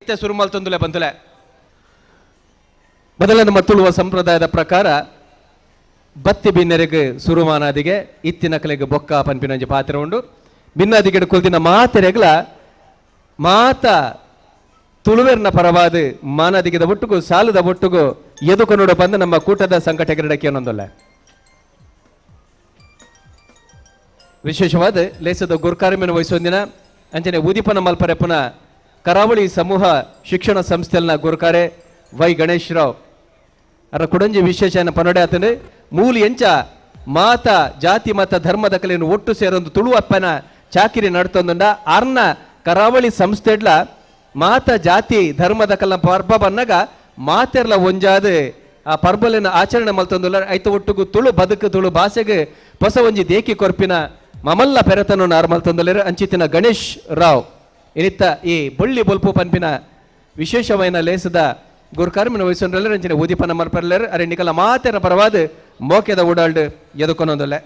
ಐತೆ ಸುರುಮಲ್ ತಂದುಲೆ ಬಂತುಲೆ. ಮೊದಲ ನಮ್ಮ ತುಳುವ ಸಂಪ್ರದಾಯದ ಪ್ರಕಾರ ಬತ್ತಿ ಬಿನ್ನರೆಗೆ ಸುರುಮಾನಾದಿಗೆ ಇತ್ತಿನ ಕಲೆಗೆ ಬೊಕ್ಕ ಪನ್ಪಿನಂಜಿ ಪಾತ್ರ ಉಂಡು. ಭಿನ್ನಾದಿಗೆ ಕುಲ್ದಿನ ಮಾತೆರೆಗ್ಲ ಮಾತ ತುಳುವೆರ್ನ ಪರವಾದ ಮಾನದಿಗೆದ ಒಟ್ಟುಗು ಸಾಲದ ಒಟ್ಟುಗು ಎದುಕೊನೋಡು ಬಂದು ನಮ್ಮ ಕೂಟದ ಸಂಘಟಕರಿಡಕ್ಕೆ ಅನ್ನೊಂದಲ್ಲ ವಿಶೇಷವಾದ ಲೇಸದ ಗುರುಕಾರ್ಯವನ್ನು ವಹಿಸೊಂದಿನ ಅಂಚನೆ ಉದಿಪನ ಮಲ್ಪರೆಪ್ಪನ ಕರಾವಳಿ ಸಮೂಹ ಶಿಕ್ಷಣ ಸಂಸ್ಥೆಲ್ನ ಗುರುಕಾರೆ ವೈ ಗಣೇಶ್ ರಾವ್ ಅರ ಕುಡಂಜಿ ವಿಶೇಷನ ಪನೊಡೆ ಆತನು ಮೂಲಿ ಎಂಚ ಮಾತ ಜಾತಿ ಮತ ಧರ್ಮದ ಕಲೆಯನ್ನು ಒಟ್ಟು ಸೇರೊಂದು ತುಳು ಅಪ್ಪನ ಚಾಕಿರಿ ನಡ್ತೊಂದುಂಡ ಅರ್ನ ಕರಾವಳಿ ಸಂಸ್ಥೆಡ್ಲ ಮಾತ ಜಾತಿ ಧರ್ಮದ ಕಲ್ಲ ಪರ್ಬ ಬನ್ನಗ ಮಾತೆರ್ಲ ಒಂಜಾದ ಆ ಪರ್ಬಲಿನ ಆಚರಣೆ ಮಲ್ತೊಂದುಲ್ಲ ಐತ ಒಟ್ಟುಗು ತುಳು ಬದುಕು ತುಳು ಭಾಷೆಗೆ ಹೊಸ ಒಂಜಿ ದೇಕಿ ಕೊರ್ಪಿನ ಮಮಲ್ಲ ಪೆರತನು ನಾರ್ಮಲ್ ತಂದೊಲೆರು ಅಂಚಿತಿನ ಗಣೇಶ್ ರಾವ್ ಇನಿತ್ತ ಈ ಬೊಳ್ಳಿ ಬೊಲ್ಪು ಪನ್ಪಿನ ವಿಶೇಷವೈನ ಲೇಸದ ಗುರುಕಾರ್ಮಿನ ವಹಿಸೊಂಡ್ರಲ್ಲರು ಅಂಚಿನ ಉದಿಪನ ಮಲ್ಪರ್ಲರು ಅರೆ ನಿಕಲ ಮಾತೆರ ಪರವಾದ ಮೋಕೆದ ಓಡಾಲ್ಡು ಎದುಕೊನೊಂದೊಲ್ಲೆ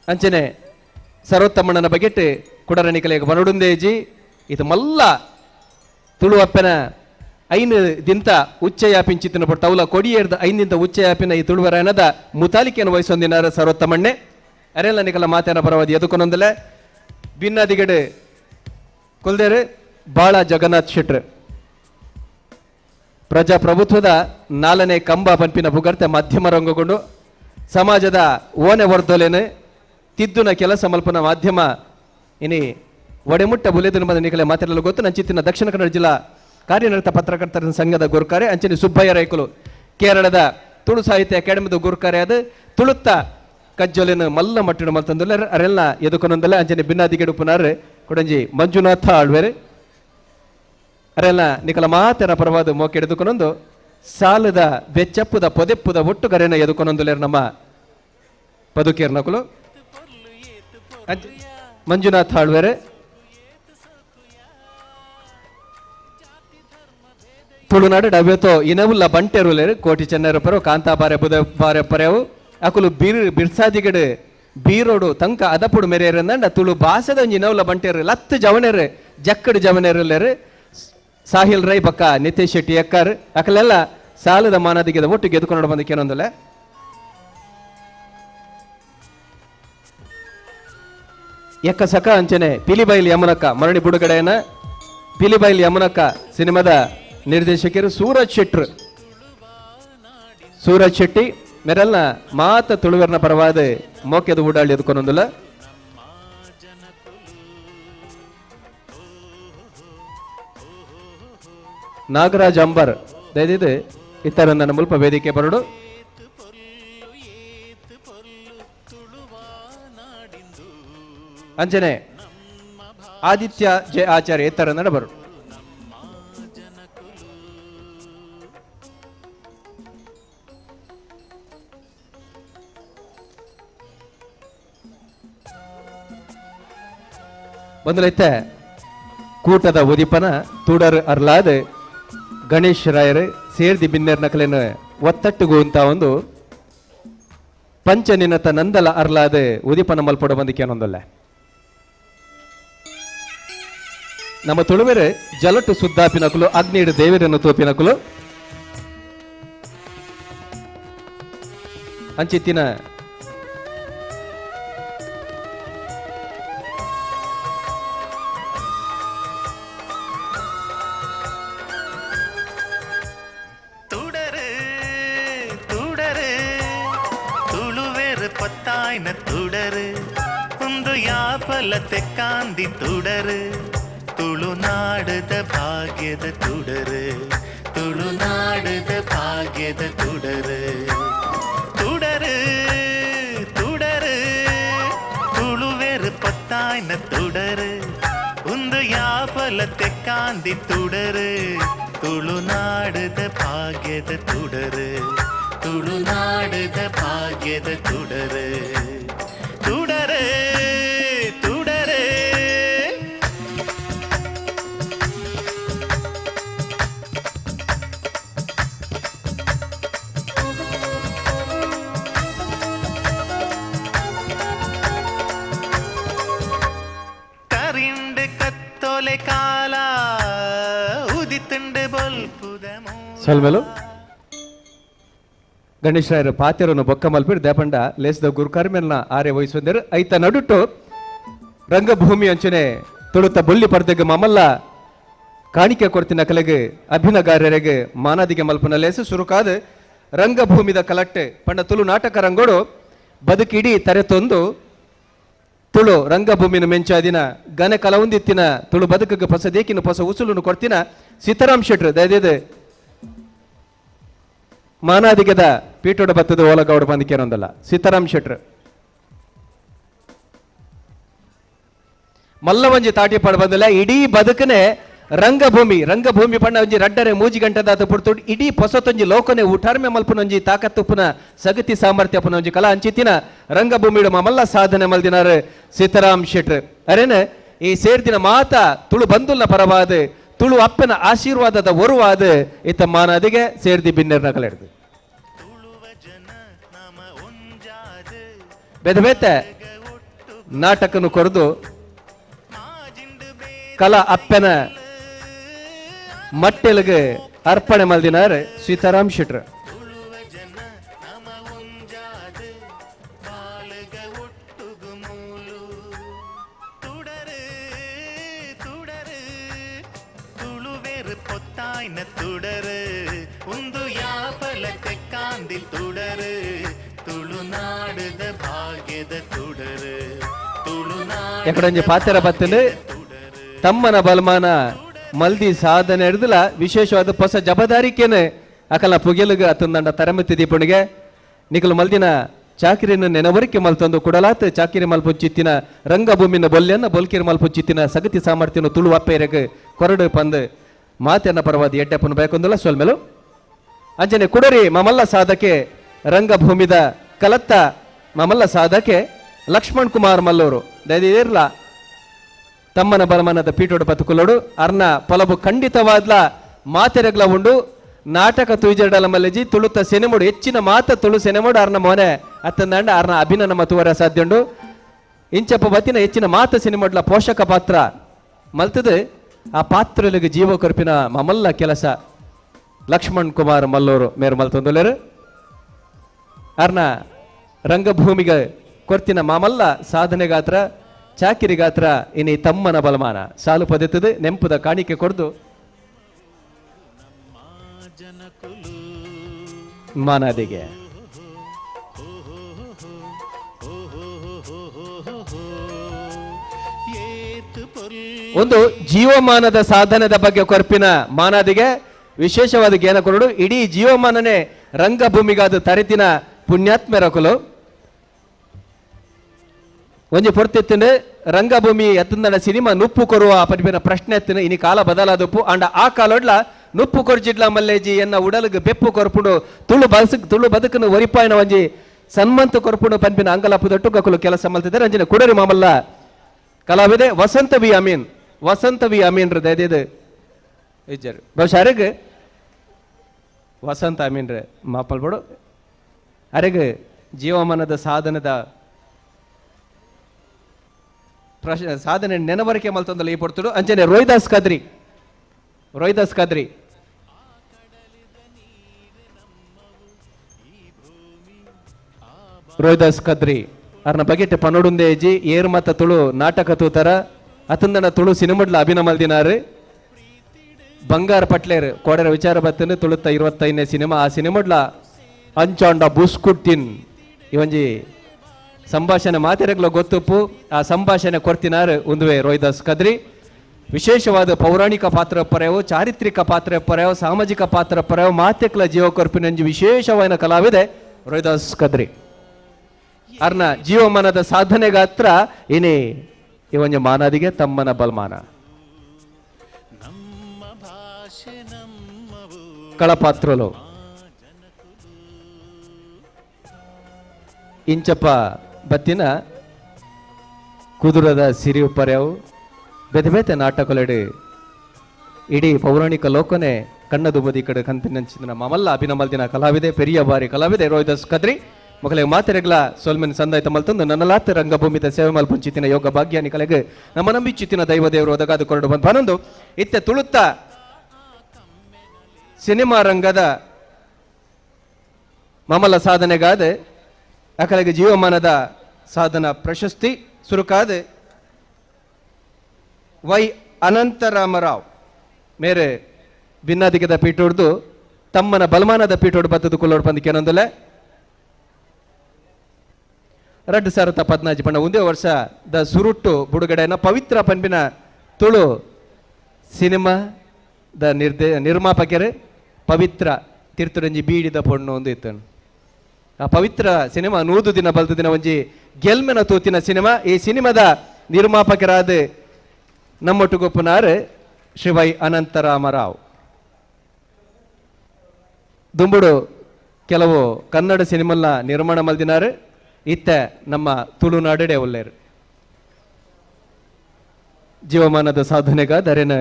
ಅಂಚನೆ ಸರ್ವೋತ್ತಮಣ್ಣನ ಬಗೆಟ್ ಕುಡರ ನಿಕಲೆಗೆ ಬನಡುಂದೇಜಿ ಇದು ಮಲ್ಲ ತುಳು ಅಪ್ಪನ ಐನು ದಿಂತ ಉಚ್ಚಯಾಪಿಂಚಿತ್ತಿನ ಪಟ್ಟು ತೌಲ ಕೊಡಿಯೇರ್ದ ಐನಿಂದ ಉಚ್ಚಯಾಪಿನ ಈ ತುಳುವರನದ ಮುತಾಲಿಕೆಯನ್ನು ವಹಿಸೊಂದಿನಾರ ಸರ್ವೋತ್ತಮಣ್ಣೆ ಅರೆಲ್ಲ ನಿಕಲ ಮಾತೇನ ಪರವಾದ ಎದುಕೊನೊಂದಲೆ ಭಿನ್ನಾದಿಗಡೆ ಕೊಲ್ದೇರು ಬಾಳ ಜಗನ್ನಾಥ್ ಶೆಟ್ರ್ ಪ್ರಜಾಪ್ರಭುತ್ವದ 4ನೇ ಕಂಬ ಪಂಪಿನ ಭುಗರ್ತೆ ಮಾಧ್ಯಮ ರಂಗಗೊಂಡು ಸಮಾಜದ ಓನೆ ವರ್ಧೋಲೆನು ತಿದ್ದುನ ಕೆಲಸ ಮಲ್ಪನ ಮಾಧ್ಯಮ ಇನಿ ಒಡೆಮುಟ್ಟ ಬುಲೆದಿನ ಬಂದ ನಿಕಲೆ ಮಾತಾಡಲು ಗೊತ್ತು ನಂಚಿತ್ತಿನ ದಕ್ಷಿಣ ಕನ್ನಡ ಜಿಲ್ಲಾ ಕಾರ್ಯನಿರತ ಪತ್ರಕರ್ತರ ಸಂಘದ ಗುರುಕಾರೆ ಅಂಚನೆ ಸುಬ್ಬಯ್ಯ ರೈಕುಲು ಕೇರಳದ ತುಳು ಸಾಹಿತ್ಯ ಅಕಾಡೆಮಿದ ಗುರುಕಾರೆ ಆದ ತುಳುತ್ತ ಕಜ್ಜೊಲಿನ ಮಲ್ಲ ಮಟ್ಟಿನ ಮಲ್ತಂದುಲ್ಲ ಅರೆಲ್ಲ ಎದುಕೊನೊಂದಲ್ಲ ಅಂಚನೆ ಭಿನ್ನಾದಿಗೆಡು ಪುನರ್ ಕೊಡಂಜಿ ಮಂಜುನಾಥ ಆಳ್ವೇರು ಅರೆಲ್ಲ ನಿಕಲ ಮಾತೆರ ಪರವಾದ ಮೋಕೆ ಎದುಕೊನೊಂದು ಸಾಲದ ಬೆಚ್ಚಪ್ಪುದ ಪೊದೆಪ್ಪುದ ಒಟ್ಟುಗರೆನ ಎದುಕೊನೊಂದುಲೇರು ನಮ್ಮ ಪದುಕೇರ್ ನಕುಲು ಮಂಜುನಾಥ್ ಆಳ್ವೇರು ತುಳುನಾಡು ಡವ್ಯತೋ ಇನವುಲ್ಲ ಬಂಟೆರುಲೇರು ಕೋಟಿ ಚೆನ್ನರು ಪರವು ಕಾಂತಾ ಬಾರೆ ಬುಧ ಬಾರೆ ಪರೆವು ಅಕುಲು ಬಿರ್ಸಾದಿಗಡು ಬೀರೋಡು ತಂಕ ಅದಪುಡು ಮೆರೆಯರಂದಂಡ ತುಳು ಭಾಷೆದ ಒಂಜಿ ಇನವುಲ್ಲ ಬಂಟೆರು ಲತ್ತು ಜವನೆರು ಜಕ್ಕಡು ಜವನೆರುಲೇರು ಸಾಹಿಲ್ ರೈ ಬಕ್ಕ ನಿತೇಶ್ ಶೆಟ್ಟಿ ಎಕ್ಕಾರು ಅಕಲೆಲ್ಲ ಸಾಲದ ಮಾನದಿಗೆದ ಒಟ್ಟು ಗೆದ್ಕೊಂಡು ಬಂದಕ್ಕೆ ಏನೊಂದಲ್ಲ ಎಕ್ಕ ಸಕ ಅಂಚನೆ ಪಿಲಿಬೈಲ್ ಯಮನಕ್ಕ ಮರಣಿ ಬುಡುಗಡೆಯನ್ನ ಪಿಲಿಬೈಲ್ ಯಮನಕ್ಕ ಸಿನಿಮಾದ ನಿರ್ದೇಶಕರು ಸೂರಜ್ ಶೆಟ್ಟಿ ಮೇರೆಲ್ಲ ಮಾತ ತುಳುವೆರ್ನ ಪರವಾದ ಮೋಕೆದು ಊಡಾಳಿ ಎದ್ಕೊನೊಂದಿಲ್ಲ ನಾಗರಾಜ್ ಅಂಬರ್ ದಯದಿದ್ದು ಇತರ ನನ್ನ ಮುಲ್ಪ ವೇದಿಕೆ ಬರಡು ಅಂಚನೆ ಆದಿತ್ಯ ಜೆ ಆಚಾರ್ಯ ಇತರ ನಡ ಬರು ಬಂದಲೈತೆ ಕೂಟದ ಉದಿಪನ ತೂಡರ್ ಅರ್ಲಾದ ಗಣೇಶ್ ರಾಯರು ಸೇರ್ದಿ ಬಿನ್ನೇರ್ ನಕಲೇನು ಒತ್ತಟ್ಟುಗು ಅಂತ ಒಂದು ಪಂಚನಿನತ ನಂದಲ ಅರ್ಲಾದ ಉದಿಪನ ಮಲ್ಪಡ ಬಂದಿಕೆ ಅನ್ನೊಂದಲ್ಲ ನಮ್ಮ ತುಳುವೆರೆ ಜಲಟು ಸುದ್ದಾಪಿನಕುಲು ಅಗ್ನಿಡು ದೇವರನ್ನು ತೋಪಿನಕುಲು ಅಂಚಿತ್ತಿನ ಪತ್ತಾಯ್ನ ತುಡರು ಒಂದು ಯಾಪಲ ತೆಕ್ಕಾಂದಿ ತುಡರು ತುಳುನಾಡದ ಭಾಗ್ಯದ ತುಡರು ತುಳುನಾಡದ ಭಾಗ್ಯದ ತುಡರು ತುಡರು ತುಡರು ತುಳುವೆರು ಪತ್ತಾಯ್ನ ತುಡರು ಒಂದು ಯಾಪಲ ತೆಕ್ಕಾಂದಿ ತುಡರು ತುಳುನಾಡದ ಭಾಗ್ಯದ ತುಡರು ತುಳುನಾಡದ ಭಾಗ್ಯದ ತುಡರು ತುಡರು ತುಡರು ಕರಿಂಡ ಮಳೆ ಕಾಲ ಉದಿತುಂಡು ಬೊಲ್ಪುದ ಸೊಲ್ಮೆಲು ಗಣೇಶ್ ರಾಯರು ಪಾತ್ಯರನ್ನು ಬೊಕ್ಕ ಮಲ್ಪಿಡ್ ದೇಪಂಡ ಲೇಸದ ಗುರುಕಾರ್ ಮೇಲ್ನ ಆರೆ ವಹಿಸುವಂದರು ಐತ ನಡುಟ್ಟು ರಂಗಭೂಮಿ ಅಂಚನೆ ತುಳುತ್ತ ಬುಳ್ಳಿ ಪರ್ದೆಗೆ ಮಮಲ್ಲ ಕಾಣಿಕೆ ಕೊಡ್ತಿನ ಕಲೆಗೆ ಅಭಿನಗಾರರಿಗೆ ಮಾನಾದಿಗೆ ಮಲ್ಪನ ಲೇಸು ಸುರುಕಾದ ರಂಗಭೂಮಿದ ಕಲಟ್ಟೆ ಪಂಡ ತುಳು ನಾಟಕ ರಂಗೋಡು ಬದುಕಿಡೀ ತರೆತೊಂದು ತುಳು ರಂಗಭೂಮಿನ ಮೆಂಚಾದಿನ ಗನೆ ಕಲವುಂದಿತ್ತಿನ ತುಳು ಬದುಕಿಗೆ ಹೊಸ ದೇಕಿನ ಹೊಸ ಉಸುಲನ್ನು ಕೊಡ್ತಿನ ಸೀತಾರಾಮ್ ಶೆಟ್ರು ದಯದೇದು ಮಾನಾದಿಗೆದ ಪೀಠೋಡ ಬತ್ತದ ಓಲಗೌಡ ಬಂದಿಕೇನೊಂದಲ್ಲ ಸೀತಾರಾಮ್ ಶೆಟ್ರು ಮಲ್ಲವಂಜಿ ತಾಟಿ ಪಡ ಬಂದಿಲ್ಲ ಇಡೀ ಬದುಕನೆ ರಂಗಭೂಮಿ ಪಣ್ಣ ಒಂಜಿ ರಡ್ಡರೆ ಮೂಜಿ ಗಂಟೆದಾತ ಪುಡ್ತು ಇಡೀ ಹೊಸತೊಂಜಿ ಲೋಕನೆ ಊಟಾರ್ಮೆ ಮಲ್ಪನೊಂಜಿ ತಾಕತ್ತುಪ್ಪುನ ಸಗತಿ ಸಾಮರ್ಥ್ಯ ಪುನೊಂಜಿ ಕಲಾ ಅಂಚಿತ್ತಿನ ರಂಗಭೂಮಿಡು ಮಮಲ್ಲ ಸಾಧನೆ ಮಲ್ದಿನಾರು ಸೀತಾರಾಮ್ ಶೆಟ್ರು ಅರೇನೆ ಈ ಸೇರ್ದಿನ ಮಾತ ತುಳು ಬಂದುಲ್ನ ಪರವಾದ ತುಳು ಅಪ್ಪನ ಆಶೀರ್ವಾದದ ಒರುವಾದ ಇತ್ತ ಮಾನದಿಗೆ ಸೇರ್ದಿ ಬಿನ್ನೆರ್ನ ಕಲೆಡ್ದು ಬೆದ ಬೇತೆ ನಾಟಕನು ಕೊರದು ಕಲಾ ಅಪ್ಪನ ಮಟ್ಟೆಲ್ಗೆ ಅರ್ಪಣೆ ಮಲ್ದಿನಾರು ಸೀತಾರಾಮ್ ಶೆಟ್ರು തുടര് ഉന്തു യാപല തെക്കാന്തി തുടര് തുളുനാടുದ ಭಾಗ್ಯದ തുടര് ಎಕಡೊಂಜಿ ಪಾತ್ರ ಬತ್ತಲು ತಮ್ಮನ ಬಲಮಾನ ಮಲ್ದಿ ಸಾಧನೆ ಹಿಡಿದಲ ವಿಶೇಷವಾದ ಹೊಸ ಜವಾಬ್ದಾರಿಕೆನೆ ಅಕಲ ಪುಗೆಲುಗ ಅತಂದಂಡ ತರಮತಿ ದೀಪಣಿಗೆ ನಿಕಲು ಮಲ್ದಿನ ಚಾಕಿರಿನ ನೆನವರಿಕೆ ಮಲ್ತೊಂದು ಕುಡಲಾತ್ ಚಾಕಿರಿ ಮಲ್ಪುಚ್ಚಿತ್ತಿನ ರಂಗಭೂಮಿನ ಬೊಲ್ಯನ್ನ ಬೊಲ್ಕಿರಿ ಮಲ್ಪುಚ್ಚಿತ್ತಿನ ಸಗತಿ ಸಾಮರ್ಥ್ಯನು ತುಳು ಅಪ್ಪೆರೆಗೆ ಕೊರಡು ಪಂದ್ ಮಾತೆನ್ನ ಪರವಾದ ಎಡ್ಡೆಪ್ಪನು ಬೇಕೊಂದಲ್ಲ ಸೊಲ್ಮೆಲು ಅಂಜನೆ ಕುಡರಿ ಮಮಲ್ಲ ಸಾಧಕೆ ರಂಗಭೂಮಿದ ಕಲತ್ತ ಮಮಲ್ಲ ಸಾಧಕೆ ಲಕ್ಷ್ಮಣ್ ಕುಮಾರ್ ಮಲ್ಲೂರು ದಯದಿರ್ಲ ತಮ್ಮನ ಬಲಮಾನದ ಪೀಠೋಡು ಬದುಕುಲೋಡು ಅರ್ನ ಪೊಲಬು ಖಂಡಿತವಾದ್ಲ ಮಾತೆರೆಗ್ಲ ಉಂಡು ನಾಟಕ ತುಯ್ಜಡಲ ಮಲ್ಲಜಿ ತುಳುತ್ತ ಸೆನೆಮೋಡು ಹೆಚ್ಚಿನ ಮಾತ ತುಳು ಸೆನೆಮೋಡು ಅರ್ನ ಮೋನೆ ಅತ್ತಂದಂಡ ಅರ್ನ ಅಭಿನನ ಮತುವರ ಸಾಧ್ಯ ಉಂಡು ಇಂಚಪ್ಪ ಬತ್ತಿನ ಹೆಚ್ಚಿನ ಮಾತ ಸಿನಿಮಾಡ್ಲ ಪೋಷಕ ಪಾತ್ರ ಮಲ್ತದ ಆ ಪಾತ್ರಲಿಗೆ ಜೀವ ಕೊರ್ಪಿನ ಮಮಲ್ಲ ಕೆಲಸ ಲಕ್ಷ್ಮಣ್ ಕುಮಾರ್ ಮಲ್ಲೂರು ಮೇರು ಮಲ್ತೊಂದುಲೇರು ಅರ್ನ ರಂಗಭೂಮಿಗೆ ಕೊರ್ತಿನ ಮಮಲ್ಲ ಸಾಧನೆ ಗಾತ್ರ ಚಾಕಿರಿ ಗಾತ್ರ ಇನಿ ತಮ್ಮನ ಬಲಮಾನ ಸಾಲು ಪದೆತ್ತದು ನೆಂಪುದ ಕಾಣಿಕೆ ಕೊಡ್ದು ಮಾನಾದಿಗೆ ಒಂದು ಜೀವಮಾನದ ಸಾಧನದ ಬಗ್ಗೆ ಕೊರ್ಪಿನ ಮಾನಾದಿಗೆ ವಿಶೇಷವಾದ ಜ್ಞಾನ ಕೊರಡು ಇಡೀ ಜೀವಮಾನನೇ ರಂಗಭೂಮಿಗಾದ ತರೆತಿನ ಪುಣ್ಯಾತ್ಮೆರಕುಲು ಒಂಜಿ ಪೊರ್ತೆತ್ತಿನ ರಂಗಭೂಮಿ ಎತ್ತಂದನ ಸಿನಿಮಾ ನುಪ್ಪು ಕೊರುವ ಪಡಿಪಿನ ಪ್ರಶ್ನೆ ಎತ್ತಿನ ಇನಿ ಕಾಲ ಬದಲಾದಪ್ಪು ಅಂಡ ಆ ಕಾಲೊಡ್ಲ ನುಪ್ಪು ಕೊರ್ಜಿಡ್ಲ ಮಲ್ಲೇಜಿ ಎನ್ನ ಉಡಲ್ಗೆ ಬೆಪ್ಪು ಕೊರ್ಪುಡು ತುಳು ಬದುಕನ್ನು ಒರಿಪಾಯಿನ ಒಂಜಿ ಸನ್ಮಂತ ಕೊರ್ಪುಡು ಪಂಪಿನ ಅಂಗಲಪ್ಪು ದೊಟ್ಟು ಕಕ್ಕಲು ಕೆಲಸ ಮಲ್ತಿದ್ದಾರೆ ಅಂಜಿನ ಕುಡರಿ ಮಾಮಲ್ಲ ಕಲಾವಿದೆ ವಸಂತ ವಿ ಅಮೀನ್ ದಯದೇದು ಇಜ್ಜರು ಬಹುಶಃ ಅರೆಗೆ ವಸಂತ ಅಮೀನ್ ರೇ ಮಾಪಲ್ಬಡು ಅರೆಗೆ ಜೀವಮಾನದ ಸಾಧನದ ಸಾಧನೆ ನೆನವರಿಕೆ ಮಲ್ತೊಂದಲ್ಲ ಈ ಪಡ್ತುಡು ಅಂಚನೆ ರೋಹಿದಾಸ್ ಕದ್ರಿ ಅರ್ನ ಬಗೆಟ್ ಪನೋಡುಂದೇ ಜಿ ಏರ್ ಮತ್ತ ತುಳು ನಾಟಕ ತೂತರ ಅತಂದನ ತುಳು ಸಿನಿಮಡ್ಲ ಅಭಿನ ಮಲ್ದಿನಾರು ಬಂಗಾರ ಪಟ್ಲೇರ್ ಕೋಡರ ವಿಚಾರ ಬತ್ತನು ತುಳುತ್ತ 25ನೇ ಸಿನಿಮಾ ಆ ಸಿನಿಮಡ್ಲ ಅಂಚಾಂಡ ಬುಸ್ಕುಟ್ಟಿನ್ ಇವಂಜಿ ಸಂಭಾಷಣೆ ಮಾತೆರೆಗ್ಲ ಗೊತ್ತುಪ್ಪು ಆ ಸಂಭಾಷಣೆ ಕೊಡ್ತಿನಾರು ಒಂದುವೆ ರೋಹಿದಾಸ್ ಕದ್ರಿ ವಿಶೇಷವಾದ ಪೌರಾಣಿಕ ಪಾತ್ರ ಪರ್ಯಾವು ಚಾರಿತ್ರಿಕ ಪಾತ್ರ ಪರ್ಯಾವು ಸಾಮಾಜಿಕ ಪಾತ್ರ ಪರ್ಯಾವು ಮಾತೆಕ್ಲ ಜೀವ ಕೊರ್ಪಿನಂಜಿ ವಿಶೇಷವಾದ ಕಲಾವಿದೆ ರೋಹಿದಾಸ್ ಕದ್ರಿ ಅರ್ನ ಜೀವಮಾನದ ಸಾಧನೆಗಾತ್ರ ಇನಿ ಇವಂಜ ಮಾನಾದಿಗೆ ತಮ್ಮನ ಬಲ್ಮಾನ ಕಳಪಾತ್ರಲು ಇಂಚಪ್ಪ ಬತ್ತಿನ ಕುದುರದ ಸಿರಿಯು ಪರ್ಯಾವು ಬೆದ ಬೇತೆ ನಾಟಕಲೆಡು ಇಡೀ ಪೌರಾಣಿಕ ಲೋಕನೆ ಕಣ್ಣದು ಬದಿ ಕಡೆ ಕಂತಿನಂಚಿನ ಮಮಲ್ಲ ಅಭಿನಮಲ್ದಿನ ಕಲಾವಿದೆ ಪೆರಿಯ ಬಾರಿ ಕಲಾವಿದೆ ರೋಹಿದಾಸ್ ಕದ್ರಿ ಮಕ್ಕಳಿಗೆ ಮಾತೆರೆಗ್ಲ ಸೋಲ್ಮೆನ್ ಸಂದಾಯ್ತ ಮಲ್ತಂದು ನನ್ನಲಾತ ರಂಗಭೂಮಿದ ಸೇವೆ ಮಲ್ಪಂಚಿತ್ತಿನ ಯೋಗ ಭಾಗ್ಯಾನಿಕಲೆಗೆ ನಮ್ಮ ನಂಬಿಚ್ಚಿತ್ತಿನ ದೈವ ದೇವರು ಒದಗಾದು ಕೊರಡು ಬಂದು ಬನೊಂದು ಇತ್ತೆ ತುಳುತ್ತ ಸಿನಿಮಾ ರಂಗದ ಮಮಲ ಸಾಧನೆಗಾದ ಅಕಲೆಗೆ ಜೀವಮಾನದ ಸಾಧನ ಪ್ರಶಸ್ತಿ ಸುರುಕಾದ ವೈ ಅನಂತರಾಮರಾವ್ ಮೇರೆ ಭಿನ್ನಾಧಿಕದ ಪೀಠೋಡ್ದು ತಮ್ಮನ ಬಲಮಾನದ ಪೀಠೋಡು ಬತ್ತದು ಕುಲ್ಲೋಡು ಬಂದಿಕೆ ಏನೊಂದಲೆ 2014 ಪಂಡ ಒಂದೇ ವರ್ಷದ ಸುರುಟ್ಟು ಬುಡುಗಡೆನ ಪವಿತ್ರ ಪಂಪಿನ ತುಳು ಸಿನಿಮಾದ ನಿರ್ಮಾಪಕರು ಪವಿತ್ರ ತೀರ್ಥರಂಜಿ ಬೀಡಿದ ಪೊಣ್ಣು ಒಂದು ಇತ್ತು ಆ ಪವಿತ್ರ ಸಿನಿಮಾ 100 ದಿನ ಬಲ್ದು ದಿನ ಒಂಜಿ ಗೆಲ್ಮೆನ ತೂತಿನ ಸಿನಿಮಾ ಈ ಸಿನಿಮಾದ ನಿರ್ಮಾಪಕರಾದ ನಮ್ಮೊಟ್ಟುಗೊಪ್ಪುನಾರು ಶ್ರೀ ವೈ ಅನಂತರಾಮರಾವ್ ದುಂಬುಡು ಕೆಲವು ಕನ್ನಡ ಸಿನಿಮಲ್ನ ನಿರ್ಮಾಣ ಮಲ್ದಿನಾರು ಇತ್ತ ನಮ್ಮ ತುಳುನಾಡೆ ಒಳ್ಳೆಯರು ಜೀವಮಾನದ ಸಾಧನೆಗಾದ ಅರೆನ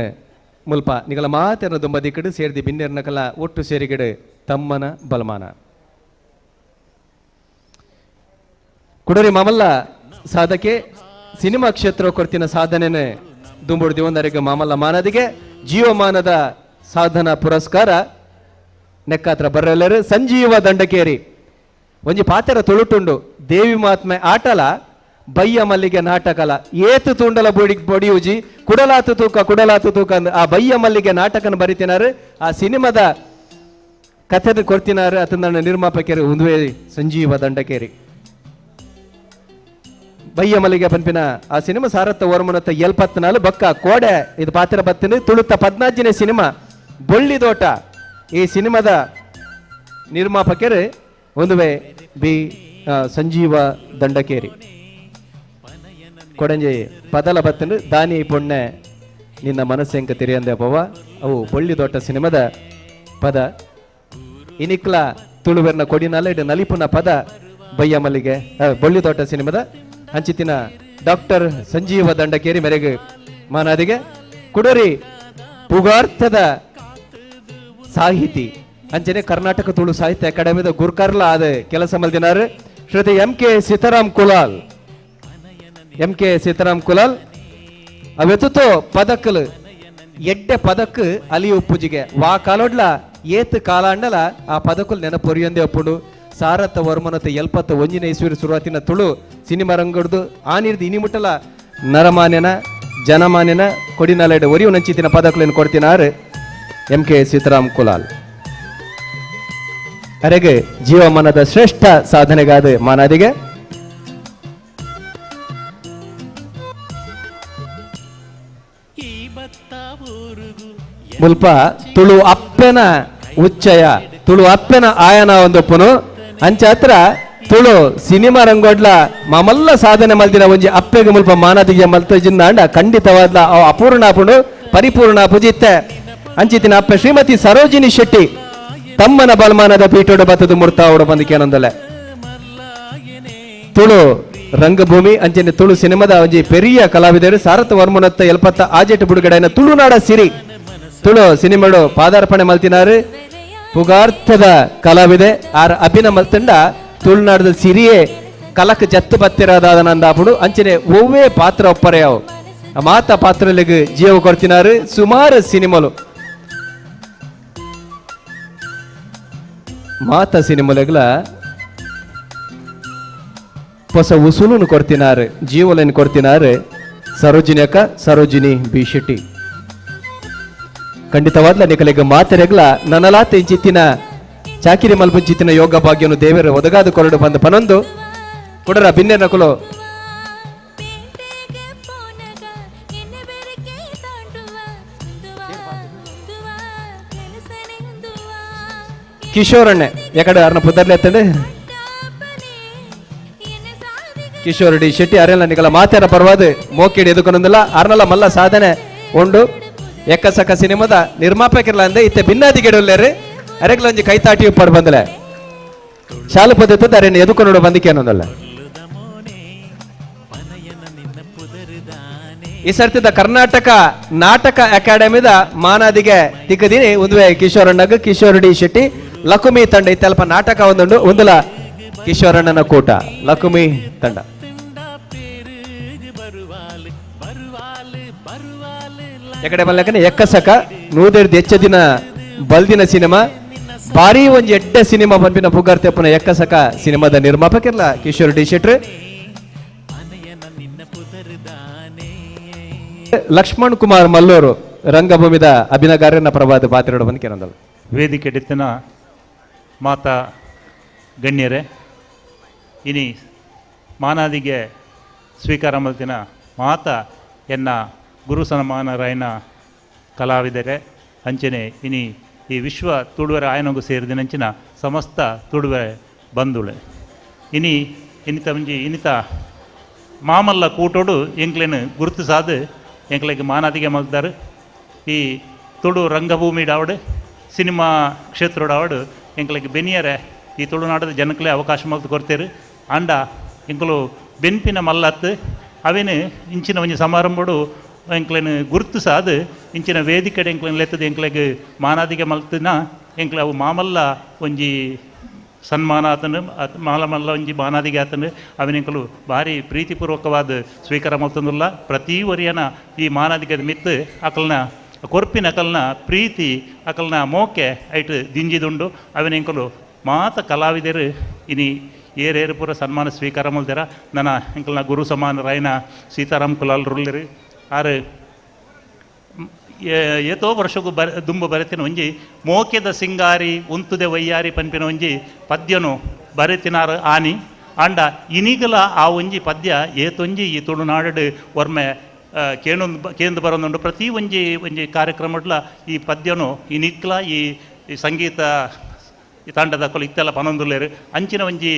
ಮುಲ್ಪ ನಿಗಲ ಮಾತೆನ ದುಂಬ ದಿಕ್ಕಡು ಸೇರಿದಿ ಬಿನ್ನೆರ್ನಕಲ ಒಟ್ಟು ಸೇರಿಗಡೆ ತಮ್ಮನ ಬಲಮಾನ ಕುಡರಿ ಮಾಮಲ್ಲ ಸಾಧಕೆ ಸಿನಿಮಾ ಕ್ಷೇತ್ರ ಕೊರ್ತಿನ ಸಾಧನೆನೆ ದುಂಬುಡು ದಿವಂದರಿಗೆ ಮಾಮಲ್ಲ ಮಾನದಿಗೆ ಜೀವಮಾನದ ಸಾಧನಾ ಪುರಸ್ಕಾರ ನೆಕ್ಕಾತ್ರ ಬರ್ರೆಲ್ಲರು ಸಂಜೀವ ದಂಡಕೇರಿ ಒಂಜಿ ಪಾತ್ರ ತುಳುಟುಂಡು ದೇವಿ ಮಾತ್ಮೆ ಆಟಲ ಬಯ್ಯ ಮಲ್ಲಿಗೆ ನಾಟಕಲ ಏತು ತುಂಡಲ ಬೊಡಿಯೂಜಿ ಕುಡಲಾತು ತೂಕ ಅಂದ್ ಆ ಬಯ್ಯ ಮಲ್ಲಿಗೆ ನಾಟಕನ ಬರಿತಿನಾರು ಆ ಸಿನಿಮಾದ ಕಥೆದ ಕೊಡ್ತಿನಾರು ಅತನ ನಿರ್ಮಾಪಕರು ಉಂದುವೆ ಸಂಜೀವ ದಂಡಕೇರಿ ಬಯ್ಯ ಮಲ್ಲಿಗೆ ಪನ್ಪಿನ ಆ ಸಿನಿಮಾ ಸಾರತ್ತ ಓರ್ಮನತ್ತ 74 ಬಕ್ಕ ಕೋಡೆ ಇದು ಪಾತ್ರ ಬತ್ತಿನ ತುಳುತ್ತ 14ನೇ ಸಿನಿಮಾ ಬೊಳ್ಳಿದೋಟ ಈ ಸಿನಿಮಾದ ನಿರ್ಮಾಪಕರು ಒಂದುವೆ ಬಿ ಸಂಜೀವ ದಂಡಕೇರಿ ಕೊಡಂಜಿ ಪದಲ ಬತ್ತನು ದಾನಿ ಪೊಣ್ಣೆ ನಿನ್ನ ಮನಸ್ಸೆಂಕ ತಿರಿಯಂದೆ ಪವ ಅವು ಬೊಳ್ಳಿದೋಟ ಸಿನಿಮಾದ ಪದ ಇನಿಕ್ಲ ತುಳುವೆರ್ನ ಕೊಡಿನಲ್ಲ ಇಡು ನಲಿಪುನ ಪದ ಬಯ್ಯ ಮಲ್ಲಿಗೆ ಬೊಳ್ಳಿದೋಟ ಸಿನಿಮಾದ ಹಂಚಿತಿನ ಡಾಕ್ಟರ್ ಸಂಜೀವ ದಂಡಕೇರಿ ಮೆರೆಗೆ ಮಾನಾದಿಗೆ ಕುಡರಿ ಪುಗಾರ್ಥದ ಸಾಹಿತಿ ಅಂಚನೆ ಕರ್ನಾಟಕ ತುಳು ಸಾಹಿತ್ಯ ಅಕಾಡೆಮಿದ ಗುರ್ಕರ್ಲ ಆದ ಕೆಲಸ ಮಲ್ದಿನಾರು ಶ್ರೀ MK ಸೀತಾರಾಮ್ ಕುಲಾಲ್ ಅವೆತುತೋ ಪದಕಲು ಎಡ್ಡೆ ಪದಕ್ ಅಲಿ ಉಪ್ಪುಜಿಗೆ ವಾ ಕಾಲೋಡ್ಲ ಏತ್ ಕಾಲಾಂಡಲ ಆ ಪದಕುಲ್ ನೆನಪೊರಿಯೊಂದೇ ಒಪ್ಪುಂಡು ಸಾರಥ ವರ್ಮನತ 71ನೇ ಇಸ್ವಿ ಶುರುವಾತಿನ ತುಳು ಸಿನಿಮಾ ರಂಗಡ್ದು ಆನಿರ್ದು ಇನಿಮುಟ್ಟಲ ನರಮಾನ್ಯನ ಜನಮಾನ್ಯನ ಕೊಡಿನಾಲೆಡ್ ಒರಿಯು ನಂಚಿತಿನ ಪದಕುಲೇನು ಕೊಡ್ತಿನಾರು MK ಸೀತಾರಾಮ್ ಕುಲಾಲ್ ಅರೆಗೆ ಜೀವಮಾನದ ಶ್ರೇಷ್ಠ ಸಾಧನೆಗಾದ ಮಾನಾದಿಗೆ ಮುಲ್ಪ ತುಳು ಅಪ್ಪೆನ ಉಚ್ಚಯ ತುಳು ಅಪ್ಪೆನ ಆಯನ ಒಂದೊಪ್ಪನು ಅಂಚ ಹತ್ರ ತುಳು ಸಿನಿಮಾ ರಂಗೋಡ್ಲ ಮಮಲ್ಲ ಸಾಧನೆ ಮಲ್ದಿನ ಒಂಜಿ ಅಪ್ಪೆಗೆ ಮುಲ್ಪ ಮಾನದಿಗೆ ಮಲ್ತಜಿಂದ ಖಂಡಿತವಾದ ಅಪೂರ್ಣ ಅಪುಂಡು ಪರಿಪೂರ್ಣ ಪುಜಿತ್ತೆ ಅಂಚಿತಿನ ಅಪ್ಪೆ ಶ್ರೀಮತಿ ಸರೋಜಿನಿ ಶೆಟ್ಟಿ ತಮ್ಮನ ಬಲಮಾನದ ಪೀಠೋಡ ಬತ್ತದು ಮುರ್ತಾವಡ ಬಂದಿಕೆ ಏನೊಂದಲೆ ತುಳು ರಂಗಭೂಮಿ ಅಂಚನೆ ತುಳು ಸಿನಿಮಾದ ಒಂಜಿ ಪೆರಿಯ ಕಲಾವಿದರು ಸಾರಥ ವರ್ಮನತ್ತ 70 ಆಜೆಟ್ ಬುಡುಗಡೆನ ತುಳುನಾಡ ಸಿರಿ ತುಳು ಸಿನಿಮಾಡು ಪಾದಾರ್ಪಣೆ ಮಲ್ತಿನಾರು ಪುಗಾರ್ಥದ ಕಲಾವಿದೆ ಆರ್ ಅಭಿನ ಮಲ್ತಂಡ ತುಳುನಾಡದ ಸಿರಿಯೇ ಕಲಕ್ ಜತ್ತು ಬತ್ತಿರಾದ ನಂದಾಪುಡು ಅಂಚನೆ ಒವ್ವೇ ಪಾತ್ರ ಒಪ್ಪರೆಯಾವು ಮಾತ ಪಾತ್ರಲಿಗೆ ಜೀವ ಕೊಡ್ತಿನಾರು ಸುಮಾರು ಸಿನಿಮಾಲು ಮಾತ ಸಿನಿಮಾಲೆಗ್ಲ ಹೊಸ ಉಸುಲನ್ನು ಕೊಡ್ತಿನಾರು ಜೀವಲನ್ನು ಕೊಡ್ತಿನಾರು ಸರೋಜಿನಿ ಬಿ ಶೆಟ್ಟಿ ಖಂಡಿತವಾದ್ಲ ನಿಕಲೆಗೆ ಮಾತೆರೆಗ್ಲ ನನಲಾತ ಇಂಚಿತ್ತಿನ ಚಾಕಿರಿ ಮಲ್ಪಂಚಿತ್ತಿನ ಯೋಗ ಭಾಗ್ಯನು ದೇವರ ಒದಗಾದ ಕೊರಡು ಬಂದ ಪನೊಂದು ಕೊಡರ ಭಿನ್ನೆ ನಕಲು ಕಿಶೋರಣ್ಣೆ ಯಾಕಡೆ ಅರ್ನ ಪುದರ್ಲೆ ಎತ್ತಂಡೆ ಕಿಶೋರ್ ಡಿ ಶೆಟ್ಟಿ ಅರೆಲ್ಲ ನಿಗಲ ಮಾತಾಡ ಪರ್ವಾದ ಮೋಕಿಡಿ ಎದುಕೊಂಡಲ್ಲ ಅರ್ನಲ್ಲ ಮಲ್ಲ ಸಾಧನೆ ಉಂಡು ಎಕ್ಕಸಕ ಸಿನಿಮಾದ ನಿರ್ಮಾಪಕರ್ಲ ಅಂದೆ ಇತ್ತೆ ಭಿನ್ನಾದಿಗೆಡೊಲ್ಲೇರು ಅರೆಗ್ಲ ಒಂಜಿ ಕೈತಾಟಿ ಪಡ್ ಬಂದಲೆ ಶಾಲು ಪದ್ಧತಿ ಅರೆಯನ್ನು ಎದುಕೊಂಡು ಬಂದಿಕೆ ಅನ್ನೋದಲ್ಲ ಈ ಸರ್ತಿದ ಕರ್ನಾಟಕ ನಾಟಕ ಅಕಾಡೆಮಿದ ಮಾನಾದಿಗೆ ತಿಕ್ಕದಿನಿ ಒಂದುವೆ ಕಿಶೋರ್ ಡಿ ಶೆಟ್ಟಿ ಲಕುಮಿ ತಂಡ ಇತ್ತಲ್ಪ ನಾಟಕ ಒಂದುಂಡು ಒಂದುಲ ಕಿಶೋರಣ್ಣನ ಕೂಟ ಲಕುಮಿ ತಂಡ. ಎಕಡೆ ಮಲ್ಲಕನೆ ಎಕ್ಕಸಕ ನೂದೆರ್ದು ಹೆಚ್ಚ ದಿನ ಬಲ್ದಿನ ಸಿನಿಮಾ ಭಾರಿ ಒಂಜಿ ಎಡ್ಡೆ ಸಿನಿಮಾ ಪನ್ಪಿನ ಪುಗಾರ್ತೆಪ್ಪನ ಎಕ್ಕಸಕ ಸಿನಿಮಾದ ನಿರ್ಮಾಪಕರ್ಲ ಕಿಶೋರ್ ಡಿ ಶೆಟ್ರ್. ಲಕ್ಷ್ಮಣ್ ಕುಮಾರ್ ಮಲ್ಲೂರು ರಂಗಭೂಮಿದ ಅಭಿನಗಾರನ ಪ್ರಭಾದ ಪಾತ್ರೆಡು ಬಂದು ಕೆನಂದಲ್ಲ. ವೇದಿಕೆ ಡಿತ್ತಿನ ಮಾತಾ ಗಣ್ಯರೇ, ಇನಿ ಮಾನಾದಿಗೆ ಸ್ವೀಕಾರ ಮಲ್ತಿನ ಮಾತಾ ಎನ್ನ ಗುರು ಸನ್ಮಾನರಾಯನ ಕಲಾವಿದರೆ ಅಂಚನೆ ಇನಿ ಈ ವಿಶ್ವ ತುಳುವರ ಆಯನಗೂ ಸೇರಿದಿನಂಚಿನ ಸಮಸ್ತ ತುಳುವೆ ಬಂಧುಳೆ ಇನಿ ಇನ್ನಿತ ಮುಂಜಿ ಇನ್ನಿತ ಮಾಮಲ್ಲ ಕೂಟೋಡು ಎಂಕ್ಲೇನು ಗುರುತು ಸಾದು ಎಂಕ್ಲೆಗೆ ಮಾನಾದಿಗೆ ಮಲ್ದಾರು. ಈ ತುಳು ರಂಗಭೂಮಿ ಡಾವಡು ಸಿನಿಮಾ ಕ್ಷೇತ್ರ ಡಾವಡು ಎಂಕ್ಲೆಗೆ ಬೆನಿಯರೆ ಈ ತುಳುನಾಡದ ಜನಕ್ಕಲೇ ಅವಕಾಶ ಮಲ್ತು ಕೊಡ್ತೇರು. ಅಂಡ ಎಂಕಲು ಬೆನ್ಪಿನ ಮಲ್ಲತ್ತು ಅವೇನು ಇಂಚಿನ ಒಂಜಿ ಸಮಾರಂಭಡು ಎಂಕ್ಲೇನು ಗುರುತು ಸಾದು ಇಂಚಿನ ವೇದಿಕೆ ಎಂಕ್ಲೇನು ಲೆತ್ತದ ಎಂಕ್ಲೆಗೆ ಮಾನಾದಿಗೆ ಮಲ್ತಿನ ಎಂಕ್ಲೆ ಅವು ಮಾಮಲ್ಲ ಒಂಜಿ ಸನ್ಮಾನ ಆತನು ಮಾಲಮಲ್ಲ ಒಂಜಿ ಮಾನಾದಿಗೆ ಆತನು ಅವನೆಂಕಲು ಭಾರಿ ಪ್ರೀತಿಪೂರ್ವಕವಾದ ಸ್ವೀಕಾರ ಮಲ್ತಂದಿಲ್ಲ. ಪ್ರತಿ ವರಿಯನ ಈ ಮಾನಾದಿಗೆ ಮಿತ್ತು ಅಕಲ್ನ ಕೊರ್ಪಿನ ಅಕಲ್ನ ಪ್ರೀತಿ ಅಕಲ್ನ ಮೋಕೆ ಐಟ್ ದಿಂಜಿದುಂಡು ಅವನೆಂಕಲು ಮಾತ ಕಲಾವಿದರು ಇನಿ ಏರೇರು ಪೂರ ಸನ್ಮಾನ ಸ್ವೀಕಾರ ಮಲ್ದಾರ. ನನ್ನ ಎಂಕಲ್ನ ಗುರು ಸಮಾನ ರಾಯನ ಸೀತಾರಾಮ್ ಕುಲಾಲ್ ರುಲ್ಲರು ಆರು ಏತೋ ವರ್ಷಕ್ಕೂ ದುಂಬ ಬರೆತಿನ ಒಂಜಿ ಮೋಕೆದ ಸಿಂಗಾರಿ ಉಂತುದೆ ವಯ್ಯಾರಿ ಪನ್ಪಿನ ಒಂಜಿ ಪದ್ಯನು ಬರೆತಿನಾರು ಆನಿ ಅಂಡ ಇನಿಗಲ ಆ ಒಂಜಿ ಪದ್ಯ ಏತೊಂಜಿ ಈ ತುಳುನಾಡು ಒರ್ಮೆ ಕೇಂದ್ರ ಬರೋದುಂಡು. ಪ್ರತಿ ಒಂಜಿ ಕಾರ್ಯಕ್ರಮಡ್ಲ ಈ ಪದ್ಯನು ಇನಿಕ್ಲ ಈ ಸಂಗೀತ ತಂಡದ ಕೊಲು ಇತ್ತೆಲ್ಲ ಪನೊಂದುಲ್ಲೇರು ಅಂಚಿನ ಒಂಜಿ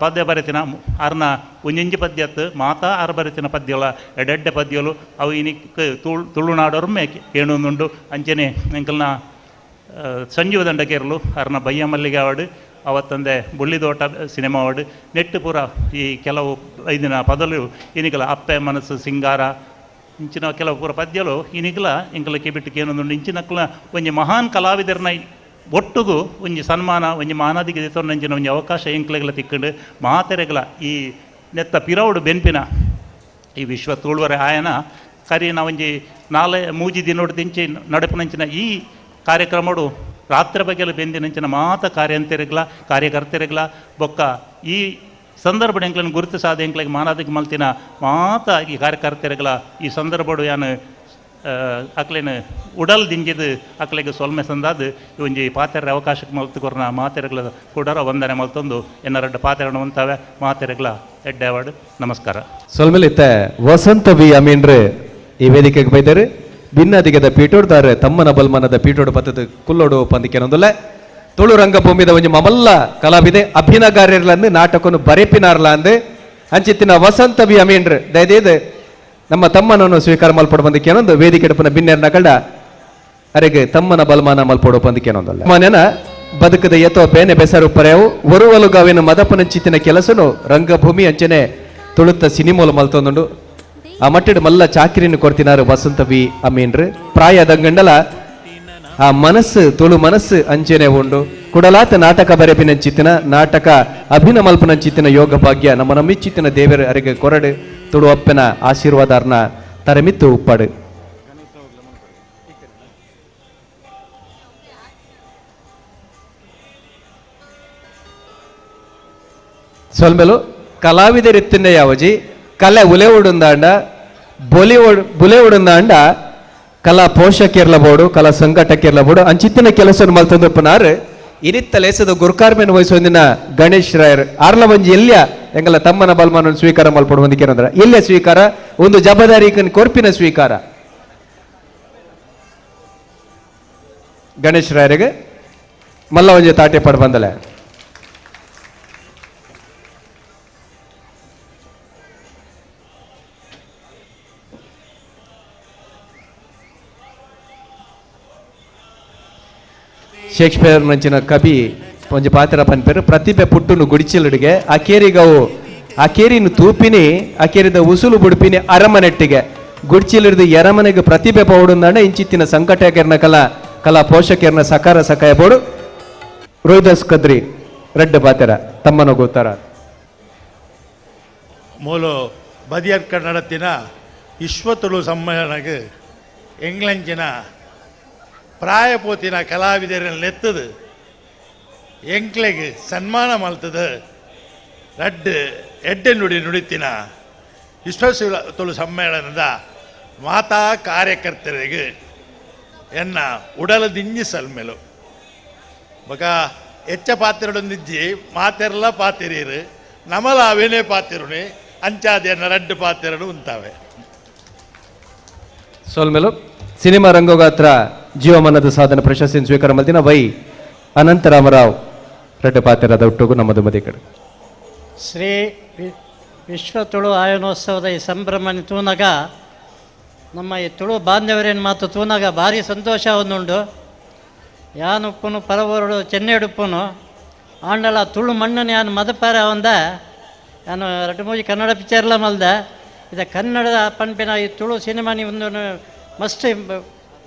ಪದ್ಯ ಬರೆತಿನ ಅರ್ನ ಒಂಜಿ ಪದ್ಯತ್ತು ಮಾತಾ ಆರು ಬರೆತಿನ ಪದ್ಯಲ ಎಡೆಡ್ಡೆ ಪದ್ಯಲು ಅವು ಇನಿಕ್ ತುಳುನಾಡೊರ್ಮೆ ಕೇಣೊಂದುಂಡು. ಅಂಚನೆ ಎಂಕಲ್ನ ಸಂಜೀವ ದಂಡಕೇರಲು ಅರ್ನ ಬಯ್ಯ ಮಲ್ಲಿಗೆ ಅವಾರ್ಡ್ ಅವತ್ತಂದೆ ಬುಳ್ಳಿದೋಟ ಸಿನಿಮಾ ಅವಾರ್ಡ್ ನೆಟ್ಟು ಪೂರ ಈ ಕೆಲವು ಐದಿನ ಪದಲು ಇನಿಕಲ ಅಪ್ಪೆ ಮನಸ್ಸು ಸಿಂಗಾರ ಇಂಚಿನ ಕೆಲವು ಪೂರ ಪದ್ಯಲು ಇನಿಕಲ ಎಂಕಲಕ್ಕೆ ಬಿಟ್ಟು ಕೇನೊಂದುಂಡು. ಇಂಚಿನಕ್ಕಲ ಒಂಜಿ ಮಹಾನ್ ಕಲಾವಿದರನ್ನ ಒಟ್ಟುಗು ಒಂಜಿ ಸನ್ಮಾನ ಒಂಜಿ ಮಾನಾದಿಗೆ ದಿತ್ತೊಂದಂಚಿನ ಒಂಜಿ ಅವಕಾಶ ಎಂಕ್ಲೆಗಳ ತಿಕ್ಕಂಡು ಮಾತೆರೆಗಳ ಈ ನೆತ್ತ ಪಿರವುಡು ಬೆನ್ಪಿನ ಈ ವಿಶ್ವ ತುಳುವರೆ ಆಯನ ಕರಿನ ಒಂಜಿ ನಾಳೆ ಮೂಜಿ ದಿನೋಡು ದಿಂಚಿ ನಡಪನಂಚಿನ ಈ ಕಾರ್ಯಕ್ರಮಡು ರಾತ್ರಿ ಬಗೆಲು ಬೆಂದಿನಂಚಿನ ಮಾತ ಕಾರ್ಯಕರ್ತೆರೆಗಳ ಬೊಕ್ಕ ಈ ಸಂದರ್ಭ ಎಂಕ್ಲನ್ನು ಗುರುತು ಸಾಧ ಎಂಕ್ಲೆಗೆ ಮಾನಾದಿಗೆ ಮಲ್ತಿನ ಮಾತ ಈ ಕಾರ್ಯಕರ್ತೆರೆಗಳ ಈ ಸಂದರ್ಭಡು ಯಾನು ಅಕ್ಲೇನು ಉಡಲ್ ದಿಂಜಿದು ಅಕ್ಲೆಗೆ ಸೊಲ್ಮೆ ಸಂದಾದು ಒಂಜಿ ಪಾತೆರೆ ಅವಕಾಶಕ್ಕೆ ಮಲ್ತು ಕೊರ್ನ ಮಾತೆರೆಗಳ ಕೂಡರ ವಂದನೆ ಮಲ್ತೊಂದು ಎನ್ನರೆಡ್ಡ ಪಾತೆರಣ ಹೊಂತವೆ ಮಾತೆರೆಗಳ ಎಡ್ಡೆ ಅವಾರ್ಡ್. ನಮಸ್ಕಾರ. ಸೊಲ್ಮೆಲಿತ್ತ ವಸಂತ ವಿ ಅಮೀನ್ರು ಈ ವೇದಿಕೆಗೆ ಬೈದರು. ಭಿನ್ನದಿಗದ ಪೀಟೋಡ್ದಾರೆ ತಮ್ಮನ ಬಲ್ಮನದ ಪೀಟೋಡು ಪತ್ತದ ಕುಲ್ಲೋಡು ಪಂದಿಕೆನೊಂದುಲ್ಲ. ತುಳು ರಂಗಭೂಮಿದ ಒಂಜಿ ಮಮಲ್ಲ ಕಲಾವಿದೆ ಅಭಿನಗಾರ್ಯರ್ಲಂದು ನಾಟಕನು ಬರೆಪಿನಾರ್ಲ ಅಂದು ಅಂಚಿತ್ತಿನ ವಸಂತ ವಿ ಅಮೀನ್ರು ದಯದೇದು ನಮ್ಮ ತಮ್ಮನನ್ನು ಸ್ವೀಕಾರ ಮಲ್ಪಡು ಬಂದಿಕೇನೊಂದು ವೇದಿಕೆ ಎಡಪನ ಬಿನ್ನೆರ್ನ ಕಳ್ಳ ಅರೆಗೆ ತಮ್ಮನ ಬಲ್ಮಾನ ಮಲ್ಪಡು ಬಂದಿಕೇನೊಂದಲ್ಲ. ಮನೆನ ಬದುಕದ ಎತ್ತೋ ಬೇನೆ ಬೆಸರು ಪರೆಯವು ಒರುವಲುಗಾವಿನ ಮದಪನಂಚಿತ್ತಿನ ಕೆಲಸನು ರಂಗಭೂಮಿ ಅಂಚನೆ ತುಳುತ್ತ ಸಿನಿಮೋಲು ಮಲ್ತೊಂದುಂಡು. ಆ ಮಟ್ಟಿಡು ಮಲ್ಲ ಚಾಕಿರಿನ ಕೊಡ್ತಿನಾರು ವಸಂತ ವಿ ಅಮೀನ್ರು. ಪ್ರಾಯದಂಗಂಡಲ ಆ ಮನಸ್ಸು ತುಳು ಮನಸ್ಸು ಅಂಚನೆ ಉಂಡು. ಕುಡಲಾತ ನಾಟಕ ಬರೆಪಿನಂಚಿತ್ತಿನ ನಾಟಕ ಅಭಿನ ಮಲ್ಪನಂಚಿತ್ತಿನ ಯೋಗ ಭಾಗ್ಯ ನಮ್ಮ ನಮ್ಮಿಚ್ಚಿತ್ತಿನ ದೇವರ ಅರೆಗೆ ಕೊರಡು ತುಳು ಅಪ್ಪನ ಆಶೀರ್ವಾದಾರ್ನ ತರಮಿತ್ತು ಉಪ್ಪಾಡು. ಸೊಲ್ಮೆಲು ಕಲಾವಿದರಿತ್ತಿನ ಯಾವಜಿ ಕಲೆ ಉಲೆ ಉಡುಂದಾಂಡ ಬುಲೆ ಉಡುಂದಾಂಡ ಕಲಾ ಪೋಷಕಿರ್ಲಬೋಡು ಕಲಾ ಸಂಘಟಕಿರ್ಲಬೋಡು ಅಂಚಿತ್ತಿನ ಕೆಲಸ ಮಲ್ತಂದಪ್ಪನಾರು ಇನಿತ್ತ ಲೇಸದ ಗುರುಕಾರ್ಮೆನ್ ವಹಿಸೊಂದಿನ ಗಣೇಶ್ ರಾಯರ್ ಆರ್ಲ ಒಂಜಿ ಎಲ್ಯ ಎಂಗಲ ತಮ್ಮನ ಬಲ್ಮಾನ ಸ್ವೀಕಾರ ಮಲ್ಪಡು ಹೊಂದಿಕೇನಂದ್ರ ಎಲ್ಯ ಸ್ವೀಕಾರ ಒಂದು ಜವಾಬ್ದಾರಿ ಕೊರ್ಪಿನ ಸ್ವೀಕಾರ ಗಣೇಶ್ ರಾಯರಿಗೆ ಮಲ್ಲ ಒಂಜಿ ತಾಟೆ ಪಡ್ ಬಂದಲೆ. ಶೇಕ್ಸ್ಪಿಯರ್ ನಂಚಿನ ಕವಿ ಒಂಜಿ ಪಾತ್ರ ಪನ್ಪೇರು ಪ್ರತಿಭೆ ಪುಟ್ಟುನು ಗುಡಿಚಿಲುಡಿಗೆ ಆ ಕೇರಿನ ತೂಪಿನಿ ಆ ಕೇರಿದ ಉಸುಲು ಬುಡುಪಿನಿ ಅರಮನೆಟ್ಟಿಗೆ ಗುಡ್ಚಿಲಿಡ್ದು ಎರಮನೆಗೆ ಪ್ರತಿಭೆ ಪೌಡುಂದಾಂಡ ಇಂಚಿತ್ತಿನ ಸಂಕಟಕರ್ನ ಕಲಾ ಪೋಷಕರ್ನ ಸಕಾರ ಸಕಾಯ ಬೋಡು ರೋಹಿದಾಸ್ ಕದ್ರಿ ರೆಡ್ ಪಾತೆರ ತಮ್ಮನ ಗೋತಾರ ಮೂಲು ಬದಿಯರ್ ಕನ್ನಡತ್ತಿನ ವಿಶ್ವತುಳು ಸಮ್ಮೇಳನಕ್ಕೆ ಎಂಗ್ಲಂಚಿನ ಪ್ರಾಯಪೋತಿನ ಕಲಾವಿದರನ್ನು ಎತ್ತದು ಎಂಕ್ಲೆಗೆ ಸನ್ಮಾನ ಮಲ್ತದ ರಡ್ಡು ಎಡ್ಡೆ ನುಡಿತಿನ ವಿಶ್ವತುಳು ಸಮ್ಮೇಳನದ ಮಾತಾ ಕಾರ್ಯಕರ್ತರಿಗೆ ಎನ್ನ ಉಡಲದಿಂಜಿ ಸಲ್ಮೆಲು ಬೊಕ ಹೆಚ್ಚ ಪಾತ್ರಡೊಂದಿಜ್ಜಿ ಮಾತೆರ್ಲ ಪಾತಿರೀರು ನಮಲ ಅವೇನೇ ಪಾತಿರುಣಿ ಅಂಚಾದಿಯನ್ನ ರಡ್ಡು ಪಾತಿರಡು ಉಂತಾವೆ ಸೋಲ್ಮೆಲು ಸಿನಿಮಾ ರಂಗೋಗಾತ್ರ ಜೀವಮಾನದ ಸಾಧನ ಪ್ರಶಸ್ತಿಯನ್ನು ಸ್ವೀಕಾರ ಮಲ್ತಿನ ವೈ ಅನಂತರಾಮರಾವ್ ರೆಡ್ಡ ಪಾತೆರದ ಹುಟ್ಟುಗು ನಮ್ಮದು ಮದಿ ಕಡೆ ಶ್ರೀ ವಿಶ್ವ ತುಳು ಆಯನೋತ್ಸವದ ಈ ಸಂಭ್ರಮನ ತೂನಗ ನಮ್ಮ ಈ ತುಳು ಬಾಂಧವರೇನು ಮಾತು ತೂನಗ ಭಾರಿ ಸಂತೋಷ ಒಂದುಂಡು ಯಾನುಪ್ಪುನು ಪರವರುಡು ಚೆನ್ನೆಡುಪ್ಪುನು ಆಂಡಲ ತುಳು ಮಣ್ಣನ್ನು ಯಾನು ಮದಪಾರ ಒಂದ ನಾನು ಎರಡು ಮೂಜಿ ಕನ್ನಡ ಪಿಕ್ಚರ್ಲ ಮಲ್ದ ಇದು ಕನ್ನಡದ ಪಂಪಿನ ಈ ತುಳು ಸಿನಿಮಾನಿ ಒಂದು ಮಸ್ತ್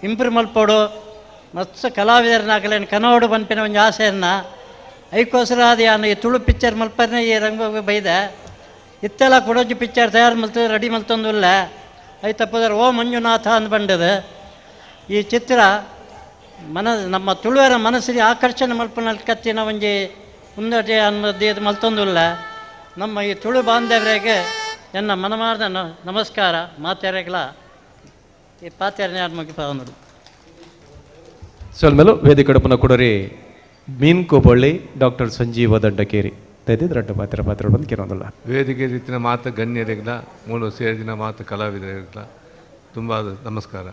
ಇಂಪ್ರೂವ್ ಮಲ್ಪೋಡು ಮಸ್ತ್ ಕಲಾವಿದರನ್ನಾಗಲೇನು ಕನ್ನಡ ಪಂಪಿನ ಒಂದು ಆಸೆಯನ್ನು ಐಕೋಸ್ಕರ ಅದು ಯಾನು ಈ ತುಳು ಪಿಕ್ಚರ್ ಮಲ್ಪರ್ನೆ ಈ ರಂಗ ಬೈದ ಇತ್ತೆಲ್ಲ ಕೊಡೋಜಿ ಪಿಕ್ಚರ್ ತಯಾರು ಮಲ್ತದೆ ರೆಡಿ ಮಲ್ತೊಂದಿಲ್ಲ ಐತಪ್ಪದರ ಓ ಮಂಜುನಾಥ ಅಂದ್ಬಂಡದು ಈ ಚಿತ್ರ ನಮ್ಮ ತುಳುವರ ಮನಸ್ಸಿಗೆ ಆಕರ್ಷಣೆ ಮಲ್ಪನಲ್ಕತ್ತಿನ ಒಂಜಿ ಮುಂದಟೆ ಅನ್ನೋದು ಇದು ಮಲ್ತೊಂದಿಲ್ಲ ನಮ್ಮ ಈ ತುಳು ಬಾಂಧವರಿಗೆ ಎನ್ನ ಮನಮಾರ್ದ ನಮಸ್ಕಾರ ಮಾತೆರೆಗಳ ಈ ಪಾತೆರನೆ ಮುಗಿ ಪಾವನರು ಸೋಲ್ಮೆಲು ವೇದಿಕೆ ಕಡುಪನ ಕೊಡರಿ ಮೀನ್ ಕೋಬಳ್ಳಿ ಡಾಕ್ಟರ್ ಸಂಜೀವ ದಂಡಕೇರಿ ತೈದಿದ್ದು ರೆಡ್ಡ ಪಾತ್ರ ಬಂದು ಕೇಳೋದಿಲ್ಲ ವೇದಿಕೆ ರೀತಿಯ ಮಾತು ಗಣ್ಯರಿಗಳ ಮೂಲ ಸೇರಿನ ಮಾತು ಕಲಾವಿದರಿಗಳ ತುಂಬ ನಮಸ್ಕಾರ.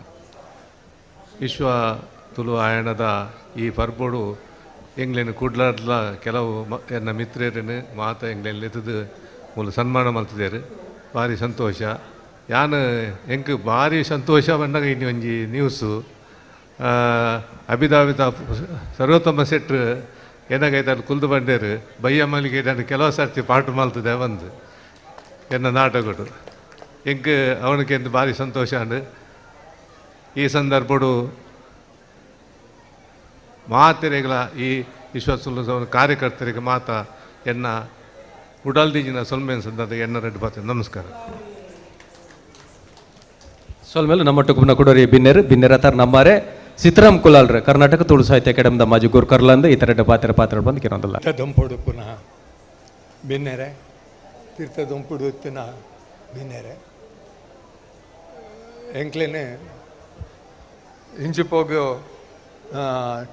ವಿಶ್ವ ತುಳು ಆಯಣದ ಈ ಪರ್ಬೋಡು ಎಂಗ್ಲೇನು ಕುಡ್ಲಾಡ್ಲ ಕೆಲವು ಎನ್ನ ಮಿತ್ರರನ್ನು ಮಾತ ಎಂಗ್ಲೇನು ಎತ್ತದು ಮೂಲ ಸನ್ಮಾನ ಮಲ್ತಿದ್ದೇರು ಭಾರಿ ಸಂತೋಷ. ಯಾನು ಎಂಕ್ ಭಾರಿ ಸಂತೋಷ ಬಂದಾಗ ಇನ್ನು ಒಂಜಿ ನ್ಯೂಸು ಅಭಿದಾವಿತ ಸರ್ವೋತ್ತಮ ಶೆಟ್ರು ಏನಾಗೈತೆ ಕುಲ್ದು ಬಂಡೇರು ಬಯ್ಯ ಮಲ್ಲಿಗೆ ನಾನು ಕೆಲವು ಸರ್ತಿ ಪಾಠ ಮಲ್ತದೆ ಒಂದು ಎನ್ನ ನಾಟಕಗಳು ಎಂಕ್ ಅವನಿಗೆ ಎಂದು ಭಾರಿ ಸಂತೋಷ ಅಂಡು ಈ ಸಂದರ್ಭಡು ಮಾತೆರೆಗಳ ಈ ವಿಶ್ವಸುಲ್ಸವನ ಕಾರ್ಯಕರ್ತರಿಗೆ ಮಾತ ಎನ್ನ ಉಡಲ್ದಿಜಿನ ಸೊಲ್ಮೇನ್ ಸಂದರ್ಭ ಎನ್ನ ರೆಡ್ಡಿ ಪಾತ್ರ ನಮಸ್ಕಾರ. ಸೋಲ್ಮೇಲು ನಮ್ಮ ಟುಕುನ ಕೊಡರಿ ಬಿನ್ನೆರ ತರ ನಮ್ಮಾರೆ ಸಿತರಾಮ್ ಕುಲಾಲ್ರ ಕರ್ನಾಟಕ ತುಳು ಸಾಹಿತ್ಯ ಅಕಾಡೆಮಿದ ಮಾಜಿ ಗುರುಕರ್ಲಂದು ಈ ತರ ಪಾತ್ರ ಬಂದು ಕೇಳೋದಿಲ್ಲ. ದಂಪುಡು ಪುನಃ ಬಿನ್ನೆರೆ ತೀರ್ಥ ದಂಪುಡು ಪುನಃ ಬಿನ್ನೆರೆ ಎಂಕ್ಲೇನೆ ಇಂಚಿಪೋಗು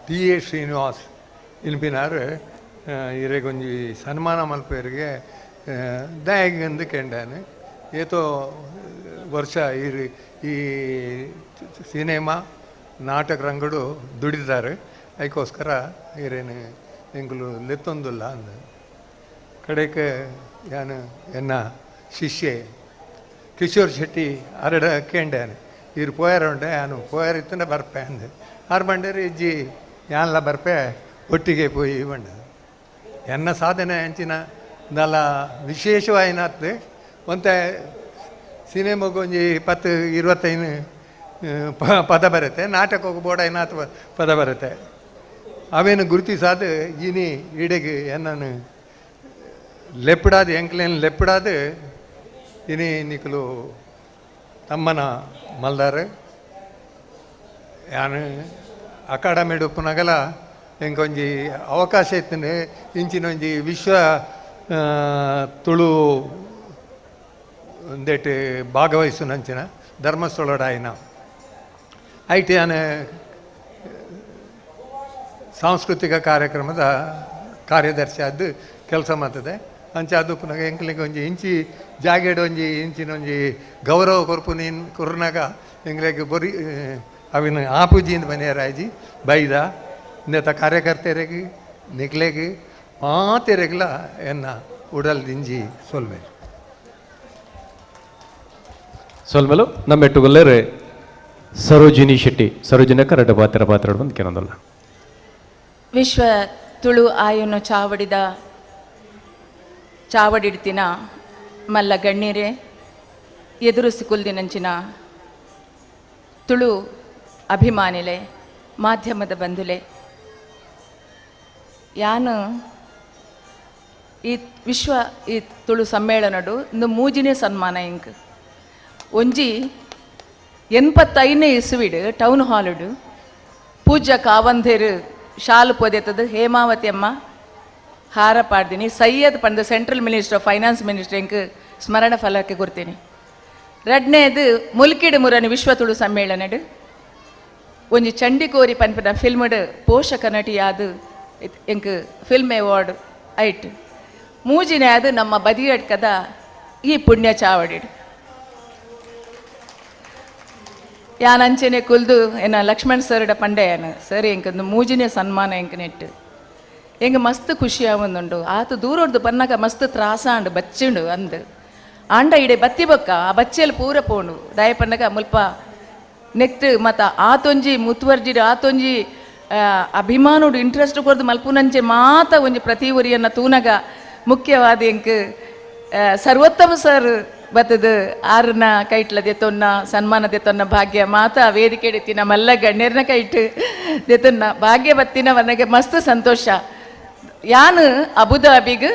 ಟಿ ಎ ಶ್ರೀನಿವಾಸ್ ಇನ್ಪಿನಾರು ಇರೆಗೊಂಜಿ ಸನ್ಮಾನ ಮಲ್ಪೇರಿಗೆ ದಯಗಂದು ಕೆಂಡಾನೆ ಏತೋ ವರ್ಷ ಈ ಸಿನಿಮಾ ನಾಟಕ ರಂಗಡು ದುಡಿದಾರೆ ಅದಕ್ಕೋಸ್ಕರ ಇರೇನು ಎಂಗ್ಲು ಲೆತ್ತೊಂದಿಲ್ಲ ಅಂದ ಕಡೆಗೆ ಯಾನು ಎನ್ನ ಶಿಷ್ಯೆ ಕಿಶೋರ್ ಶೆಟ್ಟಿ ಅರಡ ಕೇಂಡಾನೆ ಇರು ಪೋಯಾರುಂಡೆ ನಾನು ಪೋಯಾರಿತ್ತಂಡ ಬರ್ಪೆ ಅಂದೆ ಆರು ಬಂಡೇರಿ ಇಜ್ಜಿ ಯಾನ್ಲ ಬರ್ಪೆ ಒಟ್ಟಿಗೆ ಪೋಯಿ ಬಂಡ ಎನ್ನ ಸಾಧನೆ ಅಂಚಿನ ನಲ್ಲ ವಿಶೇಷವಾಯಿನಾತ್ ಒಂತೆ ಸಿನಿಮಾಗೊಂಜಿ 10-25 ಪದ ಬರುತ್ತೆ ನಾಟಕಕ್ಕೆ ಬೋಡ ಏನಾತ್ ಪದ ಬರುತ್ತೆ ಅವೇನು ಗುರುತಿಸಾದ ಇನಿ ಇಡೆಗೆ ಎನ್ನನು ಲೆಪ್ಪಡಾದು ಎಂಕ್ಲೇನು ಲೆಪ್ಪಡಾದು ಇನಿ ನಿಕಲು ತಮ್ಮನ ಮಲ್ದಾರ ಯಾನು ಅಕಾಡೆಮಿಡು ಪುನಗಲ ಎಂಕೊಂಜಿ ಅವಕಾಶ ಇತ್ತು ಇಂಚಿನೊಂಜಿ ವಿಶ್ವ ತುಳು ಒಂದೇಟು ಭಾಗವಹಿಸುನಂಚಿನ ಧರ್ಮಸ್ಥಳಡಾಯಿನ ಐಟಿ ನಾನು ಸಾಂಸ್ಕೃತಿಕ ಕಾರ್ಯಕ್ರಮದ ಕಾರ್ಯದರ್ಶಿ ಅದು ಕೆಲಸ ಮಾಡ್ತದೆ ಅಂಚೆ ಅದು ಪುನಃ ಎಂಕ್ಲಿಗೆ ಒಂಜಿ ಇಂಚಿ ಜಾಗೇಡು ಒಂಜಿ ಇಂಚಿನೊಂಜಿ ಗೌರವ ಕೊರ್ಪು ನೀನು ಕುರ್ನಾಗ ಎಂಗ್ಲಿಗೆ ಬರೀ ಅವಿನ ಆಪುಜಿಯಿಂದ ಮನೆಯರಾಜಿ ಬೈದ ಇಂಥ ಕಾರ್ಯಕರ್ತೆರಿಗೆ ನಿಕ್ಲೆಗೆ ಮಾತೆರೆಗ್ಲ ಎನ್ನ ಉಡಲ್ ದಿಂಜಿ ಸೋಲ್ಮೆಲು ನಮ್ಮ ಎಟ್ಟುಗಲ್ಲೇ ಸರೋಜಿನಿ ಶೆಟ್ಟಿ ಸರೋಜಿನಕ್ಕ ರೆಡ್ಡ ಪಾತ್ರ ಬಂದು ಕೇಳೋದಿಲ್ಲ. ವಿಶ್ವ ತುಳು ಆಯನು ಚಾವಡಿಡ್ತಿನ ಮಲ್ಲ ಗಣ್ಯರೇ ಎದುರಿಸಿಕೊಲ್ದಿನಂಚಿನ ತುಳು ಅಭಿಮಾನಿಲೆ ಮಾಧ್ಯಮದ ಬಂಧುಲೆ ಯಾನು ಈ ವಿಶ್ವ ಈ ತುಳು ಸಮ್ಮೇಳನಡು ಇಂದು ಮೂಜಿನೇ ಸನ್ಮಾನ ಇಂಕ್ ಒಂಜಿ 85ನೇ ಇಸುವಿಡು ಟೌನ್ ಹಾಲುಡು ಪೂಜ್ಯ ಕಾವಂದೇರು ಶಾಲು ಪೋದೆತ್ತದು ಹೇಮಾವತಿ ಅಮ್ಮ ಹಾರ ಪಾಡ್ದಿನಿ ಸೈಯದ್ ಪಂಡ ಸೆಂಟ್ರಲ್ ಮಿನಿಸ್ಟರ್ ಫೈನಾನ್ಸ್ ಮಿನಿಸ್ಟರ್ ಇಂಕ್ ಸ್ಮರಣ ಫಲಕ್ಕೆ ಕೊಡ್ತೀನಿ. ಎರಡನೇದು ಮುಲ್ಕಿಡು ಮುರನಿ ವಿಶ್ವ ತುಳು ಸಮ್ಮೇಳನಡು ಒಂಜಿ ಚಂಡಿಕೋರಿ ಪನ್ಪಿನ ಫಿಲ್ಮ್ಡ್ ಪೋಷಕ ನಟಿಯಾದ ಎಂಕ್ ಫಿಲ್ಮ್ ಅವಾರ್ಡ್ ಐಟ್. ಮೂಜಿನೇ ಅದು ನಮ್ಮ ಬದಿಯಡ್ಕದ ಈ ಪುಣ್ಯ ಚಾವಡಿಡು ಯಾನ್ ಅಂಚೆನೆ ಕುಲ್ದು ಏನ ಲಕ್ಷ್ಮಣ್ ಸರ್ಡ ಪಂಡೆಯನು ಸರಿ ಎಂಕಂದು ಮೂಜಿನೇ ಸನ್ಮಾನ ಎಂಕ್ ನೆಟ್ಟು ಎಂಗೆ ಮಸ್ತ್ ಖುಷಿ ಆವೊಂದುಂಡು ಆತು ದೂರೊಡ್ದು ಪನ್ನಗ ಮಸ್ತ್ ತ್ರಾಸಾಂಡು ಬಚ್ಚಿಂಡು ಅಂದು ಆಂಡ ಇಡೆ ಬತ್ತಿ ಬೊಕ್ಕ ಆ ಬಚ್ಚೆಯಲ್ಲಿ ಪೂರ ಪೋಂಡು ದಯ ಪನ್ನಗ ಮುಲ್ಪ ನೆಕ್ಟ್ ಮತ್ತ ಆತೊಂಜಿ ಮುತುವರ್ಜಿಡು ಆತೊಂಜಿ ಅಭಿಮಾನುಡು ಇಂಟ್ರೆಸ್ಟ್ ಕೊರ್ದು ಮಲ್ಪುನಂಚೆ ಮಾತ ಒಂಜಿ ಪ್ರತಿ ಒರಿಯನ್ನ ತೂನಗ ಮುಖ್ಯವಾದ ಎಂಕ್ ಸರ್ವೋತ್ತಮ ಸರ್ ಬತ್ತದು ಆರನ ಕೈಟ್ಲ ದೆತ್ತೊನ್ನ ಸನ್ಮಾನ ದೆತ್ತೊನ್ನ ಭಾಗ್ಯ ಮಾತ ವೇದಿಕೆ ಎತ್ತಿನ ಮಲ್ಲ ಗಣ್ಯರ್ನ ಕೈಟ್ ದೆತ್ತೊನ್ನ ಭಾಗ್ಯ ಬತ್ತಿನ ವನಗೆ ಮಸ್ತ್ ಸಂತೋಷ. ಯಾನು ಅಬುದಾಬಿಗ್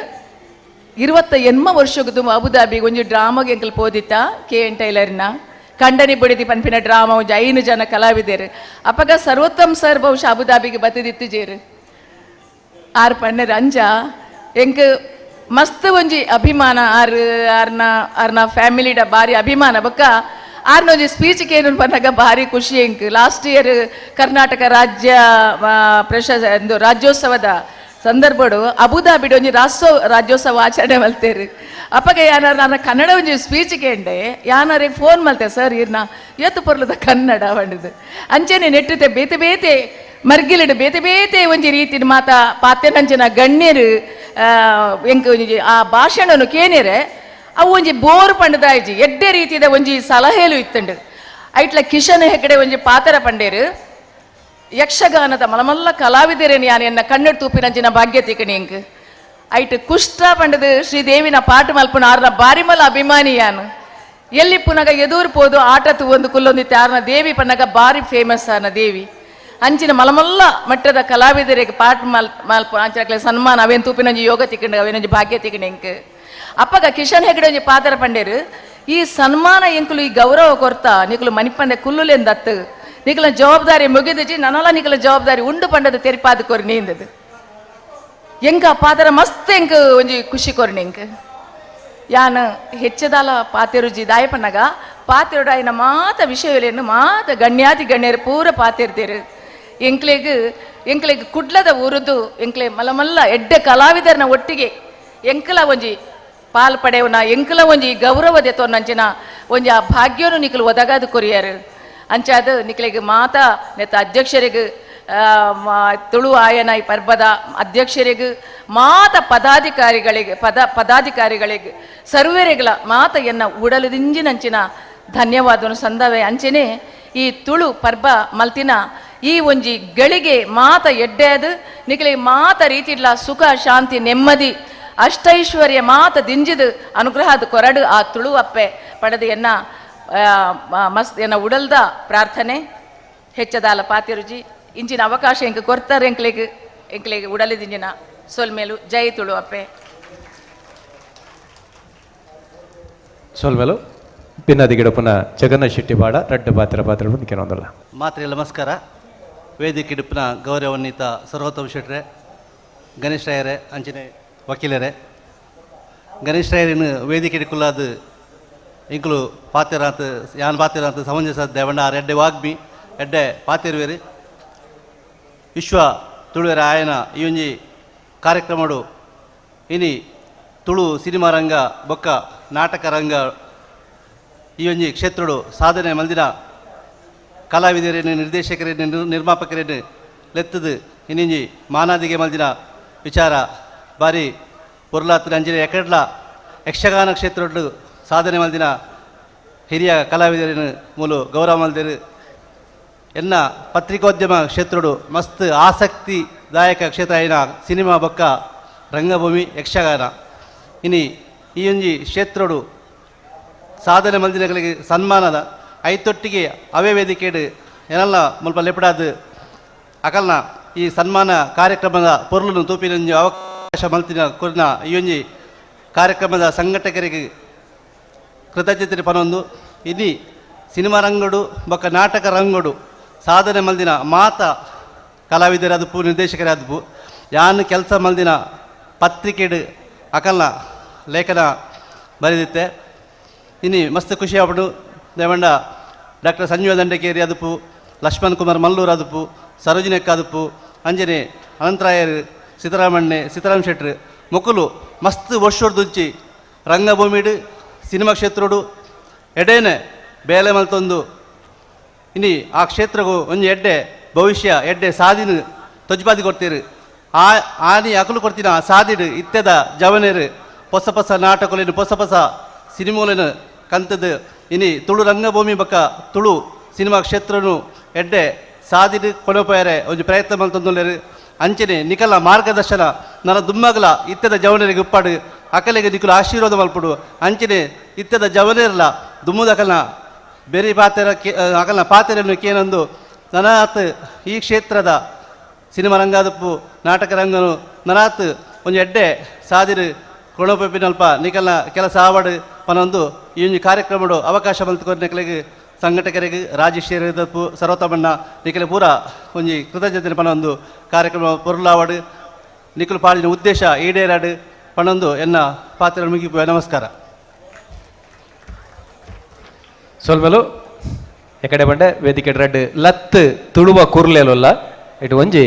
28 ವರ್ಷಕ್ಕೂ ಅಬುದಾಬಿಗೆ ಒಂಜಿ ಡ್ರಾಮಾಗೆ ಎಂಕಲ್ ಪೋದಿತ್ತ KN ಟೈಲರ್ನ ಕಂಡನಿ ಬಡಿದಿ ಪನ್ಪಿನ ಡ್ರಾಮಾ ಒಂಜಿ 5 ಜನ ಕಲಾವಿದರು ಅಪ್ಪಗ ಸರ್ವೋತ್ತಮ್ ಸರ್ ಬಹುಶಃ ಅಬುದಾಬಿಗೆ ಬತ್ತದಿತ್ತು ಜೇರು ಆರು ಪಣ್ಣರು ಅಂಜ ಎಂಕ್ ಮಸ್ತ್ ಒಂಜಿ ಅಭಿಮಾನ ಆರ್ನ ಫ್ಯಾಮಿಲಿಡ ಭಾರಿ ಅಭಿಮಾನ ಬೊಕ್ಕ ಆರ್ನ ಒಂಜಿ ಸ್ಪೀಚ್ಗೆ ಏನು ಪನ್ನಾಗ ಭಾರಿ ಖುಷಿ ಎಂಕ್. ಲಾಸ್ಟ್ ಇಯರ್ ಕರ್ನಾಟಕ ರಾಜ್ಯ ರಾಜ್ಯೋತ್ಸವದ ಸಂದರ್ಭಡು ಅಬುದಾಬಿಡ್ ಒಂಜಿ ರಾಜ್ಯೋತ್ಸವ ಆಚರಣೆ ಮಲ್ತೇರು ಅಪ್ಪಗ ಯಾರು ನನ್ನ ಕನ್ನಡ ಒಂಜಿ ಸ್ಪೀಚ್ ಕೇಂಡೆ ಯಾರಿಗೆ ಫೋನ್ ಮಲ್ತೆ ಸರ್ ಇರ್ನ ಎತ್ತು ಪೊರ್ಲದ ಕನ್ನಡ ಬಂಡಿದ್ದು ಅಂಚೆನೆ ನೆಟ್ಟುತ್ತೆ ಬೇತೆ ಬೇತೆ ಮರ್ಗಿಲಿಡು ಬೇತೆ ಬೇತೆ ಒಂಜಿ ರೀತಿನ ಮಾತಾ ಪಾತ್ಯನಂಚಿನ ಗಣ್ಯರು ಎಂಕ್ ಒಂಜಿ ಆ ಭಾಷಣನು ಕೇನೇರೆ ಅವು ಒಂಜಿ ಬೋರ್ ಪಂಡದಾಯ್ಜಿ ಎಡ್ಡೆ ರೀತಿದ ಒಂಜಿ ಸಲಹೆಲು ಇತ್ತಂಡು ಐಟ್ಲ ಕಿಶನ್ ಹೆಗಡೆ ಒಂಜಿ ಪಾತ್ರ ಪಂಡೇರು ಯಕ್ಷಗಾನದ ಮಲಮಲ್ಲ ಕಲಾವಿದರೇನು ಯಾನು ಎನ್ನ ಕಣ್ಣು ತೂಪಿನಂಚಿನ ಭಾಗ್ಯ ತಿಕಣಿ ಎಂಕ್ ಐಟ್ ಕುಷ್ಟ ಪಂಡದು ಶ್ರೀದೇವಿನ ಪಾಠ ಮಲ್ಪುನ ಆರ್ನ ಬಾರಿಮಲ ಅಭಿಮಾನಿ ಯಾನು ಎಲ್ಲಿ ಪುನಗ ಎದುರು ಪೋದು ಆಟ ತೂವೊಂದು ಕುಲ್ಲೊಂದಿತ್ತೆ ಆರ್ನ ದೇವಿ ಪನ್ನಗ ಬಾರಿ ಫೇಮಸ್ ಆರ್ನ ದೇವಿ ಅಂಚಿನ ಮಲಮಲ್ಲ ಮಟ್ಟದ ಕಲಾವಿದರಿಗೆ ಪಾಠ ಮಲ್ಪ ಅಂಚ ಸನ್ಮಾನ ಅವೇನು ತೂಪಿನಂಜಿ ಯೋಗ ತಿಕ್ಕಂಡು ಅವೇನೊಂಜಿ ಭಾಗ್ಯ ತಿಕ್ಕಂಡು ಎಂಕ್ ಅಪ್ಪಗ ಕಿಶನ್ ಹೆಗಡೆ ಒಂಜಿ ಪಾತ್ರ ಪಂಡೇರು ಈ ಸನ್ಮಾನ ಎಂಕುಲು ಈ ಗೌರವ ಕೊರ್ತಾ ನಿಕುಲು ಮನಿಪಂದೆ ಕುಲ್ಲುಲೆಂದತ್ತು ನಿಕಲ ಜವಾಬ್ದಾರಿ ಮುಗಿದಿಜಿ ನನಲ ನಿಕಲ ಜವಾಬ್ದಾರಿ ಉಂಡು ಪಂಡದ ತೆರಿಪಾದ ಕೊರಿ ನೀಂದದು ಎಂಕ ಪಾತ್ರ ಮಸ್ತ್ ಎಂಕ್ ಒಂಜಿ ಖುಷಿ ಕೊರ್ನಿ ಎಂಕ್ ಯಾನು ಹೆಚ್ಚದಾಲ ಪಾತೆರುಜಿ ದಾಯ ಪನ್ನಗ ಪಾತೆರುಡು ಆಯ್ನ ಮಾತ ವಿಷಯಲೇನು ಮಾತ ಗಣ್ಯಾತಿ ಗಣ್ಯರು ಪೂರ ಪಾತಿರ್ತೀರು ಎಂಕ್ಲೆಗ್ ಕುಡ್ಲದ ಉರುದು ಎಂಕ್ಲೆ ಮಲಮಲ್ಲ ಎಡ್ಡೆ ಕಲಾವಿದರನ ಒಟ್ಟಿಗೆ ಎಂಕಲ ಒಂಜಿ ಪಾಲ್ ಪಡೆಯವನ ಎಂಕಲ ಒಂಜಿ ಗೌರವದೆ ತೊನ್ನಂಚಿನ ಒಂಜಿ ಆ ಭಾಗ್ಯನು ನಿಕಲು ಒದಗಾದು ಕೊರಿಯಾರು ಅಂಚಾದ ನಿಕ್ಲೆಗ್ ಮಾತ ನೆತ್ತ ಅಧ್ಯಕ್ಷರಿಗೆ ತುಳು ಆಯನ ಈ ಪರ್ಬದ ಅಧ್ಯಕ್ಷರಿಗೆ ಮಾತ ಪದಾಧಿಕಾರಿಗಳಿಗೆ ಸರ್ವರಿಗಳ ಮಾತ ಎನ್ನ ಉಡಲದಿಂಜಿನಂಚಿನ ಧನ್ಯವಾದನು ಸಂದವೆ ಅಂಚೆನೆ ಈ ತುಳು ಪರ್ಬ ಮಲ್ತಿನ ಈ ಒಂಜಿ ಗಳಿಗೆ ಮಾತ ಎಡ್ಡೆದು ನಿಕ್ಲೆ ಮಾತ ರೀತಿಡ್ಲ ಸುಖ ಶಾಂತಿ ನೆಮ್ಮದಿ ಅಷ್ಟೈಶ್ವರ್ಯ ಮಾತ ದಿಂಜಿದು ಅನುಗ್ರಹದ ಕೊರಡು ಆ ತುಳು ಅಪ್ಪೆ ಪಡೆದು ಎನ್ನ ಮಸ್ತ್ ಎನ್ನ ಉಡಲ್ದ ಪ್ರಾರ್ಥನೆ ಹೆಚ್ಚದಾಲ ಪಾತಿರುಜಿ ಇಂಚಿನ ಅವಕಾಶ ಎಂಕ್ ಕೊರ್ತಾರೆ ಎಂಕ್ಲೆಗ್ ಉಡಲಿದಿಂಜಿನ ಸೊಲ್ಮೇಲು ಜೈ ತುಳು ಅಪ್ಪೆ ಸೊಲ್ಮೇಲು ಪಿನ್ನದಿ ಗಿಡಪುನ ಜಗನ್ನ ಶೆಟ್ಟಿಬಾಡ ರಡ್ಡ ಪಾತ್ರ ನಿಕ್ಕೆನೊಂದಲ್ಲ ಮಾತ್ರೆ ನಮಸ್ಕಾರ. ವೇದಿಕೆ ಡಿಪ್ಪಿನ ಗೌರವಾನ್ವಿತ ಸರ್ವೋತ್ತಮ ಶೆಟ್ರೆ ಗಣೇಶ್ ರಾಯರೇ ಅಂಚನೆ ವಕೀಲರೇ ಗಣೇಶ್ ರಾಯರಿನ ವೇದಿಕೆ ಡಿಕ್ಕುಲಾದ ಇಂಕುಲು ಪಾತಿರಾಂತ ಯಾನ್ ಪಾತಿರಾಂತ ಸಮಂಜಸ ದೇವಂಡ ಆರು ಎಡ್ಡೆ ವಾಗ್ಮಿ ಎಡ್ಡೆ ಪಾತಿರುವೆರು ವಿಶ್ವ ತುಳುವೆರ ಆಯನ ಈ ಒಂಜಿ ಕಾರ್ಯಕ್ರಮಡು ಇನಿ ತುಳು ಸಿನಿಮಾ ರಂಗ ಬೊಕ್ಕ ನಾಟಕ ರಂಗ ಈ ಒಂಜಿ ಕ್ಷೇತ್ರಡು ಸಾಧನೆ ಮಲ್ದಿನ ಕಲಾವಿದರೇನು ನಿರ್ದೇಶಕರೇನು ನಿರ್ಮಾಪಕರೇನು ಲೆತ್ತದು ಇನ್ನಿಂಜಿ ಮಾನಾದಿಗೆ ಮಲ್ದಿನ ವಿಚಾರ ಬಾರಿ ಪೊರ್ಲಾತ್ರ ಅಂಜನೆ ಎಕಡ್ಲ ಯಕ್ಷಗಾನ ಕ್ಷೇತ್ರಡು ಸಾಧನೆ ಮಲ್ದಿನ ಹಿರಿಯ ಕಲಾವಿದರೇನು ಮೂಲು ಗೌರವ ಮಲ್ದಿರು ಎನ್ನ ಪತ್ರಿಕೋದ್ಯಮ ಕ್ಷೇತ್ರಡು ಮಸ್ತ್ ಆಸಕ್ತಿದಾಯಕ ಕ್ಷೇತ್ರ ಐನ ಸಿನಿಮಾ ಬೊಕ್ಕ ರಂಗಭೂಮಿ ಯಕ್ಷಗಾನ ಇನಿ ಈ ಒಂಜಿ ಕ್ಷೇತ್ರಡು ಸಾಧನೆ ಮಲ್ದಿನಗಳಿಗೆ ಸನ್ಮಾನದ ಐತೊಟ್ಟಿಗೆ ಅವೇ ವೇದಿಕೆಡು ಏನಲ್ಲ ಮುಲ್ಪ ಲೆಪಡಾದು ಅಕಲ್ನ ಈ ಸನ್ಮಾನ ಕಾರ್ಯಕ್ರಮದ ಪೊರ್ಲನ್ನು ತೂಪಿನ ಮಲ್ತಿನ ಕುರ್ನ ಈ ಒಂಜಿ ಕಾರ್ಯಕ್ರಮದ ಸಂಘಟಕರಿಗೆ ಕೃತಜ್ಞತೆ ಪನೊಂದು ಇಲ್ಲಿ ಸಿನಿಮಾ ರಂಗಡು ಬೊಕ್ಕ ನಾಟಕ ರಂಗಡು ಸಾಧನೆ ಮಲ್ದಿನ ಮಾತ ಕಲಾವಿದರ ಅದುಪು ನಿರ್ದೇಶಕರ ಅದುಪು ಯಾನು ಕೆಲಸ ಮಲ್ದಿನ ಪತ್ರಿಕೆಡು ಅಕಲ್ನ ಲೇಖನ ಬರೆದಿತ್ತೆ ಇನ್ನು ಮಸ್ತ್ ಖುಷಿ ಆಗ್ಬಿಟ್ಟು ದೇವಂಡ ಡಾಕ್ಟರ್ ಸಂಜೀವ ದಂಡಕೇರಿ ಅದುಪು ಲಕ್ಷ್ಮಣ್ ಕುಮಾರ್ ಮಲ್ಲೂರು ಅದುಪು ಸರೋಜಿನಕ್ಕ ಅದುಪು ಅಂಜನೆ ಅನಂತರಾಯರು ಸೀತಾರಾಮ್ ಶೆಟ್ರು ಮೊಕ್ಕಲು ಮಸ್ತ್ ವರ್ಷೊಡ್ದುಂಚಿ ರಂಗಭೂಮಿಡು ಸಿನಿಮಾ ಕ್ಷೇತ್ರಡು ಎಡೇನೆ ಬೇಲೆ ಮಲ್ತೊಂದು ಇನ್ನು ಆ ಕ್ಷೇತ್ರಗೂ ಒಂಜಿ ಎಡ್ಡೆ ಭವಿಷ್ಯ ಎಡ್ಡೆ ಸಾದಿನ ತೊಜ್ಬಾದಿ ಕೊಡ್ತೀರು ಆನಿ ಅಕಲು ಕೊಡ್ತಿನ ಸಾದಿಡು ಇತ್ತೆದ ಜವನೇರು ಹೊಸ ಹೊಸ ನಾಟಕಲೇನು ಹೊಸ ಹೊಸ ಸಿನಿಮಾಲೇನು ಕಂತದ್ದು ಇನ್ನು ತುಳು ರಂಗಭೂಮಿ ಬಕ್ಕ ತುಳು ಸಿನಿಮಾ ಕ್ಷೇತ್ರನು ಎಡ್ಡೆ ಸಾದಿಡು ಕೊನಪೋಯರೆ ಒಂದು ಪ್ರಯತ್ನ ಮಲ್ತೊಂದುಲ್ಲೇರು ಅಂಚನೆ ನಿಕಲ ಮಾರ್ಗದರ್ಶನ ನನ್ನ ದುಮ್ಮಗಲ ಇತ್ತೆದ ಜವನರಿಗೆ ಉಪ್ಪಾಡು ಅಕಲೆಗೆ ನಿಕಲು ಆಶೀರ್ವಾದ ಮಲ್ಪಡು ಅಂಚನೆ ಇತ್ತೆದ ಜವನೇರಲ್ಲ ದುಮ್ಮುದಕಲ್ನ ಬೇರೆ ಪಾತ್ರ ಅಕಲ್ನ ಪಾತ್ರೆಯನ್ನು ಕೇನೊಂದು ನನಾತ್ ಈ ಕ್ಷೇತ್ರದ ಸಿನಿಮಾ ರಂಗದಪ್ಪು ನಾಟಕ ರಂಗನು ನನಾತ್ ಒಂದು ಎಡ್ಡೆ ಸಾದಿರು ಕೊಣೊಪ್ಪಿನಲ್ಪ ನಿಕಲ್ನ ಕೆಲಸ ಆವಡು ಪನೊಂದು ಈ ಒಂದು ಕಾರ್ಯಕ್ರಮಡು ಅವಕಾಶ ಮಲ್ತುಕೊರ್ನೆಕಲಿಗೆ ಸಂಘಟಕರಿಗೆ ರಾಜೇಶ್ವರದಪ್ಪು ಸರ್ವತಮಣ್ಣ ನಿಖಿಲ ಪೂರ ಒಂಜಿ ಕೃತಜ್ಞತೆ ಪನೊಂದು ಕಾರ್ಯಕ್ರಮ ಪೊರ್ಲಾವಡು ನಿಖಿಲು ಪಾಡಿನ ಉದ್ದೇಶ ಈಡೇರಾಡು ಪನೊಂದು ಎನ್ನ ಪಾತ್ರ ಮುಗಿಪು ನಮಸ್ಕಾರ ಸೊಲ್ಮೆಲು ಎಕಡೆ ಬಂಡೆ ವೇದಿಕೆ ರೆಡ್ ಲತ್ ತುಳುವ ಕೂರ್ಲೇಲೊಲ್ಲ ಇಟ್ಟು ಒಂಜಿ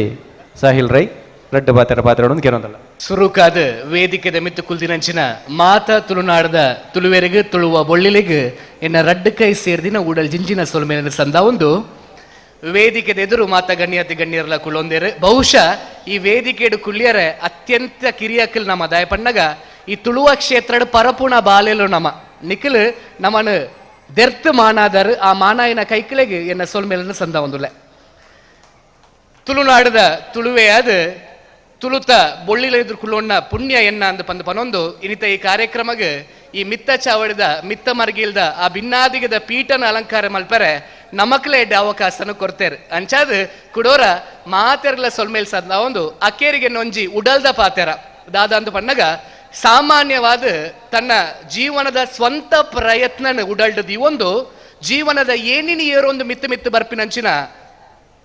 ಸಾಹಿಲ್ ರೈ ರೆಡ್ ಪಾತ್ರ ಕೇನೊಂದಲ್ಲ ಸುರುಕಾದ ವೇದಿಕೆದ ಮಿತ್ತು ಕುಲ್ದಿನಂಚಿನ ಮಾತ ತುಳುನಾಡದ ತುಳುವೆರೆಗೆ ತುಳುವ ಬೊಳ್ಳಿಲಿಗೆ ಎನ್ನ ರಡ್ಡು ಕೈ ಸೇರ್ದಿನ ಊಡಲ್ ಜಿಂಜಿನ ಸೊಲ್ಮೇಲಿನ ಸಂದ ಒಂದು ವೇದಿಕೆದ ಎದುರು ಮಾತ ಗಣ್ಯರಲ್ಲ ಕುಳ್ಳೊಂದೇರು ಬಹುಶಃ ಈ ವೇದಿಕೆಡು ಕುಳ್ಳಿಯರೆ ಅತ್ಯಂತ ಕಿರಿಯಕಲ್ ನಮ್ಮ ದಾಯಪಣ್ಣಗ ಈ ತುಳುವ ಕ್ಷೇತ್ರಡ್ ಪರಪುಣ ಬಾಲೆಲು ನಮ ನಿಖಿಲ್ ನಮ್ಮನು ದೆರ್ತ್ ಮಾನಾದರು ಆ ಮಾನಾಯಿನ ಕೈಕಿಲೆಗೆ ಎನ್ನ ಸೊಲ್ಮೇಲಿನ ಸಂದ ಒಂದುಲೆ ತುಳುನಾಡದ ತುಳುವೆಯಾದ ತುಳುತ ಬೊಳ್ಳಿಲ ಎದುರು ಕುಳ್ಳೊಣ್ಣ ಪುಣ್ಯ ಎನ್ನ ಅಂದ ಪಂದು ಪನೊಂದು ಇನಿತ ಈ ಕಾರ್ಯಕ್ರಮಗೆ ಈ ಮಿತ್ತ ಚಾವಡಿದ ಮಿತ್ತ ಮರ್ಗಿಲ್ದ ಆ ಭಿನ್ನಾದಿಗದ ಪೀಠನ ಅಲಂಕಾರ ಮಲ್ಪರೆ ನಮಕ್ಲೆ ಎಡ್ಡೆ ಅವಕಾಶನ ಕೊಡ್ತೇರು ಅಂಚಾದ ಕುಡೋರ ಮಾತೆರ್ಲ ಸೊಲ್ಮೇಲ್ ಸದ ಒಂದು ಅಕ್ಕೇರಿಗೆ ನೊಂಜಿ ಉಡಲ್ದ ಪಾತೆರ ದಾದ ಅಂದು ಪನ್ನಗ ಸಾಮಾನ್ಯವಾದ ತನ್ನ ಜೀವನದ ಸ್ವಂತ ಪ್ರಯತ್ನ ಉಡಲ್ಡದು ಈ ಒಂದು ಜೀವನದ ಏನಿನ ಏರೊಂದು ಮಿತ್ತು ಮಿತ್ತು ಬರ್ಪಿನಂಚಿನ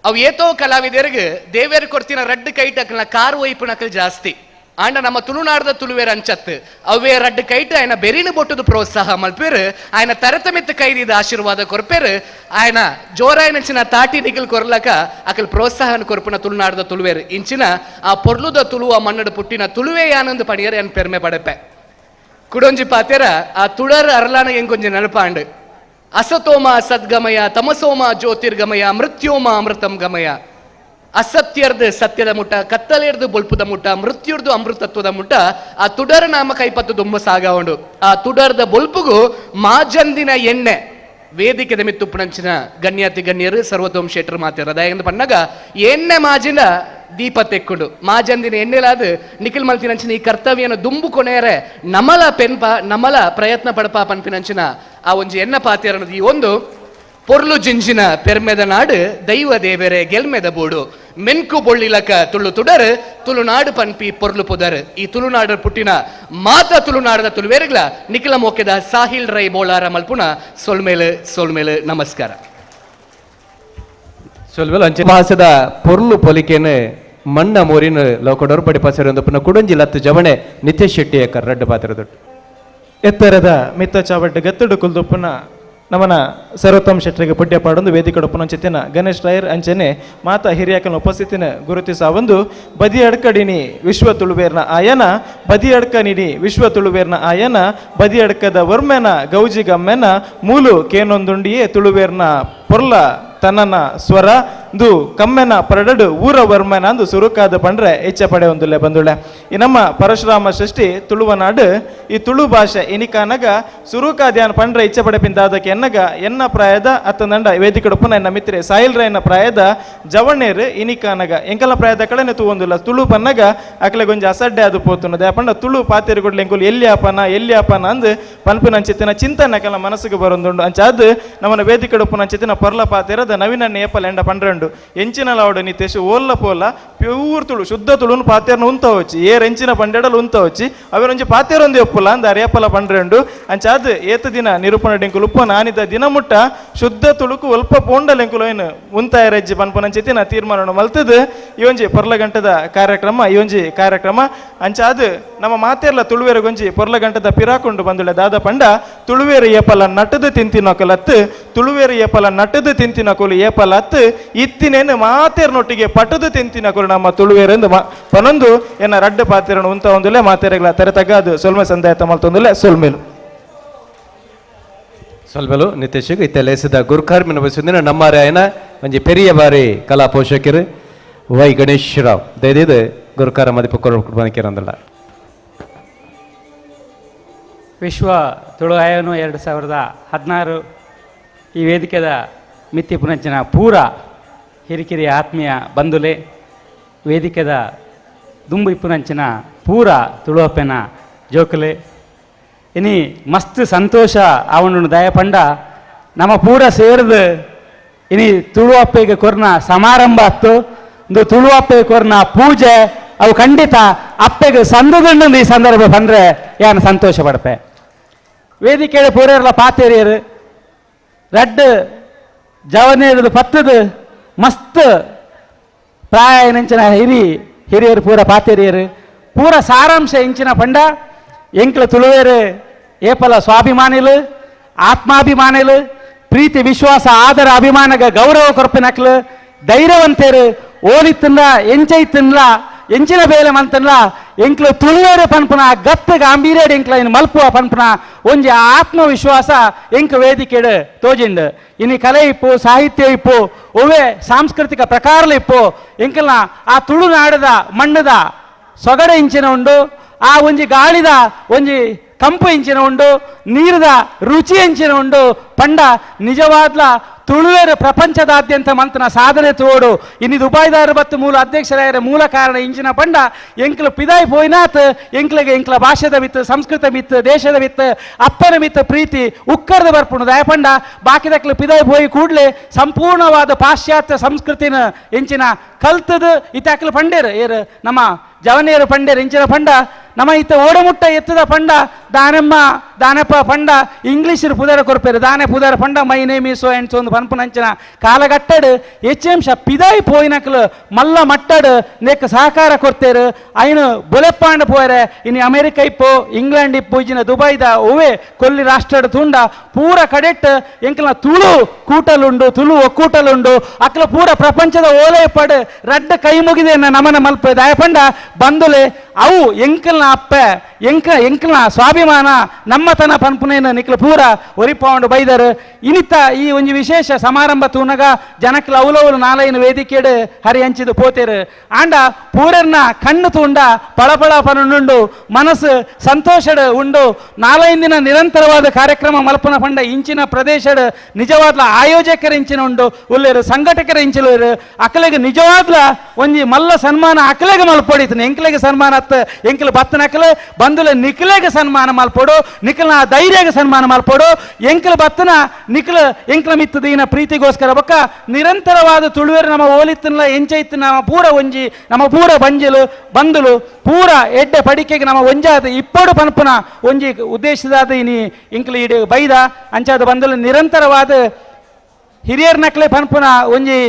ಅವು ಏತೋ ಕಲಾವಿದರಿಗೆ ದೇವೇರು ಕೊಡ್ತಿನ ರಡ್ಡು ಕೈಟಕ್ನ ಕಾರು ವೈಪುನಕಲ್ ಜಾಸ್ತಿ ಆಂಡ ನಮ್ಮ ತುಳುನಾಡದ ತುಳುವೇರು ಅಂಚತ್ತು ಅವೇ ರಡ್ಡು ಕೈಟ ಆಯ್ನ ಬೆರಿನ ಬೊಟ್ಟದು ಪ್ರೋತ್ಸಾಹ ಮಲ್ಪೇರು ಆಯ್ನ ತರತಮಿತ್ತ ಕೈದಿದ ಆಶೀರ್ವಾದ ಕೊರ್ಪೇರು ಆಯ್ನ ಜೋರಾಯನಂಚಿನ ತಾಟಿ ನಿಗಲ್ ಕೊರ್ಲಕ ಅಕಲ್ ಪ್ರೋತ್ಸಾಹನ ಕೊರ್ಪುನ ತುಳುನಾಡದ ತುಳುವೇರು ಇಂಚಿನ ಆ ಪೊರ್ಲುದ ತುಳುವ ಮಣ್ಣಡು ಪುಟ್ಟಿನ ತುಳುವೇ ಯಾನೊಂದು ಪಣಿಯರು ಎನ್ ಪೆರ್ಮೆ ಪಡೆಪೆ ಕುಡೊಂಜಿ ಪಾತೆರ ಆ ತುಳರ್ ಅರಲಾನ ಎಂಗೊಂಜಿ ನೆನಪಾಂಡು ಅಸತೋಮ ಸದ್ಗಮಯ ತಮಸೋಮ ಜ್ಯೋತಿರ್ಗಮಯ ಮೃತ್ಯೋಮ ಅಮೃತಂ ಗಮಯ ಅಸತ್ಯರ್ದು ಸತ್ಯದ ಮುಟ್ಟ ಕತ್ತಲೇರ್ದು ಬೊಲ್ಪುದ ಮುಟ್ಟ ಮೃತ್ಯುರ್ದು ಅಮೃತತ್ವದ ಮುಟ್ಟ ಆ ತುಡರ್ ನಾಮ ಕೈಪತ್ತು ದುಮ್ಮ ಸಾಗವಂಡು ಆ ತುಡರ್ದ ಬೊಲ್ಪುಗು ಮಾಜಂದಿನ ಎಣ್ಣೆ ವೇದಿಕೆದ ಮಿತ್ತುಪ್ಪುನಂಚಿನ ಗಣ್ಯರು ಸರ್ವತೋಮ್ ಶೆಟ್ರು ಮಾತಿರದ ಎಂದು ಪನ್ನಗ ಎಣ್ಣೆ ಮಾಜಿನ ದೀಪ ತೆಕ್ಕೊಂಡು ಮಾಜಂದಿನ ಎಣ್ಣೆಲಾದ ನಿಖಿಲ್ ಮಲ್ತಿನಂಚಿನ ಈ ಕರ್ತವ್ಯನ ದುಂಬು ಕೊನೆಯರೆ ನಮಲ ಪೆನ್ಪ ನಮಲ ಪ್ರಯತ್ನ ಪಡಪ ಪನ್ಪಿನಂಚಿನ ಆ ಒಂಜಿ ಎಣ್ಣ ಪಾತ್ಯರ ಅನ್ನೋದು ಈ ಒಂದು ಪೊರ್ಲು ಜಿಂಜಿನ ಪೆರ್ಮೆದ ನಾಡು ದೈವ ದೇವರೆ ಗೆಲ್ಮೆದ ಬೋಡು ಮೆನ್ಕು ಬೊಳ್ಳಿಲಕ ತುಳು ತುಡರ್ ತುಳುನಾಡು ಪನ್ಪಿ ಪೊರ್ಲು ಪುದರ್ ಈ ತುಳುನಾಡು ಪುಟ್ಟಿನ ಮಾತ ತುಳುನಾಡದ ತುಳುವೇರುಗಳ ನಿಖಿಲ ಮೋಕೆದ ಸಾಹಿಲ್ ರೈ ಬೋಳಾರ ಮಲ್ಪುನ ಸೊಲ್ಮೇಲೆ ನಮಸ್ಕಾರ ಸೊಲ್ಮೇಲು ಅಂಚೆ ಮಾಸದ ಪೊರ್ಲು ಪೊಲಿಕೆನು ಮಣ್ಣ ಮೋರಿನ ಲೋಕಡೋರ್ ಪಡಿ ಪಾಸರೊಂದು ಪುನಃ ಕುಡಂಜಿ ಲತ್ತು ಜವಣೆ ನಿತೇಶ್ ಶೆಟ್ಟಿ ಅಕ್ಕರ್ ರಡ್ಡು ಪಾತ್ರದೊಟ್ಟು ಎತ್ತರದ ಮಿತ್ತ ಚಾವಟ್ಟು ಗತ್ತಡು ಕುಲ್ದುಪ್ಪನ ನಮನ ಸರ್ವೋತ್ತಮ್ ಶೆಟ್ಟರಿಗೆ ಪುಡ್ಯ ಪಾಡೊಂದು ವೇದಿಕೆ ಪುನಂಚಿತ್ತಿನ ಗಣೇಶ್ ರಾಯರ್ ಅಂಚನೆ ಮಾತಾ ಹಿರಿಯಕನ ಉಪಸ್ಥಿತಿನ ಗುರುತಿಸ ಒಂದು ಬದಿ ಅಡ್ಕಡಿನಿ ವಿಶ್ವ ತುಳುವೇರ್ನ ಆಯನ ಬದಿ ಅಡ್ಕನಿನಿ ವಿಶ್ವ ತುಳುವೇರ್ನ ಆಯನ ಬದಿ ಅಡ್ಕದ ವರ್ಮೆನ ಗೌಜಿ ಗಮ್ಮೆನ ಮೂಲು ಕೇನೊಂದುಂಡಿಯೇ ತುಳುವೇರ್ನ ಪೊರ್ಲ ತನ್ನನ ಸ್ವರ ದು ಕಮ್ಮೆನ ಪರಡಡು ಊರ ವರ್ಮನ ಅಂದು ಸುರುಕಾದ ಪಂಡ್ರೆ ಹೆಚ್ಚ ಪಡೆ ಒಂದುಲೆ ಬಂದುಳೆ ಈ ನಮ್ಮ ಪರಶುರಾಮ ಸೃಷ್ಟಿ ತುಳುವ ನಾಡು ಈ ತುಳು ಭಾಷೆ ಇನಿಕಾನಗ ಸುರುಕಾದ್ಯಾನ್ ಪಂಡ್ರೆ ಇಚ್ಛೆ ಪಡೆ ಪಿಂದಾದಕ್ಕೆ ಎನ್ನಗ ಎನ್ನ ಪ್ರಾಯದ ಅತ್ತಂದಂಡ ವೇದಿಕೆ ಪುನಃ ಎನ್ನ ಮಿತ್ರೆ ಸಾಯಿಲ್ ರೈನ ಪ್ರಾಯದ ಜವಣೇರು ಇನಿಕಾನಗ ಎಂಕಲ ಪ್ರಾಯದ ಕಡೆನೆ ತೂವೊಂದುಲ್ಲ ತುಳು ಪನ್ನಗ ಅಕ್ಲೆ ಗೊಂಜ ಅಸಡ್ಡೆ ಅದು ಪೋತುನದೆ ಅಪಂಡ ತುಳು ಪಾತೇರು ಕೊಡ್ಲಿ ಎಂಕುಲು ಎಲ್ಲಿಯಾಪನ ಅಂದು ಪನ್ಪಿನಂಚಿತ್ತಿನ ಚಿಂತನೆ ಕೆಲ ಮನಸ್ಸಿಗೆ ಬರೊಂದುಂಡು ಅಂಚಾದು ನಮ್ಮನ ವೇದಿಕೆ ಪುನಂಚಿತ್ತಿನ ಪರ್ಲ ಪಾತೇರದ ಪಂಡದ ನವೀನ ಏಪಲ್ ಎಂಡ ಪಂಡ್ರಂಡು ಎಂಚಿನ ಲಾವಡು ನಿತೇಶ್ ಓಲ್ಲ ಪೋಲ ಪ್ಯೂರ್ ತುಳು ಶುದ್ಧ ತುಳುನು ಪಾತ್ಯರ್ನ ಉಂತ వచ్చి ಎಂಚಿನ ಪಂಡೆಡಲು ಉಂತ వచ్చి ಅವರೊಂಜಿ ಪಾತ್ಯರೊಂದು ಒಪ್ಪುಲ ಅಂದ ಅರಿಯಪ್ಪಲ ಪಂಡ್ರಂಡು ಅಂಚ ಅದು ಏತ ದಿನ ನಿರೂಪಣ ಡೆಂಕುಲು ಉಪ್ಪ ನಾನಿದ ದಿನ ಮುಟ್ಟ ಶುದ್ಧ ತುಳುಕು ಒಲ್ಪ ಪೋಂಡಲೆಂಕುಲು ಏನು ಉಂತಾಯ ರಜ್ಜಿ ಪನ್ಪನಂಚಿತಿನ ತೀರ್ಮಾನ ಮಲ್ತದು ಇವೊಂಜಿ ಪೊರ್ಲಗಂಟದ ಕಾರ್ಯಕ್ರಮ ಅಂಚ ಅದು ನಮ್ಮ ಮಾತೆರ್ಲ ತುಳುವೇರಗೊಂಜಿ ಪೊರ್ಲಗಂಟದ ಪಿರಾಕೊಂಡು ಬಂದುಳೆ ದಾದ ಪಂಡ ತುಳುವೇರು ಏಪಲ ನಟದು ತಿಂತಿನೊಕಲತ್ತು ತುಳುವೇರು ಏಪಲ ನಟದು ತಿಂತಿನಕೊಲು ಏಪಲ ಹತ್ತು ಇತ್ತಿನೇನು ಮಾತೇರ್ನೊಟ್ಟಿಗೆ ಪಟದು ತಿಂತಿನಕೊಲು ನಮ್ಮ ತುಳುವೇರೆಂದು ಪನೊಂದು ಎನ್ನ ರಡ್ಡು ಪಾತೆರನು ಉಂತ ಒಂದುಲೆ ಮಾತೆರೆಗಳ ತೆರೆತಗ ಅದು ಸೊಲ್ಮೆ ಸಂದಾಯತ ಮಲ್ತೊಂದುಲೆ ಸೊಲ್ಮೇಲು ಸೊಲ್ಮೆಲು ನಿತೇಶಿಗೆ ಇತ್ತೆ ಲೇಸಿದ ಗುರುಕಾರ್ಮಿನ ವಯಸ್ಸಿನ ನಮ್ಮಾರೆ ಆಯ್ನ ಒಂಜಿ ಪೆರಿಯ ಬಾರಿ ಕಲಾ ಪೋಷಕರು ವೈ ಗಣೇಶ್ ರಾವ್ ದಯದಿದು ಗುರುಕಾರ ಮದಿಪು ಕೊಡ್ಬನಕಿರಂದಲ್ಲ ವಿಶ್ವ ತುಳು ಆಯೋನು 2016 ಈ ವೇದಿಕೆದ ಮಿತ್ತಿ ಪುನಂಚಿನ ಪೂರ ಹಿರಿಕಿರಿಯ ಆತ್ಮೀಯ ಬಂಧುಲೆ ವೇದಿಕೆದ ದುಂಬು ಇಪ್ಪುನಂಚಿನ ಪೂರ ತುಳುವಪ್ಪೆನ ಜೋಕಲೆ ಇನಿ ಮಸ್ತ್ ಸಂತೋಷ ಅವನು ದಯಪಂಡ ನಮ್ಮ ಪೂರ ಸೇರಿದು ಇನಿ ತುಳುವಪ್ಪೆಗೆ ಕೊರ್ನ ಸಮಾರಂಭ ಹತ್ತು ಒಂದು ತುಳುವಪ್ಪೆಗೆ ಕೊರ್ನ ಪೂಜೆ ಅವು ಖಂಡಿತ ಅಪ್ಪೆಗೆ ಸಂದದಂಡು ಈ ಸಂದರ್ಭ ಬಂದರೆ ಯಾನು ಸಂತೋಷ ಪಡ್ಪೆ ವೇದಿಕೆಯಲ್ಲಿ ಪೂರೆಲ್ಲ ಪಾತೇರಿಯರು ರಡ್ಡು ಜವನೇರದು ಪತ್ತದು ಮಸ್ತ್ ಪ್ರಾಯ ನೆಂಚಿನ ಹಿರಿಯರು ಪೂರ ಪಾತೇರಿಯರು ಪೂರ ಸಾರಾಂಶ ಇಂಚಿನ ಪಂಡ ಎಂಕ್ಲ ತುಳುವೇರು ಏಪಲ ಸ್ವಾಭಿಮಾನಿಲು ಆತ್ಮಾಭಿಮಾನಿಲು ಪ್ರೀತಿ ವಿಶ್ವಾಸ ಆದರ ಅಭಿಮಾನಗ ಗೌರವ ಕೊರಪಿನಕ್ಲು ಧೈರ್ಯವಂತೇರು ಓಲಿತ್ತನ್ಲ ಎಂಚೈತಿನ್ಲ ಎಂಚಿನ ಬೇಲೆ ಮಂತನ್ಲ ಎಂಕ್ಲು ತುಳುವೇರು ಪನ್ಪುನ ಗತ್ತು ಗಾಂಭೀರ್ಯಡ್ ಎಂಕ್ಲ ಇನ್ನು ಮಲ್ಪುವ ಪನ್ಪುನ ಒಂಜಿ ಆತ್ಮವಿಶ್ವಾಸ ಎಂಕ್ ವೇದಿಕೆಡು ತೋಜಿಂಡು ಇನ್ನು ಕಲೆ ಇಪ್ಪು ಸಾಹಿತ್ಯ ಇಪ್ಪು ಒವ್ವೆ ಸಾಂಸ್ಕೃತಿಕ ಪ್ರಕಾರಲು ಇಪ್ಪು ಎಂಕಲ್ನ ಆ ತುಳುನಾಡದ ಮಣ್ಣದ ಸೊಗಡ ಇಂಚಿನ ಉಂಡು ಆ ಒಂಜಿ ಗಾಳಿದ ಒಂಜಿ ಕಂಪು ಇಂಚಿನ ಉಂಡು ನೀರದ ರುಚಿ ಇಂಚಿನ ಉಂಡು ಪಂಡ ನಿಜವಾದ್ಲ ತುಳುವೇರು ಪ್ರಪಂಚದಾದ್ಯಂತ ಮಂತನ ಸಾಧನೆ ತೋಡು ಇನ್ನು ದುಬೈದ 60 ಮೂಲ ಅಧ್ಯಕ್ಷರಾಯರ ಮೂಲ ಕಾರಣ ಇಂಚಿನ ಪಂಡ ಎಂಕ್ಲು ಪಿದಾಯಿ ಪೋಯ್ನಾತ್ ಎಂಕ್ಲಿಗೆ ಎಂಕ್ಲ ಭಾಷೆದ ಮಿತ್ತು ಸಂಸ್ಕೃತ ಮಿತ್ತು ದೇಶದ ಮಿತ್ತು ಅಪ್ಪನ ಮಿತ್ತು ಪ್ರೀತಿ ಉಕ್ಕರದ ಬರ್ಪುಣು ದಯಪಂಡ ಬಾಕಿದಕ್ಲು ಪಿದಾಯಿ ಪೋಯಿ ಕೂಡಲೇ ಸಂಪೂರ್ಣವಾದ ಪಾಶ್ಚಾತ್ಯ ಸಂಸ್ಕೃತಿನ ಎಂಚಿನ ಕಲ್ತದು ಇತ್ತಾಕ್ಲು ಪಂಡೇರು ಏರು ನಮ್ಮ ಜವನೇರು ಪಂಡೇರು ಇಂಚಿನ ಪಂಡ ನಮ್ಮ ಇತ್ತ ಓಡಮುಟ್ಟ ಎತ್ತದ ಪಂಡ ದಾನಪ್ಪ ಪಂಡ ಇಂಗ್ಲೀಷರು ಪುದರ ಕೊರ್ಪೇರು ದಾನೆ ಪುದರ ಪಂಡ my name is so and so ಒಂದು ಪನ್ಪುನಂಚಿನ ಕಾಲಗಟ್ಟಡು ಹೆಚ್ಚಂಶ ಪಿದಾಯಿ ಪೋಯಿನಕ್ಲು ಮಲ್ಲ ಮಟ್ಟಡು ನೆಕ್ ಸಹಕಾರ ಕೊರ್ತೇರು ಐನು ಬೊಲೆಪ್ಪಾಂಡ ಪೋಯರೆ ಇನ್ನು ಅಮೆರಿಕ ಇಪ್ಪು ಇಂಗ್ಲೆಂಡ್ ಇಪ್ಪು ಇಜಿನ ದುಬೈದ ಒವ್ವೆ ಕೊಲ್ಲಿ ರಾಷ್ಟ್ರಡು ತುಂಡ ಪೂರ ಕಡೆಟ್ ಎಂಕ್ಲ ತುಳು ಕೂಟಲುಂಡು ತುಳು ಒಕ್ಕೂಟಲುಂಡು ಅಕ್ಲ ಪೂರ ಪ್ರಪಂಚದ ಓಲೆ ಪಡು ರಡ್ಡ ಕೈ ಮುಗಿದೆ ನಮನ ಮಲ್ಪ ದಯಪಂಡ ಬಂದುಲೆ ಅವು ಎಂಕಲ್ನ ಅಪ್ಪೆ ಎಂಕಲ್ನ ಸ್ವಾಭಿಮಾನ ನಮ್ಮತನ ಪನ್ಪುನೇನ ನಿಕ್ಲ ಪೂರ ಒರಿಪಾಂಡು ಬೈದರು ಇನಿತ ಈ ಒಂಜಿ ವಿಶೇಷ ಸಮಾರಂಭ ತೂನಗ ಜನಕ್ಲ ಅವಲವಲು ನಾಲೈನ ವೇದಿಕೆಡು ಹರಿ ಹಂಚಿದು ಪೋತೇರು ಆಂಡ ಪೂರನ್ನ ಕಣ್ಣು ತೂಂಡ ಪಳಪಳ ಪನುಂಡು ಮನಸ್ಸು ಸಂತೋಷಡು ಉಂಡು ನಾಲೈನ್ ದಿನ ನಿರಂತರವಾದ ಕಾರ್ಯಕ್ರಮ ಮಲ್ಪನ ಪಂಡ ಇಂಚಿನ ಪ್ರದೇಶಡು ನಿಜವಾದ್ಲ ಆಯೋಜಕರ ಇಂಚಿನ ಉಂಡು ಉಲ್ಲೇರು ಸಂಘಟಕರ ಇಂಚಿಲು ಅಕಲೆಗೆ ನಿಜವಾದ್ಲ ಒಂಜಿ ಮಲ್ಲ ಸನ್ಮಾನ ಅಕಲೆಗೆ ಮಲ್ಪೊಡಿತು ಎಂಕ್ಲೆಗೆ ಸನ್ಮಾನ ಅತ್ತ ಎಂಕ್ಲು ಬತ್ತನಕಲೆ ಬಂದುಲೆ ನಿಕ್ಲೆಗೆ ಸನ್ಮಾನ ಮಲ್ಪೊಡು ನಿಕ್ಲನ ಧೈರ್ಯಗೆ ಸನ್ಮಾನ ಮಲ್ಪೊಡು ಎಂಕ್ಲು ಬತ್ತನ ನಿಕ್ಲು ಎಂಕ್ಲ ಮಿತ್ತದ ಈನ ಪ್ರೀತಿಗೋಸ್ಕರ ಬೊಕ್ಕ ನಿರಂತರವಾದ ತುಳುವೇರು ನಮ್ಮ ಓಲಿತ್ತನ ಎಂಚೈತ್ತು ನಮ್ಮ ಪೂರ ಒಂಜಿ ನಮ್ಮ ಪೂರ ಬಂಜಿಲು ಬಂದುಲು ಪೂರ ಎಡ್ಡೆ ಪಡಿಕೆಗೆ ನಮ್ಮ ಒಂಜಾದ ಇಪ್ಪಡು ಪನ್ಪುನ ಒಂಜಿ ಉದ್ದೇಶದಾದ ಇನಿ ಇಂಕ್ಲು ಇಡು ಬೈದ ಅಂಚಾದ ಬಂದುಲು ನಿರಂತರವಾದ ಹಿರಿಯರ್ ನಕ್ಲೆ ಪನ್ಪುನ ಒಂಜಿ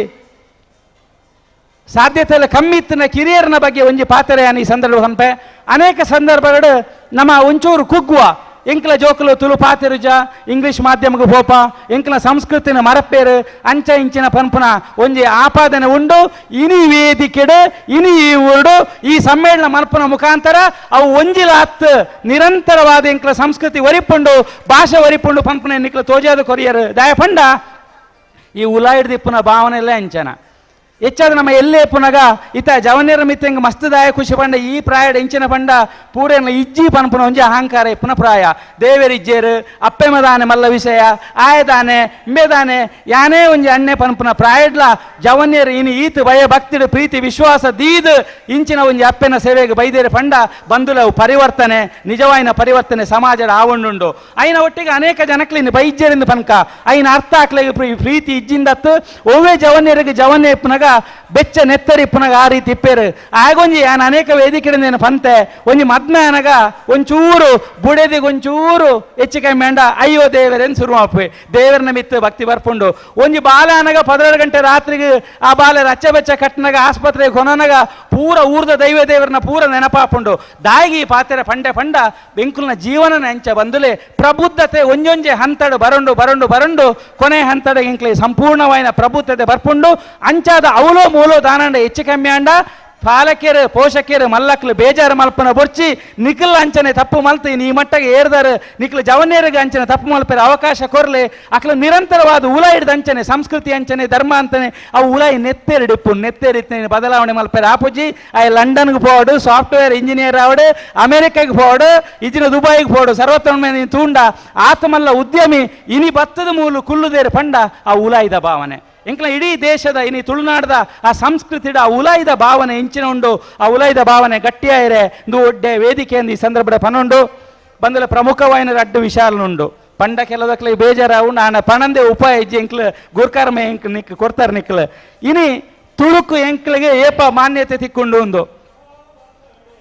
ಸಾಧ್ಯತೆ ಕಮ್ಮಿ ಇತ್ತಿನ ಕಿರಿಯರ್ನ ಬಗ್ಗೆ ಒಂಜಿ ಪಾತ್ರೆ ಈ ಸಂದರ್ಭ ಹಂಪೆ ಅನೇಕ ಸಂದರ್ಭಗಳು ನಮ್ಮ ಒಂಚೂರು ಕುಗ್ಗುವ ಎಂಕ್ಲ ಜೋಕುಲು ತುಳು ಪಾತಿರುಜ ಇಂಗ್ಲಿಷ್ ಮಾಧ್ಯಮಕ್ಕೆ ಹೋಪ ಎಂಕ್ಲ ಸಂಸ್ಕೃತಿನ ಮರಪೇರು ಅಂಚ ಇಂಚಿನ ಪನ್ಪುನ ಒಂಜಿ ಆಪಾದನೆ ಉಂಡು ಇನಿ ವೇದಿಕೆಡು ಇನಿ ಈ ಊರು ಈ ಸಮ್ಮೇಳನ ಮಲ್ಪನ ಮುಖಾಂತರ ಅವು ಒಂಜಿಲಾತ್ ನಿರಂತರವಾದ ಎಂಕ್ಲ ಸಂಸ್ಕೃತಿ ಒರಿಪುಂಡು ಭಾಷೆ ಒರಿಪುಂಡು ಪನ್ಪುನ ನಿಕ್ಲ ತೋಜಾದ ಕೊರಿಯರು ದಯಪಂಡ ಈ ಉಲಾಯಿಡ್ ದಿಪ್ಪುನ ಭಾವನೆ ಎಲ್ಲ ಅಂಚನ ಹೆಚ್ಚಾದ ನಮ್ಮ ಎಲ್ಲೇ ಪುನಗ ಇತ ಜವನೇರ ಮಿತ್ತಂಗ ಮಸ್ತದಾಯ ಖುಷಿ ಪಂಡ ಈ ಪ್ರಾಯಡ್ ಎಂಚಿನ ಪಂಡ ಪೂರೇನ ಇಜ್ಜಿ ಪನ್ಪುನ ಒಂಜಿ ಅಹಂಕಾರ ಇಪ್ಪನ ಪ್ರಾಯ ದೇವರಿಜ್ಜೇರು ಅಪ್ಪೆಮದಾನೆ ಮಲ್ಲ ವಿಷಯ ಆಯದಾನೆ ಇಂಬೆದಾನೆ ಯಾನೇ ಒಂಜಿ ಅಣ್ಣೆ ಪನ್ಪುನ ಪ್ರಾಯಡ್ಲ ಜವನೇರು ಇನಿ ಈತ್ ಭಯ ಭಕ್ತಿಡು ಪ್ರೀತಿ ವಿಶ್ವಾಸ ದೀದ್ ಇಂಚಿನ ಒಂಜಿ ಅಪ್ಪೆನ ಸೇವೆಗೆ ಬೈದೇರು ಪಂಡ ಬಂದುಲವು ಪರಿವರ್ತನೆ ನಿಜವಾಯಿನ ಪರಿವರ್ತನೆ ಸಮಾಜದ ಆವಣ್ಣುಂಡು ಐನ ಒಟ್ಟಿಗೆ ಅನೇಕ ಜನಕ್ಲಿಂದ ಬೈಜ್ಜರಿಂದ ಪನ್ಕ ಐನ ಅರ್ಥ ಹಾಕ್ಲಿಗೆ ಪ್ರೀತಿ ಇಜ್ಜಿಂದತ್ತು ಒವ್ವೇ ಜವನೇರಿಗೆ ಜವನ್ನೇ ಪುನಗ ಬೆಚ್ಚ ನೆತ್ತರಿ ಪುನಗ ಆ ರೀತಿ ಇಪ್ಪೇರು ಆಗೊಂಜಿ ನಾನು ಅನೇಕ ವೇದಿಕೆಯಿಂದ ಪಂತೆ ಒಂಜಿ ಮದ್ಮೆ ಅನಗ ಒಂಚೂರು ಬುಡೆದಿಗೆ ಒಂಚೂರು ಹೆಚ್ಚು ಕಮ್ಮಿ ಅಂಡ ಅಯ್ಯೋ ದೇವರೇನು ಶುರು ಮಾಡ್ಪೆ ದೇವರನ್ನ ಮಿತ್ತು ಭಕ್ತಿ ಬರ್ಪುಂಡು ಒಂಜಿ ಬಾಲ ಅನಗ 12 ಗಂಟೆ ರಾತ್ರಿಗೆ ಆ ಬಾಲ ರಚ್ಚ ಬೆಚ್ಚ ಕಟ್ಟನಾಗ ಆಸ್ಪತ್ರೆಗೆ ಕೊನನಗ ಪೂರ ಊರ್ದ ದೈವ ದೇವರನ್ನ ಪೂರ ನೆನಪಾಪುಂಡು ದಾಯಿಗಿ ಪಾತೆರ ಪಂಡೆ ಪಂಡ ಬೆಂಕುಲ್ನ ಜೀವನ ಎಂಚ ಬಂದುಲೆ ಪ್ರಬುದ್ಧತೆ ಒಂಜೊಂಜೆ ಹಂತಡು ಬರಂಡು ಬರಂಡು ಬರಂಡು ಕೊನೆ ಹಂತಡ ಇಂಕ್ಲಿ ಸಂಪೂರ್ಣವಾಯಿನ ಪ್ರಬುದ್ಧತೆ ಬರ್ಪುಂಡು ಅಂಚಾದ ಅವಲೋ ಮೂಲೋ ದಾನಂಡ ಹೆಚ್ಚು ಕಮ್ಮಿ ಅಂಡ ಪಾಲಕಿಯರು ಪೋಷಕಿಯರು ಮಲ್ಲಕ್ಲು ಬೇಜಾರು ಮಲ್ಪನ ಬೊರ್ಚಿ ನಿಖಲ್ ಅಂಚನೆ ತಪ್ಪು ಮಲ್ತಿ ನೀ ಮಟ್ಟಗೆ ಏರ್ದಾರು ನಿಖಲು ಜವನೇರಿಗೆ ಅಂಚನೆ ತಪ್ಪು ಮಲ್ಪರ ಅವಕಾಶ ಕೊರ್ಲೆ ಅಕ್ಲು ನಿರಂತರವಾದ ಉಲ ಹಿಡ್ದು ಅಂಚನೆ ಸಂಸ್ಕೃತಿ ಅಂಚನೆ ಧರ್ಮ ಅಂತಾನೆ ಅವು ಉಲಾಯಿ ನೆತ್ತೇರಿಡಿಪ್ಪು ನೆತ್ತೇರಿತ್ ಬದಲಾವಣೆ ಮಲ್ಪರ ಆಪುಜಿ ಅಯ್ಯ ಲಂಡನ್ಗೆ ಪೋಡು ಸಾಫ್ಟ್ವೇರ್ ಇಂಜಿನಿಯರ್ ಆವಡು ಅಮೆರಿಕಾಗೆ ಪೋಡು ಇಜಿನ ದುಬೈಗೆ ಪೋಡು ಸರ್ವತೋನ್ಮೆ ತೂಂಡ ಆತಮಲ್ಲ ಉದ್ಯಮಿ ಇನಿ ಬತ್ತದ ಮೂಲು ಕುಲ್ಲುದೇರು ಪಂಡ ಆ ಉಲಾಯಿದ ಭಾವನೆ ಎಂಕ್ಲ ಇಡೀ ದೇಶದ ಇನಿ ತುಳುನಾಡದ ಆ ಸಂಸ್ಕೃತಿಡ ಆ ಉಲಾಯಿದ ಭಾವನೆ ಇಂಚಿನ ಉಂಡು ಆ ಉಲಾಯಿದ ಭಾವನೆ ಗಟ್ಟಿಯಾಯಿರೆ ಇಂದು ಒಡ್ಡೆ ವೇದಿಕೆಯಿಂದ ಈ ಸಂದರ್ಭದ ಪನುಂಡು ಬಂದಲ ಪ್ರಮುಖವಾಯಿನ ಅಡ್ಡು ವಿಶಾಲನುಂಡು ಪಂಡ ಕೆಲವಕ್ಲೆ ಬೇಜಾರಾವು ನಾನು ಪಣಂದೆ ಉಪಾಯ ಇಜ್ಜಿ ಎಂಕ್ಲು ಗುರ್ಕಾರ್ಮೆ ಎಂಕ್ ನಿಕ್ ಕೊಡ್ತಾರೆ ನಿಕ್ಲು ಇನಿ ತುಳುಕು ಎಂಕ್ಲಿಗೆ ಏಪ ಮಾನ್ಯತೆ ತಿಕ್ಕೊಂಡು ಉಂದು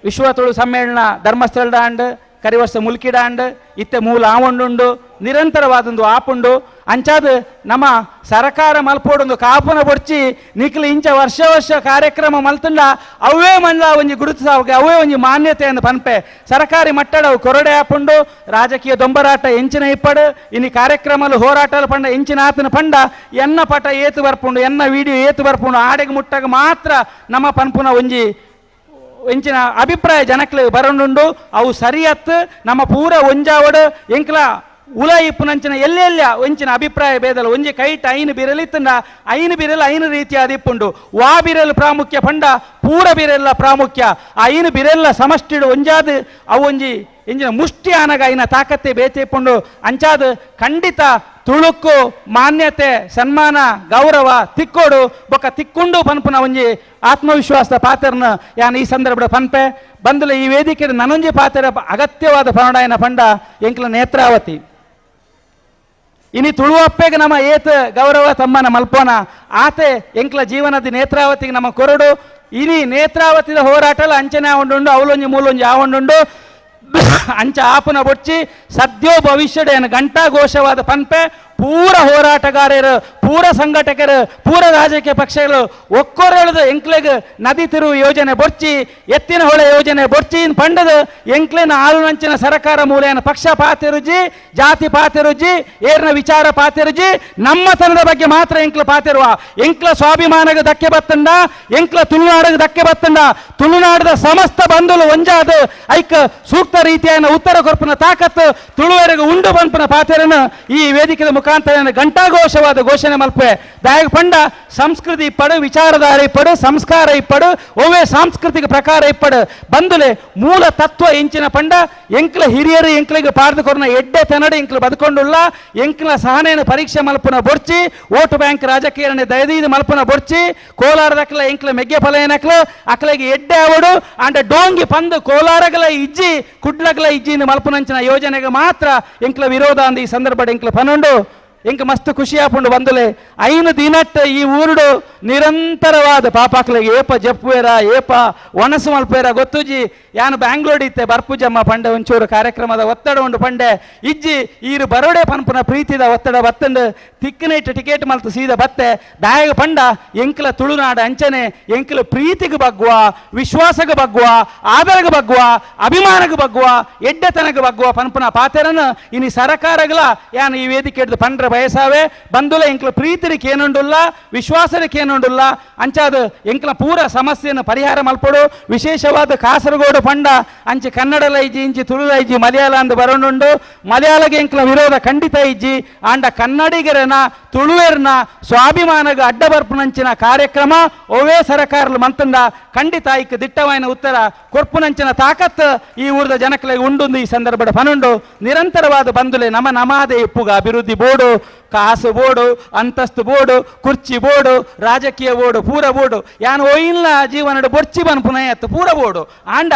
ವಿಶ್ವ ತುಳು ಸಮ್ಮೇಳನ ಧರ್ಮಸ್ಥಳದ ಅಂಡ್ ಕರಿವರ್ಷ ಮುಲ್ಕಿಡ ಅಂಡ್ ಇತ್ತೆ ಮೂಲ ಆವೊಂಡುಂಡು ನಿರಂತರವಾದೊಂದು ಆಪುಂಡು ಅಂಚಾದ ನಮ್ಮ ಸರಕಾರ ಮಲ್ಪೋಡೊಂದು ಕಾಪುನ ಬೊಡ್ಚಿ ನಿಕ್ಲು ಇಂಚ ವರ್ಷ ವರ್ಷ ಕಾರ್ಯಕ್ರಮ ಮಲ್ತಂಡ ಅವೇ ಮಂಡ ಒಂಜಿ ಗುರುತಿಸಾವಗೆ ಅವೇ ಒಂಜಿ ಮಾನ್ಯತೆಯನ್ನು ಪನ್ಪೆ ಸರ್ಕಾರಿ ಮಟ್ಟಡ ಅವು ಕೊರಡೆ ಆಪುಂಡು ರಾಜಕೀಯ ದೊಂಬರಾಟ ಎಂಚಿನ ಇಪ್ಪಡು ಇನ್ನು ಕಾರ್ಯಕ್ರಮಲು ಹೋರಾಟಲು ಪಂಡ ಎಂಚಿನ ಆತನ ಪಂಡ ಎನ್ನ ಪಟ ಏತು ಬರ್ಪುಂಡು ಎನ್ನ ವಿಡಿಯೋ ಏತು ಬರ್ಪುಂಡು ಆಡೆಗೆ ಮುಟ್ಟಾಗ ಮಾತ್ರ ನಮ್ಮ ಪನ್ಪುನ ಒಂಜಿ ಎಂಚಿನ ಅಭಿಪ್ರಾಯ ಜನಕ್ಲು ಬರೋಂಡು ಅವು ಸರಿಯತ್ತು ನಮ್ಮ ಪೂರ ಒಂಜಾವಡು ಎಂಕ್ಲ ಉಲ ಇಪ್ಪುನಂಚಿನ ಎಲ್ಲೆಲ್ಲ ಒಂಚಿನ ಅಭಿಪ್ರಾಯ ಭೇದಲು ಒಂಜಿ ಕೈಟ್ ಐನು ಬಿರಲಿತ್ತಂಡ ಐನು ಬಿರಲು ಐನು ರೀತಿಯ ಅದಿಪ್ಪುಂಡು ವಾ ಬಿರಲು ಪ್ರಾಮುಖ್ಯ ಪಂಡ ಪೂರ ಬಿರೆಲ್ಲ ಪ್ರಾಮುಖ್ಯ ಐನು ಬಿರೆಲ್ಲ ಸಮಷ್ಟಿಡು ಒಂಜಾದು ಅವು ಒಂಜಿ ಎಂಜಿನ ಮುಷ್ಟಿ ಆನಗ ಐನ ತಾಕತ್ತೆ ಬೇತಿಪ್ಪುಂಡು ಅಂಚಾದು ಖಂಡಿತ ತುಳುಕು ಮಾನ್ಯತೆ ಸನ್ಮಾನ ಗೌರವ ತಿಕ್ಕೋಡು ಬೊಕ್ಕ ತಿಕ್ಕೊಂಡು ಪನ್ಪುನ ಒಂಜಿ ಆತ್ಮವಿಶ್ವಾಸದ ಪಾತ್ರನ ಯಾನ್ ಈ ಸಂದರ್ಭದ ಪನ್ಪೆ ಬಂದುಲ ಈ ವೇದಿಕೆ ನನೊಂಜಿ ಪಾತ್ರ ಅಗತ್ಯವಾದ ಪರಣಾಯನ ಪಂಡ ಎಂಕ್ಲ ನೇತ್ರಾವತಿ ಇನಿ ತುಳುವಪ್ಪೆಗೆ ನಮ್ಮ ಏತ್ ಗೌರವ ತಮ್ಮನ ಮಲ್ಪೋನ ಆತೆ ಎಂಕ್ಲ ಜೀವನದ ನೇತ್ರಾವತಿಗೆ ನಮ್ಮ ಕೊರಡು ಇನಿ ನೇತ್ರಾವತಿದ ಹೋರಾಟಲ ಅಂಚನೆ ಆವೊಂಡುಂಡು ಅವಲೊಂಜಿ ಮೂಲೊಂಜಿ ಆವೊಂಡುಂಡು ಅಂಚ ಆಪುನ ಬೊಚ್ಚಿ ಸದ್ಯೋ ಭವಿಷ್ಯದ ಗಂಟಾ ಘೋಷವಾದ ಪನ್ಪೆ ಪೂರ ಹೋರಾಟಗಾರರು ಪೂರ ಸಂಘಟಕರು ಪೂರ ರಾಜಕೀಯ ಪಕ್ಷಗಳು ಒಕ್ಕೊರಳದು ಎಂಕ್ಲೆಗ್ ನದಿ ತಿರುವು ಯೋಜನೆ ಬೊರ್ಚಿ ಎತ್ತಿನ ಹೊಳೆ ಯೋಜನೆ ಬೊರ್ಚಿ ಪಂಡದು ಎಂಕ್ಲೆನ ಆಳುನಂಚಿನ ಸರಕಾರ ಮೂಲೆಯನ ಪಕ್ಷ ಪಾತಿರುಜಿ ಜಾತಿ ಪಾತಿರುಜಿ ಏರ್ನ ವಿಚಾರ ಪಾತಿರುಜಿ ನಮ್ಮತನದ ಬಗ್ಗೆ ಮಾತ್ರ ಎಂಕ್ಲ ಪಾತಿರುವ ಎಂಕ್ಲ ಸ್ವಾಭಿಮಾನಗ ಧಕ್ಕೆ ಬತ್ತಂಡ ಎಂಕ್ಲ ತುಳುನಾಡಿಗೆ ಧಕ್ಕೆ ಬತ್ತಂಡ ತುಳುನಾಡದ ಸಮಸ್ತ ಬಂಧುಲು ಒಂಜಾದು ಐಕ್ ಸೂಕ್ತ ರೀತಿಯ ಉತ್ತರ ಕೊರ್ಪನ ತಾಕತ್ತು ತುಳುವರೆಗೆ ಉಂಡು ಬಂಪನ ಪಾತೆರನ್ನು ಈ ವೇದಿಕೆ ಮುಖಾಂತರ ಗಂಟಾಘೋಷವಾದ ಘೋಷಣೆ ಮಲ್ಪೆ ದಾಯಕ ಪಂಡ ಸಂಸ್ಕೃತಿ ಇಪ್ಪಡು ವಿಚಾರಧಾರೆ ಇಪ್ಪಡು ಸಂಸ್ಕಾರ ಇಪ್ಪಡು ಒವ್ವೇ ಸಾಂಸ್ಕೃತಿಕ ಪ್ರಕಾರ ಇಪ್ಪಡು ಬಂದುಲೆ ಮೂಲ ತತ್ವ ಎಂಚಿನ ಪಂಡ ಎಂಕ್ಲ ಹಿರಿಯರು ಎಂಕ್ಲಿಗೆ ಪಾಡ್ದು ಕೊರ್ನ ಎಡ್ಡೆ ತೆನಡೆ ಎಂಕ್ಲು ಬದುಕೊಂಡುಲ್ಲ ಎಂಕ್ಲ ಸಹನೆಯನ್ನು ಪರೀಕ್ಷೆ ಮಲ್ಪನ ಬೊರ್ಚಿ ಓಟು ಬ್ಯಾಂಕ್ ರಾಜಕೀಯ ದಯದೀದು ಮಲ್ಪನ ಬೊರ್ಚಿ ಕೋಲಾರದಕ್ಲ ಎಂಕ್ಲ ಮೆಗ್ಗೆ ಫಲಯನಕ್ಲು ಅಕ್ಲಿಗೆ ಎಡ್ಡೆ ಅವಡು ಅಂಡ ಡೋಂಗಿ ಪಂದು ಕೋಲಾರಗಲ ಇಜ್ಜಿ ಕುಡ್ಲಗಲ ಇಜ್ಜಿ ಮಲ್ಪನಂಚಿನ ಯೋಜನೆಗೆ ಮಾತ್ರ ಎಂಕ್ಲ ವಿರೋಧ ಅಂದ ಈ ಸಂದರ್ಭ ಎಂಕ್ಲ ಪನುಂಡು ಎಂಕ ಮಸ್ತ್ ಖುಷಿ ಆಪುಂಡು ಬಂದುಲೆ ಐನು ದಿನಟ್ಟ ಈ ಊರುಡು ನಿರಂತರವಾದ ಪಾಪಾಕ್ಲಿಗೆ ಏಪ ಜಪ್ಪುವೇರ ಏಪ ಒಣಸು ಮಲ್ಪೇರ ಗೊತ್ತುಜಿ ಯಾನು ಬ್ಯಾಂಗ್ಳೂರ್ ಇತ್ತೆ ಬರ್ಪುಜಮ್ಮ ಪಂಡೆ ಒಂಚೂರು ಕಾರ್ಯಕ್ರಮದ ಒತ್ತಡ ಉಂಡು ಪಂಡೆ ಇಜ್ಜಿ ಈರು ಬರೋಡೆ ಪನ್ಪುನ ಪ್ರೀತಿದ ಒತ್ತಡ ಬತ್ತಂಡು ತಿಕ್ಕನೈಟ್ ಟಿಕೆಟ್ ಮಲ್ತು ಸೀದ ಬತ್ತೆ ದಾಯಗ ಪಂಡ ಎಂಕ್ಲ ತುಳುನಾಡ ಅಂಚನೆ ಎಂಕ್ಲ ಪ್ರೀತಿಗೆ ಬಗ್ಗುವ ವಿಶ್ವಾಸಗೆ ಬಗ್ಗುವ ಆದರಗೆ ಬಗ್ಗುವ ಅಭಿಮಾನಗೆ ಬಗ್ಗುವ ಎಡ್ಡೆತನಗೆ ಬಗ್ಗುವ ಪನ್ಪುನ ಪಾತೆರನ್ನು ಇನಿ ಸರಕಾರಗಳ ಯಾನು ಈ ವೇದಿಕೆ ಹಿಡಿದು ಪಂಡ್ರೆ ಬಯಸಾವೆ ಬಂದುಲೆ ಎಂಕ್ಲ ಪ್ರೀತಿರಿಗೆ ಏನುಂಡುಲ್ಲ ವಿಶ್ವಾಸಕ್ಕೆ ಏನುಂಡುಲ್ಲ ಅಂಚಾದ ಎಂಕ್ಲ ಪೂರ ಸಮಸ್ಯೆಯನ್ನು ಪರಿಹಾರ ಮಲ್ಪಡು. ವಿಶೇಷವಾದ ಕಾಸರಗೋಡು ಪಂಡ ಅಂಚೆ ಕನ್ನಡಲ ಇಜ್ಜಿ ಇಂಚಿ ತುಳುಲ ಇಜ್ಜಿ ಮಲಯಾಳ ಅಂದು ಬರೋಣುಂಡು. ಮಲಯಾಳಗೆ ಎಂಕ್ಲ ವಿರೋಧ ಖಂಡಿತ ಇಜ್ಜಿ ಆಂಡ ಕನ್ನಡಿಗರನ ತುಳುವೆರ್ನ ಸ್ವಾಭಿಮಾನಗ ಅಡ್ಡ ಬರ್ಪುನಂಚಿನ ಕಾರ್ಯಕ್ರಮ ಒವೇ ಸರಕಾರಲು ಮಂತಂಡ ಖಂಡಿತ ಐಕ್ ದಿಟ್ಟವಾಯಿನ ಉತ್ತರ ಕೊರ್ಪುನಂಚಿನ ತಾಕತ್ ಈ ಊರದ ಜನಕ್ಕೆ ಉಂಡುಂದು ಈ ಸಂದರ್ಭದ ಪನುಂಡು. ನಿರಂತರವಾದ ಬಂದುಲೆ ನಮಾದೆ ಇಪ್ಪುಗ ಅಭಿವೃದ್ಧಿ ಬೋರ್ಡು ಕಾಸು ಬೋರ್ಡು ಅಂತಸ್ತು ಬೋರ್ಡು ಕುರ್ಚಿ ಬೋರ್ಡು ರಾಜಕೀಯ ಬೋರ್ಡು ಪೂರ ಬೋರ್ಡು ಯಾನು ಒಯ್ಯಿಲ್ಲ ಜೀವನಡು ಬೊರ್ಚಿ ಬನ್ಪುನ ಎತ್ತು ಪೂರ ಬೋರ್ಡು ಆಂಡ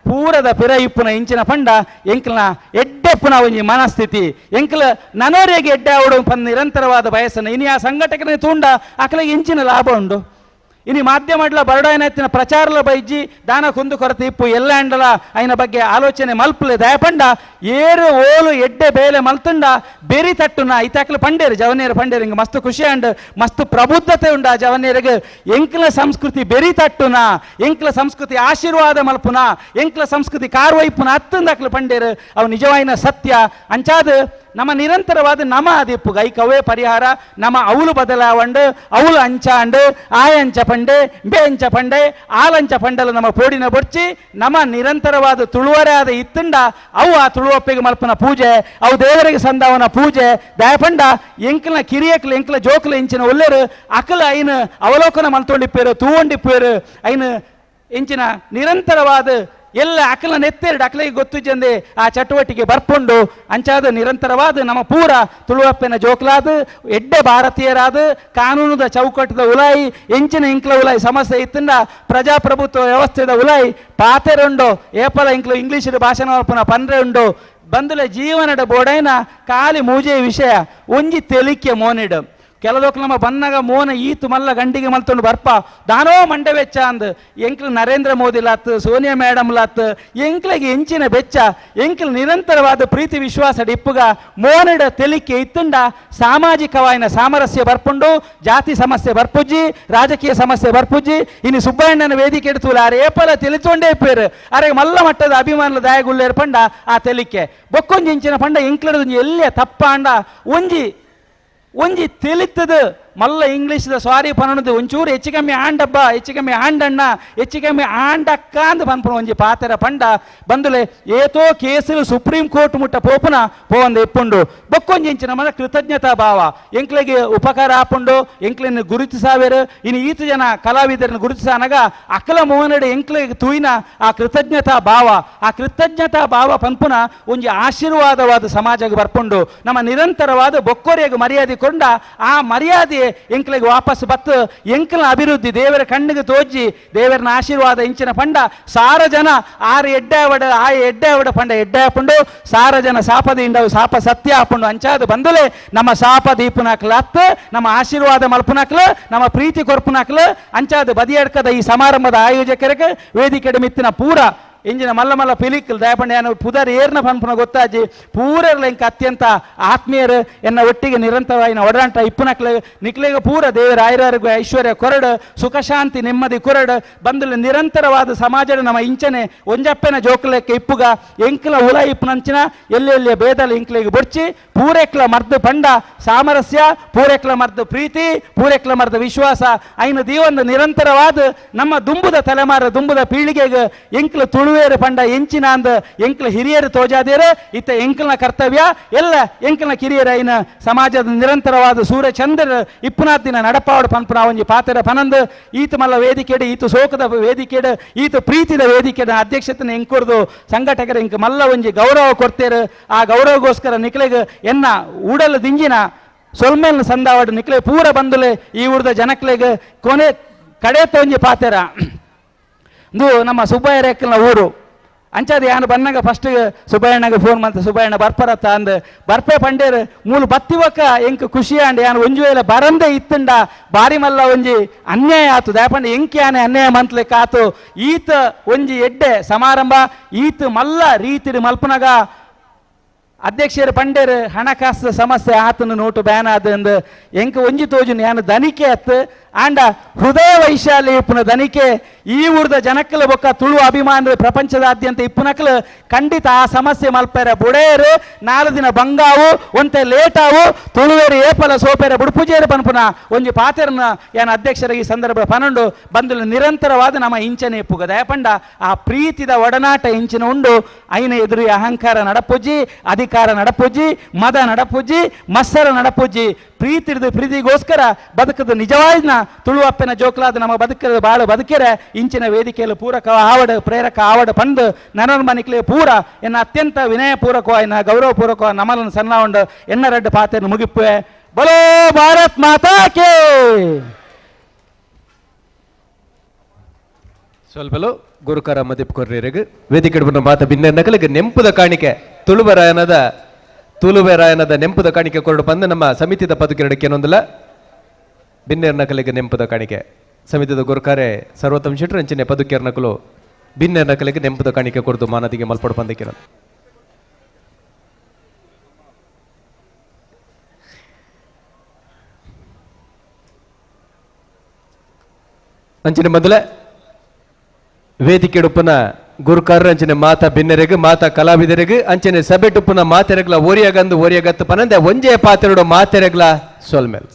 ಪೂರದ ಪಿರ ಇಪ್ಪುನ ಇಂಚಿನ ಪಂಡ ಎಂಕ್ಲನ ಎಡ್ಡೆಪ್ಪುನ ಒಂಜಿ ಮನಸ್ಥಿತಿ ಎಂಕ್ಲ ನನೋರೆಗೆ ಎಡ್ಡೆ ಆವಡು ಪಂದ್ ನಿರಂತರವಾದ ಬಯಸನ್ನು ಇನಿ ಆ ಸಂಘಟಕನೇ ತೂಂಡ ಅಕಲಿಗೆ ಇಂಚಿನ ಲಾಭ ಉಂಡು. ಇನಿ ಮಾಧ್ಯಮಡ್ಲ ಬರಡಾಯನೆತ್ತಿನ ಪ್ರಚಾರಲ ಬೈಜಿ ದಾನ ಕುಂದು ಕೊರತೆ ಇಪ್ಪು ಎಲ್ಲ ಅಂಡಲ ಐನ ಬಗ್ಗೆ ಆಲೋಚನೆ ಮಲ್ಪಲೆ ದಯಪಂಡ ಏರು ಓಲು ಎಡ್ಡೆ ಬೇಲೆ ಮಲ್ತುಂಡ ಬೆರಿ ತಟ್ಟುನ ಐತಾಕ್ಲ ಪಂಡೇರು ಜವನೇರು ಪಂಡೇರು ಹಿಂಗೆ ಮಸ್ತ್ ಖುಷಿ ಅಂಡ್ ಮಸ್ತ್ ಪ್ರಬುದ್ಧತೆ ಉಂಡ ಜವನೇರಿಗೆ ಎಂಕ್ಲ ಸಂಸ್ಕೃತಿ ಬೆರಿ ತಟ್ಟುನ ಎಂಕ್ಲ ಸಂಸ್ಕೃತಿ ಆಶೀರ್ವಾದ ಮಲ್ಪುನ ಎಂಕ್ಲ ಸಂಸ್ಕೃತಿ ಕಾರ್ವೈಪುನ ಹತ್ತಂದಾಕ್ಲ ಪಂಡೇರು ಅವು ನಿಜವಾಯಿನ ಸತ್ಯ ಅಂಚಾದ ನಮ್ಮ ನಿರಂತರವಾದ ನಮ ಅದಿಪ್ಪು ಗೈಕವೇ ಪರಿಹಾರ ನಮ್ಮ ಅವಳು ಬದಲಾವಂಡು ಅವಳು ಅಂಚಾಂಡು ಆಯಂಚ ಪಂಡೆ ಬೇಂಚ ಪಂಡೆ ಆಲಂಚ ಪಂಡಲು ನಮ್ಮ ಪೋಡಿನ ಬೊಡ್ಚಿ ನಮ್ಮ ನಿರಂತರವಾದ ತುಳುವರೆ ಆದ ಇತ್ತಂಡ ಅವು ಆ ತುಳುವಪ್ಪೆಗೆ ಮಲ್ಪನ ಪೂಜೆ ಅವು ದೇವರಿಗೆ ಸಂದಾವನ ಪೂಜೆ ದಯಪಂಡ ಎಂಕ್ಲ ಕಿರಿಯಕ್ಲ ಎಂಕ್ಲ ಜೋಕ್ಲ ಇಂಚಿನ ಒಲ್ಲೆರು ಅಕಲ ಐನ ಅವಲೋಕನ ಮಲ್ತೊಂಡಿಪ್ಪೇರು ತೂವೊಂಡಿಪ್ಪೇರು ಐನ ಇಂಚಿನ ನಿರಂತರವಾದ ಎಲ್ಲ ಅಕಲ ನೆತ್ತೆರಡು ಅಕಲಿಗೆ ಗೊತ್ತು ಜಂದೆ ಆ ಚಟುವಟಿಕೆ ಬರ್ಪುಂಡು ಅಂಚಾದ ನಿರಂತರವಾದ ನಮ್ಮ ಪೂರ ತುಳುವಪ್ಪೆನ ಜೋಕ್ಲಾದ ಎಡ್ಡೆ ಭಾರತೀಯರಾದ ಕಾನೂನದ ಚೌಕಟ್ಟದ ಉಲಾಯಿ ಎಂಚಿನ ಇಂಕ್ಲ ಉಲಾಯಿ ಸಮಸ್ಯೆ ಇತ್ತಂಡ ಪ್ರಜಾಪ್ರಭುತ್ವ ವ್ಯವಸ್ಥೆದ ಉಲಾಯಿ ಪಾತೆರುಂಡು ಏಪಲ ಇಂಕ್ಲು ಇಂಗ್ಲೀಷ್ ಭಾಷಣ ಮಲ್ಪನ ಪಂದ್ರೆ ಉಂಡು ಬಂದುಲೆ ಜೀವನದ ಬೋಡೈನ ಖಾಲಿ ಮೂಜೆ ವಿಷಯ ಒಂಜಿ ತೆಲಿಕೆ ಮೋನಿಡು ಕೆಲದೊಕ್ಲು ನಮ್ಮ ಬನ್ನಗ ಮೋನ ಈತು ಮಲ್ಲ ಗಂಡಿಗೆ ಮಲ್ತೊಂಡು ಬರ್ಪ ದಾನೋ ಮಂಡೆ ವೆಚ್ಚ ಅಂದ್ ಎಂಕ್ಲು ನರೇಂದ್ರ ಮೋದಿ ಲಾತ್ ಸೋನಿಯಾ ಮೇಡಮ್ ಲಾತ್ ಎಂಕ್ಲಿಗೆ ಎಂಚಿನ ಬೆಚ್ಚ ಎಂಕ್ಲು ನಿರಂತರವಾದ ಪ್ರೀತಿ ವಿಶ್ವಾಸ ಇಪ್ಪುಗ ಮೋನಡ ತೆಲಿಕೆ ಇತ್ತುಂಡ ಸಾಮಾಜಿಕವಾಯಿನ ಸಾಮರಸ್ಯ ಬರ್ಪುಂಡು ಜಾತಿ ಸಮಸ್ಯೆ ಬರ್ಪುಜ್ಜಿ ರಾಜಕೀಯ ಸಮಸ್ಯೆ ಬರ್ಪುಜ್ಜಿ ಇನ್ನು ಸುಬ್ಬಣ್ಣನ ವೇದಿಕೆ ಇಡ್ತೂಲ ಅರೆ ಏಪಲ ತಿಳಿತೊಂಡೇ ಇಪ್ಪೇರು ಅರೆ ಮಲ್ಲ ಮಟ್ಟದ ಅಭಿಮಾನದ ದಾಯಗುಳ್ಳೇರು ಪಂಡ ಆ ತೆಲಿಕೆ ಬೊಕ್ಕೊಂಜಿ ಇಂಚಿನ ಪಂಡ ಎಂಕ್ಲಡ ಎಲ್ಲೇ ತಪ್ಪ ಅಂಡ ಒಂಜಿ ತಿಳಿತದು ಮಲ್ಲ ಇಂಗ್ಲೀಷ್ದ ಸಾರಿ ಪನೋದು ಒಂಚೂರು ಹೆಚ್ಚು ಕಮ್ಮಿ ಆಂಡಬ್ಬ ಹೆಚ್ಚು ಕಮ್ಮಿ ಆಂಡಣ್ಣ ಹೆಚ್ಚು ಕಮ್ಮಿ ಆಂಡಕ್ಕ ಅಂತ ಬಂದ್ಪುಣ ಒಂಜಿ ಪಾತೆರ ಪಂಡ ಬಂದುಲೆ ಏತೋ ಕೇಸು ಸುಪ್ರೀಂ ಕೋರ್ಟ್ ಮುಟ್ಟ ಪೋಪುನ ಪೋವಂದ ಎಪ್ಪುಂಡು ಬೊಕ್ಕೊಂಜಿ ಇಂಚಿನ ಮನ ಕೃತಜ್ಞತಾ ಭಾವ ಎಂಕ್ಲೆಗೆ ಉಪಕಾರ ಆಪುಂಡು ಎಂಕ್ಲನ್ನು ಗುರುತಿಸಾವೇರು ಇನ್ನು ಈತು ಜನ ಕಲಾವಿದರನ್ನು ಗುರುತಿಸಾನಾಗ ಅಕಲ ಮೋಹನಡೆ ಎಂಕ್ಲೆಗೆ ತೂಯಿನ ಆ ಕೃತಜ್ಞತಾ ಭಾವ ಪಂಪುನ ಒಂಜಿ ಆಶೀರ್ವಾದವಾದ ಸಮಾಜಕ್ಕೆ ಬರ್ಪುಂಡು ನಮ್ಮ ನಿರಂತರವಾದ ಬೊಕ್ಕೋರಿಯಾಗ ಮರ್ಯಾದೆ ಕೊಂಡ ಆ ಮರ್ಯಾದೆ ಎಂಕ್ಲಿಗೆ ವಾಪಸ್ ಬತ್ತು ಎಂಕ್ಲ ಅಭಿವೃದ್ಧಿ ದೇವರ ಕಣ್ಣಿಗೆ ತೋಜಿ ದೇವರನ ಆಶೀರ್ವಾದ ಇಂಚಿನ ಪಂಡ ಸಾರ ಜನ ಆರು ಎಡ್ಡೆ ಅವಡ ಪಂಡ ಎಡ್ಡೆ ಹಾಪುಂಡು ಸಾರ ಜನ ಸಾಪದ ಇಂಡವು ಸಾಪ ಸತ್ಯ ಹಾಪುಂಡು ಅಂಚಾದ ಬಂದುಲೆ ನಮ್ಮ ಸಾಪ ದೀಪುನಾಕ್ಲ ಹತ್ತು ನಮ್ಮ ಆಶೀರ್ವಾದ ಮಲ್ಪುನಾಕ್ಲು ನಮ್ಮ ಪ್ರೀತಿ ಕೊರ್ಪುನಾಕ್ಲು ಅಂಚಾದ ಬದಿಯಡ್ಕದ ಈ ಸಮಾರಂಭದ ಆಯೋಜಕರಿಗೆ ವೇದಿಕೆ ಮಿತ್ತಿನ ಪೂರ ಇಂಜಿನ ಮಲ್ಲ ಮಲ್ಲ ಪಿಲಿಕ್ಕಲ್ ದಯಪಂಡ ಪುದರ್ ಏರ್ನ ಪನ್ಪುನ ಗೊತ್ತಾಜಿ ಪೂರರ್ಲ ಇಂಕ ಅತ್ಯಂತ ಆತ್ಮೀಯರು ಎನ್ನ ಒಟ್ಟಿಗೆ ನಿರಂತರವಾಗಿ ಒಡಾಂಟ ಇಪ್ಪನಕ್ಲೆ ನಿಕ್ಲೆಗ ಪೂರ ದೇವರ ಆಯುರಾರೋಗ್ಯ ಐಶ್ವರ್ಯ ಕೊರಡು ಸುಖ ಶಾಂತಿ ನೆಮ್ಮದಿ ಕೊರಡು ಬಂದುಲ ನಿರಂತರವಾದ ಸಮಾಜದ ನಮ್ಮ ಇಂಚನೆ ಒಂಜಪ್ಪೆನ ಜೋಕಲಕ್ಕೆ ಇಪ್ಪುಗ ಎಂಕ್ಲ ಹುಲ ಇಪ್ಪುನಂಚಿನ ಎಲ್ಲೆಲ್ಲಿಯ ಬೇದಲ ಇಂಕ್ಲೆಗೆ ಬೊಡ್ಚಿ ಪೂರೆಕ್ಲ ಮರ್ದು ಪಂಡ ಸಾಮರಸ್ಯ ಪೂರೆಕ್ಲ ಮರ್ದು ಪ್ರೀತಿ ಪೂರೆಕ್ಲ ಮರ್ದು ವಿಶ್ವಾಸ ಐನು ದೀವೊಂದು ನಿರಂತರವಾದ ನಮ್ಮ ದುಂಬುದ ತಲೆಮಾರ ದುಂಬುದ ಪೀಳಿಗೆಗೆ ಎಂಕ್ಲ ತುಳು ಪಂಡ ಎಂಚಿನ ಅಂದ ಎಂಕ್ಲ ಹಿರಿಯರು ತೋಜಾದೇರು ಇತ್ತ ಎಂಕ್ಲನ ಕರ್ತವ್ಯ ಎಲ್ಲ ಎಂಕ್ಲನ ಕಿರಿಯರ ಐನ ಸಮಾಜದ ನಿರಂತರವಾದ ಸೂರ್ಯ ಚಂದ್ರ ಇಪ್ಪನಾತ್ ದಿನ ನಡಪಾವಡು ಪನ್ಪುನ ಒಂಜಿ ಪಾತೆರ ಪನಂದು ಈತ ಮಲ್ಲ ವೇದಿಕೆಡು ಈತು ಶೋಕದ ವೇದಿಕೆಡು ಈತು ಪ್ರೀತಿದ ವೇದಿಕೆಡ ಅಧ್ಯಕ್ಷತೆನ ಎಂಕುರ್ದು ಸಂಘಟಕರ ಇಂಕ ಮಲ್ಲ ಒಂಜಿ ಗೌರವ ಕೊಡ್ತೇರು ಆ ಗೌರವಗೋಸ್ಕರ ನಿಕ್ಲೆಗೆ ಎನ್ನ ಉಡಲು ದಿಂಜಿನ ಸೊಲ್ಮೇಲ್ನ ಸಂದಾವಡು ನಿಕ್ಲೆ ಪೂರ ಬಂದುಲೆ ಈ ಊರ್ದ ಜನಕ್ಲೆಗೆ ಕೊನೆ ಕಡೆ ತೊಂಜಿ ಪಾತೆರ ಇದು ನಮ್ಮ ಸುಬ್ಬಯ್ಯ ರೇಖಲ್ನ ಊರು ಅಂಚಾದ ಯಾನು ಬನ್ನಾಗ ಫಸ್ಟ್ ಸುಬ್ಬಯ್ಯಣ್ಣಗೆ ಫೋನ್ ಮಾಡ್ತ ಸುಬ್ಬಯ್ಯಣ್ಣ ಬರ್ಪರತ್ತ ಅಂದ್ ಬರ್ಪೆ ಪಂಡೇರು ಮೂಲು ಬತ್ತಿವಕ್ಕ ಎಂಕ್ ಖುಷಿ ಅಂಡ್ ಯಾನು ಒಂಜು ವೇಳೆ ಬರಂದೆ ಇತ್ತಂಡ ಬಾರಿ ಮಲ್ಲ ಒಂಜಿ ಅನ್ಯಾಯ ಆತು ದಯಪಂಡ ಎಂಕ್ ಯಾನೆ ಅನ್ಯಾಯ ಮಂತ್ಲಿಕ್ಕೆ ಆತು ಈತ ಒಂಜಿ ಎಡ್ಡೆ ಸಮಾರಂಭ ಈತ ಮಲ್ಲ ರೀತಿಡ್ ಮಲ್ಪನಾಗ ಅಧ್ಯಕ್ಷರು ಪಂಡೇರು ಹಣಕಾಸು ಸಮಸ್ಯೆ ಆತನ ನೋಟು ಬ್ಯಾನ್ ಆದಂದು ಎಂಕ ಒಂಜಿ ತೋಜುನ್ ಯಾನು ದನಿಕೆ ಅತ್ತು ಆಂಡ ಹೃದಯ ವೈಶಾಲ್ಯ ಇಪ್ಪುನ ದನಿಕೆ ಈ ಊರ್ದ ಜನಕ್ಕಲು ಬೊಕ್ಕ ತುಳು ಅಭಿಮಾನ ಪ್ರಪಂಚದಾದ್ಯಂತ ಇಪ್ಪುನಕಲು ಖಂಡಿತ ಆ ಸಮಸ್ಯೆ ಮಲ್ಪೆರ ಬುಡೇರು 4 ದಿನ ಬಂಗಾವು ಒಂತೆ ಲೇಟಾವು ತುಳುವೇರು ಏಪಲ ಸೋಪೆರ ಬುಡುಪುಜೇರು ಪನ್ಪುನ ಒಂಜಿ ಪಾತೆರನ ಯಾನ ಅಧ್ಯಕ್ಷರ ಈ ಸಂದರ್ಭ ಪನೊಂಡು ಬಂದುಲು ನಿರಂತರವಾದ ನಮ್ಮ ಇಂಚನೆ ಇಪ್ಪುಗ ದಯಪಂಡ ಆ ಪ್ರೀತಿದ ಒಡನಾಟ ಇಂಚಿನ ಉಂಡು ಐನ ಎದುರು ಅಹಂಕಾರ ನಡಪುಜ್ಜಿ ಅಧಿಕಾರ ನಡಪುಜ್ಜಿ ಮದ ನಡಪುಜ್ಜಿ ಮತ್ಸರ ನಡಪುಜ್ಜಿ ಪ್ರೀತಿಗೋಸ್ಕರ ಬದುಕದ ನಿಜವಾದ ತುಳು ಅಪ್ಪನ ಜೋಕ್ಲಾದ ನಮ್ಮ ಬದುಕದ ಬಾಳು ಬದುಕಿರೆ ಇಂಚಿನ ವೇದಿಕೆಯಲ್ಲಿ ಪೂರಕ ಆವಡ ಪ್ರೇರಕ ಆವಡ ಪಂದು ನರನ ಮನಿಕ್ಲೆ ಪೂರ ಎನ್ನ ಅತ್ಯಂತ ವಿನಯಪೂರ್ವಕ ಎನ್ನ ಗೌರವಪೂರ್ವಕ ನಮಲನ್ನು ಸಣ್ಣಗೊಂಡು ಎನ್ನ ರಡ್ಡು ಪಾತೆಯನ್ನು ಮುಗಿಪ್ಪುವೆ. ಬಲೋ ಭಾರತ್ ಮಾತಾ ಕೇ. ಸ್ವಲ್ಪಲು ಗುರುಕಾರ ಮದೀಪ್ ಕೊರ್ರಿಯರಿಗೆ ವೇದಿಕೆ ಮಾತ ಭಿನ್ನಕಲಿಗೆ ನೆಂಪುದ ಕಾಣಿಕೆ ತುಳುವೆರಾಯನದ ನೆಂಪುದ ಕಾಣಿಕೆ ಕೊರಡು ಬಂದು ನಮ್ಮ ಸಮಿತಿದ ಪದುಕಿರಡಕ್ಕೆ ಏನೊಂದಿಲ್ಲ ಭಿನ್ನೇರ್ನಕಲಿಗೆ ನೆಂಪುದ ಕಾಣಿಕೆ ಸಮಿತಿದ ಗುರುಕಾರೆ ಸರ್ವೋತ್ತಮ ಶೆಟ್ರು ಅಂಚಿನ ಪದುಕೇರ್ನಕಲು ಭಿನ್ನೇರ್ನಕಲಿಗೆ ನೆಂಪುದ ಕಾಣಿಕೆ ಕೊರದು ಮಾನದಿಗೆ ಮಲ್ಪಡು ಬಂದಿಕ್ಕಿರ ಅಂಚಿನ ಮೊದಲೇ ವೇದಿಕೆ ಉಪ್ಪನ ಗುರುಕಾರರು ಅಂಚನೆ ಮಾತಾ ಭಿನ್ನರೆಗೆ ಮಾತಾ ಕಲಾವಿದರಿಗೆ ಅಂಚನೆ ಸಭೆಟುಪ್ಪನ ಮಾತೆರೆಗ್ಲ ಓರಿಯಾಗತ್ತು ಪನಂದೆ ಒಂಜೇ ಪಾತೆರಡು ಮಾತೆರೆಗ್ಲ ಸೊಲ್ಮೇಲ್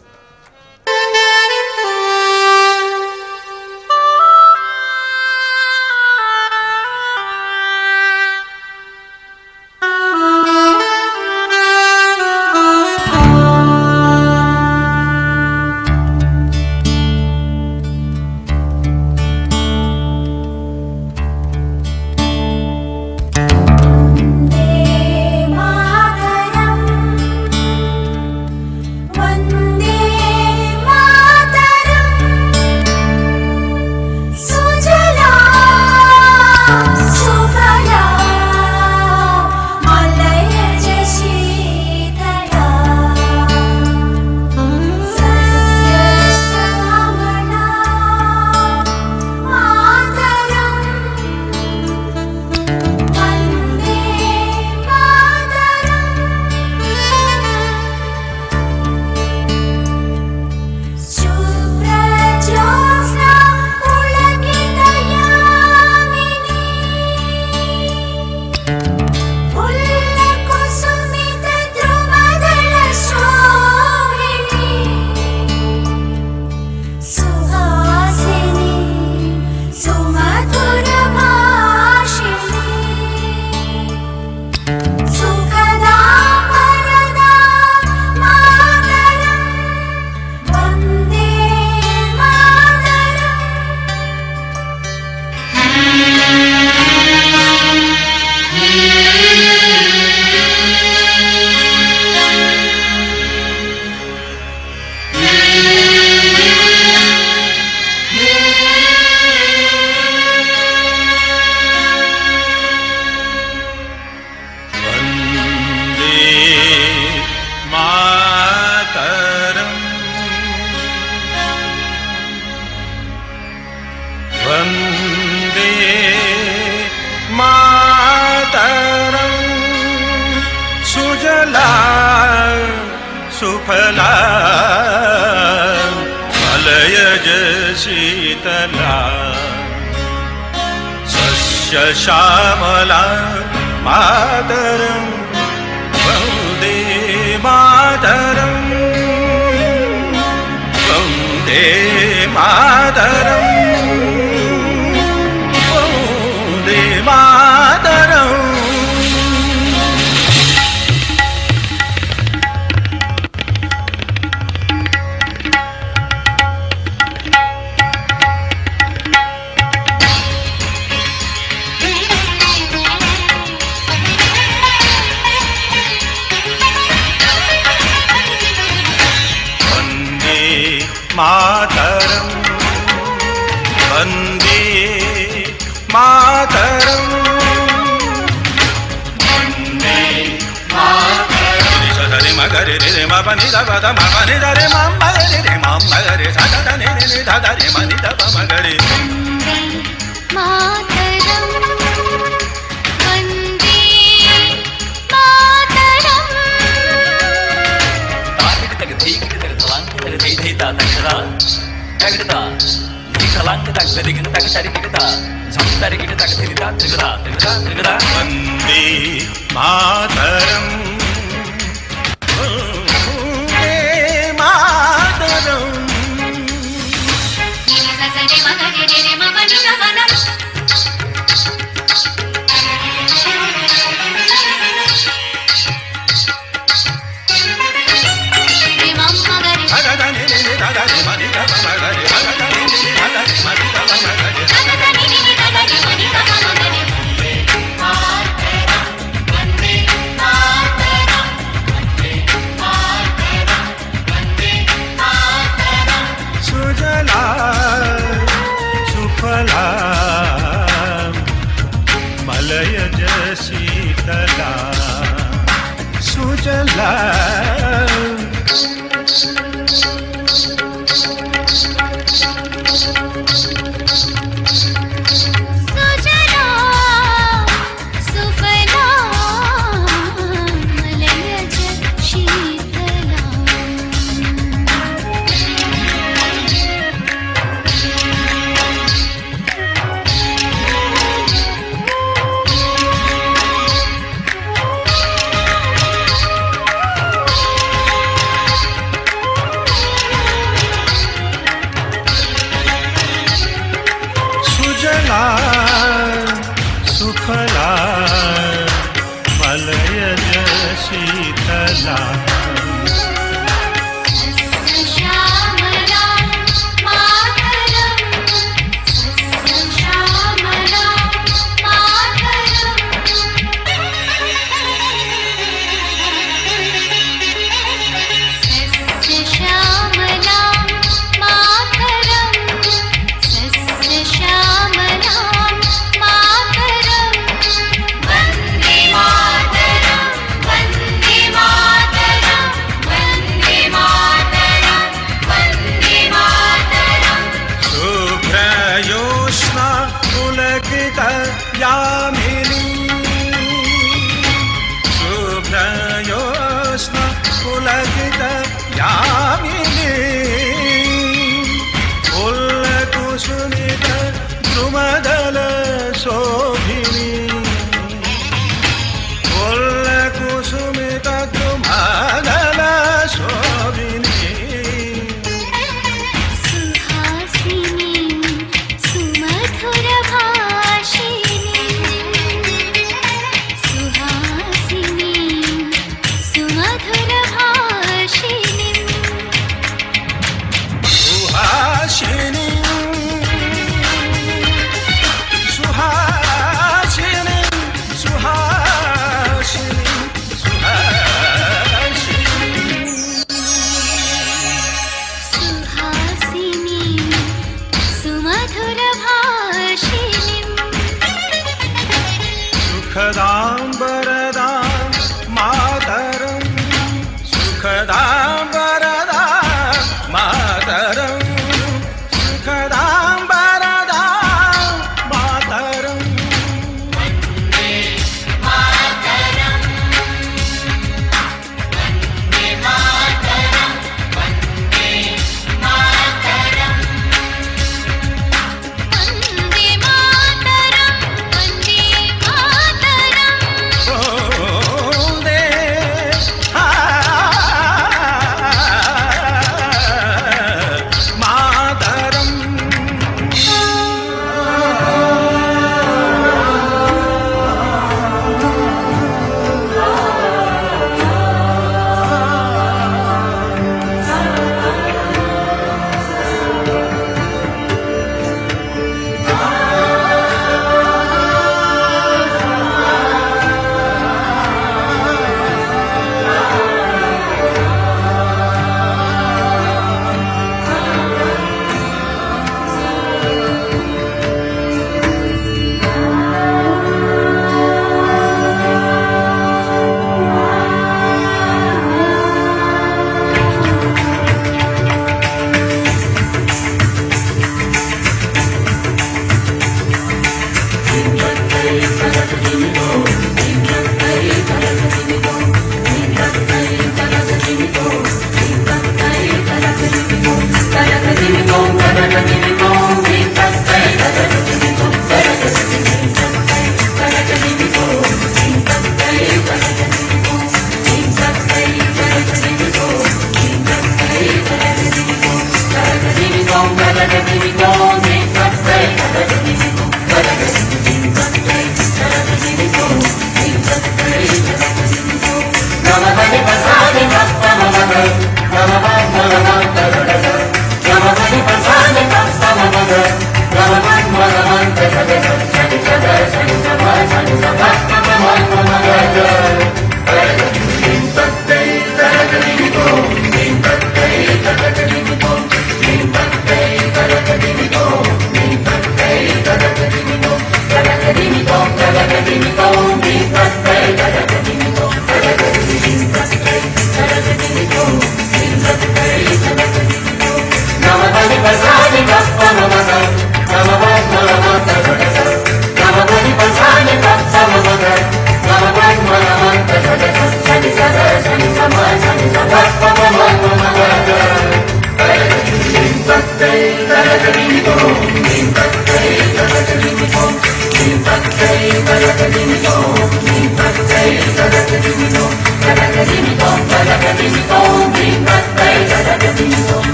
सुफला मलयज शीतला सस्यश्यामला मातरं वन्दे मातरं वन्दे मातरं वन्दे मातरं मातरं वन्दे मातरं वन्दे मातरं सदरे मगरे रे म पनि द पद म पनि द रे म मगरे रे म मगरे सा द ने ने ध द रे म नि द प मगरे मातरं वन्दे मातरं తిగదా తగడదా నికలాంగ తగ పెరిగిన తగ తరిగిదా జం తరిగిన తగ తిరిదా తిగదా తిగదా తిగదా వందే మాతరం వందే మాతరం సుజలా సుఫలా మలయజ శీతలా సుజలా సుఫలా మలయజ శీతలా యామిని శుభ్రయోష్ణ పులకిత యామిని ఉల్లకుసుమిత ద్రుమదల శోభిని ఉల్లకుసుమిత ద్రుమదల శోభిని సుఖదాం వరదాం మాతరం సుఖదాం వరదాం మాతరం సుఖదాం వరదాం మాతరం వందే మాతరం వందే మాతరం వందే మాతరం వందే మాతరం వందే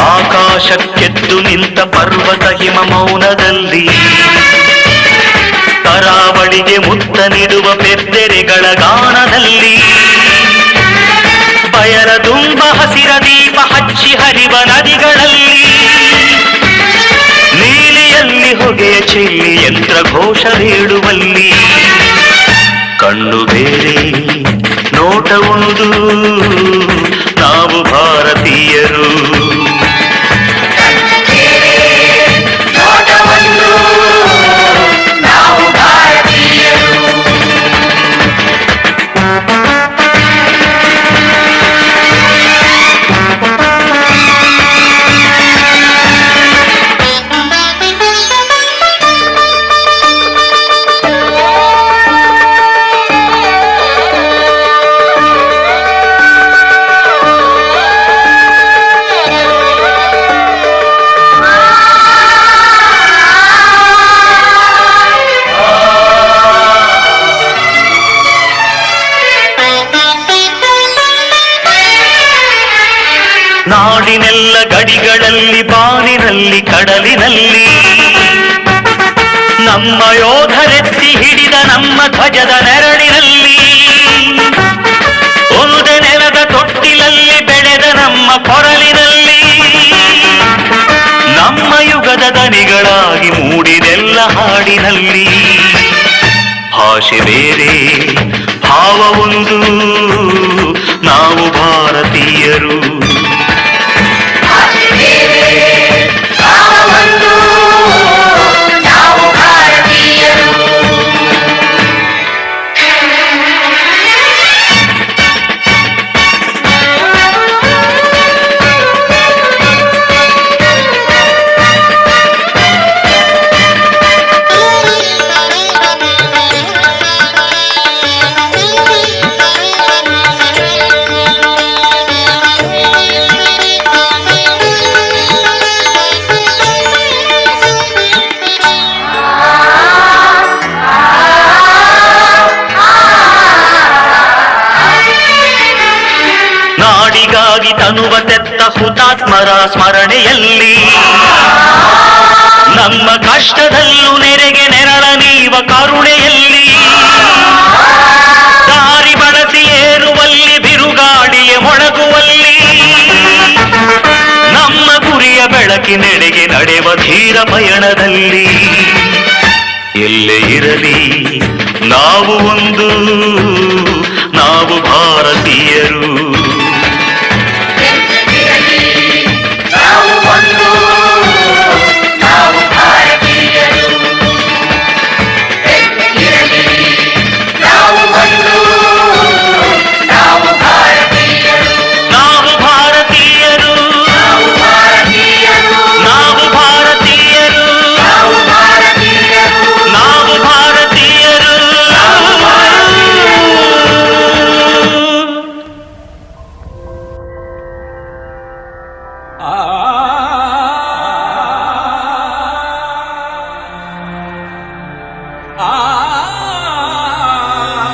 ಆಕಾಶಕ್ಕೆದ್ದು ನಿಂತ ಪರ್ವತ ಹಿಮ ಮೌನದಲ್ಲಿ ಕರಾವಳಿಗೆ ಮುತ್ತ ನೀಡುವ ಪೆದ್ದೆರೆಗಳ ಗಾನದಲ್ಲಿ ಬಯಲ ತುಂಬ ಹಸಿರ ದೀಪ ಹಚ್ಚಿ ಹರಿವ ನದಿಗಳಲ್ಲಿ ನೀಲಿಯಲ್ಲಿ ಹೊಯ್ಗೆಯ ಚೆಲ್ಲಿ ಯಂತ್ರ ಘೋಷ ನೀಡುವಲ್ಲಿ ಕಣ್ಣು ಬೇರೆ ನೋಟ ಒಂದು ನಾವು ಭಾರತೀಯರು. ನಾಡಿನೆಲ್ಲ ಗಡಿಗಳಲ್ಲಿ ಬಾನಿನಲ್ಲಿ ಕಡಲಿನಲ್ಲಿ ನಮ್ಮ ಯೋಧರೆತ್ತಿ ಹಿಡಿದ ನಮ್ಮ ಧ್ವಜದ ನೆರಳಿನಲ್ಲಿ ಒಂದೇ ನೆಲದ ತೊಟ್ಟಿಲಲ್ಲಿ ಬೆಳೆದ ನಮ್ಮ ಕೊರಳಿನಲ್ಲಿ ನಮ್ಮ ಯುಗದ ದನಿಗಳಾಗಿ ಮೂಡಿದೆಲ್ಲ ಹಾಡಿನಲ್ಲಿ. ಭಾಷೆ ಬೇರೆ ಭಾವ ಒಂದು ನಾವು ಭಾರತೀಯರು. ನಾಡಿಗಾಗಿ ತನುವ ತೆತ್ತ ಹುತಾತ್ಮರ ಸ್ಮರಣೆಯಲ್ಲಿ ನಮ್ಮ ಕಷ್ಟದಲ್ಲೂ ನೆರೆಗೆ ನೆರಳ ನೀವ ಕರುಣೆಯಲ್ಲಿ ದಾರಿ ಬಳಸಿ ಏರುವಲ್ಲಿ ಬಿರುಗಾಳಿಯ ಮೊಳಗುವಲ್ಲಿ ನಮ್ಮ ಗುರಿಯ ಬೆಳಕಿನೆಡೆಗೆ ನಡೆವ ಧೀರ ಪಯಣದಲ್ಲಿ ಎಲ್ಲೇ ಇರಲಿ ನಾವು ಒಂದು ನಾವು ಭಾರತೀಯರು.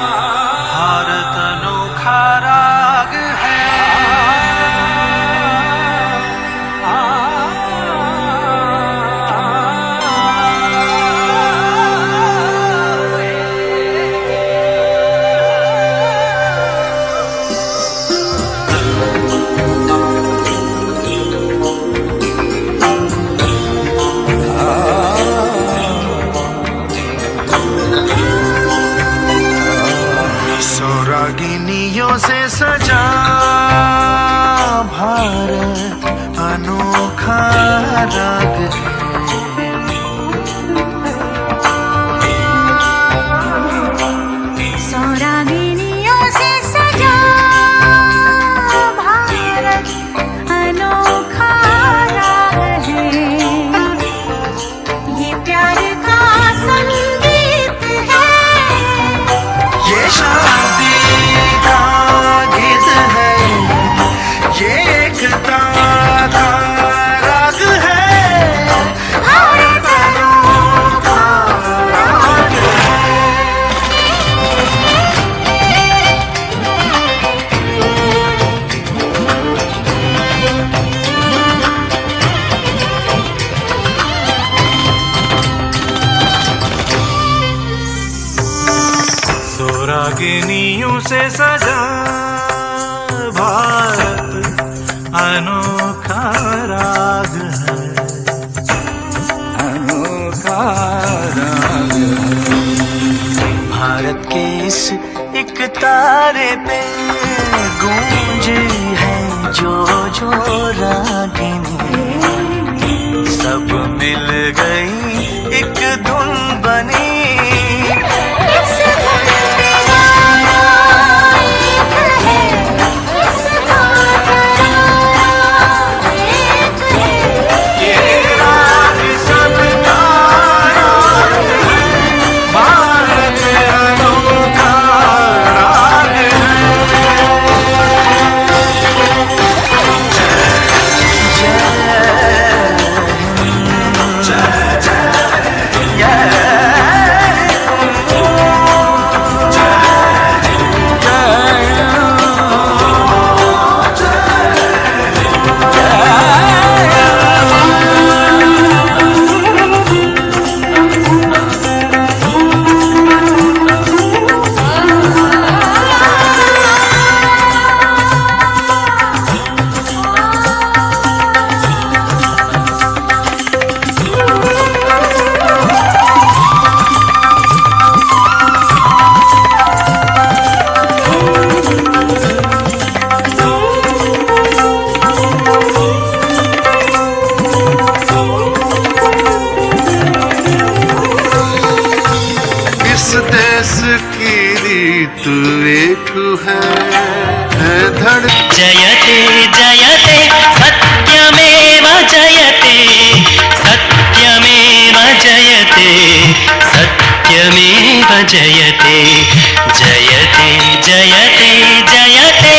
भारत अनोखा राग है, सौरागिनियों से सजा भारत अनोखा राग है। सौरागिनियों से सजा भारत अनोखा राग है, ये प्यार का संगीत है, ये शादी का गीत है, ये एकता का राग है, भारत अनोखा राग है। सौरागिनियों से सजा भारत अनोखा राग है, अनोखा इस एक तारे पे गूंज है जो जो रागिनी, सब मिल गई एक धुन बनी। जयते जयते सत्यमेव जयते, सत्यमेव जयते, सत्यमेव जयते, जयते जयते जयते।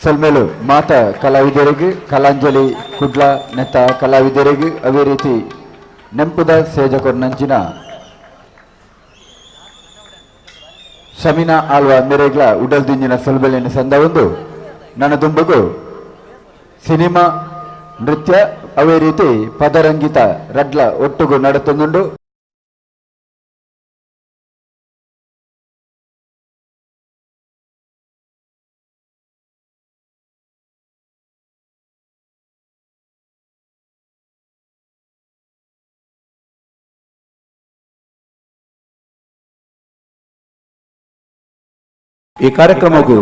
ಸೊಲ್ಮೇಲು ಮಾತ ಕಲಾವಿದರಿಗೆ ಕಲಾಂಜಲಿ ಕುಡ್ಲ ನೆತ್ತ ಕಲಾವಿದರಿಗೆ ಅವೇ ರೀತಿ ನೆಂಪುದ ಸೇಜಕೊರ್ನಂಚಿನ ಶಮಿನಾ ಆಳ್ವ ಮೆರೆಗ್ಲ ಉಡಲ್ ದಿಂಜಿನ ಸೊಲ್ಬೆಲಿನ ಸಂದ ಒಂದು ನನ್ನ ದುಂಬಗು ಸಿನಿಮಾ ನೃತ್ಯ ಅವೇ ರೀತಿ ಪದರಂಗಿತ ರಡ್ಲ ಒಟ್ಟುಗು ನಡತೊಂದುಂಡು ಈ ಕಾರ್ಯಕ್ರಮಕ್ಕೂ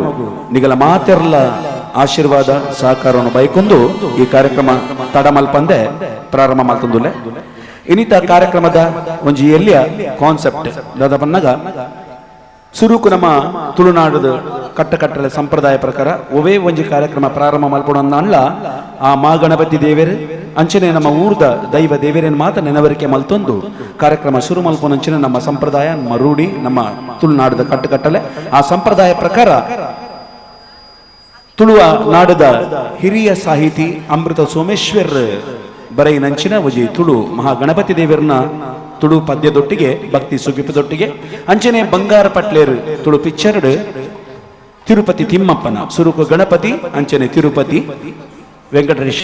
ನಿಗಲ ಮಾತೆರ್ಲ ಆಶೀರ್ವಾದ ಸಹಕಾರವನ್ನು ಬೈಕೊಂಡು ಈ ಕಾರ್ಯಕ್ರಮ ತಡಮಲ್ಪಂದೆ ಪ್ರಾರಂಭ ಮಾಡ್ತಂದುಲ್ಲೆ ಇನ್ನಿತ ಕಾರ್ಯಕ್ರಮದ ಒಂಜಿ ಎಲ್ಲಿಯ ಕಾನ್ಸೆಪ್ಟ್ ದಾದ ಬನ್ನಗ ಸುರುಕು ನಮ್ಮ ತುಳುನಾಡದ ಕಟ್ಟಕಟ್ಟಲೆ ಸಂಪ್ರದಾಯ ಪ್ರಕಾರ ಒವೇ ಒಂಜಿ ಕಾರ್ಯಕ್ರಮ ಪ್ರಾರಂಭ ಮಲ್ಪಡೋಣ ಅಲ್ಲ ಆ ಮಾ ಗಣಪತಿ ದೇವೇರು ಅಂಚನೆ ನಮ್ಮ ಊರ್ದ ದೈವ ದೇವೇರೇನು ಮಾತ ನೆನವರಿಕೆ ಮಲ್ತೊಂದು ಕಾರ್ಯಕ್ರಮ ಶುರು ಮಲ್ಪೊನಂಚಿನ ನಮ್ಮ ಸಂಪ್ರದಾಯ ನಮ್ಮ ರೂಢಿ ನಮ್ಮ ತುಳುನಾಡದ ಕಟ್ಟಕಟ್ಟಲೆ ಆ ಸಂಪ್ರದಾಯ ಪ್ರಕಾರ ತುಳುವ ನಾಡದ ಹಿರಿಯ ಸಾಹಿತಿ ಅಮೃತ ಸೋಮೇಶ್ವರ್ ಬರೈನಂಚಿನ ಒಜಿ ತುಳು ಮಹಾಗಣಪತಿ ದೇವರನ್ನ ತುಳು ಪದ್ಯದೊಟ್ಟಿಗೆ ಭಕ್ತಿ ಸುಗಿಪದೊಟ್ಟಿಗೆ ಅಂಚನೆ ಬಂಗಾರ ಪಟ್ಲೇರು ತುಳು ಪಿಕ್ಚರ್ಡ್ ತಿರುಪತಿ ತಿಮ್ಮಪ್ಪನ ಸುರುಕು ಗಣಪತಿ ಅಂಚನೆ ತಿರುಪತಿ ವೆಂಕಟೇಶ್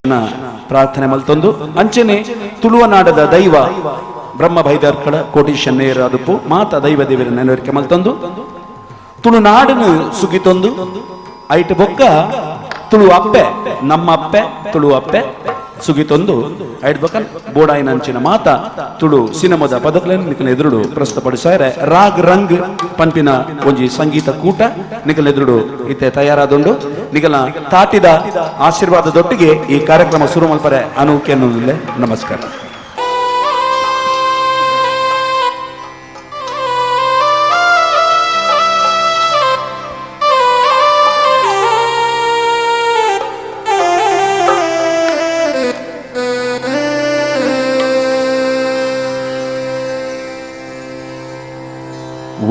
ಪ್ರಾರ್ಥನೆ ಮಲ್ತೊಂದು ಅಂಚನೆ ತುಳುವನಾಡದ ದೈವ ಬ್ರಹ್ಮ ಬೈದರ್ಕಳ ಕೋಟೀಶನ್ನೇರ ಅದುಪು ಮಾತ ದೈವ ದೇವರ ನೆನವರಿಕೆ ಮಲ್ತೊಂದು ತುಳುನಾಡನ್ನು ಸುಗಿತೊಂದು ಐಟ್ ಬೊಕ್ಕ ತುಳು ಅಪ್ಪೆ ನಮ್ಮ ಅಪ್ಪೆ ತುಳು ಅಪ್ಪೆ ಸುಗಿತೊಂದು ಐಟ್ ಬೊಕ್ಕ ಬೋಡಾಯಿನಂಚಿನ ಮಾತ ತುಳು ಸಿನಿಮಾದ ಪದಕಗಳನ್ನು ನಿಖಲ ಎದುರುಡು ಪ್ರಸ್ತುತಪಡಿಸಾರೆ ರಾಗ್ ರಂಗ್ ಪಂಪಿನ ಒಂಜಿ ಸಂಗೀತ ಕೂಟ ನಿಖಲ ಎದುರುಡು ಇತ್ತೆ ತಯಾರಾದುಂಡು ನಿಖಲ ತಾಟಿದ ಆಶೀರ್ವಾದದೊಟ್ಟಿಗೆ ಈ ಕಾರ್ಯಕ್ರಮ ಶುರು ಮಲ್ಪರೆ ಅನೂಕೆ ಅನ್ನೋದಿಲ್ಲ. ನಮಸ್ಕಾರ.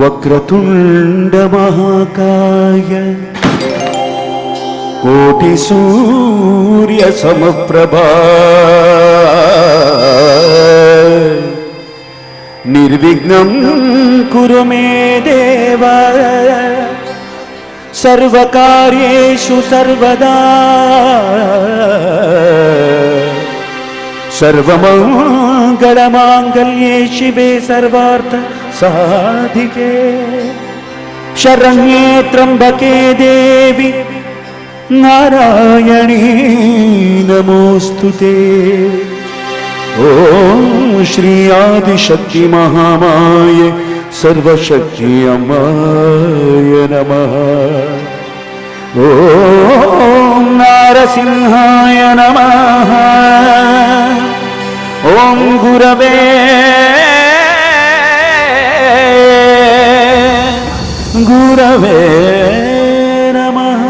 ವಕ್ರತುಂಡ ಮಹಾಕಾಯ ಕೋಟಿ ಸೂರ್ಯ ಸಮಪ್ರಭಾ ನಿರ್ವಿಘ್ನಂ ಕುರು ಮೇ ದೇವ ಸರ್ವಕಾರ್ಯೇಷು ಸರ್ವದಾ ಸರ್ವಮಂಗಳಮಾಂಗಲ್ಯೇ ಶಿವೆ ಸರ್ವಾರ್ಥ ಸಾಧಿಕೆ ಶರಣ್ಯೇ ತ್ರ್ಯಂಬಕೆ ದೇವಿ ನಾರಾಯಣೀ ನಮೋಸ್ತುತೆ. ಓಂ ಶ್ರೀ ಆದಿಶಕ್ತಿ ಮಹಾಮಾಯೆ ಸರ್ವಶಕ್ತಿ ಅಮ್ಮಾಯ ನಮಃ. ಓಂ ನಾರಸಿಂಹಾಯ ನಮಃ. ಓಂ ಗುರವೇ ಗುರವೇ ನಮಃ.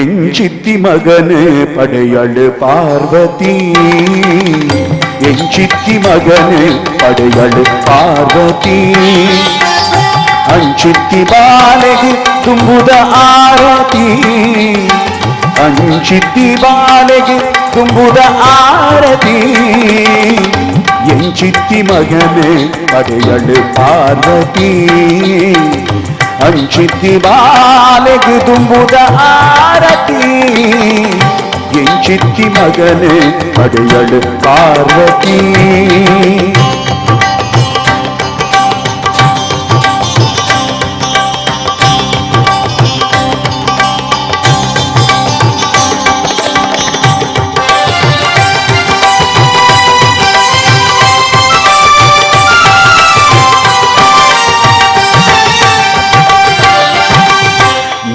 ಎಂಚಿತ್ತಿ ಮಗನೇ ಪಡೆಯಳು ಪಾರ್ವತಿ, ಎಂಚಿತ್ತಿ ಮಗನೇ ಪಡೆಯಳು ಪಾರ್ವತಿ. ಅಂಚಿತ್ತಿ ಬಾಲೆಗೆ ತುಂಬುದ ಆರತಿ, ಅಂಚಿತ್ತಿ ಬಾಲೆಗೆ ತುಂಬುದ ಆರತಿ. ಎಂಚಿತ್ತಿ ಮಗನೇ ಪಡೆಯಳು ಪಾರ್ವತಿ, ಅಂಚಿತ್ತಿ ಬಾಲೆಗೆ ತುಂಬುದ ಆರತಿ. ಎಂಚಿತ್ತಿ ಮಗನೇ ಪಡೆಯಳು ಪಾರ್ವತಿ.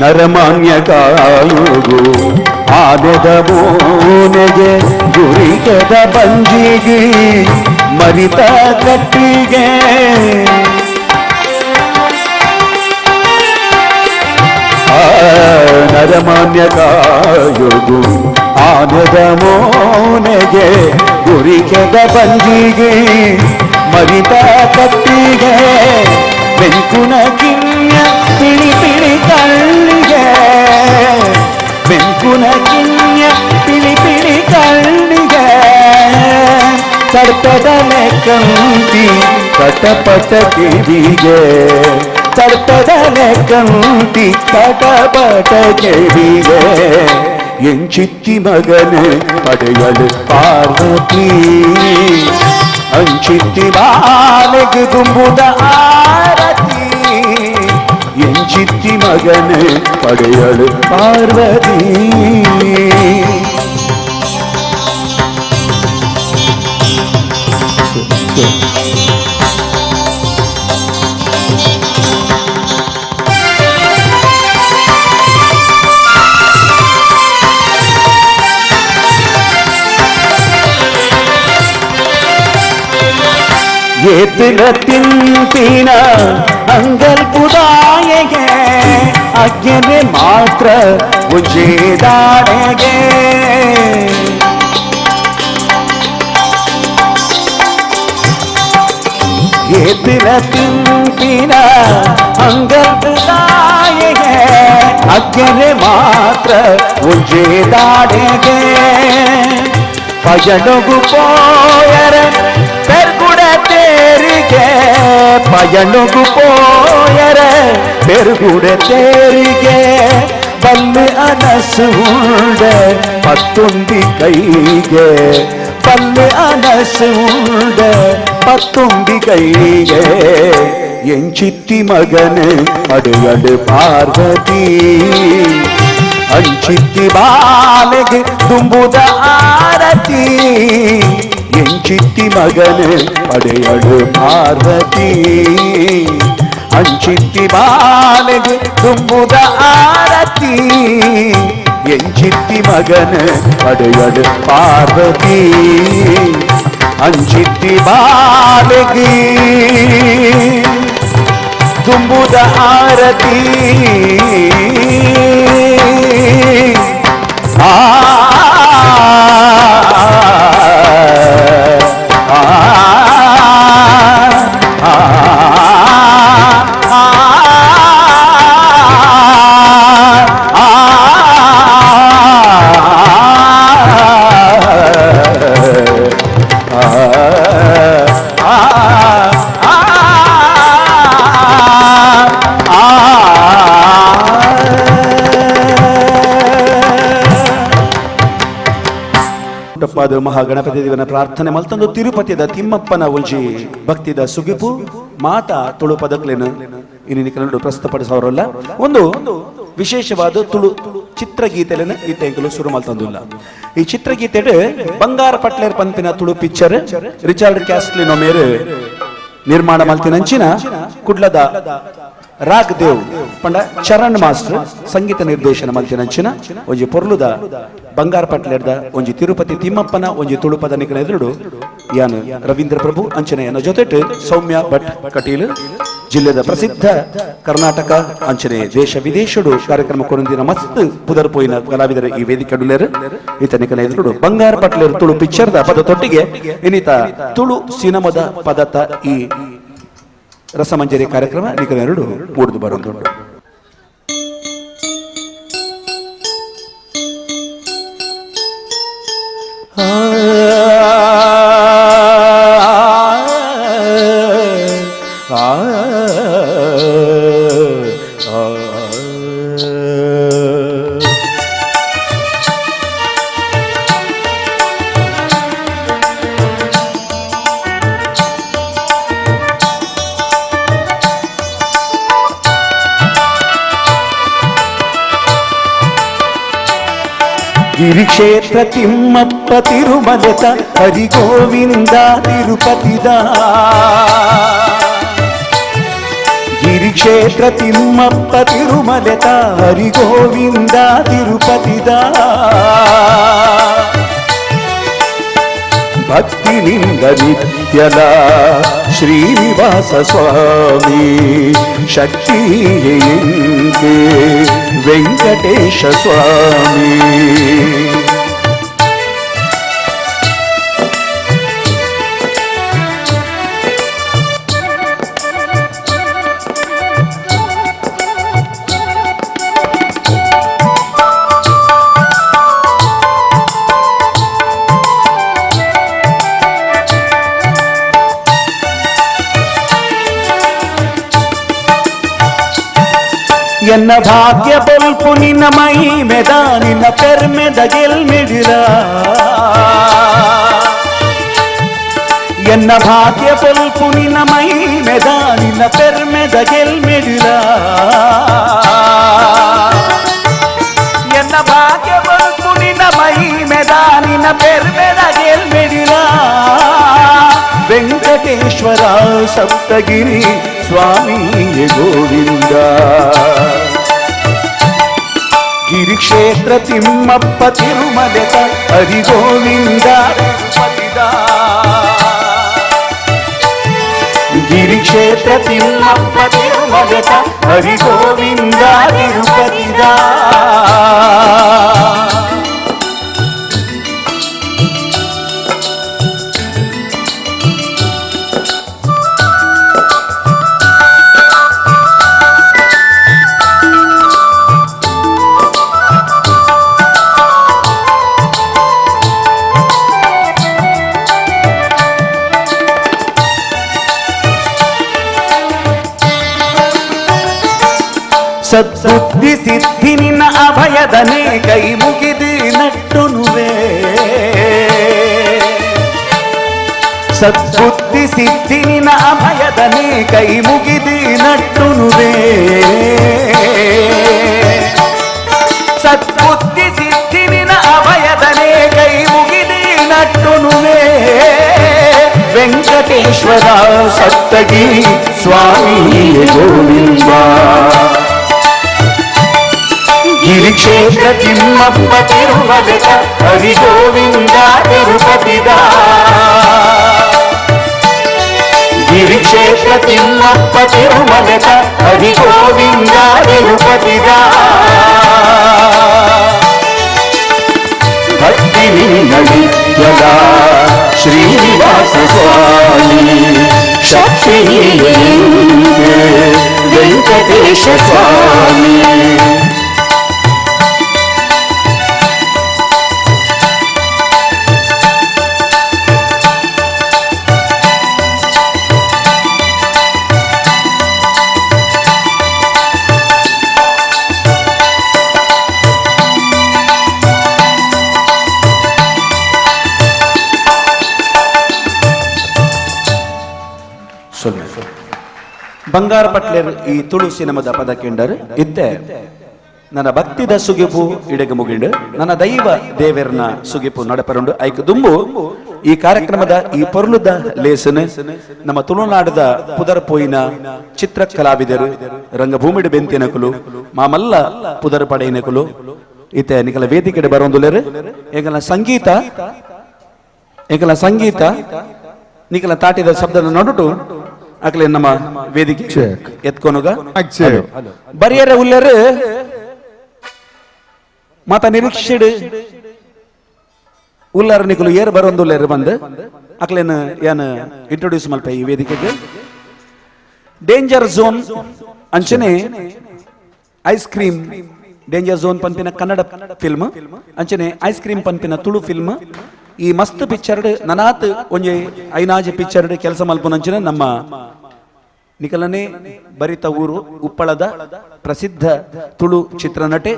ನರಮಾನ್ಯ ಕಾಯುಗು ಆನೆದ ಬೋನೆಗೆ ಗುರಿಕದ ಬಂಜಿಗೆ ಮರಿತ ಕಟ್ಟಿಗೆ. ನರಮಾನ್ಯ ಕಾಯುಗು ಆನೆದ ಮೋನೆಗೆ ಗುರಿಕದ ಬಂಜಿಗೆ ಮರಿತ ಕಟ್ಟಿಗೆ. ಬೆಂಕುನ ಕಿನ್ಯ ಪಿಳಿ ಪಿಳಿ ಕಳ್ಳಿಗೆ, ಬೆಂಕುನ ಕಿನ್ಯ ಪಿಳಿ ಪಿಳಿ ಕಳ್ಳಿಗೆ. ತಡ್ಪದನೆ ಕಂತಿ ಕಟಪಟ ಕಿವಿಗೆ, ತಡ್ಪದನೆ ಕಂತಿ ಕಟಪಟ ಕಿವಿಗೆ. ಎಂಚಿತ್ತಿ ಮಗನೇ ಪಡೆಯಲು ಪಾರ್ವತಿ, ಅಂಚಿತ್ತಿ ಬಾಲೆಗೆ ತುಂಬುದ ಆರತಿ. ಎಂಚಿತ್ತಿ ಮಗನೇ ಪಡೆಯಲು ಪಾರ್ವತಿ. ಏತಿನ ತಿಂತಿನ ಅಂಗಲ್ ಪುದಾಯಗೆ ಅಜ್ಞನೆ ಮಾತ್ರ ಉಜ್ಜೇದಾಡೆಗೆ. ಏತಿನ ತಿಂತಿನ ಅಂಗಲ್ ಪುದಾಯಗೆ ಅಜ್ಞನೆ ಮಾತ್ರ ಉಜ್ಜೇದಾಡೆಗೆ. ಪಯಣಗು ಪೋಯರ ಪೆರ್ಗುಡ ತೇರಿಗೆ, ಪಯಣಗು ಪೋಯರ ಪೆರ್ಗುಡ ತೇರಿಗೆ. ಬಲ್ಲೆ ಅನಸು ಉಂಡೆ ಪತ್ತೊಂದಿ ಕೈಗೆ ಬಲ್ಲೆ ಅನಸು ಉಂಡೆ ಪತ್ತೊಂದಿ ಕೈಗೆ ಎಂಚಿತ್ತಿ ಮಗನೆ ಅಡೆಯಡೆ ಪಾರ್ವತಿ ಅಂಚಿತ್ತಿ ಬಾಲೆಗೆ ತುಂಬುದ ಆರತಿ ಎಂಚಿತ್ತಿ ಮಗನೆ ಪಡೆಯಡು ಪಾರ್ವತಿ ಅಂಚಿತ್ತಿ ಬಾಲೆಗೆ ತುಂಬುದ ಆರತಿ ಎಂಚಿತ್ತಿ ಮಗನೆ ಪಡೆಯಡು ಪಾರ್ವತಿ ಅಂಚಿತ್ತಿ ಬಾಲೆಗೆ ತುಂಬುದ ಆರತಿ ಆ ಪಾದ ಮಹಾಗಣಪತಿ ದೇವನ ಪ್ರಾರ್ಥನೆ ಮಲ್ತಂದು ತಿರುಪತಿದ ತಿಮ್ಮಪ್ಪನ ಒಂಜಿ ಭಕ್ತಿದ ಸುಗಿಪು ಮಾತಾ ತುಳು ಪದಕ್ಲೇನು ಇನ್ನು ಕನ್ನಡ ಪ್ರಸ್ತುತಪಡಿಸೋರಲ್ಲ ಒಂದು ವಿಶೇಷವಾದ ತುಳು ಚಿತ್ರಗೀತೆలను ಈತೆಂಕಲು ಶುರು ಮಲ್ತಂದಿಲ್ಲ ಈ ಚಿತ್ರಗೀತೆ ಬಂಗಾರ ಪಟ್ಲೇರ್ ಪಂಪಿನ ತುಳು ಪಿಕ್ಚರ್ ರಿಚಾರ್ಡ್ ಕ್ಯಾಸ್ಟ್ಲಿನೋ ಮೇರೆ ನಿರ್ಮಾಣ ಮಲ್ತಿನಂಚಿನ ಕುಡ್ಲದ ರಾಗ್ ದೇವ್ ಪಂಡ ಚರಣ್ ಮಾಸ್ಟರ್ ಸಂಗೀತ ನಿರ್ದೇಶನ ಮಲ್ತಿನಂಚಿನ ಒಂಜಿ ಪೊರ್ಲುದ ಬಂಗಾರ ಪಟ್ಲೇರ್ದ ಒಂಜಿ ತಿರುಪತಿ ತಿಮ್ಮಪ್ಪನ ಒಂಜಿ ತುಳುಪದ ನಿಕನ ಎದುರುಡು ಯಾನು ರವೀಂದ್ರ ಪ್ರಭು ಅಂಚನೆಯನ ಜೊತೆಟ್ ಸೌಮ್ಯ ಭಟ್ ಕಟೀಲ್ ಜಿಲ್ಲೆದ ಪ್ರಸಿದ್ಧ ಕರ್ನಾಟಕ ಅಂಚನೆ ದೇಶ ವಿದೇಶಡು ಕಾರ್ಯಕ್ರಮ ಕೊರಂದಿನ ಮಸ್ತ್ ಪುದರ್ ಪೋಯಿನ ಕಲಾವಿದರ ಈ ವೇದಿಕೆ ಅಡುಲೇರು ಈತ ನಿಕನ ಎದುರುಡು ಬಂಗಾರ ಪಟ್ಲೇರ್ ತುಳು ಪಿಕ್ಚರ್ದ ಪದ ತೊಟ್ಟಿಗೆ ಇನ್ನಿತ ತುಳು ಸಿನಿಮಾದ ಪದತ ಈ ರಸಮಂಜರಿ ಕಾರ್ಯಕ್ರಮ ನಿಕನೆರಡು ಮೂಡಿದು ಬರುವುದುಂಟು ಗಿರಿಕ್ಷೇತ್ರ ತಿಮ್ಮಪ್ಪ ತಿರುಮಲೆತ ಹರಿಗೋವಿಂದ ತಿರುಪತಿದ ಗಿರಿಕ್ಷೇತ್ರ ತಿಮ್ಮಪ್ಪ ತಿರುಮಲೆತ ಹರಿಗೋವಿಂದ ತಿರುಪತಿದ ಭಕ್ತಿನಿಂದ ನಿತ್ಯಲ ಶ್ರೀನಿವಾಸ ಸ್ವಾಮಿ ಶಕ್ತಿಯೆಂಗೆ ವೆಂಕಟೇಶ ಸ್ವಾಮಿ ಎನ್ನ ಭಾಗ್ಯ ಬಲ್ಪು ನಿನ್ನ ಮೈ ಮೆದ ನಿನ್ನ ಪೆರ್ಮೆದ ಗೆಲ್ಮೆಡಿರ ಎನ್ನ ಭಾಗ್ಯ ಬಲ್ಪು ನಿನ್ನ ಮೈ ಮೆದ ನಿನ್ನ ಪೆರ್ಮೆದ ಗೆಲ್ಮೆಡಿರ ಎನ್ನ ಭಾಗ್ಯ ಬಲ್ಪು ನಿನ್ನ ಮೈ ಮೆದ ನಿನ್ನ ಪೆರ್ಮೆದ ಗೆಲ್ಮೆಡಿರ ವೆಂಕಟೇಶ್ವರ ಸಪ್ತಗಿರಿ ಸ್ವಾಮಿಯೇ ಗೋವಿಂದ ಗಿರಿಕ್ಷೇತ್ರ ತಿಮ್ಮಪ್ಪ ತಿರುಮಲೆತ ಹರಿಗೋವಿಂದ ತಿರುಪತಿದ ಗಿರಿಕ್ಷೇತ್ರ ತಿಮ್ಮಪ್ಪ ತಿರುಮಲೆತ ಹರಿಗೋವಿಂದ ತಿರುಪತಿದ ಸದ್ಬುದ್ಧಿ ಸಿದ್ಧಿ ನಿನ್ನ ಅಭಯದನೇ ಕೈ ಮುಗಿದು ನಟ್ಟುನುವೆ ಸದ್ಬುದ್ಧಿ ಸಿದ್ಧಿ ನಿನ್ನ ಅಭಯದನೇ ಕೈ ಮುಗಿದು ನಟ್ಟುನುವೆ ಸದ್ಬುದ್ಧಿ ಸಿದ್ಧಿ ನಿನ್ನ ಅಭಯದನೇ ಕೈ ಮುಗಿದು ನಟ್ಟುನುವೆ ವೆಂಕಟೇಶ್ವರ ಸಪ್ತಗಿರಿ ಸ್ವಾಮಿ ಗೋವಿಂದ ಗಿರಿಕ್ಷೇತ್ರ ತಿಮ್ಮಪ್ಪ ತಿರುಮಲಕ ಹರಿ ಗೋವಿಂದ ತಿರುಪತಿದ ಗಿರಿಕ್ಷೇತ್ರ ತಿಮ್ಮಪ್ಪ ತಿರುಮಲಕ ಹರಿ ಗೋವಿಂದ ತಿರುಪತಿದ ಭಕ್ತಿ ನಿನ್ನಡಿಯದ ಶ್ರೀನಿವಾಸ ಸ್ವಾಮಿ ಶಕ್ತಿ ವೆಂಕಟೇಶ ಸ್ವಾಮಿ ಬಂಗಾರ ಪಟ್ಲೇರ್ ಈ ತುಳು ಸಿನಿಮಾದ ಪದ ಕೇಂಡರ್ ಇತ್ತೆ ನನ್ನ ಭಕ್ತಿದ ಸುಗಿಪು ಇಡೆಗೆ ಮುಗಿಂಡು ನನ್ನ ದೈವ ದೇವರನ ಸುಗಿಪು ನಡಪರುಂಡು ಐಕ್ ದುಂಬು ಈ ಕಾರ್ಯಕ್ರಮದ ಈ ಪೊರ್ಲುದ ಲೇಸನ್ ನಮ್ಮ ತುಳುನಾಡದ ಪುದರ್ ಪೋಯಿನ ಚಿತ್ರ ಕಲಾವಿದರು ರಂಗಭೂಮಿಡ್ ಬೆಂತಿನಕುಲು ಮಾಮಲ್ಲ ಪುದರ್ ಪಡೆಯಿನಕುಲು ಇತ್ತೆ ನಿಕಲ ವೇದಿಕೆಡೆ ಬರೋಂದುಲೇರು ಏಕಲ ಸಂಗೀತ ನಿಕಲ ತಾಟಿದ ಶಬ್ದದ ನಡುಟು ಅಕ್ಲೆ ನಮ್ಮ ವೇದಿಕೆ ಎತ್ಕೊನುಗ ಬರಿಯರ ಉಲ್ಲರು ಮಾತ ನಿರೀಕ್ಷೆಡ್ ಉಲ್ಲರ ನಿಕಲು ಏರ್ ಬರೊಂದುಲ್ಲೇರು ಬಂದು ಅಕ್ಲೇನು ಏನ್ ಇಂಟ್ರೊಡ್ಯೂಸ್ ಮಲ್ಪ ಈ ವೇದಿಕೆಗೆ ಡೇಂಜರ್ ಝೋನ್ ಅಂಚನೆ ಐಸ್ ಕ್ರೀಮ್ ಡೇಂಜರ್ ಝೋನ್ ಪಂಪಿನ ಕನ್ನಡ ಫಿಲ್ಮ್ ಅಂಚನೆ ಐಸ್ ಕ್ರೀಮ್ ಪಂಪಿನ ತುಳು ಫಿಲ್ಮ್ ಈ ಮಸ್ತ್ ಪಿಕ್ಚರ್ಡ್ ನನಾತ್ ಒಂಜಿ ಐನಾಜಿ ಪಿಕ್ಚರ್ಡ್ ಕೆಲಸ ಮಲ್ಪುನಂಚಿನ ನಮ್ಮ ನಿಕಲನೆ ಬರಿತ ಊರು ಉಪ್ಪಳದ ಪ್ರಸಿದ್ಧ ತುಳು ಚಿತ್ರನಟೆ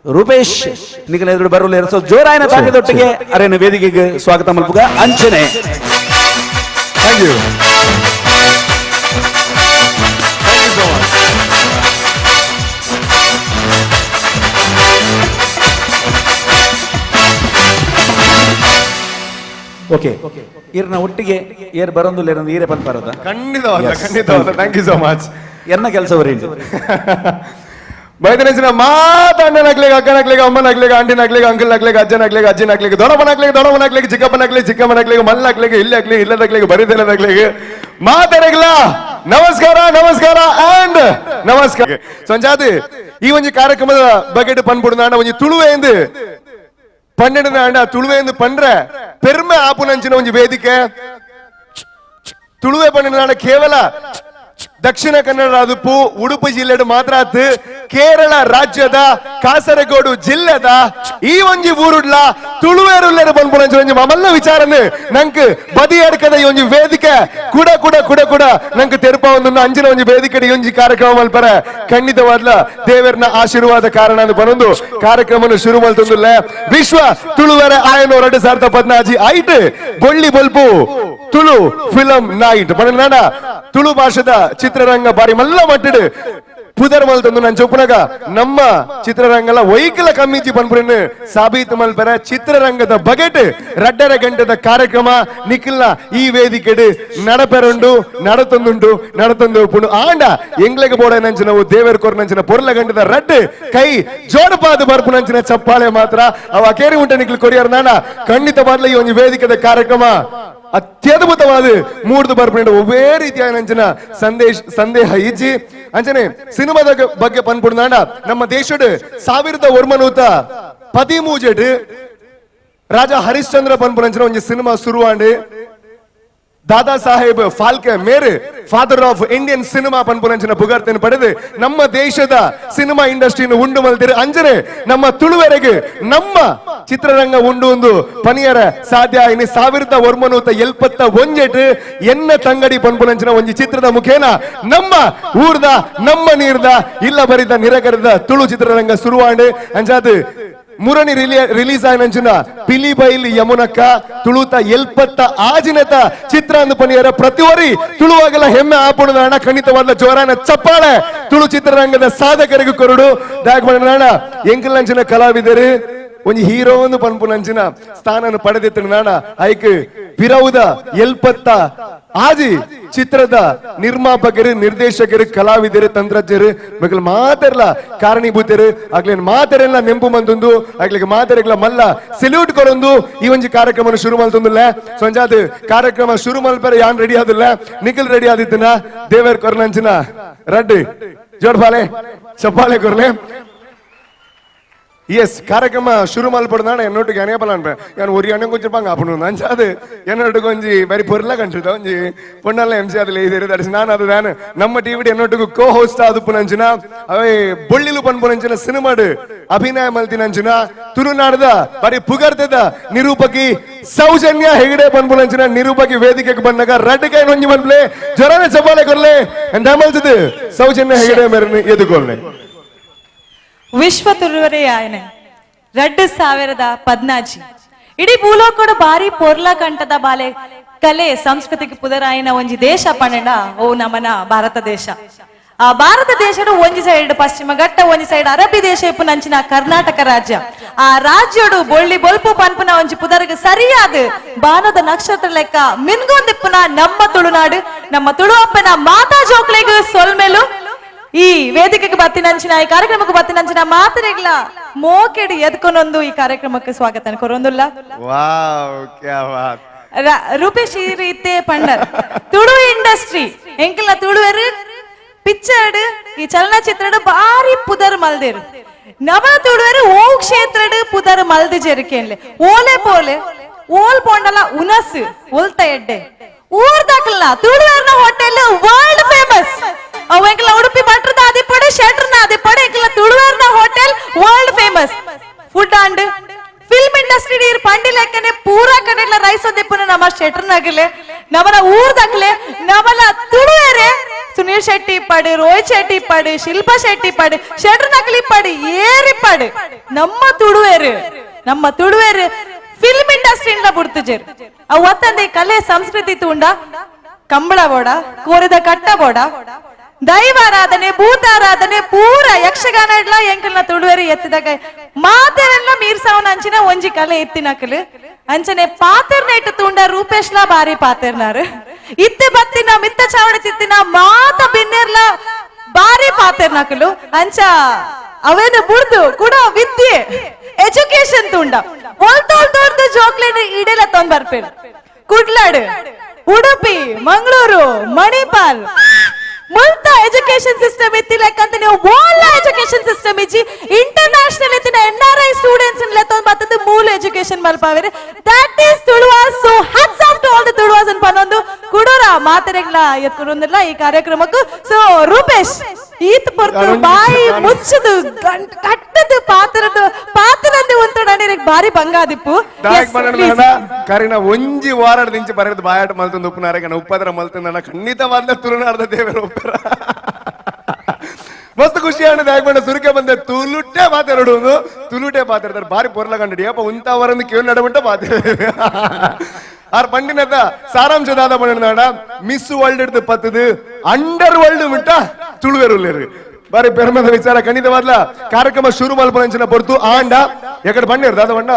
ರೂಪೇಶ್ ನಿಕಲ ಎದುರು ಬರಲು ಎರಸೋ ಜೋರಾಯಿನ ತಾಕದೊಟ್ಟಿಗೆ ಅರೇನ ವೇದಿಕೆಗೆ ಸ್ವಾಗತ ಮಲ್ಪುಗ ಅಂಚನೆ ಥ್ಯಾಂಕ್ ಯು ಓಕೆ ಇರ್ನ ಒಟ್ಟಿಗೆ ಏರ್ ಬರೋದಿಲ್ಲ ಈರೇ ಬಂದ್ಬಾರದ ಖಂಡಿತವಾದ ಥ್ಯಾಂಕ್ ಯು ಸೋ ಮಚ್ ಎನ್ನ ಕೆಲಸ ಬರೀಂಡು ಬೈದನೆಸಿನ ಮಾತಣ್ಣನಾಗ್ಲಿಗೆ ಅಕ್ಕನಾಗ್ಲಿಗೆ ಅಮ್ಮನಾಗ್ಲಿಗೆ ಆಂಟಿನಾಗ್ಲಿಗೆ ಅಂಕಲ್ನಾಗ್ಲಿಗೆ ಅಜ್ಜನಾಗ್ಲಿಗೆ ಅಜ್ಜಿನಾಗ್ಲಿಗೆ ದೊಡ್ಡಪ್ಪನಾಗ್ಲಿಗೆ ಚಿಕ್ಕಪ್ಪನಾಗ್ಲಿಗೆ ಮಲ್ಲಾಗ್ಲಿಗೆ ಇಲ್ಲಿ ಆಗ್ಲಿಗೆ ಇಲ್ಲದಾಗ್ಲಿಗೆ ಬರೀದಿಲ್ಲದಾಗ್ಲಿಗೆ ಮಾತಾಡಗ್ಲ ನಮಸ್ಕಾರ ಅಂಡ್ ನಮಸ್ಕಾರ ಸಂಜಾತಿ ಈ ಒಂಜಿ ಕಾರ್ಯಕ್ರಮದ ಬಗೆಟ್ ಪನ್ಪುಡು ನಾಡ ಒಂಜಿ ತುಳುವೆ ಎಂದು ಪನ್ನೆಂಡು ಆಂಡ ತುಳುವೆ ಎಂದು ಪಂಡ್ರೆ ಪೆರ್ಮೆ ಆಪುನಂಚಿನ ಒಂಜಿ ವೇದಿಕೆ ತುಳುವೆ ಪನ್ನೆಂಡು ನಾಡ ಕೇವಲ ದಕ್ಷಿಣ ಕನ್ನಡ ರಾದುಪ್ಪು ಉಡುಪಿ ಜಿಲ್ಲೆಡು ಮಾತ್ರ ಕೇರಳ ರಾಜ್ಯದ ಕಾಸರಗೋಡು ಜಿಲ್ಲೆದ ಈ ಒಂಜಿ ಊರುಡ್ಲ ತುಳುವೇರುಲ್ಲೇರು ಬಂದ್ಪುನಂಚ ಒಂಜಿ ಮಮಲ್ಲ ವಿಚಾರನೆ ನಂಕ್ ಬದಿ ಎಡ್ಕದ ಈ ಒಂಜಿ ವೇದಿಕೆ ಕೂಡ ನಂಕ್ ತೆರಪ ಒಂದು ಅಂಜಿನ ಒಂಜಿ ವೇದಿಕೆ ಈ ಒಂಜಿ ಕಾರ್ಯಕ್ರಮ ಮಲ್ಪರ ಖಂಡಿತವಾದ್ಲ ದೇವರನ ಆಶೀರ್ವಾದ ಕಾರಣ ಅಂತ ಬರೋದು ಕಾರ್ಯಕ್ರಮ ಶುರು ಮಲ್ತೊಂದುಲ್ಲೆ ವಿಶ್ವ ತುಳುವೆರ ಆಯನ 2014 ಐಟ್ ಗೊಳ್ಳಿ ಬಲ್ಪು ತುಳು ಫಿಲಂ ನೈಟ್ ಬಣ್ಣ ತುಳು ಭಾಷೆದ ಚಿತ್ರರಂಗ ಬಾರಿ ಮಲ್ಲ ಮಟ್ಟಿಡು ಪುದರ್ ಮಲ್ತಂದು ನಾನು ಚೊಪ್ಪನಾಗ ನಮ್ಮ ಚಿತ್ರರಂಗಲ ವೈಕಲ ಕಮ್ಮಿಂಚಿ ಪನ್ಪುರನ್ನು ಸಾಬೀತು ಮಲ್ಪರ ಚಿತ್ರರಂಗದ ಬಗೆಟ್ ರಡ್ಡರ ಗಂಟೆದ ಕಾರ್ಯಕ್ರಮ ನಿಖಿಲ್ನ ಈ ವೇದಿಕೆಡು ನಡಪೆರುಂಡು ನಡತೊಂದು ಪುಣು ಆಂಡ ಎಂಗ್ಲೆಗೆ ಬೋಡ ನಂಚು ನಾವು ದೇವರ ಕೊರ ನಂಚಿನ ಪೊರ್ಲ ಗಂಟೆದ ರಡ್ಡು ಕೈ ಜೋಡಪಾದ ಬರ್ಪು ನಂಚಿನ ಚಪ್ಪಾಳೆ ಮಾತ್ರ ಅವ ಕೇರಿ ಉಂಟ ನಿಖಿಲ್ ಕೊರಿಯರ್ ನಾನ ಖಂಡಿತವಾದ್ಲ ಈ ಒಂದು ವೇದಿಕೆದ ಕಾರ್ಯಕ್ರಮ ಅತ್ಯದ್ಭುತವಾದ ಮೂರ್ದು ಬರ್ಪುಂಡು ಒಬ್ಬೇ ರೀತಿಯ ನಂಚಿನ ಸಂದೇಹ ಇಜ್ಜಿ ಅಂಚನೆ ಸಿನಿಮಾದ ಬಗ್ಗೆ ಪನ್ಪುಡ್ನಾಂಡ ನಮ್ಮ ದೇಶಡ್ 1913 ರಾಜಾ ಹರಿಶ್ಚಂದ್ರ ಪನ್ಪುನಂಚಿನ ಒಂಜಿ ಸಿನಿಮಾ ಶುರುವಾಂಡು ದಾದಾ ಸಾಹೇಬ್ ಫಾಲ್ಕೆ ಮೇರೆ ಫಾದರ್ ಆಫ್ ಇಂಡಿಯನ್ ಸಿನಿಮಾ ಪನ್ಪುನಂಚಿನ ಪುಗಾರ್ತೆಯನ್ನು ಪಡೆದು ನಮ್ಮ ದೇಶದ ಸಿನಿಮಾ ಇಂಡಸ್ಟ್ರಿಯನ್ನು ಉಂಡು ಮಲ್ತಿರು ಅಂಜನೆ ನಮ್ಮ ತುಳುವೆರೆಗೆ ನಮ್ಮ ಚಿತ್ರರಂಗ ಉಂಡು ಒಂದು ಪನಿಯರ ಸಾಧ್ಯ ಇನ್ನು 1971 ಎನ್ನ ತಂಗಡಿ ಪನ್ಪುನಂಚಿನ ಒಂಜಿ ಚಿತ್ರದ ಮುಖೇನ ನಮ್ಮ ಊರ್ದ ನಮ್ಮ ನೀರ್ದ ಇಲ್ಲ ಬರಿದ ನಿರಗರದ ತುಳು ಚಿತ್ರರಂಗ ಶುರುವಾಂಡ್ ಅಂಚಾದ್ ಮುರಣಿ ರಿಲೀಸ್ ಆಯ್ನಂಚಿನ ಪಿಲಿಬೈಲ್ ಯಮುನಕ್ಕ ತುಳುತ ಎಲ್ಪತ್ತ ಆಜಿನತ ಚಿತ್ರ ಅಂದು ಪನಿಯರ ಪ್ರತಿವರಿ ತುಳುವಾಗಲ ಹೆಮ್ಮೆ ಆಪುಣದ ಖಂಡಿತವಾದ ಜೋರಾನ ಚಪ್ಪಾಳೆ ತುಳು ಚಿತ್ರರಂಗದ ಸಾಧಕರಿಗೂ ಕೊರಡು ದಾಖಲಾಡ ಎಂಕಲಂಚಿನ ಕಲಾವಿದರು ಒಂಜಿ ಹೀರೋ ಒಂದು ಪನ್ಪುನಂಚಿನ ಸ್ಥಾನ ಪಡೆದಿತ್ತು ನಾಡ ಐಕ್ ಪಿರವುದ ಎಲ್ಪತ್ತ ಆಜಿ ಚಿತ್ರದ ನಿರ್ಮಾಪಕರು ನಿರ್ದೇಶಕರು ಕಲಾವಿದರು ತಂತ್ರಜ್ಞರು ಮಕ್ಕಳು ಮಾತಾಡಲ ಕಾರಣೀಭೂತರು ಆಗ್ಲೇನ್ ಮಾತಾರೆಲ್ಲ ನೆಂಪು ಮಂತೊಂದು ಆಗ್ಲಿಕ್ಕೆ ಮಾತಾಡಲ ಮಲ್ಲ ಸೆಲ್ಯೂಟ್ ಕೊರೊಂದು ಈ ಒಂಜಿ ಕಾರ್ಯಕ್ರಮ ಶುರು ಮಲ್ತೊಂದಿಲ್ಲ ಸಂಜಾದ್ ಕಾರ್ಯಕ್ರಮ ಶುರು ಮಲ್ಪರೆ ಯಾನ್ ರೆಡಿ ಆದಿಲ್ಲ ನಿಖಿಲ್ ರೆಡಿ ಆದಿತ್ತನ ದೇವರ್ ಕೊರ್ನಂಚಿನ ರಡ್ಡಿ ಜೋಡ್ಪಾಲೆ ಚಪ್ಪಾಳೆ ಕೊರ್ಲೆ ಎಸ್ ಕಾರ್ಯಕ್ರಮ ಶುರು ಮಲ್ಪಡ್ದಾಣ ಎನ್ನೊಟ್ಟಿಗೆ ಅನೇಪಲ ಅನ್ಪೆ ಯಾನು ಒರಿ ಅಣ್ಣ ಕುಂಚಿರ್ಪಂಗ ಆಪುನು ಅಂಚಾದ್ ಎನ್ನೊಟ್ಟಿಗೆ ಒಂಜಿ ಬರಿ ಪೊರ್ಲ ಕಂಡಿದ ಒಂಜಿ ಪೊಣ್ಣಲ್ಲ ಎಂಸಿ ಅದಲ್ಲ ಇದೇರಿ ದರ್ಶನ ನಾನು ಅದು ನಾನು ನಮ್ಮ ಟಿವಿ ಎನ್ನೊಟ್ಟಿಗೆ ಕೋ ಹೋಸ್ಟ್ ಆದುಪ್ಪುನಂಚಿನ ಅವೇ ಬೊಳ್ಳಿಲು ಪನ್ಪುನಂಚಿನ ಸಿನಿಮಾಡು ಅಭಿನಯ ಮಲ್ತಿನಂಚಿನ ತುಳುನಾಡದ ಬರೀ ಪುಗರ್ದದ ನಿರೂಪಕಿ ಸೌಜನ್ಯ ಹೆಗಡೆ ಪನ್ಪುನಂಚಿನ ನಿರೂಪಕಿ ವೇದಿಕೆಗೆ ಬಂದಾಗ ರಡ್ಡಿಕಾಯಿ ನೊಂಜಿ ಮಲ್ಪಲೆ ಜ್ವರನ ಚಪ್ಪಾಳೆ ಕೊರ್ಲೆ ಎಂತ ಮಲ್ತದು ಸೌಜನ್ಯ ಹೆಗಡೆ ಮೇರನ್ನು ಎದುಕೊಳ್ಲೆ ವಿಶ್ವ ತುಳುವರೆ ಆಯನ 2014 ಇಡೀ ಭೂಲೋಕದ ಬಾರಿ ಪೊರ್ಲ ಕಂಠದ ಬಾಲೆ ಕಲೆ ಸಂಸ್ಕೃತಿಗೆ ಪುದರಾಯಿನ ಒಂಜಿ ದೇಶ ಪಂಡ ಓ ನಮನ ಭಾರತ ದೇಶ. ಆ ಭಾರತ ದೇಶದ ಒಂಜಿ ಸೈಡ್ ಪಶ್ಚಿಮ ಘಟ್ಟ ಒಂಜಿ ಸೈಡ್ ಅರಬ್ಬಿ ದೇಶ ಇಪ್ಪುನಂಚಿನ ಕರ್ನಾಟಕ ರಾಜ್ಯ. ಆ ರಾಜ್ಯಡು ಬೊಳ್ಳಿ ಬೊಲ್ಪು ಪನ್ಪುನ ಒಂಜಿ ಪುದರ್ಗೆ ಸರಿಯಾದ ಬಾನದ ನಕ್ಷತ್ರ ಲೆಕ್ಕ ಮಿನ್ಗೊಂದಿಪ್ಪುನ ನಮ್ಮ ತುಳುನಾಡು ನಮ್ಮ ತುಳು ಅಪ್ಪನ ಮಾತಾ ಜೋಕ್ಲೆಗ್ ಸೊಲ್ಮೆಲು ಈ ವೇದಿಕೆಗೆ ಬತ್ತಿನಂಚಿನ ಈ ಕಾರ್ಯಕ್ರಮಕ್ಕೆ ಬತ್ತಿನಂಚಿನ ಮಾತರೆಗ್ಲ ಮೋಕೆಡಿ ಎದ್ಕೊಂಡೊಂದು ಈ ಕಾರ್ಯಕ್ರಮಕ್ಕೆ ಸ್ವಾಗತ ಕೊರೊಂದುಲ್ಲ ರೂಪೇಶ್ ಈ ರೀತಿ ಪಂಡರ್ ತುಳು ಇಂಡಸ್ಟ್ರಿ ಎಂಕಲ್ನ ತುಳುವೆರು ಪಿಕ್ಚರ್ಡ್ ಈ ಚಲನಚಿತ್ರಡ್ ಬಾರಿ ಪುದರ್ ಮಲ್ದೇರು ನವ ತುಳುವೆರು ಓ ಕ್ಷೇತ್ರಡ್ ಪುದರ್ ಮಲ್ದು ಜೆರಿಕೆನ್ಲೆ ಓಲೆ ಪೋಲೆ ಓಲ್ ಪೊಂಡಲ ಉನಸ್ ಒಲ್ತ ಎಡ್ಡೆ ಊರ್ದಾಕಲ್ನ ತುಳುವೆರ್ನ ಹೋಟೆಲ್ ವರ್ಲ್ಡ್ ಫೇಮಸ್ ಅವು ಎಂಕಲ ಉಡುಪಿ ಭಟ್ರದ ಆದಿಪಡೆ ಶೆಟ್ರನ ಆದಿಪಡೆ ಎಂಕಲ ತುಳುವೆರ್ನ hotel world famous food and film industry ಇರ್ ಪಂಡಿ ಲೆಕ್ಕನೆ ಪೂರಾ ಕಡೆಲ್ಲ ರೈಸ್ ಒಂದಿಪ್ಪನ ನಮ್ಮ ಶೆಟ್ರನಾಗಲೆ ನಮ್ಮನ ಊರ್ದಾಗಲೆ ನಮ್ಮನ ತುಳುವೆರೆ ಸುನೀಲ್ ಶೆಟ್ಟಿ ಪಡು ರೋಹಿತ್ ಶೆಟ್ಟಿ ಪಡು ಶಿಲ್ಪಾ ಶೆಟ್ಟಿ ಪಡು ಶೆಟ್ರನಾಗಲಿ ಪಡು ಏರಿ ಪಡು ನಮ್ಮ ತುಳುವೆರು ಫಿಲ್ಮ್ ಇಂಡಸ್ಟ್ರಿ ಇಂದ ಬುಡ್ತುಜೇರು ಅವು ಒತ್ತಂದೆ ಕಲೆ ಸಂಸ್ಕೃತಿ ತೂಂಡ ಕಂಬಳ ಬೋಡ ಕೋರಿದ ಕಟ್ಟ ಬೋಡ ದೈವಾರಾಧನೆ ಭೂತಾರಾಧನೆ ಪೂರ ಯಕ್ಷಗಾನ ಇಡ್ಲ ಎಂಕಲ್ನ ತುಳುವೆರಿ ಎತ್ತಿದಾಗ ಮಾತೆರೆಲ್ಲ ಮೀರ್ಸಾವನ ಅಂಚಿನ ಒಂಜಿ ಕಲೆ ಎತ್ತಿನಕಲು ಅಂಚನೆ ಪಾತೆರ್ನೇಟ್ ತೂಂಡ ರೂಪೇಶ್ಲ ಬಾರಿ ಪಾತೆರ್ನಾರು ಇತ್ತೆ ಬತ್ತಿನ ಮಿತ್ತ ಚಾವಡಿ ತಿತ್ತಿನ ಮಾತ ಬಿನ್ನೆರ್ಲ ಬಾರಿ ಪಾತೆರ್ನಕಲು ಅಂಚ ಅವೇನು ಬುಡ್ದು ಕೂಡ ವಿದ್ಯೆ ಎಜುಕೇಶನ್ ತೂಂಡ ಒಲ್ತೊಳ್ತೊಳ್ದು ಜೋಕ್ಲೇನ್ ಇಡೆಲ್ಲ ತೊಂದ್ ಬರ್ಪೇರು ಕುಡ್ಲಾಡು ಉಡುಪಿ ಮಂಗಳೂರು ಮಣಿಪಾಲ್ ಮುಲ್ತ ಎಜುಕೇಶನ್ ಸಿಸ್ಟಮ್ ಇತ್ತಿಲೆಕ್ಕಂತ ನೀವು ಓಲ್ಲ ಎಜುಕೇಶನ್ ಸಿಸ್ಟಮ್ ಇಜ್ಜಿ ಇಂಟರ್ನ್ಯಾಷನಲ್ ಇತ್ತಿನ NRI ಸ್ಟೂಡೆಂಟ್ಸ್ ಲೆತ್ತೊಂದು ಬತ್ತದ ಮೂಲ ಎಜುಕೇಶನ್ ಮಲ್ಪಾವೇರಿ that is Tuluvas. So hats off to all the Tuluvas ಅನ್ ಪನ್ನೊಂದು ಕುಡೂರ ಮಾತೆರೆಗ್ಲ ಎತ್ಕೊಂಡೊಂದಿಲ್ಲ ಈ ಕಾರ್ಯಕ್ರಮಕ್ಕೂ. ಸೊ ರೂಪೇಶ್ ಈತ್ ಪರ್ತು ಬಾಯಿ ಮುಚ್ಚದು ಕಟ್ಟದು ಪಾತ್ರದಂದೆ ಒಂತೊಡನೆ ಬಾರಿ ಬಂಗಾದಿಪ್ಪು ಕರಿನ ಒಂಜಿ ವಾರದ ದಿಂಚಿ ಬರೆದು ಬಾಯಾಟ ಮಲ್ತೊಂದು ಉಪ್ಪುನಾರ ಉಪ್ಪದ್ರ ಮಲ್ತಂದ ಖಂಡಿತವಾದ ತುಳುನಾಡದ ದೇವರು ಒಪ್ಪರ ಮಸ್ತ್ ಖುಷಿ ಆಗ ಸುರುಕೆ ಬಂದೆ ತುಳುಟೆ ಮಾತಾಡೋದು ತುಳುಟೆ ಮಾತಾಡ್ತಾರೆ ಬಾರಿ ಪೊರ್ಲ ಕಂಡಿ ಅಪ್ಪ ಉಂತವರನ್ನು ಕೇಳಿ ನಡಬಂಟ ಮಾತಾಡ ಆರ್ ಪಂಡಿನದ ಸಾರಾಂಶದಾದ ಪಂಡ ಮಿಸ್ ವರ್ಲ್ಡ್ ಇಡ್ದು ಪತ್ತದು ಅಂಡರ್ ವರ್ಲ್ಡ್ ಮಿಟ್ಟ ತುಳುವೆರುಲ್ಲೇರು ಬಾರಿ ಪೆರ್ಮದ ವಿಚಾರ ಖಂಡಿತವಾದ್ಲ ಕಾರ್ಯಕ್ರಮ ಶುರು ಮಲ್ಪನಂಚಿನ ಪೊರ್ತು ಆಂಡ ಎಕಡೆ ಬಣ್ಣಿರ್ ದಾದ ಬಂಡ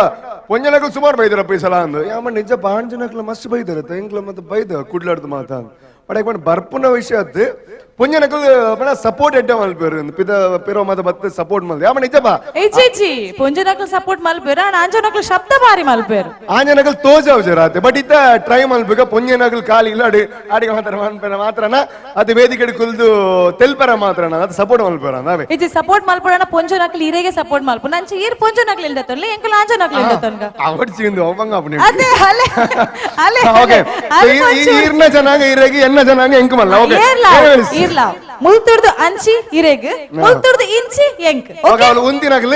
ಪೊಂಜನಕಲ್ ಸುಮಾರು ಬೈದಾರಪ್ಪ ಈ ಸಲ ಅಂದು ಯಾಮ ನಿಜ ಬಾಂಜನಕ್ಲ ಮಸ್ತ್ ಬೈದಾರತ್ತ ಎಂಕ್ಲ ಮತ್ತೆ ಬೈದ ಕುಡ್ಲಾಡ್ದು ಮಾತಾ ಬಟ್ ಬರ್ಪುನ ವಿಷಯ ಅದ್ದು ಪೊಂಜನಕಲ್ ಸಪೋರ್ಟ್ ಎಡ್ಡೆ ಮಲ್ಪೇರು ಪಿರೋ ಮತ ಬತ್ತ ಸಪೋರ್ಟ್ ಮಲ್ದೆ ಯಾಮ ನಿಜ ಬಾ ಏಜಿ ಪೊಂಜನಕಲ್ ಸಪೋರ್ಟ್ ಮಲ್ಪೇರು ಆಂಜನಕಲ್ ಶಬ್ದ ಬಾರಿ ಮಲ್ಪೇರು ಆಂಜನಕಲ್ ತೋಜಾವ್ ಜರಾತೆ ಬಟ್ ಇತ್ತ ಟ್ರೈ ಮಲ್ಬೇಕ ಪೊಂಜನಕಲ್ ಕಾಲಿ ಇಲ್ಲ ಆಡಿಗೆ ಮಾತ್ರ ಮಲ್ಪೇರ ಮಾತ್ರನ ಅದು ವೇದಿಕೆ ಕುಲ್ದು ತೆಲ್ಪರ ಮಾತ್ರನ ಅದು ಸಪೋರ್ಟ್ ಮಲ್ಪೇರ ನಾವೇ ಇಜಿ ಸಪೋರ್ಟ್ ಮಲ್ಪೋಣ ಪೊಂಜನಕಲ್ ಇರೆಗೆ ಸಪೋರ್ಟ್ ಮಲ್ಪು ನಂಚಿ ಈರ್ ಪೊಂಜನಕಲ್ ಇಲ್ದತೊನ್ಲೆ ಎಂಕಲ್ ಆಂಜನಕಲ್ ಇಲ್ದತೊನ್ಗ ಅವಡ್ಚಿಂದು ಅವಂಗ ಅಪ್ನೆ ಅದೇ ಅಲೆ ಅಲೆ ಓಕೆ ಈರ್ನ ಜನಾಂಗ ಇರೆಗೆ ಎನ್ನ ಜನಾಂಗ ಎಂಕ ಮಲ್ಲ ಓಕೆ ಇರ್ಲಾ ಮುಲ್ತುರ್ದು ಅಂಚಿ ಇರೆಗ್ ಮುಲ್ತುರ್ದು ಇಂಚಿ ಎಂಕ್ ಓಕೆ ಅವಳು ಉಂತಿನಕಲ್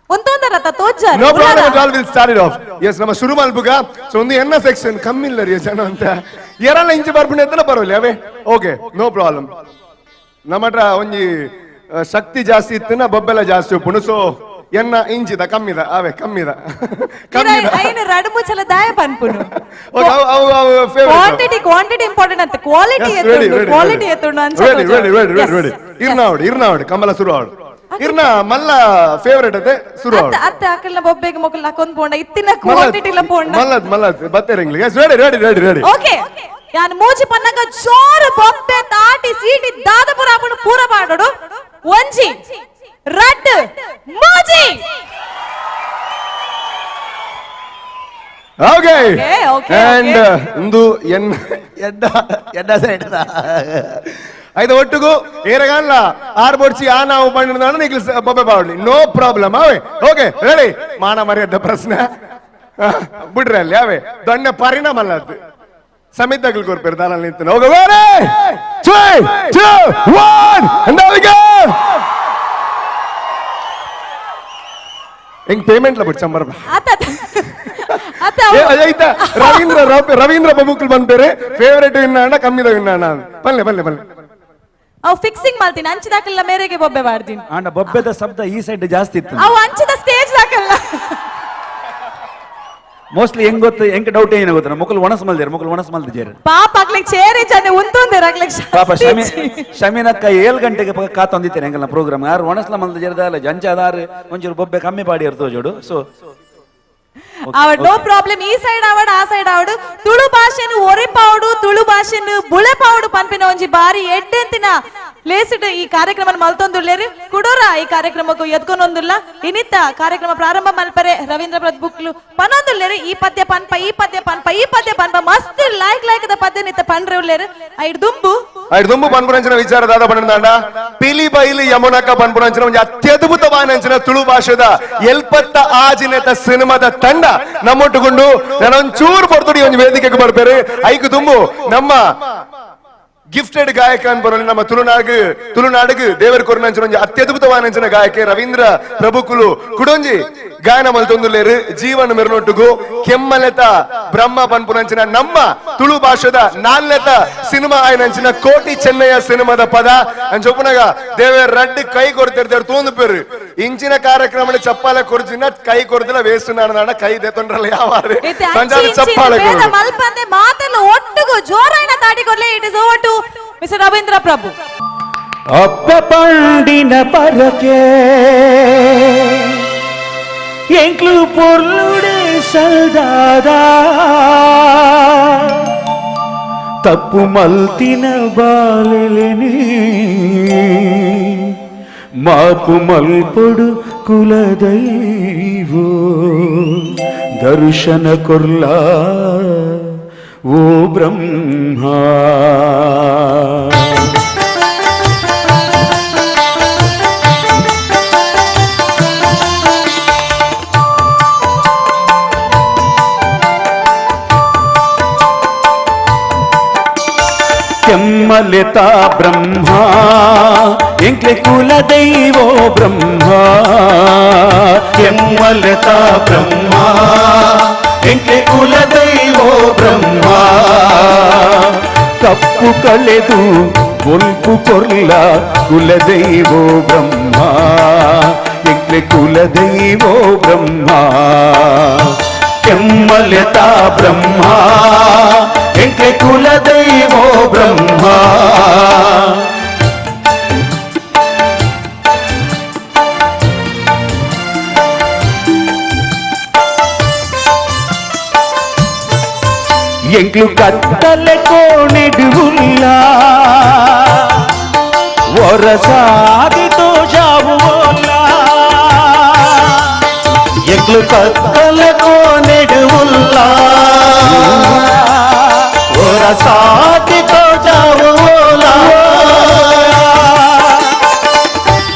ಒಂದೊಂದರ ತೋಜಾರು no problem at all, will start it off. Yes ನಮ್ಮ ಶುರು ಮಲ್ಪುಗ ಸೊ ಒಂದು ಎನ್ನ ಸೆಕ್ಷನ್ ಕಮ್ಮಿ ಇಲ್ಲ ರೀ ಜನ ಅಂತ ಎರಲ್ಲ ಇಂಚು ಬರ್ಪುಣೆ ಅಂತ ಬರೋಲ್ಲ ಅವೇ ಓಕೆ ನೋ ಪ್ರಾಬ್ಲಮ್. ನಮ್ಮ ಹತ್ರ ಒಂಜಿ ಶಕ್ತಿ ಜಾಸ್ತಿ ಇತ್ತು ಬೊಬ್ಬೆಲ್ಲ ಜಾಸ್ತಿ ಉಪ್ಪುಣು ಸೊ ಎನ್ನ ಇಂಚಿದ ಕಮ್ಮಿದ ಅವೇ ಕಮ್ಮಿದ ಐನ ರಡುಮುಚ್ಚಲ ದಾಯ ಪನ್ಪುನು ಕ್ವಾಂಟಿಟಿ ಕ್ವಾಂಟಿಟಿ ಇಂಪಾರ್ಟೆಂಟ್ ಅಂತ ಕ್ವಾಲಿಟಿ ಕ್ವಾಲಿಟಿ ಎತ್ತುಂಡು ರೆಡಿ ಇರ್ನಾವಡು ಕಮಲ ಶುರು ಆಡು ಇರ್ನ ಮಲ್ಲ ಫೇವರೇಟ್ ಅದೇ ಶುರು ಆಡು ಅತ್ತೆ ಅಕ್ಕಲ್ನ ಬೊಬ್ಬೆಗೆ ಮೊಕ್ಕಲ್ ಹಾಕೊಂಡ್ ಪೋಂಡ ಇತ್ತಿನ ಕ್ವಾಂಟಿಟಿ ಇಲ್ಲ ಪೋಂಡ ಮಲ್ಲದ್ ಬತ್ತೇರಂಗ್ಲಿ ರೆಡಿ ಓಕೆ ಯಾನ್ ಮೂಜಿ ಪನ್ನಗ ಜೋರು ಬೊಬ್ಬೆ ತಾಟಿ ಸೀಟಿ ದಾದಪುರ ಹಾಕೊಂಡು ಪೂರ ಮಾಡೋಡು ಒಂಜಿ ರಡ್ ಮೂಜಿ ಓಕೆ Okay. ಅಂಡ್ ಇಂದು ಎಡ್ಡ ಸೈಡ್ ಐದು ಒಟ್ಟಿಗೂ ಏರಗಾನ್ಲ ಆರ್ ಬೊಡ್ಸಿ ಆ ನಾವು ಬಂಡಿನ ನಿಖಿಲ್ ಬೊಬ್ಬೆ ಬಾವಳಿ ನೋ ಪ್ರಾಬ್ಲಮ್ ಅವೇ ಓಕೆ ರೆಡಿ ಮಾನ ಮರ್ಯಾದ ಪ್ರಶ್ನೆ ಬಿಡ್ರಿ ಅಲ್ಲಿ ಅವೇ ದೊಡ್ಡ ಪರಿಣಾಮ ಅಲ್ಲ ಅದು ಸಮಿತ್ ತಗಲ್ ಕೊರ್ಪೇರು ದಾನಲ್ಲಿ ನಿಂತು ಹೋಗ 3 2 1 and there we go ಹೆಂಗ್ ಪೇಮೆಂಟ್ ಲ ಬಿಟ್ಟು ಸಂಬರ್ಬ ರವೀಂದ್ರ ಬಬುಕ್ಲು ಬಂದ್ಬೇರೆ ಫೇವರೇಟ್ ವಿನ್ನ ಕಮ್ಮಿದ ವಿನ್ನ ಬಲ್ಲೆ ಬಲ್ಲೆ ಬಲ್ಲೆ ಅವು ಫಿಕ್ಸಿಂಗ್ ಮಾಡ್ತೀನಿ ಅಂಚಿದಾಕಲ್ಲ ಮೇರೆಗೆ ಬೊಬ್ಬೆ ಮಾಡ್ತೀನಿ ಆಂಡ ಬೊಬ್ಬೆದ ಶಬ್ದ ಈ ಸೈಡ್ ಜಾಸ್ತಿ ಇತ್ತು ಅವು ಅಂಚಿದ ಸ್ಟೇಜ್ ದಾಕಲ್ಲ ಮೋಸ್ಟ್ಲಿ ಹೆಂಗ್ ಗೊತ್ತು ಹೆಂಗ್ ಡೌಟ್ ಏನು ಗೊತ್ತ ಮೊಕ್ಕಲು ಒಣಸ್ ಮಲ್ದಿರ ಪಾಪ ಆಗ್ಲಿಕ್ಕೆ ಚೇರಿ ಜನ ಉಂತೊಂದಿರ ಆಗ್ಲಿಕ್ಕೆ ಪಾಪ ಶಮೀನಕ್ಕ 7 ಗಂಟೆಗೆ ಕಾತೊಂದಿತ್ತೇನೆ ಹೆಂಗಲ್ಲ ಪ್ರೋಗ್ರಾಮ್ ಯಾರು ಒಣಸ್ಲ ಮಲ್ದಿರದಲ್ಲ ಜಂಚ ಅದಾರು ಒಂಚೂರು ಬೊಬ್ಬೆ ಕಮ್ಮಿ ಪಾಡಿ ಇರ್ತೋ ಜೋಡು ಸೊ ಅವಡ್ ನೋ ಪ್ರಾಬ್ಲಮ್ ಈ ಸೈಡ್ ಅವಡ್ ಆ ಸೈಡ್ ಅವಡ್ ತುಳು ಭಾಷೆನು ಒರಿಪಾವಡು ತುಳು ಭಾಷೆನು ಬುಳೆಪಾವಡು ಪನ್ಪಿನ ಒಂಜಿ ಬಾರಿ ಎಡ್ಡೆಂತಿನ ಲೇಸಿಟ್ ಈ ಕಾರ್ಯಕ್ರಮ ಮಲ್ತೊಂದುಲ್ಲೇರಿ ಕುಡೋರ ಈ ಕಾರ್ಯಕ್ರಮಕ್ಕೂ ಎದ್ಕೊಂದೊಂದುಲ್ಲ ಇನ್ನಿತ್ತ ಕಾರ್ಯಕ್ರಮ ಪ್ರಾರಂಭ ಮಲ್ಪರೆ ರವೀಂದ್ರ ಪ್ರಭುಕ್ಲು ಪನೊಂದುಲ್ಲೇರಿ ಈ ಪದ್ಯ ಪನ್ಪ ಮಸ್ತ್ ಲಾಯ್ಕದ ಪದ್ಯ ನಿತ್ತ ಪನ್ರೆ ಉಲ್ಲೇರಿ ಐಡ್ ದುಂಬು ಪನ್ಪುರಂಚಿನ ವಿಚಾರದಾದ ಪನ್ನಂದಾಂಡ ಪಿಲಿ ಬೈಲಿ ಯಮುನಕ ಪನ್ಪುರಂಚಿನ ಒಂದು ಅತ್ಯದ್ಭುತವಾದ ತುಳು ಭಾಷೆದ ಎಲ್ಪತ್ತ ಆಜಿನೆತ ಸಿನಿಮಾದ ತಂಡ ನಮ್ಮೊಟ್ಟುಕೊಂಡು ನಾನೊಂಚೂರು ಪಡ್ತುಡಿ ಒಂದು ವೇದಿಕೆಗೆ ಬರ್ಬೇರೆ ಐಕು ತುಂಬು ನಮ್ಮ ಗಿಫ್ಟೆಡ್ ಗಾಯಕ ಅಂತ ಬರೋಲಿ ನಮ್ಮ ತುಳುನಾಡಿಗೆ ದೇವರ ಕೊರನಂಚಿನ ಒಂದು ಅತ್ಯದ್ಭುತವಾದ ಗಾಯಕ ರವೀಂದ್ರ ಪ್ರಭುಕುಲು ಕುಡೊಂಜಿ ಗಾಯನ ಮಲ್ತೊಂದುಲ್ಲೇರು ಜೀವನ ಮೆರನೊಟ್ಟುಗು ಕೆಮ್ಮಲೆತ ಬ್ರಹ್ಮ ಪನ್ಪುನಂಚಿನ ನಮ್ಮ ತುಳು ಭಾಷೆದ ನಾಲ್ನೆತ ಸಿನಿಮಾ ಆಯ್ನಂಚಿನ ಕೋಟಿ ಚೆನ್ನಯ್ಯ ಸಿನಿಮಾದ ಪದ ಅಂಚೊಪ್ಪನಾಗ ದೇವರ ರಡ್ಡು ಕೈ ಕೊಡ್ತಿರ್ತಾರೆ ತೋಂದು ಪೇರು ಇಂಚಿನ ಕಾರ್ಯಕ್ರಮ ಚಪ್ಪಾಲೆ ಕೊರ್ಜಿನ ಕೈ ಕೊಡ್ತಿಲ್ಲ ವೇಸ್ಟ್ ನಾಡ ಕೈ ದೇತೊಂಡ್ರಲ್ಲ ಯಾವಾರೆ ಸಂಜಾರ ಚಪ್ಪಾಳೆ ಮಲ್ಪಂದೆ ಮಾತೆಲ್ಲ ಒಟ್ಟಿಗೂ ಜೋರಾಯಿನ ತಾಡಿ ಕೊಡ್ಲೆ it is over to mister Ravindra ಪ್ರಭು ಅಪ್ಪ ಪಂಡಿನ ಪರಕೆ ಎಂಕ್ಲು ಪೊರ್ಲುಡೆ ಸಲ್ದಾದ ತಪ್ಪು ಮಲ್ತಿನ ಬಾಲೆಲೆನಿ ಮಾಪು ಮಲ್ಪಡು ಕುಲದೈವೋ ದರ್ಶನ ಕೊರ್ಲ ಓ ಬ್ರಹ್ಮ ಕೆಮ್ಮಲೆತಾ ಬ್ರಹ್ಮ ಎಂಕ್ಲೆ ಕುಲದೈವೋ ಬ್ರಹ್ಮ ಕೆಮ್ಮಲೆತಾ ಬ್ರಹ್ಮ ಎಂಕ್ಲೆ ಕುಲದೈವೋ ಬ್ರಹ್ಮ ಕಪ್ಪು ಕಳೆದು ಒಲ್ಪು ಕೊರ್ಲ ಕುಲದೈವೋ ಬ್ರಹ್ಮ ಎಂಕ್ಲೆ ಕುಲದೈವೋ ಬ್ರಹ್ಮ ಕೆಮ್ಮಲೆತಾ ಬ್ರಹ್ಮ ಎಂಕ್ಲೆ ಕುಲದೈವೋ ಬ್ರಹ್ಮ ಎಂಕ್ಲು ಕತ್ತಲೆ ಕೋಣೆಡುವುಲ್ಲ ಒರಸಾದಿತೋ ಜಾವುವಲ್ಲ ಎಂಕ್ಲು ಕತ್ತಲೆ ಕೋಣೆಡುವುಲ್ಲ ಒರಸಾದಿತೋ ಜಾವುವಲ್ಲ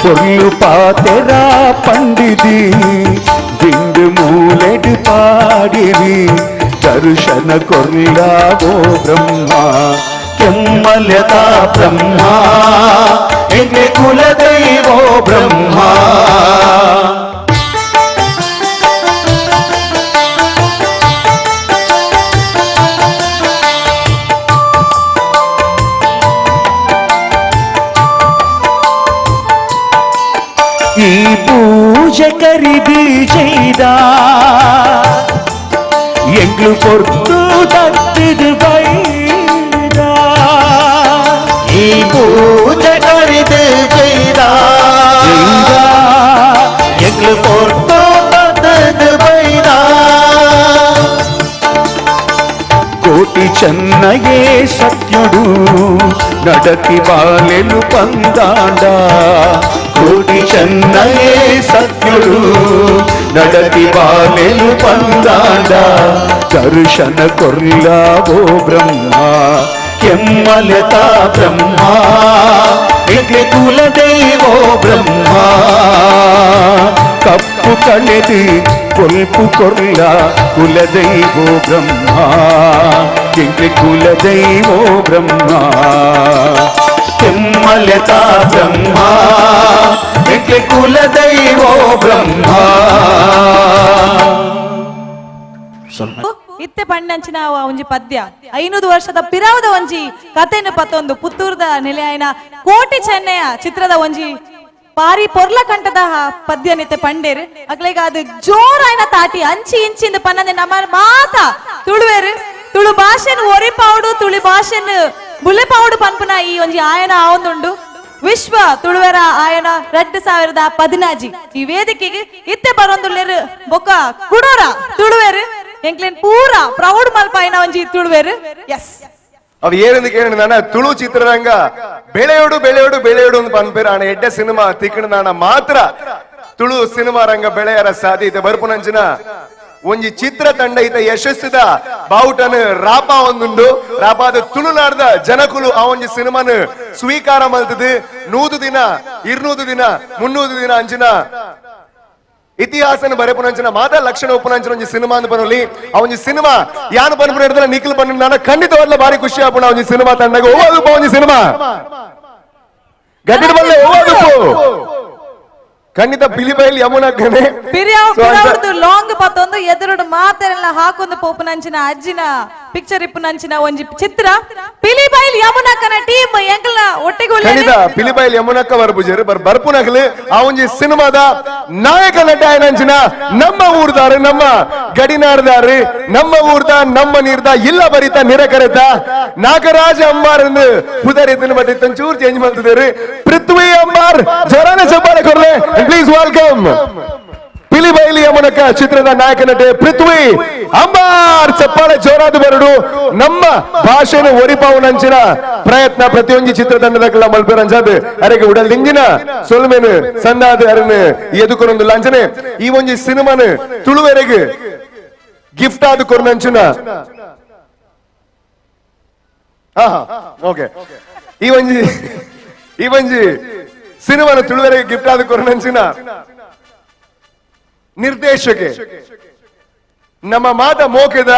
ಕೊಲ್ಲು ಪಾತೆರ ಪಂಡಿದಿ ದಿಂಡು ಮೂಲೆಡು ಪಾಡಿರಿ ದರ್ಶನ ಕೊರ್ಲಾವೋ ಬ್ರಹ್ಮ ಕೆಮ್ಮಲೆತಾ ಬ್ರಹ್ಮ ಎಂಗೆ ಕುಲದೈವೋ ಬ್ರಹ್ಮ ಈ ಪೂಜೆ ಕರಿದು ചെയ്ത ಎಂಗ್ಳು ಕೊರ್ತು ತತ್ತಿದು ಬೈದ ಈ ಪೂಜೆ ಕರಿದು ചെയ്ത ಎಂಗ್ಳು ಕೊರ್ತು ತತ್ತಿದು ಬೈದ కోటి చెన్నయే సత్యుడు నడతి బాలెలు పందాండ కోటి చెన్నయే సత్యుడు నడతి బాలెలు పందాండ దర్శన కొర్లావో బ్రహ్మ ಕೆಮ್ಮಲತ ಬ್ರಹ್ಮ ಏಕೆ ಕುಲದೈವೋ ಬ್ರಹ್ಮ ಕಪ್ಪು ಕಳೆದು ಕೊಲ್ಪು ಕೊರ್ಲ ಕುಲದೈವೋ ಬ್ರಹ್ಮ ಏಕೆ ಕುಲದೈವೋ ಬ್ರಹ್ಮ ಕೆಮ್ಮಲತ ಬ್ರಹ್ಮ ಏಕೆ ಕುಲದೈವೋ ಬ್ರಹ್ಮ ಇತ್ತೆ ಪಂಡಂಚಿನ ಒಂಜಿ ಪದ್ಯ 500 ವರ್ಷದ ಪಿರಾವದ ಒಂಜಿ ಕಥೆಯನ್ನು ಪತ್ತೊಂದು ಪುತ್ತೂರದ ನೆಲೆಯಾಯಿನ ಕೋಟಿ ಚೆನ್ನಯ ಚಿತ್ರದ ಒಂಜಿ ಪಾರಿ ಪೊರ್ಲ ಕಂಠದ ಪದ್ಯ ನಿತ್ತೆ ಪಂಡೇರು ಅಕ್ಲೆಗ ಅದು ಜೋರಾಯಿನ ತಾಟಿ ಅಂಚಿ ಇಂಚಿಂದ ಪನ್ನದೆ ನಮ್ಮ ಮಾತ ತುಳುವೇರು ತುಳು ಭಾಷೆನ್ ಒರಿಪಾವುಡು ತುಳು ಭಾಷೆನ್ ಬುಲೆಪಾವುಡು ಪನ್ಪುನ ಈ ಒಂಜಿ ಆಯನ ಆವೊಂದುಂಡು ವಿಶ್ವ ತುಳುವೆರ ಆಯನ 2014 ಈ ವೇದಿಕೆಗೆ ಇತ್ತೆ ಬರೊಂದುಲ್ಲೆರು ಬೊಕ್ಕ ಕುಡೋರ ತುಳುವೇರು ಎಂಕ್ಲೆನ್ ಪೂರ ಪ್ರೌಡ್ ಮಲ್ಪಾಯಿನ ಒಂಜಿ ತುಳುವೇರು ಎಸ್ ಅವ್ ಏನಂದು ಕೇಳಿದಾನ ತುಳು ಚಿತ್ರರಂಗ ಬೆಳೆಯೋಡು ಬೆಳೆಯೋಡು ಬೆಳೆಯೋಡು ಅಂತ ಪನ್ಪೇರ ಆಣ ಎಡ್ಡೆ ಸಿನಿಮಾ ತಿಕ್ಕಣದಾಣ ಮಾತ್ರ ತುಳು ಸಿನಿಮಾ ರಂಗ ಬೆಳೆಯರ ಸಾಧ್ಯತೆ ಬರ್ಪುನಂಚಿನ ಒಂಜಿ ಚಿತ್ರ ತಂಡ ಈತ ಯಶಸ್ಸಿದ ಬಾವುಟನ ರಾಪ ಒಂದುಂಡು ರಾಪಾದ ತುಳುನಾಡ್ದ ಜನಕುಲು ಆ ಒಂಜಿ ಸಿನಿಮಾನ ಸ್ವೀಕಾರ ಮಲ್ತದು 100 ದಿನ 200 ದಿನ 300 ದಿನ ಅಂಚಿನ ಇತಿಹಾಸನ ಬರೆಪುನಂಚಿನ ಮಾತ ಲಕ್ಷಣ ಉಪನಂಚಿನ ಒಂಜಿ ಸಿನಿಮಾ ಅಂತ ಬರೋಲಿ ಆ ಒಂಜಿ ಸಿನಿಮಾ ಯಾನು ಪನ್ಪುನ ಹಿಡಿದ್ರೆ ನಿಖಿಲ್ ಪನ್ನ ನಾನು ಖಂಡಿತವಾಗ್ಲೂ ಬಾರಿ ಖುಷಿ ಆಪುಣ ಒಂಜಿ ಸಿನಿಮಾ ತಂಡಾಗ ಹೋಗೋದು ಒಂಜಿ ಸಿನಿಮಾ ಗಡ್ಡಿನ ಬಲ್ಲೆ ಹೋಗೋದು ಖಂಡಿತ ಪಿಲಿಬೈಲ್ ಯಮುನಕ್ಕನೆ ಪಿರಿಯಾವ್ದು ಲಾಂಗ್ ಪತ್ತೊಂದು ಎದುರುಡು ಮಾತೆಲ್ಲ ಹಾಕೊಂದು ಪೋಪುನಂಚಿನ ಅಜ್ಜಿನ ಪಿಕ್ಚರ್ ಇಪ್ಪುನಂಚಿನ ಒಂಜಿ ಚಿತ್ರ ಪಿಲಿಬೈಲ್ ಯಮುನಕ್ಕನ ಟೀಮ್ ಎಂಕಲ್ನ ಒಟ್ಟಿಗೆ ಖಂಡಿತ ಪಿಲಿಬೈಲ್ ಯಮುನಕ್ಕ ಬರ್ಬುಜರು ಬರ್ಪುನಗಲು ಆ ಒಂಜಿ ಸಿನಿಮಾದ ನಾಯಕ ನಟ ಆಯ್ನಂಚಿನ ನಮ್ಮ ಊರ್ದಾರು ನಮ್ಮ ಗಡಿನಾಡ್ದಾರು ನಮ್ಮ ಊರ್ದ ನಮ್ಮ ನೀರ್ದ ಇಲ್ಲ ಬರಿತ ನಿರಕರೆತ ನಾಗರಾಜ ಅಂಬಾರ್ ಎಂದು ಪುದರಿತನ ಬಟ್ಟಿ ತಂಚೂರ್ ಚೇಂಜ್ ಮಾಡ್ತಿದ್ದಾರೆ ಪೃಥ್ವಿ ಅಂಬಾರ್ ಜೋರಾನ ಚಪ್ಪಾಳೆ ಕೊರ್ಲೆ ಪ್ಲೀಸ್ ವೆಲ್ಕಮ್ ಪಿಲಿಬೈಲಿ ಯಮುನಕ ಚಿತ್ರದ ನಾಯಕ ನಟ ಪೃಥ್ವಿ ಅಂಬಾರ್ ಚಪ್ಪಾಳೆ ಜೋರಾದ ಬರಡು ನಮ್ಮ ಭಾಷೆನ ಒರಿಪಾವುನಂಚಿನ ಪ್ರಯತ್ನ ಪ್ರತಿಯೊಂದು ಚಿತ್ರತಂಡದ ಮಲ್ಪೇರಂಜಾದ್ ಅರೆಗೆ ಉಡಲ್ ದಿಂಗಿನ ಸೊಲ್ಮೇನು ಸಂದಾದ ಅರನ್ನು ಎದುಕೊನೊಂದು ಲಾಂಛನೆ ಈ ಒಂಜಿ ಸಿನಿಮಾನ ತುಳುವೆರೆಗೆ ಗಿಫ್ಟ್ ಆದ ಕೊರ್ನಂಚಿನ ಓಕೆ ಈ ಒಂಜಿ ಸಿನಿಮಾನ ತುಳುವೆರೆಗೆ ಗಿಫ್ಟ್ ಆದ ಕೊರ್ನಂಚಿನ ನಿರ್ದೇಶಕೆ ನಮ್ಮ ಮಾತ ಮೋಕೆದ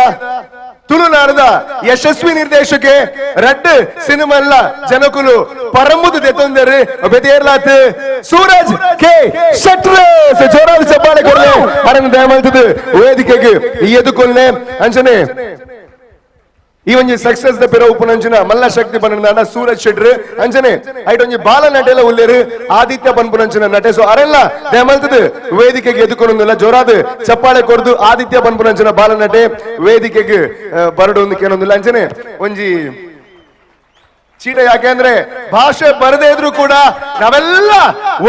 ತುಳುನಾಡದ ಯಶಸ್ವಿ ನಿರ್ದೇಶಕೆ ರಡ್ಡ್ ಸಿನಿಮಾ ಎಲ್ಲ ಜನಕುಲು ಪರಮುದು ತೆತ್ತೊಂದರು ಬೆದೇರ್ಲಾತ್ ಸೂರಜ್ ಕೆ ಶೆಟ್ರೆ ಜೋರಾದ ಚಪ್ಪಾಳೆ ಕೊಡ್ಲೆ ಅರನ್ನು ದಯಮಾಡ್ತದೆ ವೇದಿಕೆಗೆ ಎದುಕೊಲ್ಲೆ ಅಂಚನೆ ಈ ಒಂಜಿ ಸಕ್ಸಸ್ ದ ಪೆರ ಉಪನಂಚಿನ ಮಲ್ಲ ಶಕ್ತಿ ಪನ್ನಡ ಸೂರಜ್ ಶೆಟ್ರು ಅಂಚನೆ ಐಟ್ ಒಂಜಿ ಬಾಲ ನಟೆಲ್ಲ ಉಲ್ಲೇರು ಆದಿತ್ಯ ಪನ್ಪುನಂಚಿನ ನಟೆ ಸೊ ಅರೆಲ್ಲ ದಯಮಲ್ತದು ವೇದಿಕೆಗೆ ಎದುಕೊನೊಂದಿಲ್ಲ ಜೋರಾದ ಚಪ್ಪಾಳೆ ಕೊರ್ದು ಆದಿತ್ಯ ಪನ್ಪುನಂಚಿನ ಬಾಲ ನಟೆ ವೇದಿಕೆಗೆ ಬರಡು ಒಂದು ಕೇಳೊಂದಿಲ್ಲ ಅಂಚನೆ ಒಂಜಿ ಚೀಟ ಯಾಕೆಂದ್ರೆ ಭಾಷೆ ಬರದೇ ಇದ್ರು ಕೂಡ ನಾವೆಲ್ಲ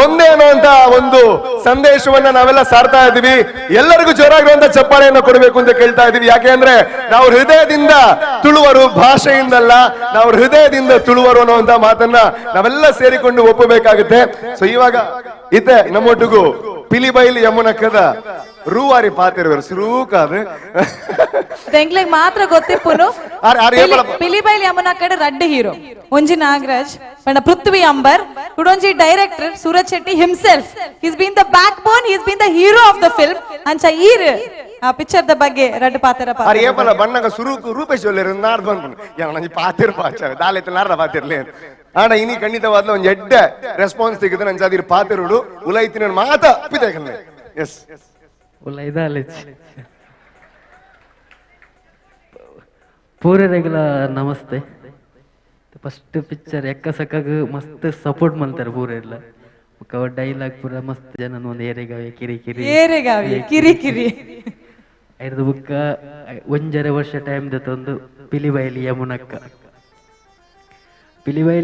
ಒಂದೇ ಅನ್ನುವಂತ ಒಂದು ಸಂದೇಶವನ್ನ ನಾವೆಲ್ಲ ಸಾರ್ತಾ ಇದೀವಿ ಎಲ್ಲರಿಗೂ ಜೋರಾಗಿರುವಂತ ಚಪ್ಪಾಳೆಯನ್ನು ಕೊಡಬೇಕು ಅಂತ ಕೇಳ್ತಾ ಇದೀವಿ ಯಾಕೆಂದ್ರೆ ನಾವು ಹೃದಯದಿಂದ ತುಳುವರು ಭಾಷೆಯಿಂದಲ್ಲ ನಾವು ಹೃದಯದಿಂದ ತುಳುವರು ಅನ್ನುವಂತ ಮಾತನ್ನ ನಾವೆಲ್ಲ ಸೇರಿಕೊಂಡು ಒಪ್ಪಬೇಕಾಗುತ್ತೆ ಸೊ ಇವಾಗ ಇತ್ತೆ ನಮ್ಮೊಟ್ಟಿಗೂ ಪಿಲಿಬೈಲ್ ಯಮುನಕ್ಕದ ರೂವಾರಿ ಪಾತಿರುವರು ಸುರೂಕಾದ ಎಂಕ್ಲೆಗ್ ಮಾತ್ರ ಗೊತ್ತಿಪ್ಪುನು ಪಿಲಿಬೈಲ್ ಯಮುನಕ್ಕಡ ರಡ್ಡ್ ಹೀರೋ ಒಂಜಿ ನಾಗರಾಜ್ ಪಂಡ ಪೃಥ್ವಿ ಅಂಬರ್ ಕುಡೊಂಜಿ director Suraj Shetty himself is been the back bone is been the hero of the film ಅಂಚ ಈರ್ ಆ ಪಿಕ್ಚರ್ ದ ಬಗ್ಗೆ ರಡ್ಡ್ ಪಾತ್ರ ಏಪಲ ಬಣ್ಣಗ ಸುರೂಕು ರೂಪೇಶ್ ಒಲ್ಲೆರು ನಾಡ್ ಬಂದು ಯಾವನಂಜಿ ಪಾತಿರ್ ಪಾಚ ದಾಲೆತ ನಾರ್ದ ಪಾತಿರ್ಲೇ ಆಣ ಇನಿ ಖಂಡಿತವಾದ ಒಂದು ಎಡ್ಡ ರೆಸ್ಪಾನ್ಸ್ ತೆಗೆದು ನಂಜ ಅದಿರ್ ಪಾತಿರುಡು ಉಲೈತಿನ ಮಾತ ಅಪ್ಪಿದೆ ಎಸ್ ಉಲೈದಾಲೆ ಪೂರೆರೆಗ್ಲ ನಮಸ್ತೆ ಫಸ್ಟ್ ಪಿಕ್ಚರ್ ಎಕ್ಕ ಸಕ್ಕಾಗ ಮಸ್ತ್ ಸಪೋರ್ಟ್ ಮಾಡ್ತಾರೆ ಪೂರ ಎಲ್ಲ ಡೈಲಾಗ್ ಪೂರ ಮಸ್ತ್ ಜನ ಒಂದು ಏರೆಗಾವೆ ಕಿರಿಕಿರಿ ಏರೆಗಾವಿ ಕಿರಿಕಿರಿ ಐದು ಬುಕ್ಕ 1.5 ವರ್ಷ ಟೈಮ್ ದತ್ತೊಂದು ಪಿಲಿಬೈಲಿ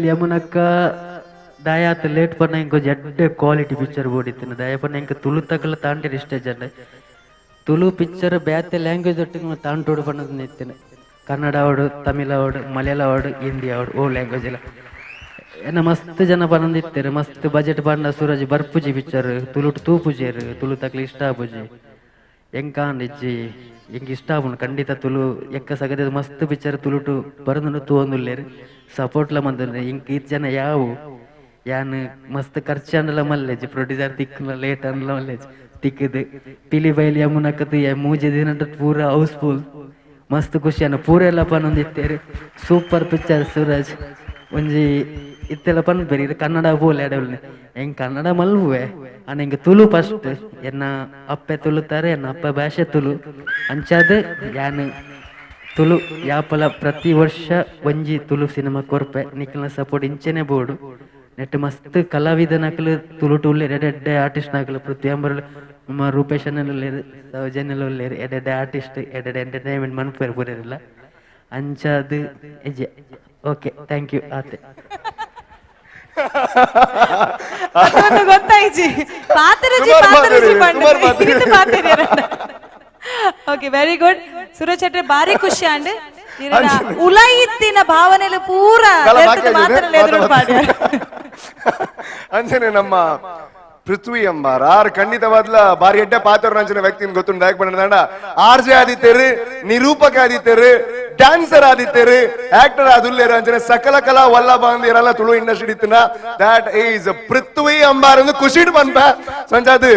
ಯಮುನಕ್ಕ ದಯಾತ್ ಲೇಟ್ ಪನ್ನ ಇಂಕೊ ಜಡ್ಡೆ ಕ್ವಾಲಿಟಿ ಪಿಕ್ಚರ್ ಬೋಡಿತ್ತಿನ ದಯ ಪನ್ನ ಇಂಕ ತುಳು ತಗಲ ತಾಂಡಿರ ಇಷ್ಟೇ ಜನ ತುಳು ಪಿಕ್ಚರ್ ಬ್ಯಾತೆ ಲ್ಯಾಂಗ್ವೇಜ್ ಒಟ್ಟಿಗೆ ತಾಂಟೋಡು ಪನ್ನದು ನಿತ್ತಿನ ಕನ್ನಡ ಅವಡು ತಮಿಳ್ ಅವಡು ಮಲಯಾಳ ಅವಡು ಹಿಂದಿ ಅವಡು ಓ ಲ್ಯಾಂಗ್ವೇಜ್ ಎಲ್ಲ ಏನ ಮಸ್ತ್ ಜನ ಪನ್ನದಿತ್ತೇರು ಮಸ್ತ್ ಬಜೆಟ್ ಪಂಡ ಸೂರಜ್ ಬರ್ಪುಜಿ ಪಿಕ್ಚರ್ ತುಳುಟು ತೂಪುಜೇರು ತುಳು ತಕ್ಲಿ ಇಷ್ಟ ಆಪುಜಿ ಎಂಕಾಂಡಿಜ್ಜಿ ಎಂಗೆ ಇಷ್ಟ ಆಪುಂಡು ಖಂಡಿತ ತುಳು ಎಕ್ಕ ಸಗದ ಮಸ್ತ್ ಪಿಕ್ಚರ್ ತುಳುಟು ಬರದು ತೂವೊಂದುಲ್ಲೇರು ಸಪೋರ್ಟ್ಲ ಮಂದ್ರೆ ಇಂಕ ಇತ್ ಜನ ಯಾವು ಯಾನ್ ಮಸ್ತ್ ಖರ್ಚಂಡಲ ಮಲ್ಲೇಜ್ ಪ್ರೊಡ್ಯೂಸರ್ ತಿಕ್ಕಲ ಲೇಟ್ ಅಂಡ್ಲ ಮಲ್ಲೇಜ್ ತಿಕ್ಕದು ಪಿಲಿಬೈಲಿ ಯಮುನಕ್ಕದು ಮೂಜೆ ದಿನ ಪೂರ ಹೌಸ್ಫುಲ್ ಮಸ್ತ್ ಖುಷಿ ಅನ್ನ ಪೂರ ಎಲ್ಲ ಪನ್ನೊಂದಿತ್ತೇರು ಸೂಪರ್ ಪಿಕ್ಚರ್ ಸೂರಜ್ ಒಂಜಿ ಇತ್ತೆಲ್ಲ ಪನ್ ಬೇರೆ ಇದು ಕನ್ನಡ ಬೋಲ್ ಎಡವಲ್ನೆ ಹೆಂಗ್ ಕನ್ನಡ ಮಲ್ವುವೆ ಅನ್ನ ಹಿಂಗೆ ತುಳು ಫಸ್ಟ್ ಎನ್ನ ಅಪ್ಪೆ ತುಳುತ್ತಾರೆ ಎನ್ನ ಅಪ್ಪ ಭಾಷೆ ತುಳು ಅಂಚಾದ ಯಾನ್ ತುಳು ಯಾಪಲ ಪ್ರತಿ ವರ್ಷ ಒಂಜಿ ತುಳು ಸಿನಿಮಾ ಕೊರ್ಪೆ ನಿಖಲ್ನ ಸಪೋರ್ಟ್ ಇಂಚೆನೆ ಬೋಡು ನೆಟ್ ಮಸ್ತ್ ಕಲಾವಿದ ನಕಲು ತುಳುಟು ಉಳ್ಳೇರು ಎಡೆ ಆರ್ಟಿಸ್ಟ್ ನಕಲು ಪೃಥ್ವಿಯಂಬರ್ ರೂಪೇಶ್ ಅನ್ನುಳ್ಳೇರು ಸೌಜನ್ಯ ಉಳ್ಳೇರು ಎಡೆ ಆರ್ಟಿಸ್ಟ್ ಎಡೆ entertainment ಮನ್ಪೇರು ಪೂರಿರಲ್ಲ ಅಂಚಾದು AJ okay thank you ಆತೆ ಗೊತ್ತಾಯ್ತು okay very good Suresh Shetty ಬಾರಿ ಖುಷಿ ಅಂಡ್ ಉಲಾಯಿತ್ತಿನ ಭಾವನೆಲು ಪೂರ ಅಂಚನೆ ನಮ್ಮ ಪೃಥ್ವಿ ಎಂಬಾರ ಆರ್ ಖಂಡಿತವಾದ್ಲ ಬಾರಿ ಎಡ್ಡೆ ಪಾತ್ರ ನಂಚಿನ ವ್ಯಕ್ತಿನ ಗೊತ್ತುಂಟು ಯಾಕೆ ಬಂದ ಆರ್ಜೆ ಆದಿತ್ತೇರು ನಿರೂಪಕ ಆದಿತ್ತೇರು ಡ್ಯಾನ್ಸರ್ ಆದಿತ್ತೇರು ಆಕ್ಟರ್ ಆದುಲ್ಲೇರು ಅಂಚನೆ ಸಕಲ ಕಲಾ ವಲ್ಲ ಬಾಂದಿರಲ್ಲ ತುಳು ಇಂಡಸ್ಟ್ರಿ ಇತ್ತಿನ ದಟ್ ಈಸ್ ಪೃಥ್ವಿ ಎಂಬಾರ ಖುಷಿ ಬಂತ ಸಂಜಾದ್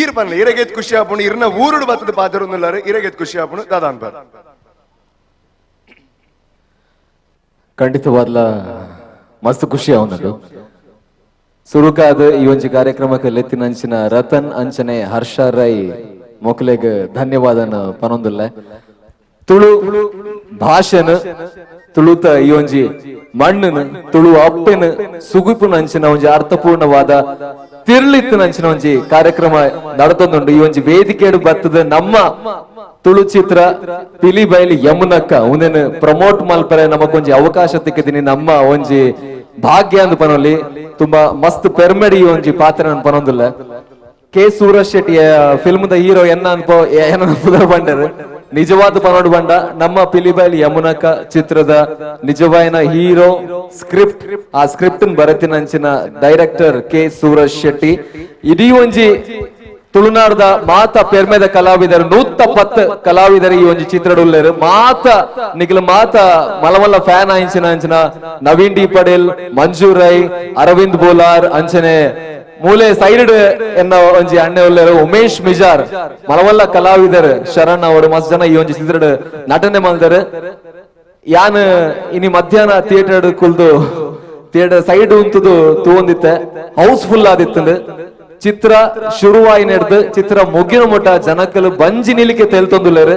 ಈರ್ ಬನ್ನಿ ಇರಗೆತ್ ಖುಷಿ ಆಪುಣು ಇರ್ನ ಊರುಡು ಬತ್ತದ ಪಾತ್ರ ಇರಗೆತ್ ಖುಷಿ ಆಪುಣು ದಾದಾ ಅನ್ಬಾರ ಖಂಡಿತವಾದ್ಲ ಮಸ್ತ್ ಖುಷಿ ಅವನದು ಸುರುಕಾದ ಈ ಒಂಜಿ ಕಾರ್ಯಕ್ರಮಕ್ಕೆ ಲೆತ್ತಿನ ಅಂಚಿನ ರತನ್ ಅಂಚನೆ ಹರ್ಷ ರೈ ಮೊಕ್ಲೆಗ್ ಧನ್ಯವಾದನ ಪನೊಂದುಲ್ಲ ತುಳು ಭಾಷೆನ ತುಳುತ ಈ ಒಂಜಿ ಮಣ್ಣನ ತುಳು ಅಪ್ಪೆನ ಸುಗುಪುನ ಅಂಚಿನ ಒಂಜಿ ಅರ್ಥಪೂರ್ಣವಾದ ತಿರ್ಲಿತ್ತಿನ ಅಂಚಿನ ಒಂಜಿ ಕಾರ್ಯಕ್ರಮ ನಡೆದೊಂದುಂಡು ಈ ಒಂಜಿ ವೇದಿಕೆಡು ಬರ್ತದ ನಮ್ಮ ತುಳು ಚಿತ್ರ ಪಿಲಿಬೈಲಿ ಯಮುನಕ್ಕ ಉಂದೆನ್ ಪ್ರಮೋಟ್ ಮಲ್ಪರೆ ನಮಕೊಂಜಿ ಅವಕಾಶ ತಿಕ್ಕಿದೀನಿ ನಮ್ಮ ಒಂಜಿ ಭಾಗ್ಯ ಅಂದ್ ಪನೊಲಿ ತುಂಬಾ ಮಸ್ತ್ ಪೆರ್ಮೆಡಿ ಒಂಜಿ ಪಾತ್ರ ಪನೊಂದುಲ್ಲ K Suraj Shetty film the hero ಏನ ಬಂಡರು ನಿಜವಾದ ಪನೋಡು ಬಂಡ ನಮ್ಮ ಪಿಲಿಬೈಲಿ ಯಮುನಕ ಚಿತ್ರದ ನಿಜವಾಯಿನ ಹೀರೋ ಸ್ಕ್ರಿಪ್ಟ್ ಆ ಸ್ಕ್ರಿಪ್ಟ್ ಬರತಿನ ಅಂಚಿನ ಡೈರೆಕ್ಟರ್ ಕೆ ಸೂರಜ್ ಶೆಟ್ಟಿ ಇಡೀ ಒಂಜಿ ತುಳುನಾಡದ ಮಾತ ಪೆರ್ಮೆದ ಕಲಾವಿದರು 110 ಕಲಾವಿದರು ಈ ಒಂಜಿ ಚಿತ್ರಡುಲ್ಲೇರು ಮಾತ ನಿಖಿಲ ಮಾತ ಮಲಮಲ್ಲ ಫ್ಯಾನ್ ಅಂಚಿನ ನವೀನ್ ಡಿ ಪಡೇಲ್ ಮಂಜು ರೈ ಅರವಿಂದ್ ಬೋಲಾರ್ ಅಂಚನೆ ಮೂಲೆ ಸೈಡ್ ಎನ್ನ ಒಂಜಿ ಅಣ್ಣೆ ಉಳ್ಳೇರು ಉಮೇಶ್ ಮಿಜಾರ್ ಮಲಮಲ್ಲ ಕಲಾವಿದರು ಶರಣ್ ಅವರು ಮಸ್ತ್ ಜನ ಈ ಒಂಜಿ ಚಿತ್ರ ನಟನೆ ಮಾಡಿದರು ಯಾನ್ ಇನಿ ಮಧ್ಯಾಹ್ನ ಥಿಯೇಟರ್ ಕುಲ್ದು ಥಿಯೇಟರ್ ಸೈಡ್ ಉಂತುದು ತೂಂದಿತ್ತೆ ಹೌಸ್ಫುಲ್ ಆದಿತ್ತು ಚಿತ್ರ ಶುರುವಾಯಿ ನಡೆದು ಚಿತ್ರ ಮುಗಿನ ಮುಟ್ಟ ಜನಕ್ಕಲು ಬಂಜಿ ನಿಲಿಕೆ ತೆಲ್ತೊಂದುಲ್ಲೇರು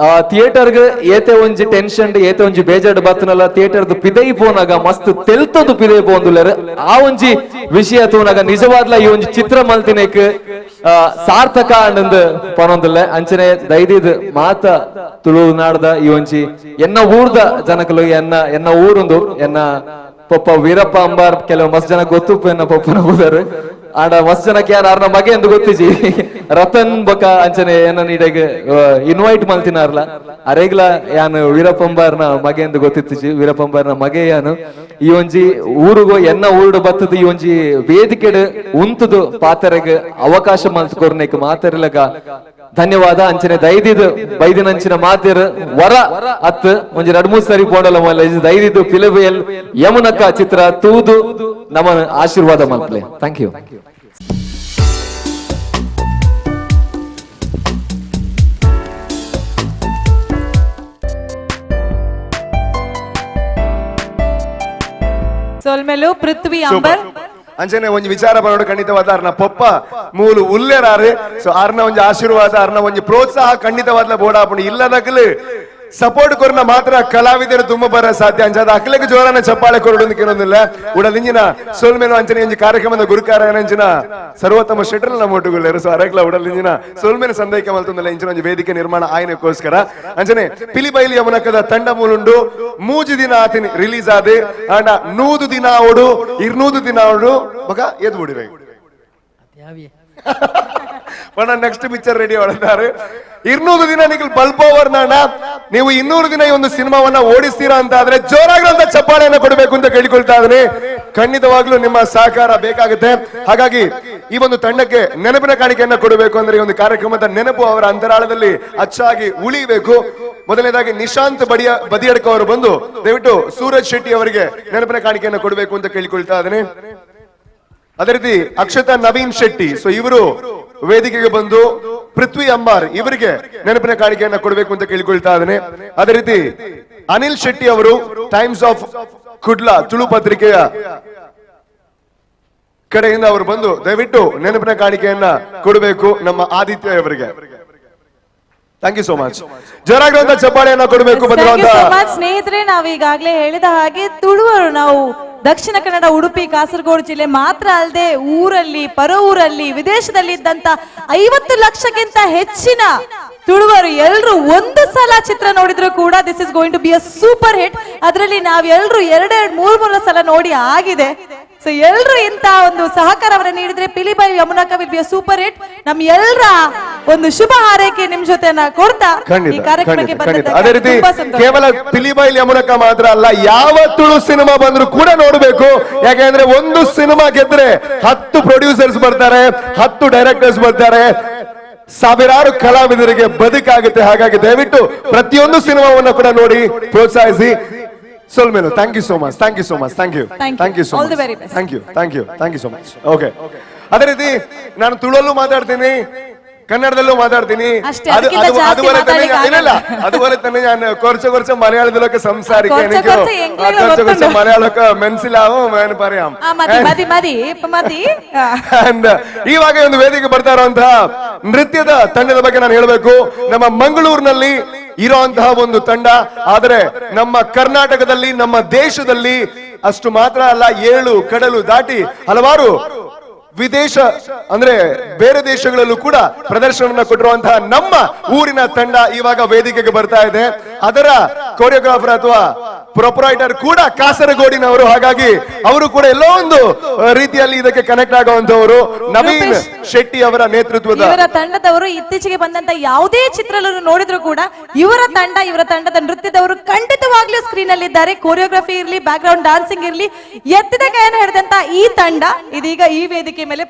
ಆ ಥಿಯೇಟರ್ಗೆ ಏತೆ ಒಂಜಿ ಟೆನ್ಷನ್ ಏತೆ ಒಂಜಿ ಬೇಜಾರ್ಡ್ ಬತ್ತನಲ್ಲ ಥಿಯೇಟರ್ದು ಪಿದೈ ಪೋನಾಗ ಮಸ್ತ್ ತೆಲ್ತೊಂದು ಪಿದೈ ಪೋಂದುಲ್ಲೇರು ಆ ಒಂಜಿ ವಿಷಯ ತೂನಾಗ ನಿಜವಾದ್ಲ ಈ ಒಂಜಿ ಚಿತ್ರ ಮಲ್ತಿನೇಕ್ ಸಾರ್ಥಕ ಅನ್ನಂದು ಪನೊಂದುಲ್ಲೆ ಅಂಚನೆ ದೈದಿದ್ ಮಾತ ತುಳುನಾಡದ ಈ ಒಂಜಿ ಎನ್ನ ಊರ್ದ ಜನಕಲು ಎನ್ನ ಊರುಂದು ಎನ್ನ ಪಪ್ಪ ವೀರಪ್ಪ ಅಂಬಾರ್ ಕೆಲವು ಮಸ್ತ್ ಜನ ಗೊತ್ತು ಎನ್ನ ಪಪ್ಪನ ಹೋದರು ಆಡ ಮಸ್ತ್ ಜನಕ್ಕೆ ಯಾರು ಅರ್ನ ಮಗೆ ಎಂದು ಗೊತ್ತಿಜಿ ರತನ್ ಬೊಕ ಅಂಚನೆ ಏನ ನೀಡಗ ಇನ್ವೈಟ್ ಮಲ್ತಿನಾರ್ಲ ಅರೆಗ್ಲ ಯಾನು ವೀರಪ್ಪಂಬಾರ್ನ ಮಗೆ ಎಂದು ಗೊತ್ತಿತ್ತಿಜಿ ವೀರಪ್ಪಂಬಾರ್ನ ಮಗೆ ಯಾನು ಈ ಒಂಜಿ ಊರುಗೋ ಎನ್ನ ಊರುಡು ಬತ್ತದ ಈ ಒಂಜಿ ವೇದಿಕೆಡು ಉಂತುದು ಪಾತರೆಗ್ ಅವಕಾಶ ಮಲ್ತ್ಕೊರ್ನೇಕ್ ಮಾತಾರಿಲಗ ಧನ್ಯವಾದ ಅಂಚನೆ ದೈದಿದು ಬೈದಿನಂಚಿನ ಮಾತಿರು ವರ ಅತ್ತು ಒಂಜಿ 2-3 ಸರಿ ಪೋಂಡಲ ಮಲ್ಲ ದೈದಿದು ಪಿಲಿಬೈಲ್ ಯಮುನಕ ಚಿತ್ರ ತೂದು ನಮ್ಮ ಆಶೀರ್ವಾದ ಮಲ್ಪಲೆ ಥ್ಯಾಂಕ್ ಯು ಸೋಲ್ಮೆಲು ಪೃಥ್ವಿ ಅಂಬರ್ ಅಂಚನೆ ಒಂಜಿ ವಿಚಾರ ಬರೋಡು ಖಂಡಿತವಾದ ಅರ್ನ ಪೊಪ್ಪ ಮೂಲು ಉಲ್ಲೇರಾರು ಸೊ ಅರ್ನ ಒಂಜಿ ಆಶೀರ್ವಾದ ಅರ್ನ ಒಂಜಿ ಪ್ರೋತ್ಸಾಹ ಖಂಡಿತವಾದ ಬೋಡಾಪುಂಡು ಇಲ್ಲದಕ್ಲು ಸಪೋರ್ಟ್ ಕೊರನ ಮಾತ್ರ ಕಲಾವಿದರು ತುಂಬ ಬರ ಸಾಧ್ಯ ಅಂಚದ ಅಕ್ಲೆಗೆ ಜೋರಾನ ಚಪ್ಪಾಳೆ ಕೊರಡು ಕೆಲವೊಂದಿಲ್ಲ ಉಡಲಿಂಜಿನ ಸೋಲ್ಮೇನು ಅಂಚನೆ ಇಂಜಿ ಕಾರ್ಯಕ್ರಮದ ಗುರುಕಾರ ಅಂಚಿನ ಸರ್ವೋತ್ತಮ ಶೆಟ್ರಲ್ ನಮ್ಮ ಒಟ್ಟುಗುಳ್ಳರು ಸೊ ಅರಕ್ಲ ಉಡಲಿಂಜಿನ ಸೋಲ್ಮೇನು ಸಂದೇಹ ಮಲ್ತೊಂದಿಲ್ಲ ಇಂಚಿನ ಒಂದು ವೇದಿಕೆ ನಿರ್ಮಾಣ ಆಯ್ನಕ್ಕೋಸ್ಕರ ಅಂಚನೆ ಪಿಲಿಬೈಲಿ ಯಮನಕದ ತಂಡ ಮೂಲುಂಡು 3 ದಿನ ಆತಿನಿ ರಿಲೀಸ್ ಆದೆ ಅಂಡ 100 ದಿನ ಓಡು 200 ದಿನ ಓಡು ಬಗ ಎದ್ ಬಿಡಿರೆ ನೆಕ್ಸ್ಟ್ ಪಿಕ್ಚರ್ ರೆಡಿ ಹೊಡೆದಾರೆ 200 ದಿನ ನಿಖಿಲ್ ಬಲ್ಪೋವರ್ನಾಣ ನೀವು 200 ದಿನ ಈ ಒಂದು ಸಿನಿಮಾವನ್ನ ಓಡಿಸ್ತೀರಾ ಅಂತ ಆದ್ರೆ ಜೋರಾಗಿರುವಂತ ಚಪ್ಪಾಳೆಯನ್ನ ಕೊಡಬೇಕು ಅಂತ ಕೇಳಿಕೊಳ್ತಾ ಇದ್ದೀನಿ. ಖಂಡಿತವಾಗ್ಲೂ ನಿಮ್ಮ ಸಹಕಾರ ಬೇಕಾಗುತ್ತೆ. ಹಾಗಾಗಿ ಈ ಒಂದು ತಂಡಕ್ಕೆ ನೆನಪಿನ ಕಾಣಿಕೆಯನ್ನ ಕೊಡಬೇಕು ಅಂದ್ರೆ ಈ ಒಂದು ಕಾರ್ಯಕ್ರಮದ ನೆನಪು ಅವರ ಅಂತರಾಳದಲ್ಲಿ ಅಚ್ಚಾಗಿ ಉಳಿಬೇಕು. ಮೊದಲನೇದಾಗಿ ನಿಶಾಂತ್ ಬದಿಯಡ್ಕ ಅವರು ಬಂದು ದಯವಿಟ್ಟು ಸೂರಜ್ ಶೆಟ್ಟಿ ಅವರಿಗೆ ನೆನಪಿನ ಕಾಣಿಕೆಯನ್ನ ಕೊಡಬೇಕು ಅಂತ ಕೇಳಿಕೊಳ್ತಾ ಇದ್ದೀನಿ. ಅದೇ ರೀತಿ ಅಕ್ಷತಾ ನವೀನ್ ಶೆಟ್ಟಿ ಸೊ ಇವರು ವೇದಿಕೆಗೆ ಬಂದು ಪೃಥ್ವಿ ಅಂಬಾರ್ ಇವರಿಗೆ ನೆನಪಿನ ಕಾಣಿಕೆಯನ್ನ ಕೊಡಬೇಕು ಅಂತ ಕೇಳಿಕೊಳ್ತಾ ಇದ್ದೇನೆ. ಅದೇ ರೀತಿ ಅನಿಲ್ ಶೆಟ್ಟಿ ಅವರು ಟೈಮ್ಸ್ ಆಫ್ ಕುಡ್ಲಾ ತುಳು ಪತ್ರಿಕೆಯ ಕಡೆಯಿಂದ ಅವರು ಬಂದು ದಯವಿಟ್ಟು ನೆನಪಿನ ಕಾಣಿಕೆಯನ್ನ ಕೊಡಬೇಕು ನಮ್ಮ ಆದಿತ್ಯ ಅವರಿಗೆ. Thank you so much. ಜೋರಾಗಿರುವಂತ ಚಪ್ಪಾಳೆಯನ್ನ ಕೊಡಬೇಕು ಬಂದಿರುವಂತ ಸ್ನೇಹಿತರೆ. ನಾವು ಈಗಾಗಲೇ ಹೇಳಿದ ಹಾಗೆ ತುಳುವರು ನಾವು ದಕ್ಷಿಣ ಕನ್ನಡ, ಉಡುಪಿ, ಕಾಸರಗೋಡು ಜಿಲ್ಲೆ ಮಾತ್ರ ಅಲ್ಲದೆ ಊರಲ್ಲಿ, ಪರ ಊರಲ್ಲಿ, ವಿದೇಶದಲ್ಲಿ ಇದ್ದಂತ 50 ಲಕ್ಷಕ್ಕಿಂತ ಹೆಚ್ಚಿನ ತುಳುವರು ಎಲ್ಲರೂ ಒಂದು ಸಲ ಚಿತ್ರ ನೋಡಿದ್ರು ಕೂಡ this is going to be a super hit. ಅದರಲ್ಲಿ ನಾವ್ ಎಲ್ಲರೂ 2-3 ಸಲ ನೋಡಿ ಆಗಿದೆ. ಸೊ ಎಲ್ಲರೂ ಇಂತ ಒಂದು ಸಹಕಾರವನ್ನು ನೀಡಿದ್ರೆ ಪಿಲಿಬಾಯಿ ಯಮುನಾಕ will be a super hit. ನಮ್ ಎಲ್ಲರ ಒಂದು ಶುಭ ಹಾರೈಕೆ ನಿಮ್ ಜೊತೆ ಕೊಡ್ತಾ ಈ ಕಾರ್ಯಕ್ರಮಕ್ಕೆ ಅದೇ ರೀತಿ ಕೇವಲ ಪಿಲಿಬಾಯಿ ಯಮುನಾಕ ಮಾತ್ರ ಅಲ್ಲ, ಯಾವ ತುಳು ಸಿನಿಮಾ ಬಂದ್ರು ಕೂಡ ನೋಡಬೇಕು. ಯಾಕೆಂದ್ರೆ ಒಂದು ಸಿನಿಮಾ ಗೆದ್ರೆ 10 ಪ್ರೊಡ್ಯೂಸರ್ಸ್ ಬರ್ತಾರೆ, 10 ಡೈರೆಕ್ಟರ್ಸ್ ಬರ್ತಾರೆ, ಸಾವಿರಾರು ಕಲಾವಿದರಿಗೆ ಬದುಕಾಗುತ್ತೆ. ಹಾಗಾಗಿ ದಯವಿಟ್ಟು ಪ್ರತಿಯೊಂದು ಸಿನಿಮಾವನ್ನು ಕೂಡ ನೋಡಿ ಪ್ರೋತ್ಸಾಹಿಸಿ. ಸೋಲ್ಮೇನು thank you so much, thank you so much, thank you, thank you so much, thank you, thank you, thank you so much. Okay, ಅದೇ ರೀತಿ ನಾನು ತುಳಲ್ಲೂ ಮಾತಾಡ್ತೀನಿ, ಕನ್ನಡದಲ್ಲೂ ಮಾತಾಡ್ತೀನಿ. അതുപോലെ തന്നെ ഞാൻ കുറച്ച് മലയാളത്തിലൊക്കെ സംസാരിക്കും. എനിക്ക് കുറച്ച് മലയാളമൊക്കെ മനസ്സിലാവും എന്ന് പറയാം. ಇವಾಗ ಒಂದು ವೇದಿಕೆ ಬರ್ತಾ ಇರುವಂತಹ ನೃತ್ಯದ ತಂಡದ ಬಗ್ಗೆ ನಾನು ಹೇಳಬೇಕು. ನಮ್ಮ ಮಂಗಳೂರಿನಲ್ಲಿ ಇರುವಂತಹ ಒಂದು ತಂಡ, ಆದರೆ ನಮ್ಮ ಕರ್ನಾಟಕದಲ್ಲಿ, ನಮ್ಮ ದೇಶದಲ್ಲಿ ಅಷ್ಟು ಮಾತ್ರ ಅಲ್ಲ, 7 ಕಡಲು ದಾಟಿ ಹಲವಾರು ವಿದೇಶ ಅಂದ್ರೆ ಬೇರೆ ದೇಶಗಳಲ್ಲೂ ಕೂಡ ಪ್ರದರ್ಶನವನ್ನು ಕೊಟ್ಟಿರುವಂತಹ ನಮ್ಮ ಊರಿನ ತಂಡ ಇವಾಗ ವೇದಿಕೆಗೆ ಬರ್ತಾ ಇದೆ. ಅದರ ಕೊರಿಯೋಗ್ರಾಫರ್ ಅಥವಾ ಪ್ರೊಪರೈಟರ್ ಕೂಡ ಕಾಸರಗೋಡಿನವರು. ಹಾಗಾಗಿ ಅವರು ಕೂಡ ಎಲ್ಲೋ ಒಂದು ರೀತಿಯಲ್ಲಿ ಇದಕ್ಕೆ ಕನೆಕ್ಟ್ ಆಗುವಂತವರು. ನವೀನ್ ಶೆಟ್ಟಿ ಅವರ ನೇತೃತ್ವದ ಇವರ ತಂಡದವರು ಇತ್ತೀಚೆಗೆ ಬಂದಂತ ಯಾವುದೇ ಚಿತ್ರಗಳನ್ನು ನೋಡಿದ್ರು ಕೂಡ ಇವರ ತಂಡದ ನೃತ್ಯದವರು ಖಂಡಿತವಾಗ್ಲೂ ಸ್ಕ್ರೀನ್ ಅಲ್ಲಿ ಇದ್ದಾರೆ. ಕೊರಿಯೋಗ್ರಫಿ ಇರ್ಲಿ, ಬ್ಯಾಕ್ ಗ್ರೌಂಡ್ ಡಾನ್ಸಿಂಗ್ ಇರ್ಲಿ, ಎತ್ತಿದ ಕೈಯನ್ನು ಹಿಡಿದಂತ ಈ ತಂಡ ಇದೀಗ ಈ ವೇದಿಕೆ ಮೇಲೆ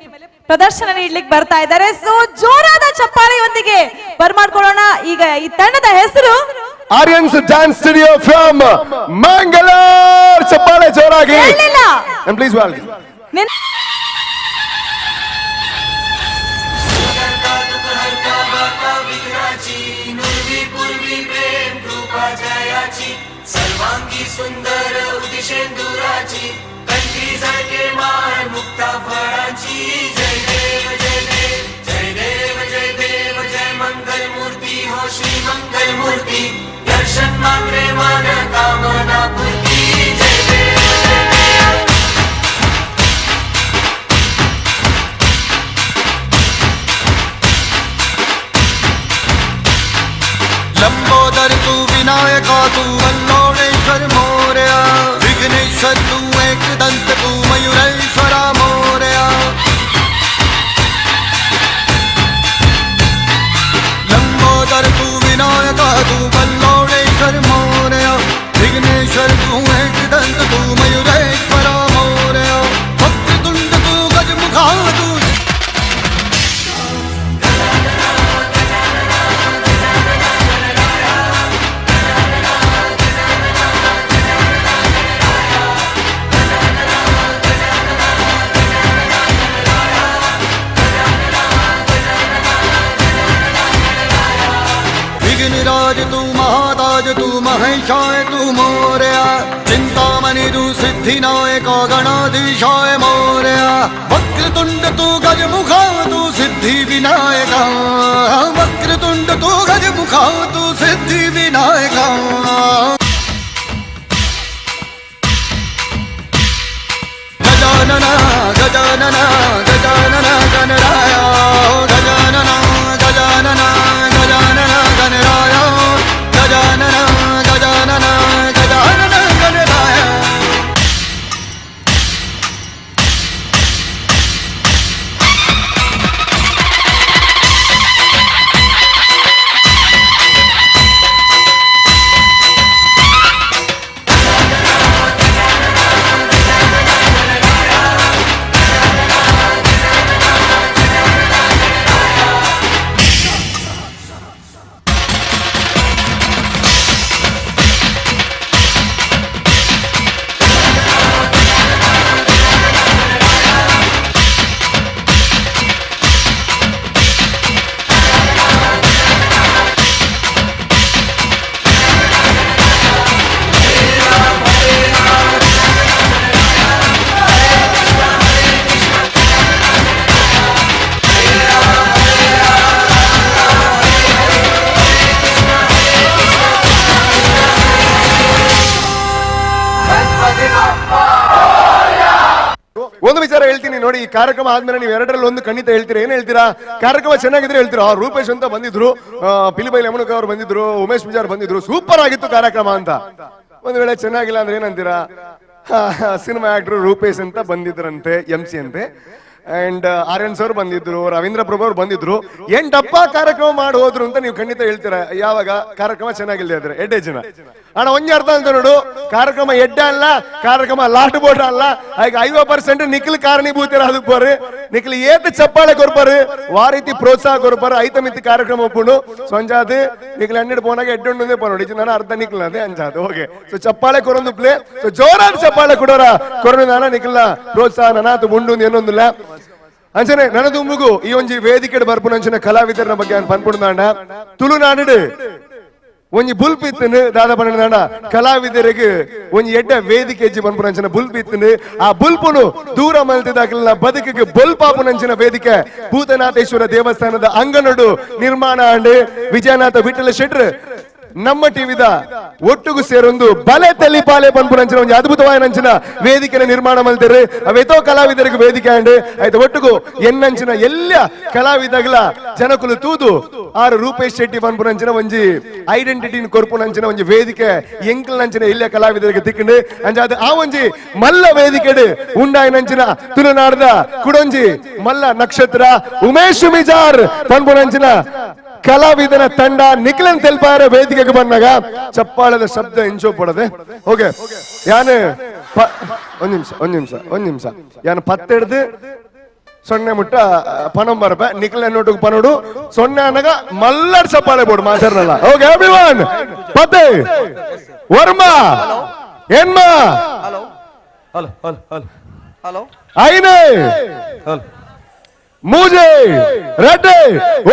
ಪ್ರದರ್ಶನ ನೀಡಲಿಕ್ಕೆ ಬರ್ತಾ ಇದ್ದಾರೆ. ಸೊ ಜೋರಾದ ಚಪ್ಪಾಳೆಯೊಂದಿಗೆ ಬರ್ಮಾಡ್ಕೊಳ್ಳೋಣ. ಈಗ ಈ ತಂಡದ ಹೆಸರು Aryans dance studio from Mangaluru. ಚಪ್ಪಾಳೆ ಜೋರಾಗಿ ಪ್ಲೀಸ್. सर्वांगी सुंदर उदिशेंदुराची कंठी झळके माळ मुक्ता फळाची. जय देव जय देव जय देव जय देव जय मंगल मूर्ती हो श्री मंगल मूर्ती. दर्शन मात्रे मान कामना पूर्ती. जय देव जय देव. लंबोदर तू, विनायका तू, वल्लोळेश्वर मोरया. विघ्नेश्वर तू, एकदंत तू, मयूरेश्वरा मोरया. लंबोदर तू, विनायका तू, वल्लोळेश्वर मोरया. विघ्नेश्वर तू, एकदंत तू, मयूरेश्वरा मोरया. वक्रतुंड तू, गजमुखा तू. विघ्नराज तू, महाताज तू, महेशाय तू मोरया. चिंतामणि तू, सिद्धिनायका गणाधीशाय मोरया. वक्रतुंड तू, गजमुखा तू, सिद्धि विनायका. वक्रतुंड तू, गजमुखा तू, सिद्धि विनायका. ವಿನಾಯಕ ಗಜಾನನ ಗಜಾನನ ಗಜಾನನ ಗಣರಾಯ ಗಜಾನನ ಗಜಾನನ ಗಜಾನನ ಗಣರಾಯ ಗಜಾನನ ಗಜಾನನ ಗಜಾನನ ಗಣರಾಯ ಒಂದು ವಿಚಾರ ಹೇಳ್ತೀನಿ ನೋಡಿ, ಈ ಕಾರ್ಯಕ್ರಮ ಆದ್ಮೇಲೆ ನೀವು ಎರಡರಲ್ಲಿ ಒಂದು ಖಂಡಿತ ಹೇಳ್ತೀರಾ. ಏನ್ ಹೇಳ್ತೀರಾ? ಕಾರ್ಯಕ್ರಮ ಚೆನ್ನಾಗಿದ್ರೆ ಹೇಳ್ತೀರಾ. ರೂಪೇಶ್ ಅಂತ ಬಂದಿದ್ರು, ಪಿಲಿಬೈಲ್ ಯಮನಕ ಅವರು ಬಂದಿದ್ರು, ಉಮೇಶ್ ಬಿಜಾರ್ ಬಂದಿದ್ರು, ಸೂಪರ್ ಆಗಿತ್ತು ಕಾರ್ಯಕ್ರಮ ಅಂತ. ಒಂದ್ ವೇಳೆ ಚೆನ್ನಾಗಿಲ್ಲ ಅಂದ್ರೆ ಏನಂತೀರಾ? ಸಿನಿಮಾ ಆಕ್ಟರ್ ರೂಪೇಶ್ ಅಂತ ಬಂದಿದ್ರಂತೆ, MC ಅಂತೆ, ಅಂಡ್ ಆರ್ಯನ್ ಸರ್ ಬಂದಿದ್ರು, ರವೀಂದ್ರ ಪ್ರಭು ಅವ್ರು ಬಂದಿದ್ರು. ಏನ್ ಡಬ್ಬ ಕಾರ್ಯಕ್ರಮ ಮಾಡಿ ಹೋದ್ರು ಅಂತ ನೀವು ಖಂಡಿತ ಹೇಳ್ತೀರಾ. ಯಾವಾಗ ಕಾರ್ಯಕ್ರಮ ಚೆನ್ನಾಗಿಲ್ಲ ಇದ್ರೆ ಎಡ್ಡೆ ಜನ ಅಣ್ಣ ಒಂಜಿ ಅರ್ಥ ಅಂತ ನೋಡು, ಕಾರ್ಯಕ್ರಮ ಎಡ್ಡ ಅಲ್ಲ, ಕಾರ್ಯಕ್ರಮ ಲಾಸ್ಟ್ ಬೋಟ್ ಅಲ್ಲ. ಈಗ 50% ನಿಖಿಲ್ ಕಾರಣೀಭೂತರ ಅದಕ್ಕೆ ಬರ್ರಿ, ನಿಖಿಲ್ ಏತ್ ಚಪ್ಪಾಳೆ ಕೊರ್ಬಾರು, ಆ ರೀತಿ ಪ್ರೋತ್ಸಾಹ ಕೊರ್ಬಾರು. ಐತ ಮಿತಿ ಕಾರ್ಯಕ್ರಮ ಒಪ್ಪುಂಡು ಸೊಂಜಾದು ನಿಖಿಲ್ 100 ಪೋನಾಗ ಎಡ್ಡುಂಡು ಪನೋಡಿ ನಾನು ಅರ್ಧ ನಿಖಿಲ್ ಅದೇ ಅಂಜಾದು. ಓಕೆ, ಸೊ ಚಪ್ಪಾಳೆ ಕೊರೊಂದು ಪ್ಲೇ, ಸೊ ಜೋರಾದ ಚಪ್ಪಾಳೆ ಕೊಡೋರ ಕೊರೊಂದು ನಾನ ನಿಖಿಲ್ನ ಪ್ರೋತ್ಸಾಹ ನನಾತು ಮುಂಡು ಏನೊಂದಿಲ್ಲ ಅಂಚನೆ ನನದು ಮುಗು ಈ ಒಂಜಿ ವೇದಿಕೆ ಬರ್ಪುನ ಅಂಚಿನ ಕಲಾವಿದರ ಬಗ್ಗೆ ಪನ್ಪುಂಡ ತುಳುನಾಡು ಒಂಜಿ ಬುಲ್ಪ್ ಇತ್ತನು ದಾದ ಪಂಡ ಕಲಾವಿದರಿಗೆ ಒಂಜಿ ಎಡ್ಡ ವೇದಿಕೆ ಹೆಜ್ಜಿ ಪನ್ಪುನಂಚಿನ ಬುಲ್ಪ್ ಇತ್ತನು. ಆ ಬುಲ್ಪುನು ದೂರ ಮಲ್ತಿದಾಗಲಿನ ಬದುಕಿಗೆ ಬುಲ್ಪಾಪುನಂಚಿನ ವೇದಿಕೆ ಭೂತನಾಥೇಶ್ವರ ದೇವಸ್ಥಾನದ ಅಂಗನಡು ನಿರ್ಮಾಣ ಅಂಡ್ ವಿಜಯನಾಥ ವಿಠಲ ಶೆಟ್ರ್ ನಮ್ಮ ಟಿವಿದ ಒಟ್ಟುಗು ಸೇರೊಂದು ಬಲೆ ತಲಿಪಾಲೆ ಪನ್ಪುನಂಚಿನ ಒಂದು ಅದ್ಭುತವಾದ ವೇದಿಕೆ ನಿರ್ಮಾಣ ಮಲ್ತಿರು. ಅವೆತೋ ಕಲಾವಿದರಿಗೆ ವೇದಿಕೆ ಅಂಡ್ ಆಯ್ತು ಒಟ್ಟುಗು ಎನ್ನಂಚಿನ ಎಲ್ಲ ಕಲಾವಿದಗಳ ಜನಕುಲು ತೂದು ಆರು ರೂಪೇಶ್ ಶೆಟ್ಟಿ ಪನ್ಪುನಂಚಿನ ಒಂಜಿ ಐಡೆಂಟಿಟಿ ಕೊರ್ಪುನಂಚಿನ ಒಂಜಿ ವೇದಿಕೆ ಎಂಕಲ್ ನಂಚಿನ ಎಲ್ಲ ಕಲಾವಿದರಿಗೆ ತಿಕ್ಕಂಡು ಅಂಜಾದ ಆ ಒಂಜಿ ಮಲ್ಲ ವೇದಿಕೆ ಉಂಡಾಯಿನಂಚಿನ ತುಳುನಾಡದ ಕುಡೊಂಜಿ ಮಲ್ಲ ನಕ್ಷತ್ರ ಉಮೇಶ್ ಮಿಜಾರ್ ಪನ್ಪುನಂಚಿನ ಕಲಾವಿದನ ತಂಡ ನಿಖಿಲನ್ ತೆಲ್ಪಾರ ವೇದಿಕೆಗೆ ಬಂದಾಗ ಚಪ್ಪಾಳದ ಶಬ್ದ ಎಂಚೋ ಪಡದೆ. ಓಕೆ, ಯಾನು ಒಂದ್ ನಿಮಿಷ ಯಾನು ಪತ್ತೆಡ್ದು ಸೊನ್ನೆ ಮುಟ್ಟ ಪಣಂ ಬರಪ ನಿಖಿಲ್ ಎನ್ನೋಟು ಪನೋಡು ಸೊನ್ನೆ ಅನ್ನಗ ಮಲ್ಲಡ್ ಚಪ್ಪಾಳೆ ಬೋಡು ಮಾತಾಡಲ್ಲ. ಓಕೆ ಎವ್ರಿವನ್, ಪತ್ತೆ Verma ಎನ್ಮಾ ಐನೆ Muje, Reddy,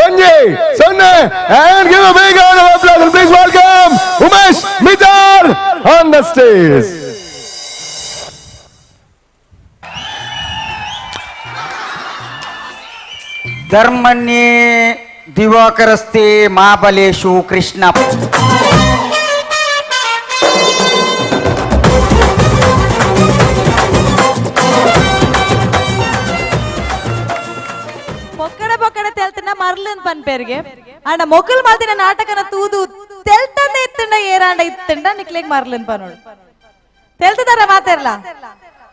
Onye, Sonne, and give a big round of applause and please welcome Umesh Mijar on the stage. ಧರ್ಮನ್ಯೇ ದಿವಾಕರಸ್ತೆ ಮಾಬಲೇಶು Krishna. ಮರ್ಲನ್ ಪನ್ಪೇರ್ಗೆ ಅಂಡ ಮೊಕಲ್ ಮಾತಿನ ನಾಟಕನ ತೂದು ತೆಲ್ತಂದ ಇತ್ತಂಡ ಏರಾಂಡ ಇತ್ತಂಡ ನಿಕ್ಲೆಗ್ ಮರ್ಲನ್ ಪನೋಡು ತೆಲ್ತದಾರ ಮಾತಾರಲ್ಲ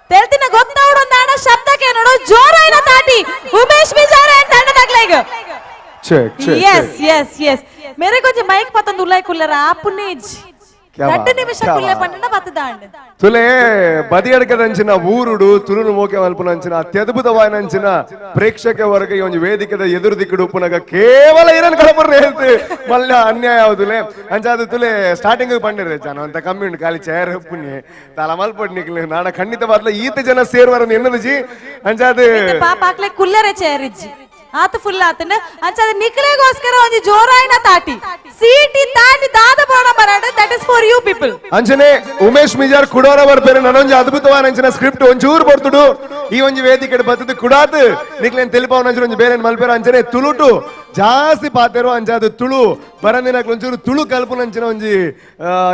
ತೆಲ್ತಿನ ಗೊತ್ತಾವಡೊಂದು ಆಡ ಶಬ್ದಕ್ಕೆ ನೋಡು ಜೋರಾಯಿನ ತಾಟಿ ಉಮೇಶ್ ಬಿಜಾರ ತಂಡದಾಗ್ಲೆಗ್ yes yes yes मेरे को जो माइक पतंद उल्लाई कुल्लर आपुनेज दट्ट निमिष कुल्ले पन्नना बतदांड ತುಲೆ ಬದಿಯಡಕದಂಚಿನ ಊರುಡು ತುಳುನು ಮೋಕೆ ಮಲ್ಪುನಂಚಿನ ಅತ್ಯದ್ಭುತವಾದಂಚಿನ ಪ್ರೇಕ್ಷಕ ವರ್ಗ ಈ ಒಂದು ವೇದಿಕೆದ ಎದುರು ದಿಕ್ಕುಡು ಉಪ್ಪುನಗ ಕೇವಲ ಇರನ್ ಕಳಪರ್ರೆ ಹೇಳ್ತು ಮಲ್ಲ ಅನ್ಯಾಯ ಯಾವ್ದುಲೆ ಅಂಚಾದ ತುಲೆ ಸ್ಟಾರ್ಟಿಂಗ್ ಪಂಡಿರೆ ಜನ ಅಂತ ಕಮ್ಮಿ ಉಂಟು ಖಾಲಿ ಚೇರ್ ಪುಣ್ಯ ತಲ ಮಲ್ಪಡ್ ನಿಕ್ಲಿ ನಾಡ ಖಂಡಿತ ಬದಲ ಈತ ಜನ ಸೇರ್ವರನ್ನು ಎನ್ನದು ಜಿ ಅಂಚಾದ ಪಾಪ ಹಾಕ್ಲೆ ಕುಲ್ಲರೆ ಚೇರ್ ಇಜ್ಜಿ ಆತ ಫುಲ್ ಆತಂಡ ಅಂಚಾದ ನಿಖಿಲೆಗೋಸ್ಕರ ಒಂಜಿ ಜೋರಾಯಿನ ತಾಟಿ ಸೀಟಿ ತಾಟಿ ದಾದ ಬೋಡ ಬರಾಡ that is for you people ಅಂಚನೆ ಉಮೇಶ್ ಮಿಜಾರ್ ಕುಡೋರ ಬರ್ಪೇರು ನನೊಂಜಿ ಅದ್ಭುತವಾದ ಅಂಚಿನ ಸ್ಕ್ರಿಪ್ಟ್ ಒಂಚೂರು ಬರ್తుడు ಈ ಒಂಜಿ ವೇದಿಕೆ ಬತ್ತದು ಕುಡಾತ್ ನಿಕ್ಲೆನ್ ತೆಲಿಪವನ ಅಂಚನೆ ಒಂಜಿ ಬೇರೆ ಮಲ್ಪೇರು ಅಂಚನೆ ತುಳುಟು ಜಾಸ್ತಿ ಪಾತೆರು ಅಂಚಾದು ತುಳು ಬರಂದಿನಕ್ಲು ಒಂಚೂರು ತುಳು ಕಲ್ಪನಂಚಿನ ಒಂಜಿ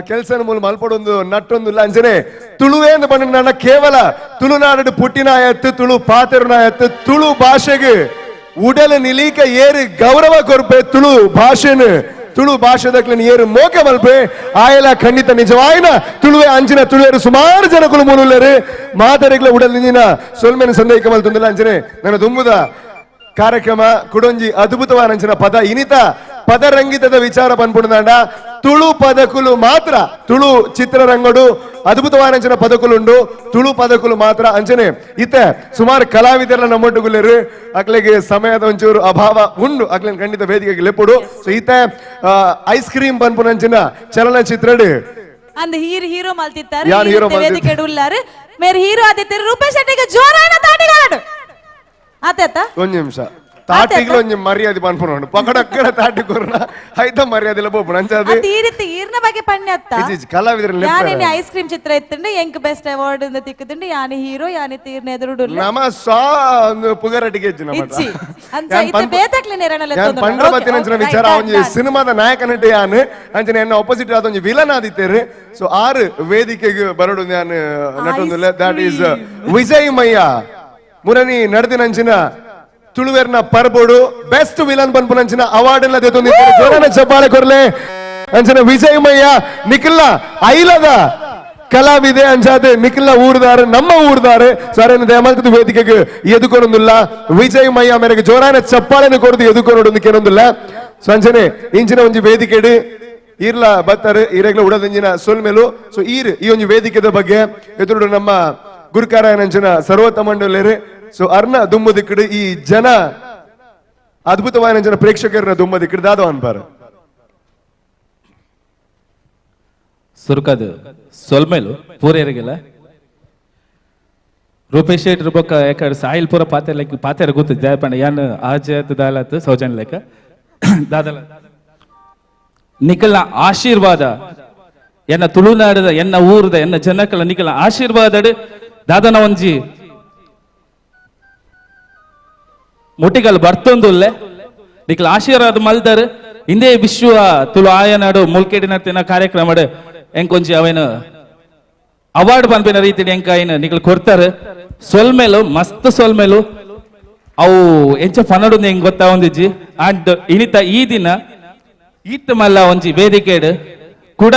ಕೆಲಸನ ಮೂಲ ಮಲ್ಪಡೊಂದು ನಟ್ಟೊಂದು ಅಂಚನೆ ತುಳುವೇ ಎಂದು ಬಂದ ಕೇವಲ ತುಳುನಾಡು ಪುಟ್ಟಿನ ಎತ್ತು ತುಳು ಪಾತೆರುನ ಎತ್ತು ತುಳು ಭಾಷೆಗೆ ಉಡಲ ನಿಲೀಕ ಏರು ಗೌರವ ಕೊರ್ಪೆ ತುಳು ಭಾಷೆನು ತುಳು ಭಾಷೆದಕ್ಲಿನ ಏರು ಮೋಕೆ ಮಲ್ಪೆ ಆಯಲ ಖಂಡಿತ ನಿಜವಾಯಿನ ತುಳುವೆ ಅಂಚಿನ ತುಳುವೇರು ಸುಮಾರು ಜನಕುಲು ಮೂಲರು ಮಾತರಿಗಳ ಉಡಲ್ ನಿಂಜಿನ ಸೊಲ್ಮೆನ ಸಂದೇಹ ಮಲ್ತೊಂದಿಲ್ಲ ಅಂಚನೆ ನನ್ನ ತುಂಬುದ ಕಾರ್ಯಕ್ರಮ ಕುಡೊಂಜಿ ಅದ್ಭುತವಾದ ಅಂಚಿನ ಪದ ಇನಿತ ಪದರಂಗಿತದ ವಿಚಾರ ಪನ್ಪುಂಡ ತುಳು ಪದಕುಲು ಮಾತ್ರ ತುಳು ಚಿತ್ರರಂಗಡು ಅದ್ಭುತವಾದ ಅಂಚಿನ ಪದಕುಲುಂಡು ತುಳು ಪದಕುಲು ಮಾತ್ರ ಅಂಚನೆ ಇತ್ತೆ ಸುಮಾರು ಕಲಾವಿದರ ನಮ್ಮೊಟ್ಟುಗುಲೇರು ಅಕ್ಲೆಗೆ ಸಮಯದ ಒಂಚೂರು ಅಭಾವ ಉಂಡು ಅಕ್ಲೆನ್ ಖಂಡಿತ ವೇದಿಕೆಗೆ ಲೆಪ್ಪುಡು ಸೊ ಇತ್ತೆ ಐಸ್ ಕ್ರೀಮ್ ಪನ್ಪುನಂಚಿನ ಚಲನಚಿತ್ರಡು ಅಂದ ಹೀರೋ ಮಲ್ತಿತ್ತಾರೆ ಯಾನ್ hero ಮಲ್ತಿತ್ತಾರೆ? ವೇದಿಕೆ ಉಳ್ಳಾರು ಮೇರೆ ಹೀರೋ ಆದಿತ್ತಾರೆ ರೂಪೇಶ್ ಶೆಟ್ಟಿಗೆ ಜೋರಾಯಿನ ತಾಟಿಗಾಡು ಆತ ಒಂದ್ ನಿಮಿಷ ತಾಟಿಗಳು ಒಂಜಿ ಮರ್ಯಾದೆ ಪನ್ಪುನೋಡು ಪಕಡಕ್ಕಡ ತಾಟಿ ಕೊರೋಣ ಐತ ಮರ್ಯಾದೆ ಬೋಪುಣ ಅಂಚದು ಈ ರೀತಿ ಈರ್ನ ಬಗ್ಗೆ ಪಣ್ಯತ್ತ ಕಲಾವಿದರ ಯಾನೇನೆ ಐಸ್ ಕ್ರೀಮ್ ಚಿತ್ರ ಇತ್ತಂಡು ಎಂಕ್ ಬೆಸ್ಟ್ ಅವಾರ್ಡ್ ಇಂದ ತಿಕ್ಕುದುಂಡು ಯಾನಿ ಹೀರೋ ಯಾನಿ ತೀರ್ನ ಎದುರುಡು ನಮ ಸಾ ಪುಗರಟಿಗೆ ಹೆಚ್ಚಿನ ಇಚ್ಚಿ ಅಂಚ ಇತ್ತೆ ಬೇತಕ್ಲೆ ನೆರನಲ್ಲ ഞാൻ പണ്ടപത്തിനഞ്ചിന വിചാര അവൻ സിനിമാದ ನಾಯಕ ನಟ ಯಾನ್ ಅಂಚನೆ ಎನ್ನ ಆಪೋಸಿಟ್ ಆದ ಒಂಜಿ ವಿಲನ್ ಆದಿತ್ತೇರು ಸೊ 6 ವೇದಿಕೆಗೆ ಬರಡು ನಾನು ನಟೊಂದುಲ್ಲ that is Vijay Mayya ಮುರನಿ ನಡೆದಿನಂಚಿನ ತುಳುವೆರ್ನ ಪರ್ಬೋಡು best villain ಪನ್ಪುನಂಚಿನ award ಎಲ್ಲ ದೆತೊಂದಿದ್ದಾರೆ ಜೋರಾನ ಚಪ್ಪಾಳೆ ಕೊರ್ಲೆ ಅಂಚನ ವಿಜಯ್ ಮಯ್ಯ ನಿಖಿಲ್ನ ಐಲದ ಕಲಾವಿದೆ ಅಂಚಾದೆ ನಿಖಿಲ್ನ ಊರ್ದಾರು ನಮ್ಮ ಊರ್ದಾರು ಸರೇನ ದಯಮಾಲ್ತದ ವೇದಿಕೆಗೆ ಎದುಕೊನೊಂದಿಲ್ಲ ವಿಜಯ್ ಮಯ್ಯ ಮೇರೆಗೆ ಜೋರಾನ ಚಪ್ಪಾಳೆನ ಕೊರದು ಎದುಕೊನೊಂದು ಕೇನೊಂದಿಲ್ಲ ಸಂಚನೆ ಇಂಚಿನ ಒಂಜಿ ವೇದಿಕೆಡು ಈರ್ಲ ಬತ್ತಾರೆ ಈರೆಗ್ಲ ಉಡದಂಜಿನ ಸೊಲ್ಮೆಲು ಸೊ ಈ ಒಂಜಿ ವೇದಿಕೆದ ಬಗ್ಗೆ ಎದುರು ನಮ್ಮ ಗುರುಕಾರಾಯಣಂಚಿನ ಸರ್ವೋತ್ತಮಂಡಲೇರು ಸೊ ಅರ್ನ ದುಮ್ಮು ದಿಕ್ಕಡು ಈ ಜನ ಅದ್ಭುತವಾದ ಜನ ಪ್ರೇಕ್ಷಕರನ್ನ ದುಮ್ಮ ದಿಕ್ಕಡು ದಾದ ಅನ್ಪಾರು ಸುರುಕದು ಸೊಲ್ಮೇಲು ಪೂರೇರಿಗೆಲ್ಲ ರೂಪೇಶ್ ಶೆಟ್ಟಿ ಬೊಕ್ಕ ಯಾಕಡೆ ಸಾಯಿಲ್ ಪೂರ ಪಾತೆರ ಗೊತ್ತು ಜಾಯಪಂಡ ಯಾನ್ ಆಜತ್ ದಾಲತ್ ಸೌಜನ್ಯ ಲೆಕ್ಕ ದಾದಲ ನಿಖಲ್ನ ಆಶೀರ್ವಾದ ಎನ್ನ ತುಳುನಾಡದ ಎನ್ನ ಊರದ ಎನ್ನ ಜನಕಲ ನಿಖಲ್ನ ಆಶೀರ್ವಾದ ದಾದನ ಒಂಜಿ ಮುಟ್ಟಿಗಲ್ ಬರ್ತೊಂದುಲ್ಲೆ ನಿಖಲ್ ಆಶೀರ್ವಾದ ಮಲ್ದರ್ ಇಂದೇ ವಿಶ್ವ ತುಳು ಆಯನಾಡು ಮುಲ್ಕೆಡಿನ ಕಾರ್ಯಕ್ರಮ ಎಂಕೊಂಜಿ ಅವೇನು ಅವಾರ್ಡ್ ಪನ್ಪಿನ ರೀತಿ ಎಂಕ ಏನು ನಿಖಲ್ ಕೊಡ್ತಾರೆ ಸೊಲ್ಮೇಲು ಮಸ್ತ್ ಸೊಲ್ಮೇಲು ಅವು ಎಂಚ ಫನಡು ಹೆಂಗ್ ಗೊತ್ತಾ ಒಂದಿಜ್ಜಿ ಅಂಡ್ ಇನಿತ ಈ ದಿನ ಈತ್ ಮಲ್ಲ ಒಂಜಿ ವೇದಿಕೆಡ್ ಕೂಡ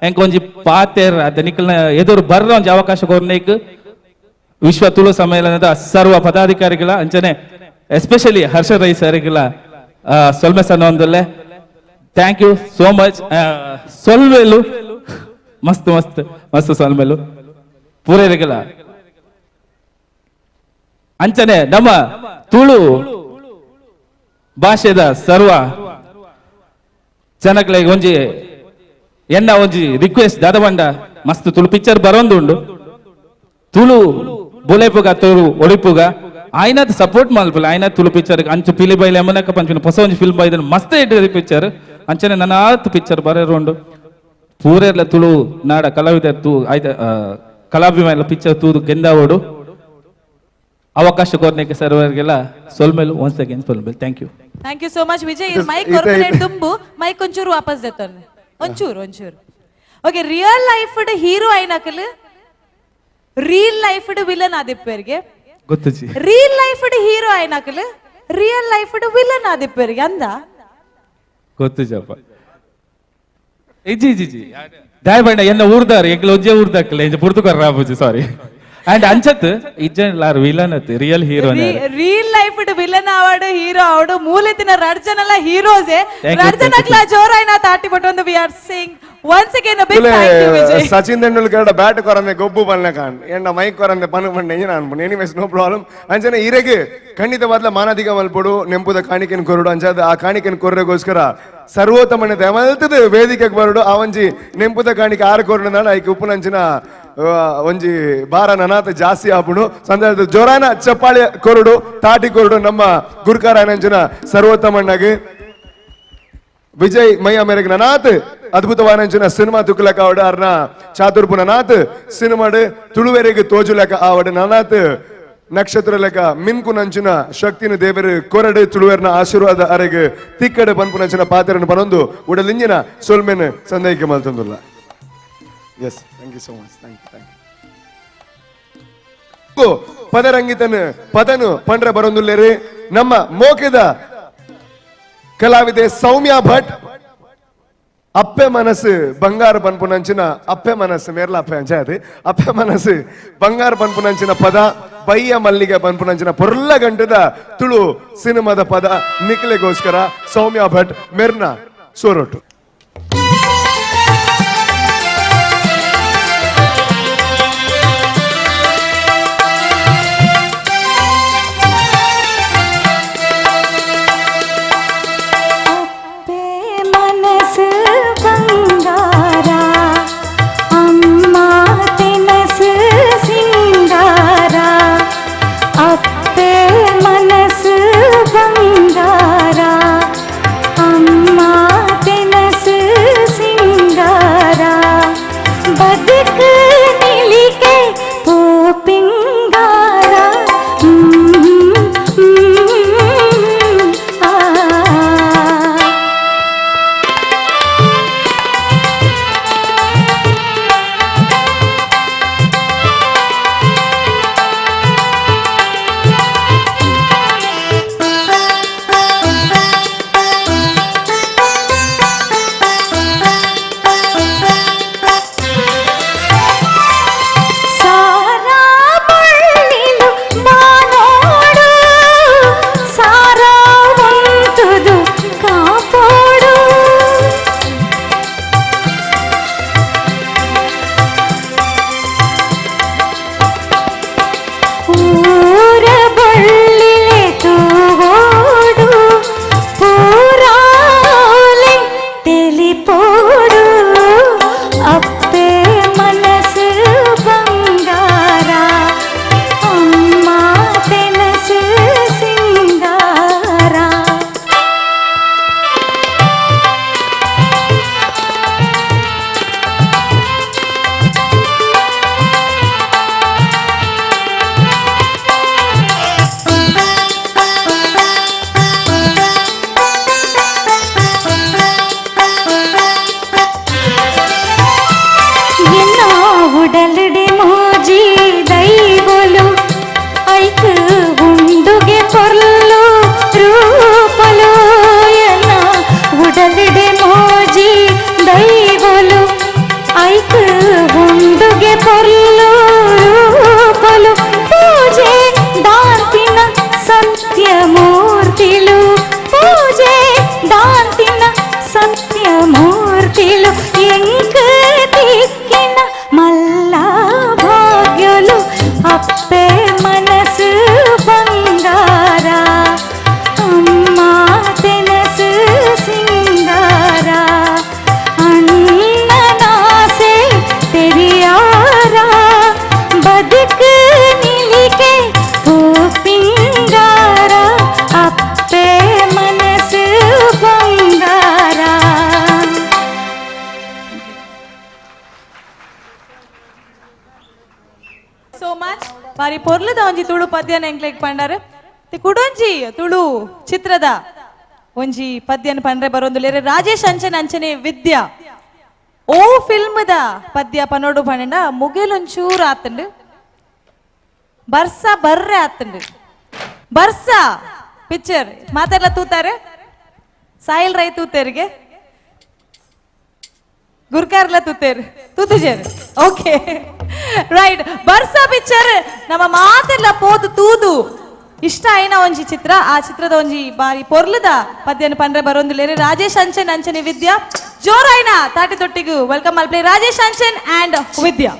ಎಂಕೊಂಜಿ ಪಾತೆರ್ ಅದ ನಿಖಲ್ನ ಎದುರು ಬರ್ರ ಒಂಜಿ ಅವಕಾಶ ಕೊರ್ನೇಕ್ ವಿಶ್ವ ತುಳು ಸಮ್ಮೇಳನದ ಸರ್ವ ಪದಾಧಿಕಾರಿಗಳ ಅಂಚನೆ ಎಸ್ಪೆಷಲಿ ಹರ್ಷ ರೈ ಸರಿಗಳ ಸೊಲ್ಮೆ ಸಣ್ಣ ಒಂದಲ್ಲೇ ಥ್ಯಾಂಕ್ ಯು ಸೋ ಮಚ್ ಸೊಲ್ಮೇಲು ಮಸ್ತ್ ಮಸ್ತ್ ಮಸ್ತ್ ಸೊಲ್ಮೇಲು ಪೂರೈರಿಗಳ ಅಂಚನೆ ನಮ್ಮ ತುಳು ಭಾಷೆದ ಸರ್ವ ಜನಗಳಿಗೆ ಒಂಜಿ ಎನ್ನ ಒಂಜಿ ರಿಕ್ವೆಸ್ಟ್ ದಾದಬಂಡ ಮಸ್ತ್ Tulu picture ಬರೋಂದುಂಡು Tulu ಬುಲೆಪುಗ Tulu ಒಳಿಪುಗ ಆಯ್ನದ್ support ಮಲ್ಪಲ್ಲ ಆಯ್ನ Tulu picture ಅಂಚು ಪಿಲಿ ಬೈಲೆ ಎಮ್ಮನಕ ಪಂಚಿನ ಹೊಸ ಒಂಜಿ ಫಿಲ್ಮ್ ಬೈದನ್ ಮಸ್ತ್ ಇಟ್ಟಿದೆ ಪಿಕ್ಚರ್ ಅಂಚನೆ ನನ್ನ ಆತ್ ಪಿಕ್ಚರ್ ಬರೋಂಡು ಪೂರೆಲ್ಲ ತುಳು ನಾಡ ಕಲಾವಿದ ತೂ ಆಯ್ತ ಕಲಾಭಿಮಾನ ಪಿಕ್ಚರ್ ತೂದು ಗೆಂದಾವೋಡು ಅವಕಾಶ ಕೋರ್ನೇಕೆ ಸರ್ವರಿಗೆಲ್ಲ ಸೊಲ್ಮೇಲು once again ಸೊಲ್ಮೇಲು thank you so much Vijay mic ಕೊರ್ಪೊರೇಟ್ ತುಂಬು ಮೈಕ್ ಒಂಚೂರು ವಾಪಸ್ ದೆತ್ತೊಂದು ಒಂಚೂರು okay real life hero ಐನಕಲ್ real life villain ಆದಿಪ್ಪರಿಗೆ ಗೊತ್ತುಜಿ real life hero ಐನಕಲ್ real life villain ಆದಿಪ್ಪರಿಗೆ ಅಂದ ಗೊತ್ತುಜಪ್ಪ ಇಜಿ ದಾಯಬಣ್ಣ ಎನ್ನ ಊರ್ದಾರ ಎಗ್ಲ ಒಜ್ಜೆ ಊರ್ದಾಕಲ್ಲ ಇಂಜ ಪುರ್ತುಕರ್ ರಾಬುಜಿ ಸಾರಿ ಅಂಡ್ ಅಂಚತ್ ಇಜ್ಜಲಾರ್ ವಿಲನ್ ಅತ್ real hero real life villain ಆವಡು hero ಆವಡು ಮೂಲೆತಿನ ರಡ್ಜನಲ್ಲ ಹೀರೋಸೆ ರಡ್ಜನಕ್ಲ ಜೋರಾಯ್ನ ತಾಟಿ ಬಟ್ಟೊಂದು we are saying once again a big thank you Vijay Sachin Tendulkar bat ಕೊರಂದೆ ಗೊಬ್ಬು ಬಲ್ನೆ ಕಾಣ್ ಎಂಡ mic ಕೊರಂದೆ ಪನು ಪಂಡೆ ನಾನು anyways no problem ಅಂಚನೆ ಇರೆಗೆ ಖಂಡಿತವಾದ್ಲ ಮಾನದಿಗ ಮಲ್ಪಡು ನೆಂಪುದ ಕಾಣಿಕೆನ್ ಕೊರಡು ಅಂಚಾದ ಆ ಕಾಣಿಕೆನ್ ಕೊರ್ರೆಗೋಸ್ಕರ ಸರ್ವೋತ್ತಮನೆ ದಮಲ್ತದ ವೇದಿಕೆಗೆ ಬರಡು ಅವಂಜಿ ನೆಂಪುದ ಕಾಣಿಕೆ ಆರು ಕೊರಡು ಐಕೆ ಉಪ್ಪುನಂಚಿನ ಒಂಜಿ ಬಾರ ನನಾತ ಜಾಸ್ತಿ ಆಪುಂಡು ಸಂದರ್ಭ ಜೋರಾನ ಚಪ್ಪಾಳಿ ಕೊರಡು ತಾಟಿ ಕೊರಡು ನಮ್ಮ ಗುರುಕಾರಾಯಣಂಚಿನ ಸರ್ವೋತ್ತಮಣ್ಣಗೆ ವಿಜಯ್ ಮೈಯ ಮೇರೆಗೆ ನನಾತ್ ಅದ್ಭುತವಾದ ಸಿನಿಮಾ ತುಕ್ಕಲಕ ಆವಡ ಅರ್ನ ಚಾತುರ್ಪು ನನಾತ್ ಸಿನಿಮಾಡ್ ತುಳುವೆರೆಗೆ ತೋಜುಲಕ ಆವಡ ನನಾತ್ ನಕ್ಷತ್ರ ಲೆಕ್ಕ ಮಿನ್ಕು ನಂಚಿನ ಶಕ್ತಿನ ದೇವರು ಕೊರಡು ತುಳುವೆರ್ನ ಆಶೀರ್ವಾದ ಅರೆಗೆ ತಿಕ್ಕಡೆ ಪನ್ಪು ನಂಚಿನ ಪಾತ್ರನ ಪನೊಂದು ಉಡಲಿಂಜಿನ ಸೊಲ್ಮೆನ್ ಸಂದೈಕೆ ಮಲ್ತೊಂದುಲ್ಲ. S thank you so much thank you ಪದರಂಗಿತನ ಪದನು ಪಂಡ್ರೆ ಬರೊಂದುಲ್ಲೇರಿ ನಮ್ಮ ಮೋಕೆದ ಕಲಾವಿದೆ ಸೌಮ್ಯ ಭಟ್ ಅಪ್ಪೆ ಮನಸ್ಸು ಬಂಗಾರ ಪನ್ಪುನಂಚಿನ ಅಪ್ಪೆ ಮನಸ್ಸು ಮೇರ್ಲ ಅಪ್ಪೆ ಅಂಚಾಯತಿ ಅಪ್ಪೆ ಮನಸ್ಸು ಬಂಗಾರ ಪನ್ಪುನಂಚಿನ ಪದ ಬಯ್ಯ ಮಲ್ಲಿಗೆ ಪನ್ಪುನಂಚಿನ ಪೊರ್ಲ ಗಂಟದ ತುಳು ಸಿನಿಮಾದ ಪದ ನಿಖಲೆಗೋಸ್ಕರ ಸೌಮ್ಯ ಭಟ್ ಮೆರ್ನ ಸೋರೊಟ್ಟು. ಬಾರಿ ಪೊರ್ಲದ ಒಂಜಿ ತುಳು ಪದ್ಯನ ಎಂಕ್ಲೆಗ್ ಪಂಡಾರ ಕುಡೊಂಜಿ ತುಳು ಚಿತ್ರದ ಒಂಜಿ ಪದ್ಯನ ಪಂಡ್ರೆ ಬರೋಂದುಲ್ಲೇರೆ ರಾಜೇಶ್ ಅಂಚನೆ ಅಂಚನೆ ವಿದ್ಯಾ ಓ ಫಿಲ್ಮ್ದ ಪದ್ಯ ಪನೋಡು ಪಂಡ ಮುಗಿಲೊಂಚೂರು ಆತಂಡು ಬರ್ಸ ಬರ್ರೆ ಆತಂಡು ಬರ್ಸ ಪಿಕ್ಚರ್ ಮಾತೆಲ್ಲ ತೂತಾರೆ ಸಾಯಿಲ್ ರೈ ತೂತೇರಿಗೆ ಗುರ್ಕಾರ್ಲ ತೂತೇರು ತೂತುಜೇರು ಓಕೆ ರೈಟ್ ಬರ್ಸ ಪಿಕ್ಚರ್ ನಮ್ಮ ಮಾತೆಲ್ಲ ಪೋದು ತೂದು ಇಷ್ಟ ಐನ ಒಂಜಿ ಚಿತ್ರ ಆ ಚಿತ್ರದ ಒಂಜಿ ಬಾರಿ ಪೊರ್ಲದ ಪದ್ಯನ ಪಂಡ್ರೆ ಬರೋಂದುಲ್ಲೇರೆ ರಾಜೇಶ್ ಅಂಚನ್ ಅಂಚನೆ ವಿದ್ಯಾ ಜೋರಾಯ್ನ ತಾಟಿ ತೊಟ್ಟಿಗೂ ವೆಲ್ಕಮ್ ಮಲ್ಪ್ಲೇ ರಾಜೇಶ್ ಅಂಚನ್ ಅಂಡ್ ವಿದ್ಯಾ.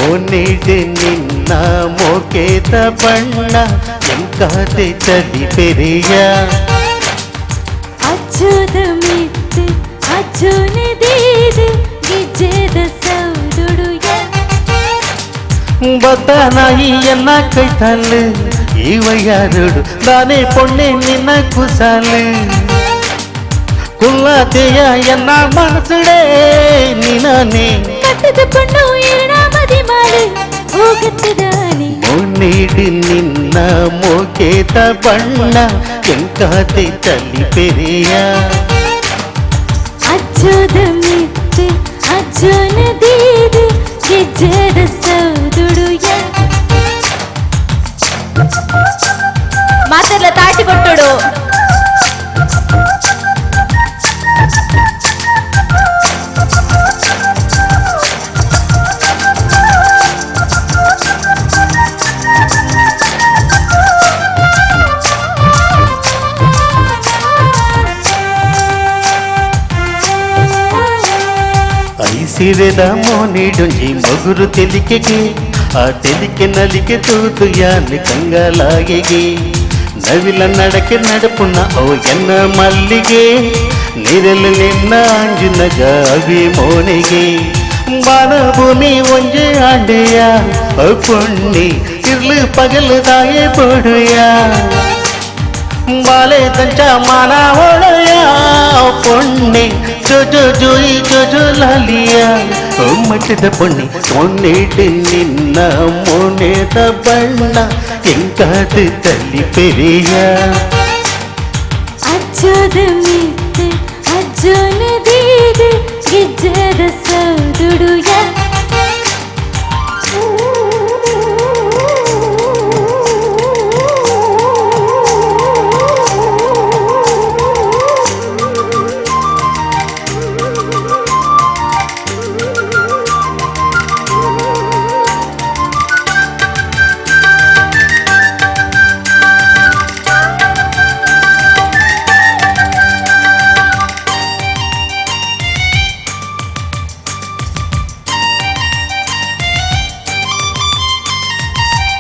ಮೋನಿಡು ನಿನ್ನ ಮೋಕೆದ ಬಣ್ಣ ಎಂಕಾದೆ ಚಲಿ ಪೆರಿಯ ಅಜ್ಜೋದ ಮಿತ್ತು ಅಜ್ಜೋನೆ ದೇದು ಗಿಜ್ಜೆದ ಸೌದುಡುಯ ಬದನಾಯಿ ಎನ್ನ ಕೈತಲ್ಲು ಈವಯ್ಯಾರುಡು ನಾನೇ ಪೊಣ್ಣೆ ನಿನ್ನ ಕುಸಲು ಕುಲ್ಲತೆಯ ಎನ್ನ ಮನಸುಡೇ ನಿನೇ ಕಟ್ಟದ ಪಣ್ಣು ಏನ ಮದಿ ಮಾಡು ಹೋಗುತ್ತದಾನೆ ಮೋನಿಡು ನಿನ್ನ ಮೋಕೆದ ಬಣ್ಣ ಎಂಕಾದೆ ಚಲಿ ಪೆರಿಯ ಅಜ್ಜೋದ ಮಿತ್ತು ಅಜ್ಜೋನ ದೇದು ಗಿಜ್ಜೆದ ಸೌದುಡುಯ ಮಾತೆಲ್ಲ ತಾಟಿ ಕೊಟ್ಟೋಡು ಐಸಿರೆದ ಮೋನಿಡುಂಜಿ ಮಗುರು ತೆಲಿಕೆಗೆ ಆ ತೆಲಿಕೆ ನಲಿಕೆ ತೂತು ಯಾನೆ ಕಂಗಲಾಗೆಗೆ ನವಿಲ ನಡಕೆ ನಡಪುಣ ಅವು ಎನ್ನ ಮಲ್ಲಿಗೆ ನೀರಲು ನಿನ್ನ ಅಂಜಿನ ಗಾವಿ ಮೋನಿಗೆ ಬಾನ ಭೂಮಿ ಒಂಜೆ ಆಂಡೆಯ ಪುಣ್ಣಿ ಇರ್ಲು ಪಗಲು ತಾಯೆ ಪೊಡುಯ ಬಾಲೆ ತಂಚ ಮಾನ ಒಳಯ ಪೊಣ್ಣೆ ಜೊಜೊ ಜೋಯಿ ಜೊಜೊ ಲಾಲಿಯ ಮಟ್ಟದ ಪೊಣ್ಣೆ ಮೊನ್ನೆಡು ನಿನ್ನ ಮೊನೆದ ಬಣ್ಣ ಎಂಕಾದು ತಲ್ಲಿ ಪೆರಿಯ ಅಜ್ಜೋದ ಮಿತ್ತು ಅಜ್ಜೋನ ದೇದು ಗಿಜ್ಜೆದ ಸೌದುಡುಯ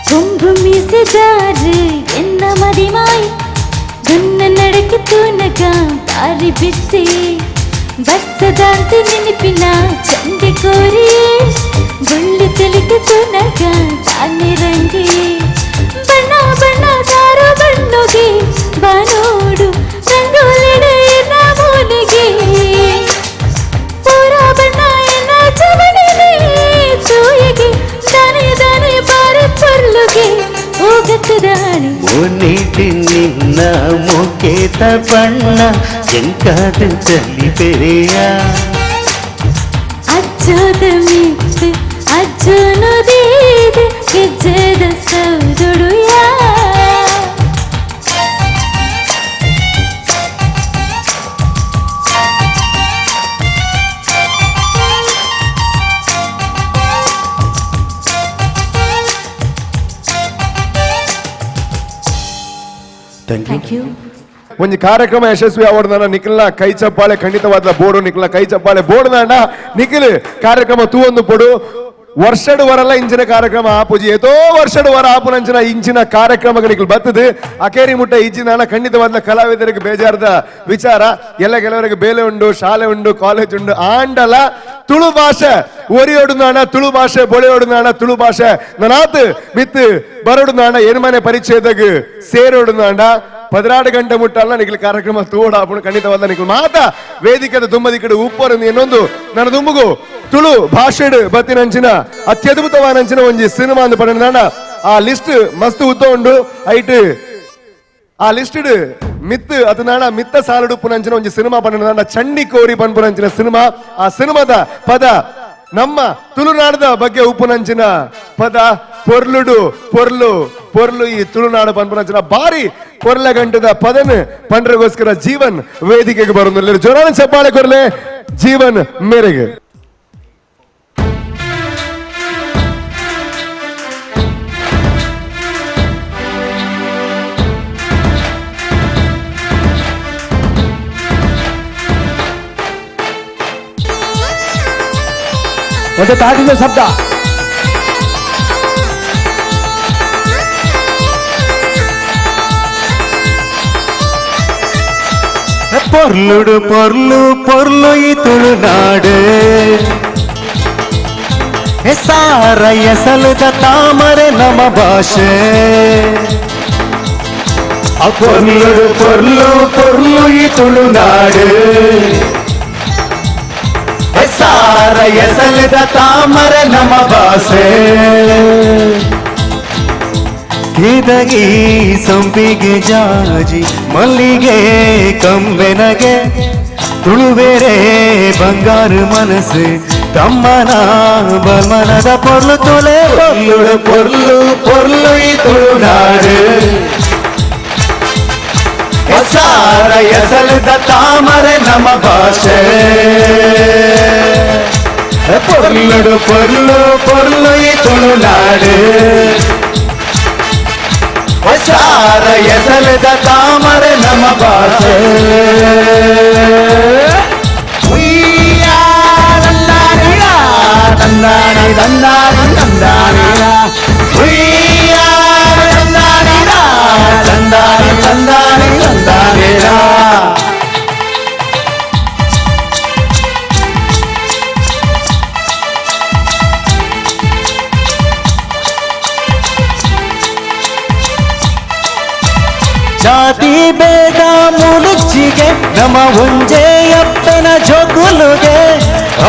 ಕೊಂಬು ಮೀಸೆದಾರು ಎನ್ನ ಮದಿಮಾಯಿ ಗುನ್ನ ನಡಕೆ ತೂನಗ ದಾರಿ ಬಿಸಿ ಬರ್ತದಂತ ನೆನಪಿನ ಚಂಡೆ ಕೋರಿ ಗುಳ್ಳಿ ತೆಲಿಗೆ ತೂನಗ ತಾನೆ ರಂಗಿ ಬಣ್ಣ ಬಣ್ಣ ದಾರು ಬಣ್ಣಗೆ ಬಾನೋಡು ರಂಗೋಲಿಡ ಎನ್ನ ಮೋನಿಗೆ ಪೂರ ಬಣ್ಣ ಎನ್ನ ಚವಣಿಗೆ ತೂಯಿಗೆ ದಾನೆ ದಾನೆ ಬಾರಿ ಪರ್ಲುಗೆ ಹೋಗುತ್ತದಾನೆ ಮೋನಿಡು ನಿನ್ನ ಮೋಕೆದ ಬಣ್ಣ ಎಂಕಾದ ಚಲಿ ಪೆರಿಯ ಅಜ್ಜೋದ ಮಿತ್ತು ಅಜ್ಜೋನ ದೇದು ಗಿಜ್ಜೆದ ಸೌದುಡುಯ ಥ್ಯಾಂಕ್ ಯು ಒಂದು ಕಾರ್ಯಕ್ರಮ ಯಶಸ್ವಿ ಆವಡ್ದಾನ ನಿಖಿಲ್ನ ಕೈ ಚಪ್ಪಾಳೆ ಖಂಡಿತವಾದ ಬೋರ್ಡು ನಿಖಿಲ್ನ ಕೈ ಚಪ್ಪಾಳೆ ಬೋರ್ಡ್ದಾಂಡ ನಿಖಿಲ್ ಕಾರ್ಯಕ್ರಮ ತೂ ಒಂದು ಪೊಡು ವರ್ಷಡು ವರಲ್ಲ ಇಂಚಿನ ಕಾರ್ಯಕ್ರಮ ಆಪುಜಿ ಏತೋ ವರ್ಷಡು ವರ ಆಪುನಂಚಿನ ಇಂಚಿನ ಕಾರ್ಯಕ್ರಮಗಳಿಗೆ ಬರ್ತದೆ ಅಕೇರಿ ಮುಟ್ಟ ಇಂಚಿನ ಖಂಡಿತವಾದ ಕಲಾವಿದರಿಗೆ ಬೇಜಾರದ ವಿಚಾರ ಎಲ್ಲ ಕೆಲವರಿಗೆ ಬೇಲೆ ಉಂಡು ಶಾಲೆ ಉಂಡು ಕಾಲೇಜ್ ಉಂಡು ಆಂಡಲ ತುಳು ಭಾಷೆ ಒರಿಯೋಡು ನಾಣ ತುಳು ಭಾಷೆ ಬೊಳೆಯೋಡು ನಾಣ ತುಳು ಭಾಷೆ ನನಾತ್ ಮಿತ್ ಬರೋಡು ನಾಣ ಏನ್ಮನೆ ಪರಿಚಯದಾಗ ಸೇರೋಡು ನಾಣ 16 ಗಂಟೆ ಮುಟ್ಟಲ್ಲ ನಿಖಿಲ್ ಕಾರ್ಯಕ್ರಮ ತೋಡ ಆಪುಣ ಖಂಡಿತವಾದ ನಿಖಿಲ್ ಮಾತ ವೇದಿಕೆದ ದುಮ್ಮದಿ ಕಡೆ ಉಪ್ಪರು ಇನ್ನೊಂದು ನನ್ನ ದುಮ್ಮಗು ತುಳು ಭಾಷೆಡ್ ಬತ್ತಿನಂಚಿನ ಅತ್ಯದ್ಭುತವಾದಂಚಿನ ಒಂಜಿ ಸಿನಿಮಾ ಅಂದು ಪಡೆದ ಆ ಲಿಸ್ಟ್ ಮಸ್ತ್ ಉದ್ದ ಉಂಡು ಐಟ್ ಆ ಲಿಸ್ಟ್ ಮಿತ್ ಅದು ನಾಡ ಮಿತ್ತ ಸಾಲುಡುಪ್ಪುನಂಚಿನ ಒಂಜಿ ಸಿನಿಮಾ ಪಡೆದ ಚಂಡಿ ಕೋರಿ ಪನ್ಪುನಂಚಿನ ಸಿನಿಮಾ ಆ ಸಿನಿಮಾದ ಪದ ನಮ್ಮ ತುಳುನಾಡದ ಬಗ್ಗೆ ಉಪ್ಪುನಂಚಿನ ಪದ ಪೊರ್ಲುಡು ಪೊರ್ಲು ಪೊರ್ಲು ಈ ತುಳುನಾಡು ಪನ್ಪುನಂಚಿನ ಬಾರಿ ಪೊರ್ಲ ಗಂಟದ ಪದನ್ ಪಂಡ್ರಗೋಸ್ಕರ ಜೀವನ್ ವೇದಿಕೆಗೆ ಬರೋದು ಜೋರಾನ ಚಪ್ಪಾಳೆ ಕೊರ್ಲೆ ಜೀವನ್ ಮೇರೆಗೆ ಒಂದು ತಾಟಿನ ಶಬ್ದ పొర్లుడు పొర్లు పొర్లు ఈ తుಳುನಾಡು ಸಾರ ಎಸಲದ ತಾಮರೆ ನಮ್ಮ ಭಾಷೆ పొర్లుడు పొర్లు పొర్లు ఈ తుಳುನಾಡು ಸಾರ ಎಸಲದ ತಾಮರೆ ನಮ್ಮ ಭಾಷೆ ಕಿದಗಿ ಸಂಪಿಗೆ ಜಾಜಿ ಮಲ್ಲಿಗೆ ಕಂಬೆನಗೆ ತುಳುವೇರೆ ಬಂಗಾರು ಮನಸ್ಸು ತಮ್ಮನ ಬಲ್ಮನದ ಪೊರ್ಲು ತೊಲೆ ಪೊರ್ಲು ಪೊರ್ಲು ಪೊರ್ಲು ಈ ತುಳುನಾಡು ಸಾರ ಎಸಲದ ತಾಮರೆ ನಮ್ಮ ಭಾಷೆ ಪೊರ್ಲುಡು ಪೊರ್ಲು ಪೊರ್ಲು ಈ ತುಳುನಾಡು ಸಾರ ಎಸಲದ ತಾಮರೆ ನಮ್ಮ ಭಾಷೆ ದಂದಾನಿ ದಂದಾನಿ ದಂದಾನಿರ ದಂದಾನಿ ದಂದಾನಿ ದಂದಾನಿರ ಜಾತಿ ಬೇಡ ಮುಲುಚಿಗೆ ನಮ್ಮ ಒಂಜೆ ಅಪ್ಪನ ಜೋಗುಲುಗೆ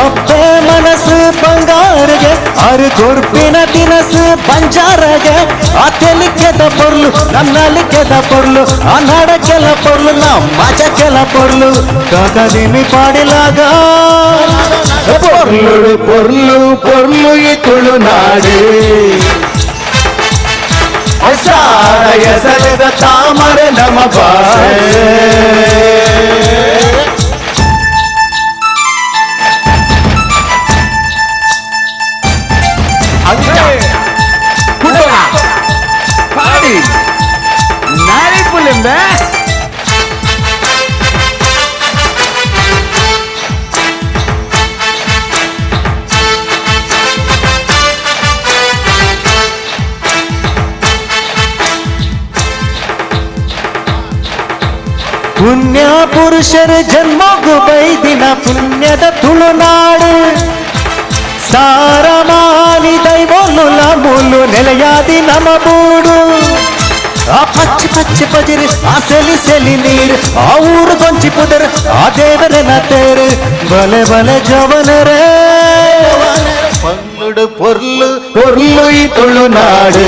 ಅಪ್ಪೆ ಮನಸ್ಸು ಬಂಗಾರಿಗೆ ಆರು ಕೊರ್ಪಿನ ತಿನಸು ಬಂಜಾರಗೆ ಆ ತೆಲಿಕೆದ ಪೊರ್ಲು ನನ್ನಲಿಕೆದ ಪೊರ್ಲು ಆ ನಡಕೆಲ ಪೊರ್ಲು ನಮ್ಮಜಕೆಲ ಪೊರ್ಲು ಕಾಕದಿಮಿ ಪಾಡಿಲಾಗ ಪೊರ್ಲು ಪೊರ್ಲು ಪೊರ್ಲು ಈ ತುಳುನಾಡು ಸಾರ ಎಸಲಿದ ತಾಮರೆ ನಮ್ಮ ಭಾಷೆ ಪುಣ್ಯ ಪುರುಷರ ಜನ್ಮಗು ಬೈದಿನ ಪುಣ್ಯದ ತುಳುನಾಡು ಸಾರಮಾನಿ ದೈವೋಲ್ಲ ಮುಲ್ಲು ನೆಲೆಯಾದಿ ನಮ ಬೂಡು ಆ ಪಚ್ಚಿ ಪಚ್ಚಿ ಪಜಿರು ಆ ಸೆಲಿ ಸೆಲಿ ನೀರು ಆ ಊರು ಕೊಂಚಿ ಪುದರ್ ಆ ದೇವರನ ತೇರು ಬಲೆ ಬಲೆ ಜವನರೇ ಪನ್ನುಡು ಪೊರ್ಲು ಪೊರ್ಲು ಈ ತುಳುನಾಡು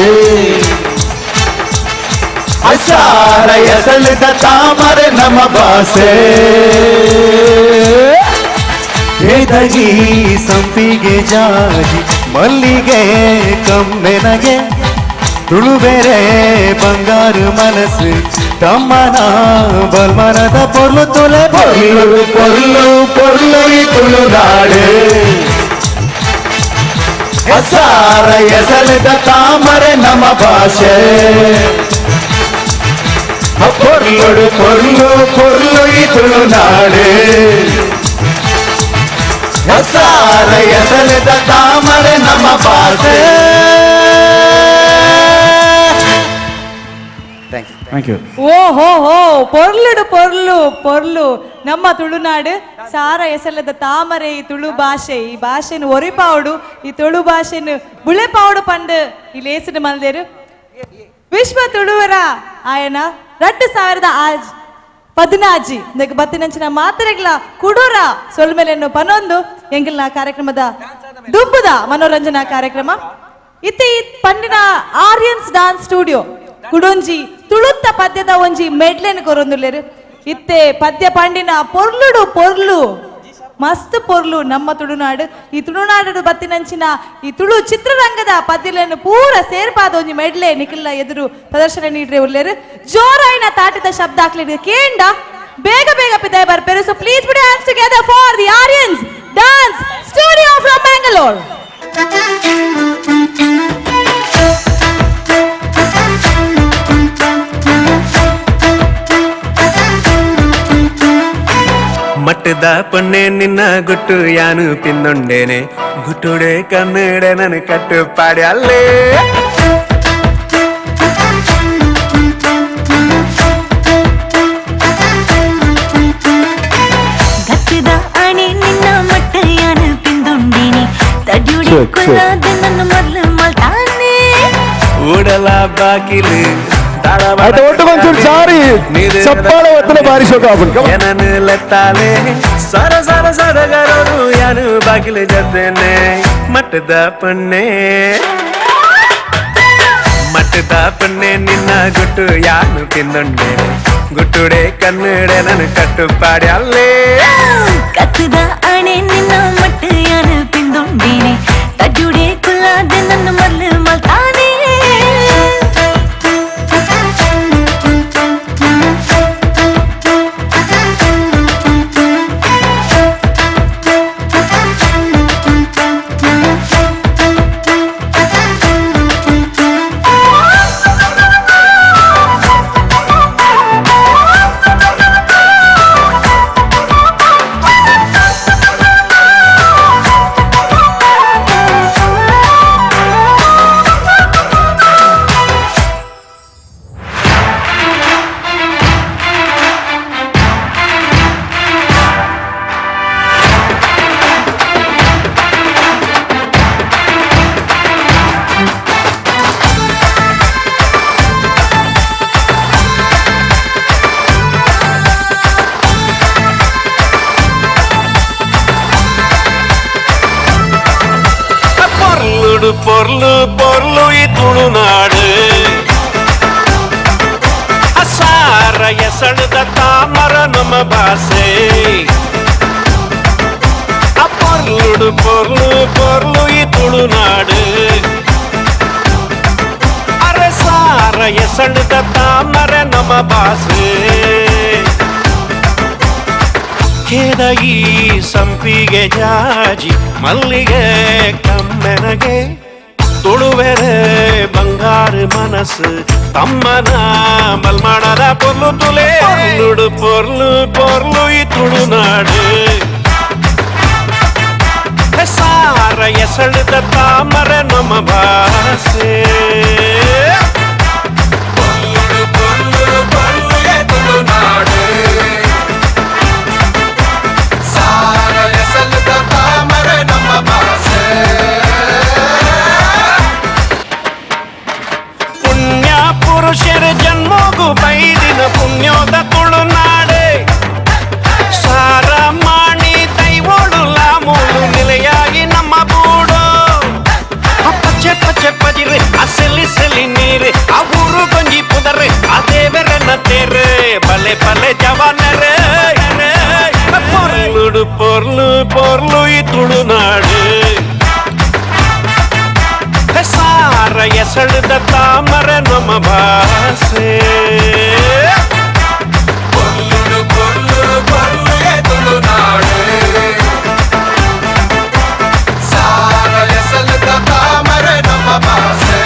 ಸಾರ ಎಸಲಿದ ತಾಮರೆ ನಮ್ಮ ಭಾಷೆ ವೇದಗಿ ಸಂಪಿಗೆ ಜಾಜಿ ಮಲ್ಲಿಗೆ ಕಂಬೆನಗೆ ತುಳುಬೇರೆ ಬಂಗಾರು ಮನಸ್ಸು ತಮ್ಮನ ಬಲ್ಮನದ ಪೊರ್ಲು ತೊಲೆ ಪೊರ್ಲು ಪೊರ್ಲು ಪೊರ್ಲು ಈ ತುಳುನಾಡು ಸಾರ ಎಸಲಿದ ತಾಮರೆ ನಮ್ಮ ಭಾಷೆ పొర్లుడు పొర్లు పొర్లు ఈ ತುಳುನಾಡು ಸಾರ ಎಸಲಿದ ತಾಮರೆ ನಮ್ಮ ಭಾಷೆ ಥ್ಯಾಂಕ್ ಯು ಓ ಹೋ ಹೋ ಪೊರ್ಲುಡು ಪೊರ್ಲು ಪೊರ್ಲು ನಮ್ಮ ತುಳುನಾಡು ಸಾರ ಎಸಲದ ತಾಮರೆ ಈ ತುಳು ಭಾಷೆ ಈ ಭಾಷೆನು ಒರಿಪಾವುಡು ಈ ತುಳು ಭಾಷೆನು ಬುಳೆಪಾವುಡು ಪಂಡು ಈ ಲೇಸಿನ ಮಲ್ದೇರು ವಿಶ್ವ ತುಳುವರ ಆಯನ 2016 ಬತ್ತಿನಂಚಿನ ಮಾತ್ರೆಗಳ ಕುಡೂರ ಸೊಲ್ಮೆಲೆನ್ನು ಪನೊಂದು ಎಂಗಿಲ್ನ ಕಾರ್ಯಕ್ರಮದ ದುಂಬುದ ಮನೋರಂಜನಾ ಕಾರ್ಯಕ್ರಮ ಇತ್ತಿ ಪಂಡಿನ ಆರ್ಯನ್ಸ್ ಡಾನ್ಸ್ ಸ್ಟುಡಿಯೋ ಕುಡೊಂಜಿ ತುಳುತ್ತ ಪದ್ಯದ ಒಂಜಿ ಮೆಡ್ಲೆನ್ ಕೊರೊಂದುಲ್ಲೆರು ಇತ್ತೆ ಪದ್ಯ ಪಂಡಿನ ಪೊರ್ಲುಡು ಪೊರ್ಲು ಮಸ್ತ್ ಪೊರ್ಲು ನಮ್ಮ ತುಳುನಾಡು ಈ ತುಳುನಾಡು ಬತ್ತಿನಂಚಿನ ಈ ತುಳು ಚಿತ್ರರಂಗದ ಪದ್ಯಗಳನ್ನು ಪೂರ ಸೇರ್ಪಾದ ಒಂಜಿ ಮೆಡ್ಲೆ ನಿಖಿಲ್ನ ಎದುರು ಪ್ರದರ್ಶನ ನೀಡ್ರೆ ಉಲ್ಲೇರು ಜೋರಾಯಿನ ತಾಟಿದ ಶಬ್ದ ಹಾಕ್ಲಿಕ್ಕೆ ಕೇಂಡ ಬೇಗ ಬೇಗ ಪಿದಾಯ ಬರ್ಪೇರು so please put hands together for the Aryans dance studio from Bangalore ಮಟ್ಟದ ಪೊನ್ನೆ ನಿನ್ನ ಗುಟ್ಟು ಯಾನು ಪಿನ್ನೊಂಡೇನೆ ಗುಟ್ಟುಡೆ ಕನ್ನಡ ನನ್ ಕಟ್ಟು ಪಾಡ್ಯಲ್ಲೇ ನನ್ನ ಮೊದಲು ಮಲ್ತಾನೆ ಊಡಲ ಬಾಕಿಲು అయితే ఒట్టు కొంచెం సారి చప్పాల వద్దన భారీ షో కాబట్టి ఎనను లెత్తాలే సర సర సరగరోను యాను బాకిలు జతనే మట్టద పన్నే నిన్న గుట్టు యాను కిందుండే ಗುಟ್ಟುಡೆ ಕನ್ನಡ ನನ್ ಕಟ್ಟು ಪಾಡ್ಯಲ್ಲೇ ಕತ್ತದ ಅಣೆ ನಿನ್ನ ಮಟ್ಟ ಯಾನು ಪಿಂದುಂಡೇನೆ ತಜ್ಜುಡೆ ಕುಲ್ಲಾದ ನನ್ನ ಮೊದಲು ಮಲ್ತಾನೆ பொருளு பொருளு துணுநாடு அசார எசழுத தாமர நம்ம பாசே பொருளு பொருளு பொருளு துணுநாடு அரசார எசழுத தாமர நம்ம பாசே ಕೆದಗಿ ಸಂಪಿಗೆ ಜಾಜಿ ಮಲ್ಲಿಗೆ ಕಮ್ಮೆನಗೆ ತುಳುವೆರೆ ಬಂಗಾರು ಮನಸ್ಸು ತಮ್ಮನ ಮಲ್ಮಾಡದ ಪೊರ್ಲು ತುಲೆ ಪೊರ್ಲುಡು ಪೊರ್ಲು ಪೊರ್ಲು ಈ ತುಳುನಾಡು ಸಾರ ಎಸಳುದ ತಾಮರೆ ನಮ್ಮ ಭಾಷೆ ಪೊರ್ಲುಡು ಪೊರ್ಲು ಪೊರ್ಲು ಈ ತುಳುನಾಡು ಪುಣ್ಯ ಪುರುಷರ ಜನ್ಮಗೂ ಬೈದಿನ ಪುಣ್ಯೋದ ತುಳುನಾಡೆ ಸಾರ ಮಾಣಿ ದೈವೋಳು ಲಾಮೂಳು ನಿಲೆಯಾಗಿ ನಮ್ಮ ಬೂಡು ಪಚ್ಚೆ ಪಚ್ಚೆ ಪಜಿರೆ ಅಸಲಿ ಸಲಿ ನೀರು ಆ ಊರು ಗೊಂಜಿ ಪುದರೆ ಆ ದೇವರನ್ನ ತೇರೆ ಬಲೆ ಬಲೆ ಜವಾನರೇ பொருளுடு பொருளு பொருளு துளுநாடு சார எசழுத தாமர நம்ம பாசே பொருளுடு பொருளு பொருளு துளுநாடு சார எசழுத தாமர நம்ம பாசே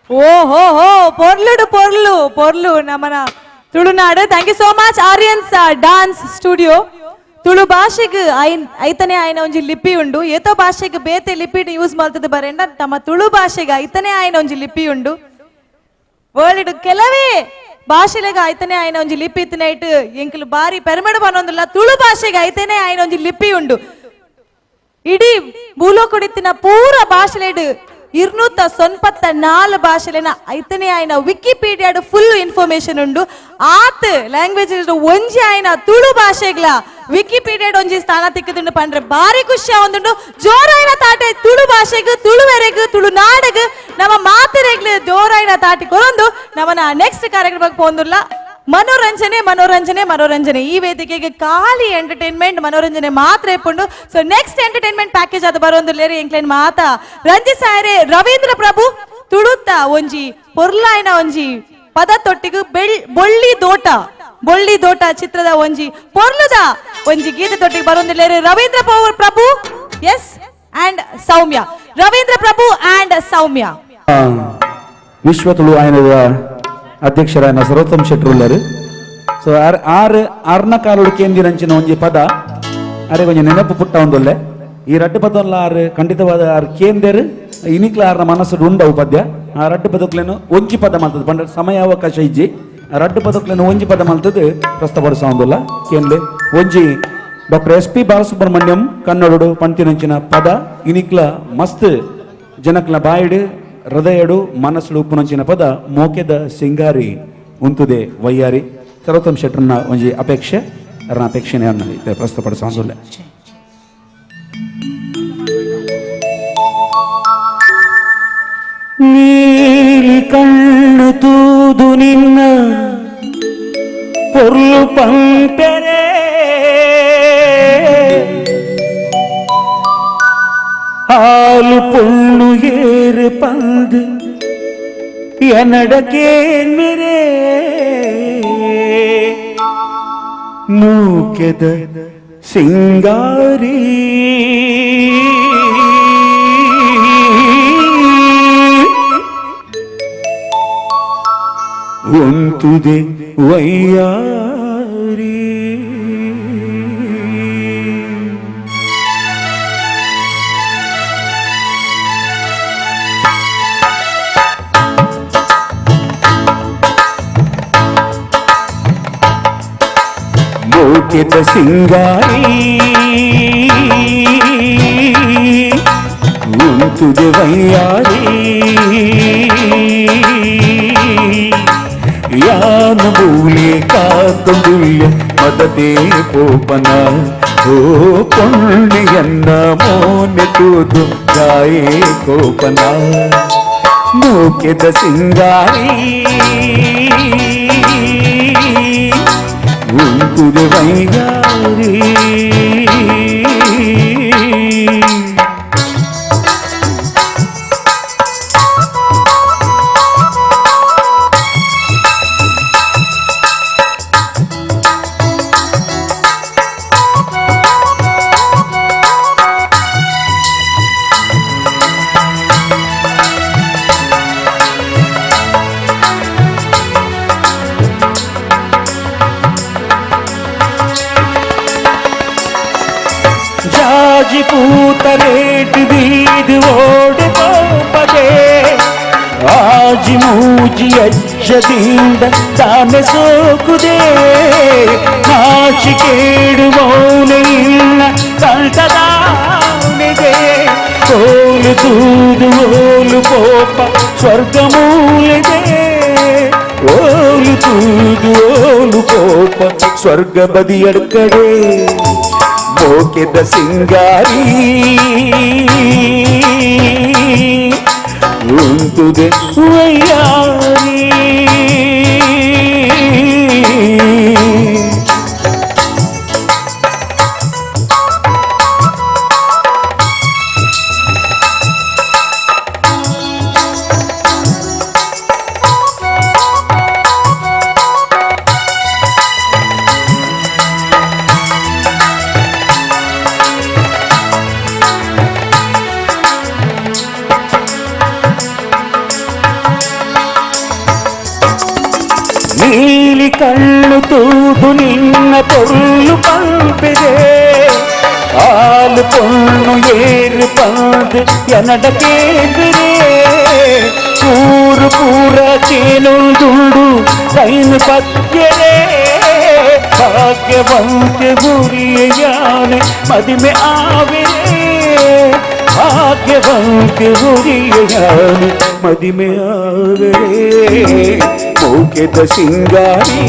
ಓಹೋ ಪೊರ್ಲುಡು ಪೊರ್ಲು ಪೊರ್ಲು ನಮ್ಮನ Tulunadu. Thank you so much Aryans dance studio. Tulu ಭಾಷೆಗೆ ಐತನೇ ಆಯ್ನ ಒಂಜಿ ಲಿಪಿ ಉಂಡು. ಏತೋ ಭಾಷೆಗೆ ಬೇತೆ ಲಿಪಿನ ಯೂಸ್ ಮಾಡ್ತದೆ ಬರೆಂಡ ತಮ್ಮ ತುಳು ಭಾಷೆಗೆ ಐತನೇ ಆಯ್ನ ಒಂಜಿ ಲಿಪಿ ಉಂಡು. ವರ್ಲ್ಡ್ ಕೆಲವೇ ಭಾಷೆಲೆಗ ಐತನೇ ಆಯ್ನ ಒಂಜಿ ಲಿಪಿ ಇತ್ತು ಎಂಕಲು ಬಾರಿ ಪೆರಮೆಡು ಬನ್ನೊಂದಿಲ್ಲ. ತುಳು ಭಾಷೆಗೆ ಐತನೇ ಆಯ್ನ ಒಂಜಿ ಲಿಪಿ ಉಂಡು. ಇಡೀ ಭೂಲೋಕುಡಿತ್ತಿನ ಪೂರ ಭಾಷೆಲೆಡು 294 ಭಾಷೆಲೆನ ಐತನೇ ಆಯ್ನ ವಿಕಿಪೀಡಿಯಾಡು ಫುಲ್ ಇನ್ಫಾರ್ಮೇಶನ್ ಉಂಡು. ಆತ್ ಲ್ಯಾಂಗ್ವೇಜ್ ಒಂಜಿ ಆಯ್ನ ತುಳು ಭಾಷೆಗ್ಲ ವಿಕಿಪೀಡಿಯಾಡ್ ಒಂಜಿ ಸ್ಥಾನ ತಿಕ್ಕದುಂಡು ಪಂಡ್ರೆ ಬಾರಿ ಖುಷಿ ಆವೊಂದುಂಡು. ಜೋರಾಯ್ನ ತಾಟೆ ತುಳು ಭಾಷೆಗ್ ತುಳುವೆರೆಗ್ ತುಳುನಾಡಗ್ ನಮ್ಮ ಮಾತೆರೆಗ್ಲು ಜೋರಾಯ್ನ ತಾಟಿ ಕೊರೊಂದು ನಮ್ಮನ ನೆಕ್ಸ್ಟ್ ಕಾರ್ಯಕ್ರಮಕ್ಕೆ ಪೋಂದುಲ್ಲ. ಮನೋರಂಜನೆ ಮನೋರಂಜನೆ ಮನೋರಂಜನೆ. ಈ ವೇದಿಕೆಗೆ ಖಾಲಿ ಎಂಟರ್ಟೈನ್ಮೆಂಟ್ ಮನೋರಂಜನೆ ಮಾತ್ರ ಇಪ್ಪುಂಡು. ಸೊ ನೆಕ್ಸ್ಟ್ ಎಂಟರ್ಟೈನ್ಮೆಂಟ್ ಪ್ಯಾಕೇಜ್ ಅದು ಬರೋಂದುಲ್ಲೇರಿ ಎಂಕ್ಲೈನ್ ಮಾತ ರಂಜಿಸಾಯರೆ ರವೀಂದ್ರ ಪ್ರಭು ತುಳುತ್ತ ಒಂಜಿ ಪೊರ್ಲಾಯ್ನ ಒಂಜಿ ಪದ ತೊಟ್ಟಿಗು ಬೊಳ್ಳಿ ದೋಟ ಚಿತ್ರದ ಒಂಜಿ ಪೊರ್ಲುದ ಒಂಜಿ ಗೀತೆ ತೊಟ್ಟಿಗೆ ಬರೋಂದುಲ್ಲೇರಿ ರವೀಂದ್ರ ಪ್ರಭು S and Soumya. Ravindra Prabhu and ಸೌಮ್ಯ. ವಿಶ್ವ ತುಳು ಆಯನದ ಅಧ್ಯಕ್ಷರಾಯನ ಸರ್ವೋತ್ತಮ್ ಶೆಟ್ರು ಉಳ್ಳರು. ಸೊ ಆರ್ನ ಕಾಲೋಡು ಕೇಂದಿರಂಚಿನ ಒಂಜಿ ಪದ ಅರೆ ಕೊಂಚ ನೆನಪು ಪುಟ್ಟ ಒಂದೊಲ್ಲೆ ಈ ರಡ್ಡು ಪದಲ್ಲ ಆರು ಖಂಡಿತವಾದ ಆರು ಕೇಂದ್ರ ಇನಿಕ್ಲ ಆರ್ನ ಮನಸ್ಸು ಉಂಡವು ಪದ್ಯ ಆ ರಡ್ಡು ಪದಕ್ಲೇನು ಒಂಜಿ ಪದ ಮಾಡ್ತದೆ ಪಂಡ ಸಮಯಾವಕಾಶ ಇಜ್ಜಿ ರಡ್ಡು ಪದಕ್ಲೆನ ಒಂಜಿ ಪದ ಮಲ್ತದು ಪ್ರಸ್ತುತಪಡಿಸೋದಿಲ್ಲ ಕೇಂದ್ರ ಒಂಜಿ ಡಾಕ್ಟರ್ SP ಬಾಲಸುಬ್ರಹ್ಮಣ್ಯಂ ಕನ್ನಡಡು ಪಂತಿನಂಚಿನ ಪದ ಇನಿಕ್ಲ ಮಸ್ತ್ ಜನಕ್ಲ ಬಾಯಿಡು ಹೃದಯಡು ಮನಸ್ಸುಡು ಉಪ್ಪುನಂಚಿನ ಪದ ಮೋಕೆದ ಸಿಂಗಾರಿ ಉಂತುದೆ ವಯ್ಯಾರಿ ಸರ್ವೋತ್ತಮ್ ಶೆಟ್ಟರ್ನ ಒಂಜಿ ಅಪೇಕ್ಷೆ ಅರ್ನ ಅಪೇಕ್ಷೆನೇ ಅನ್ನ ಪ್ರಸ್ತುತಪಡಿಸೋದಿಲ್ಲ. ನೀಲಿ ಕಣ್ಣು ತೂದು ನಿನ್ನ ಪೊರ್ಲು ಪಂಪೆರೆ ಹಾಲು ಪೊಳ್ಳು ಏರು ಪಂದು ಎನಡಕೆ ಮೆರೆ ಮೂಕೆದ ಸಿಂಗಾರಿ ಒಂತುದೆ ವಯ್ಯಾರಿ ಮೋಕೆದ ಸಿಂಗಾರಿ ಒಂತುದೆ ವಯ್ಯಾರಿ ಯಾನ ಬೂಲೆ ಕಾತುಲ್ಯ ಮದದೇ ಪೋಪನ ಓ ಪೊಣ್ಣೆಯನ್ನ ಮೋನೆ ತೂದು ಗಾಯೇ ಕೋಪನ ಮೂಕೆದ ಸಿಂಗಾರಿ ಉಂಟುದೆ ವೈಗಾರಿ ಜಾಜಿ ಪೂತರೇಟ್ ಬೀದು ಓಡಿ ಪೋಪದೆ ಆಜಿ ಮೂಜಿ ಅಜ್ಜದಿಂದ ತಾನೆ ಸೋಕುದೆ ನಾಚಿಕೇಡು ಮೌನ ಇಲ್ಲ ಕಂಠದಾನಿದೆ ಓಲು ತೂದು ಓಲು ಪೋಪ ಸ್ವರ್ಗ ಮೂಲಿದೆ ಓಲು ತೂದು ಓಲು ಪೋಪ ಸ್ವರ್ಗ ಬದಿಯಡ್ಕಡೆ ಮೋಕೆದ ಸಿಂಗಾರಿ ಉಂಟುದೆ ವಯ್ಯಾರಿ ನೀಲಿ ಕಣ್ಣು ತೂದು ನಿನ್ನ ಪೊರ್ಲು ಪಂಪಿದೆ ಹಾಲು ಪೊಣ್ಣು ಏರು ಪಂದು ಎನಡಕೆ ಬಿರೆ ಪೂರು ಪೂರ ಚೇನುಂದುಂಡು ಕೈನು ಪತ್ಯರೆ ಭಾಗ್ಯವಂತೆ ಗುರಿಯಾನೆ ಮದಿಮೆ ಆವಿರೆ ಭಾಗ್ಯವಂತೆ ಗುರಿಯಾನೆ ಮದಿಮೆ ಆವಿರೆ ಮೋಕೆದ ಸಿಂಗಾರಿ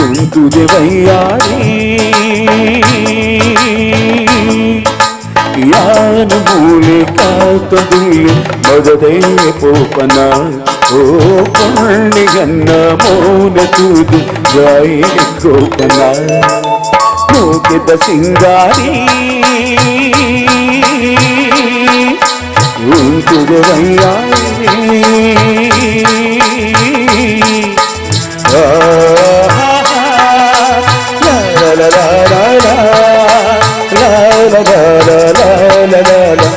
ಉಂಟುದೆ ವಯ್ಯಾರಿ ಯಾನ ಮೂಲೆ ಕಾತುಲ್ಯ ಮದದೇ ಪೋಪನ ಓ ಪೊಣ್ಣೆಯನ್ನ ಮೌನ ತೂದು ಗಾಯೇ ಕೋಪನ ಮೋಕೆದ ಸಿಂಗಾರಿ ಉಂಟುದೆ ವಯ್ಯಾರಿ la la la la la la la la la la la la la la la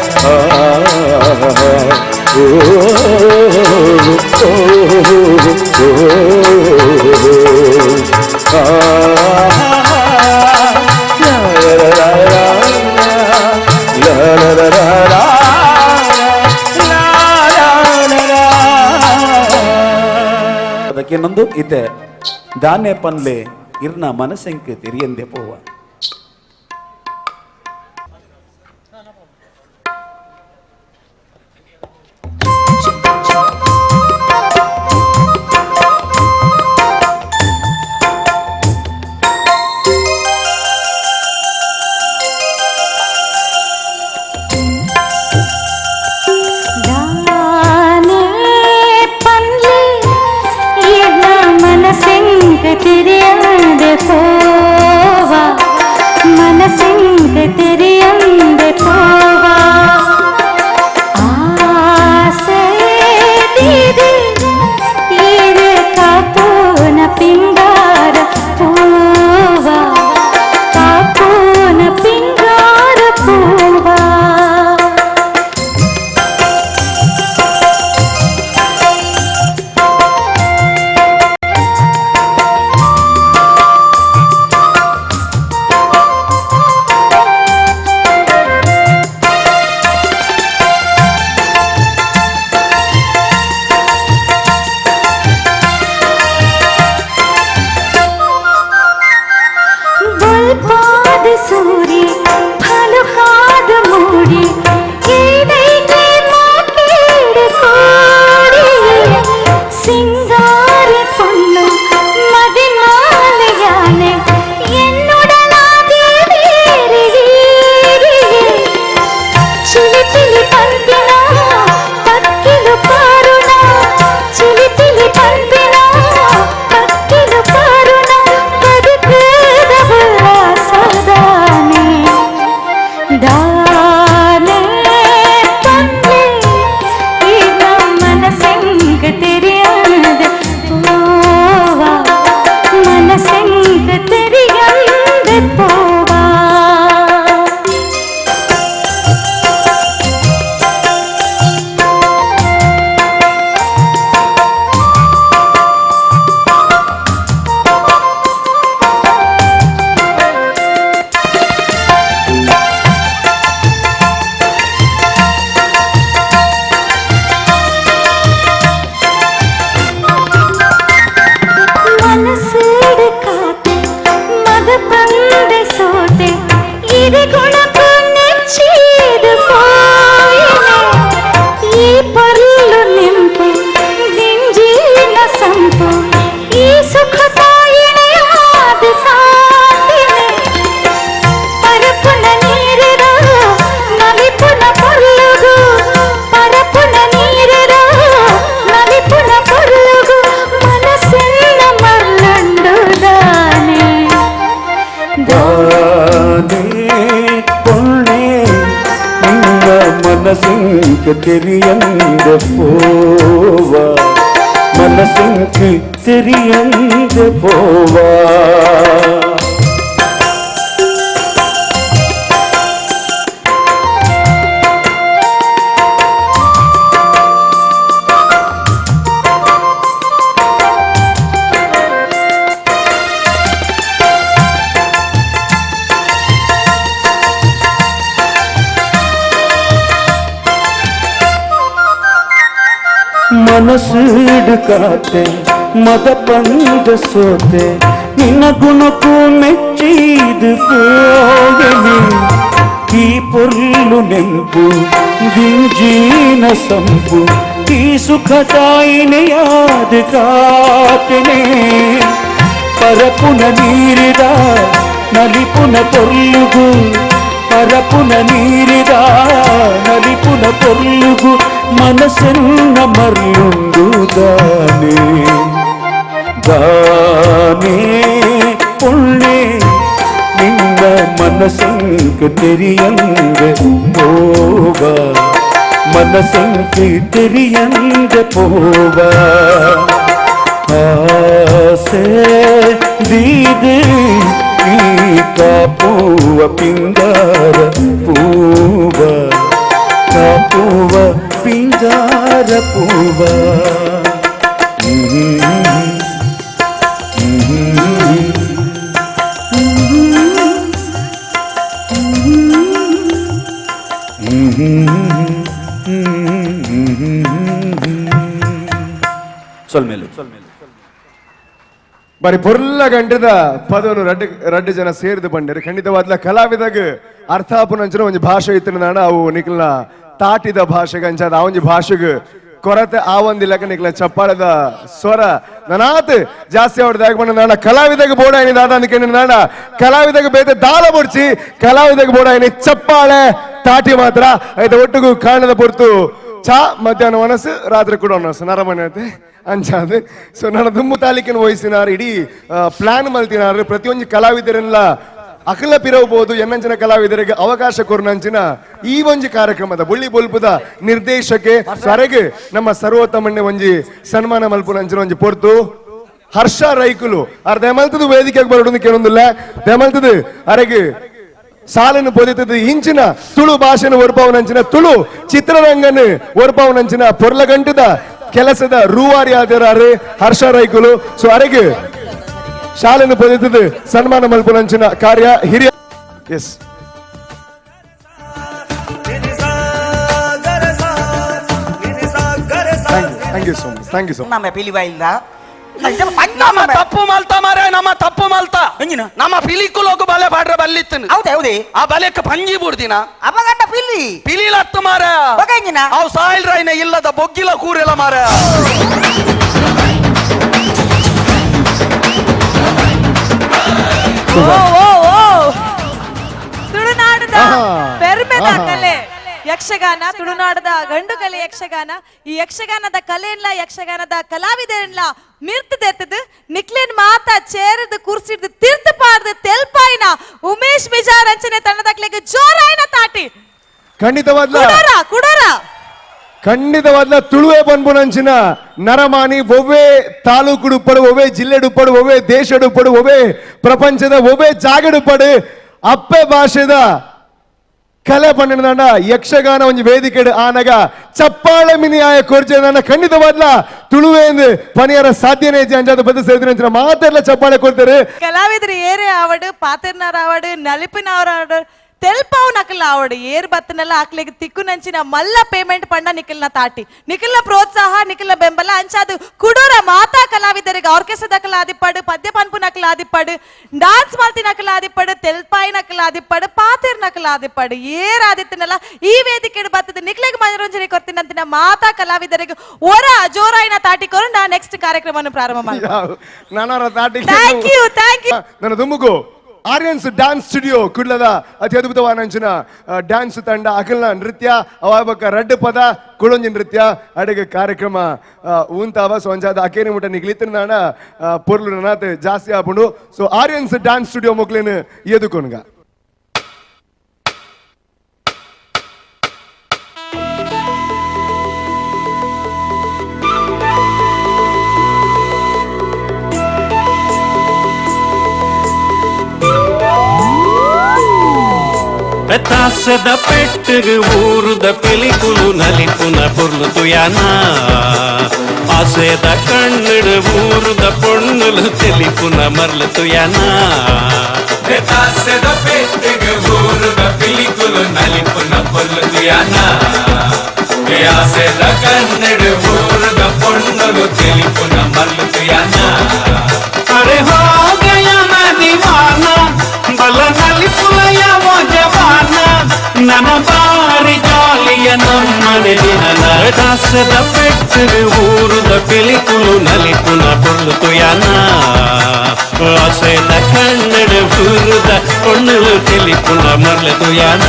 ಅದಕ್ಕೆ ಇನ್ನೊಂದು ಇದೆ ದಾನೆ ಪನ್ಲೆ ಇರ್ನ ಮನಸ್ಸೆಂಕ್ ತಿರಿಯಂದೆ ಪೋವ. தெரியந்த போவா மனசுக்கு தெரியந்த போவா ಮನಸ್ಸಿಡು ಕಾತೆ ಮದ ಬಂದ ಸೋತೆ ನಿನ್ನ ಗುಣಕ್ಕೂ ಮೆಚ್ಚಿದು ಹೋಗಲಿ ಈ ಪೊರ್ಲು ನೆಂಪು ದಿಂಜೀನ ಸಂಪು ಈ ಸುಖ ತಾಯಿನೆಯಾದ ಕಾತೆನೆ ಪರಪುನ ನೀರಿದ ನಲಿಪುನ ಪೊರ್ಲುಗು ಪರಪುನ ನೀರಿದ ನಲಿಪುನ ಪೊರ್ಲುಗು ಮನಸ್ಸನ್ನ ಮರ್ಲುಂಡು ದಾನೆ ದಾನೆ ಪುಳ್ಳೆ ನಿನ್ನ ಮನಸ್ಸಂಕ ತೆರಿಯಂಗ ಪೋವ ಮನಸ್ಸಂಕ ತೆರಿಯಂಗ ಪೋವ ಆಸೆ ದೀದೆ ಈ ಕಾಪುವ ಪಿಂಗಾರ ಪೂವ ಕಾಪುವ ಪಿಂಗಾರ ಪೂವ ಸೊಲ್ಮೇಲು మరి పొర్ల గంటದ ಪದವನ್ನು ರಡ್ಡು ಜನ ಸೇರಿದು ಬಂಡರು ಖಂಡಿತವಾದ್ಲ ಕಲಾವಿದಾಗ ಅರ್ಥಾಪುನಂಚಿನ ಒಂದು ಭಾಷೆ ಇತ್ತಿನ ಅವು ನಿಖಲ್ನ ತಾಟಿದ ಭಾಷೆಗೆ ಅಂಚಾದ ಆ ಒಂದು ಭಾಷೆಗೆ ಕೊರತೆ ಆ ಒಂದು ಇಲ್ಲಕ ನಿಖಲ ಚಪ್ಪಾಳದ ಸ್ವರ ನನಾತ್ ಜಾಸ್ತಿ ಹೊಡೆದಾಗ ಬಂದ ನಾಡ ಕಲಾವಿದಾಗ ಬೋಡ ಏನಿದೆ ಅದ ಅಂದಕ್ಕೆ ನಾಡ ಕಲಾವಿದಾಗ ಬೇತೆ ದಾಳ ಬುಡ್ಚಿ ಕಲಾವಿದಾಗ ಬೋಡ ಏನಿ ಚಪ್ಪಾಳೆ ತಾಟಿ ಮಾತ್ರ ಐದು ಒಟ್ಟಿಗೂ ಕಾರಣದ ಪೊರ್ತು ಚಾ ಮಧ್ಯಾಹ್ನ ಮನಸ್ಸು ರಾತ್ರಿ ಕೂಡ ಮನಸ್ಸು ನರಮನೆ ಐತೆ ಅಂಚಾದ ಸೊ ನನ್ನ ದುಮ್ಮು ತಾಲೂಕಿನ ವಯಸ್ಸಿನಾರು ಇಡೀ ಪ್ಲಾನ್ ಮಲ್ತಿನಾರು ಪ್ರತಿಯೊಂದು ಕಲಾವಿದರೆಲ್ಲ ಅಖಿಲ ಪಿರಬಹುದು ಎನ್ನಂಚಿನ ಕಲಾವಿದರಿಗೆ ಅವಕಾಶ ಕೊರ್ನಂಚಿನ ಈ ಒಂಜಿ ಕಾರ್ಯಕ್ರಮದ ಬುಳ್ಳಿ ಬೊಲ್ಪುದ ನಿರ್ದೇಶಕ್ಕೆ ಸರೆಗೆ ನಮ್ಮ ಸರ್ವೋತ್ತಮಣ್ಣೆ ಒಂಜಿ ಸನ್ಮಾನ ಮಲ್ಪುನಂಚಿನ ಒಂಜಿ ಪೊರ್ತು ಹರ್ಷ ರೈಕುಲು ಅರ್ ದೆಮಲ್ತದು ವೇದಿಕೆಗೆ ಬರೋದು ಕೇಳೊಂದಿಲ್ಲ ದೆಮಲ್ತದು ಅರೆಗೆ ಸಾಲನ್ನು ಪೊದಿತದ ಇಂಚಿನ ತುಳು ಭಾಷೆನ ಒರ್ಪವನಂಚಿನ ತುಳು ಚಿತ್ರರಂಗನ ಒರ್ಪವನಂಚಿನ ಪೊರ್ಲಗಂಟದ ಕೆಲಸದ ರೂವಾರಿ ಆದಿರಾರು ಹರ್ಷ ರೈಕುಲು ಸೊ ಅರೆಗೆ ಶಾಲೆಯನ್ನು ಪೊದಿತದ ಸನ್ಮಾನ ಮಲ್ಪುನಂಚಿನ ಕಾರ್ಯ ಹಿರಿಯ yes thank you so much thank you so much ನಮ್ಮ ಪಿಲಿವಾಯಿಲ್ದ ನಮ್ಮ ತಪ್ಪು ಮಲ್ತ ಮಾರೆ ನಮ್ಮ ತಪ್ಪು ಮಲ್ತ ನಮ್ಮ ಪಿಲಿಕುಲೋಕು ಬಲೆ ಬಾಡ್ರ ಬಲ್ಲಿತ್ತನು ಹೌದೇ ಆ ಬಲೆಕ್ಕೆ ಪಂಜಿ ಬುಡ್ದಿನ ಅಪಗಂಡ ಪಿಲ್ಲಿ ಪಿಲಿಲತ್ತು ಮಾರ ಅವು ಸಾಯಿಲ್ ರೈನ ಇಲ್ಲದ ಬೊಗ್ಗಿಲ ಕೂರೆಲ್ಲ ಮಾರ ತುಳುನಾಡದ ಪೆರ್ಮೆದ ಕಲೆ ಯಕ್ಷಗಾನ ತುಳುನಾಡದ ಗಂಡು ಕಲೆ ಯಕ್ಷಗಾನ ಈ ಯಕ್ಷಗಾನದ ಕಲೆಯಲ್ಲ ಯಕ್ಷಗಾನದ ಕಲಾವಿದರೆಲ್ಲ ಮಿರ್ತದೆತ್ತದು ನಿಕ್ಲೇನ್ ಮಾತ ಚೇರದ ಕುರ್ಸಿಡ್ದು ತಿರ್ತು ಪಾಡ್ದು ತೆಲ್ಪಾಯಿನ ಉಮೇಶ್ ಮಿಜಾರ್ ಅಂಚನೆ ತಂಡದಕ್ಲೆಗೆ ಜೋರಾಯಿನ ತಾಟಿ ಖಂಡಿತವಾದ್ಲ ಖಂಡಿತವಾದ್ಲ ತುಳುವೆ ಬಂದ್ಬುನಂಚಿನ ನರಮಾನಿ ಒವ್ವೇ ತಾಲೂಕು ಉಪ್ಪಡು ಒವ್ವೇ ಜಿಲ್ಲೆ ಉಪ್ಪಡು ಒವ್ವೇ ದೇಶ ಉಪ್ಪಡು ಒವ್ವೇ ಪ್ರಪಂಚದ ಒವ್ವೇ ಜಾಗ ಉಪ್ಪಡು ಅಪ್ಪೆ ಭಾಷೆದ ಕಲೆ ಪಂಡ ಯಕ್ಷಗಾನ ಒಂದು ವೇದಿಕೆ ಆನಗ ಚಪ್ಪಾಳೆ ಮಿನಿ ಆಯ ಕೊರ್ಚೆ ಖಂಡಿತವಾದ್ಲ ತುಳುವೆ ಪನಿಯರ ಸಾಧ್ಯನೇ ಅಂಜಾದ ಬದ ಸೇರಿದ ಮಾತೆಲ್ಲ ಚಪ್ಪಾಳೆ ಕೊಡ್ತಾರೆ ಕಲಾವಿದರು ಏರೇ ಆವಡು ಪಾತಿರ್ನಾರ ಆವಡು ನಲಿಪಿನವರ ತೆಲ್ಪಾವ್ ನಕಲ್ ಆವಡು ಏರ್ ಬತ್ತನೆಲ್ಲ ಆಕ್ಲಿಗೆ ತಿಕ್ಕು ನಂಚಿನ ಮಲ್ಲ ಪೇಮೆಂಟ್ ಪಂಡ ನಿಖಿಲ್ನ ತಾಟಿ ನಿಖಿಲ್ನ ಪ್ರೋತ್ಸಾಹ ನಿಖಿಲ್ನ ಬೆಂಬಲ ಅಂಚಾದು ಕುಡೂರ ಮಾತಾ ಕಲಾವಿದರಿಗೆ ಆರ್ಕೆಸ್ಟ್ರಾ ನಕಲ್ ಆದಿಪ್ಪಡು ಪದ್ಯ ಪನ್ಪು ನಕಲ್ ಆದಿಪ್ಪಡು ಡಾನ್ಸ್ ಮಾಲ್ತಿ ನಕಲ್ ಆದಿಪ್ಪಡು ತೆಲ್ಪಾಯಿ ನಕಲ್ ಆದಿಪ್ಪಡು ಪಾತಿರ್ ನಕಲ್ ಆದಿಪ್ಪಡು ಏರ್ ಆದಿತ್ತನೆಲ್ಲ ಈ ವೇದಿಕೆ ಬತ್ತದ ನಿಖಿಲಿಗೆ ಮನೋರಂಜನೆ ಕೊಡ್ತೀನಂತಿನ ಮಾತಾ ಕಲಾವಿದರಿಗೆ ಒರ ಜೋರಾಯಿನ ತಾಟಿ ಕೊರು ನಾ ನೆಕ್ಸ್ಟ್ ಕಾರ್ಯಕ್ರಮವನ್ನು ಪ್ರಾರಂಭ ಮಾಡಿ ಥ್ಯಾಂಕ್ ಯು ನನ್ನ ದುಮ್ಮುಗು ಆರ್ಯನ್ಸ್ ಡ್ಯಾನ್ಸ್ ಸ್ಟುಡಿಯೋ ಕುಡ್ಲದ ಅತಿ ಅದ್ಭುತವಾದ ಡ್ಯಾನ್ಸ್ ತಂಡ ಅಖಿಲ್ನ ನೃತ್ಯ ಅವಾಬಕ ರಡ್ಡು ಪದ ಕುಳೊಂಜಿ ನೃತ್ಯ ಅಡಿಗೆ ಕಾರ್ಯಕ್ರಮ ಊಂತಾವ ಸೊ ಅಂಚಾದ ಅಕೇರಿ ಮುಟ್ಟ ನಿಗ್ಲಿತ್ತಿನ ಪೊರ್ಲು ನಾತ್ ಜಾಸ್ತಿ ಆಪುಂಡು ಸೊ ಆರ್ಯನ್ಸ್ ಡ್ಯಾನ್ಸ್ ಸ್ಟುಡಿಯೋ ಮುಕ್ಲೇನು ಎದುಕೊನ್ಗ ತಾಸದ ಪೆಟ್ಟಿಗೆ ಊರುದ ಪಿಲಿಕುಲು ನಲಿಪುನ ಪೊರ್ಲು ತುಯಾನ ಆಸೆದ ಕಣ್ಣುಡು ಊರುದ ಪೊಣ್ಣುಲು ತೆಲಿಪುನ ಮರ್ಲು ತುಯಾನ ತಾಸದ ಪೆಟ್ಟಿಗೆ ಊರುದ ಪಿಲಿಕುಲು ನಲಿಪುನ ಪೊರ್ಲು ತುಯಾನ ಆಸೆದ ಕಣ್ಣುಡು ಊರುದ ಪೊಣ್ಣುಲು ತೆಲಿಪುನ ಮರ್ಲು ತುಯಾನ ಅರೆ ಹೋ ಗಯಾ ನಾ ದೀವಾನ ಬಲ ನಲಿಪುಲಯ ವೋ ಜವಾನ ನನ್ನ ಬಾರಿ ಜಾಲಿಯ ನಮ್ಮನೆ ದಿನ ದಾಸದ ಪೆಟ್ಟಿಗೆ ಊರುದ ಪಿಲಿಕುಲು ನಲಿಪುನ ಪೊರ್ಲು ತುಯಾನ ಆಸೆದ ಕಣ್ಣಡು ಊರುದ ಪೊಣ್ಣುಲು ತೆಲಿಪುನ ಮರ್ಲು ತುಯಾನ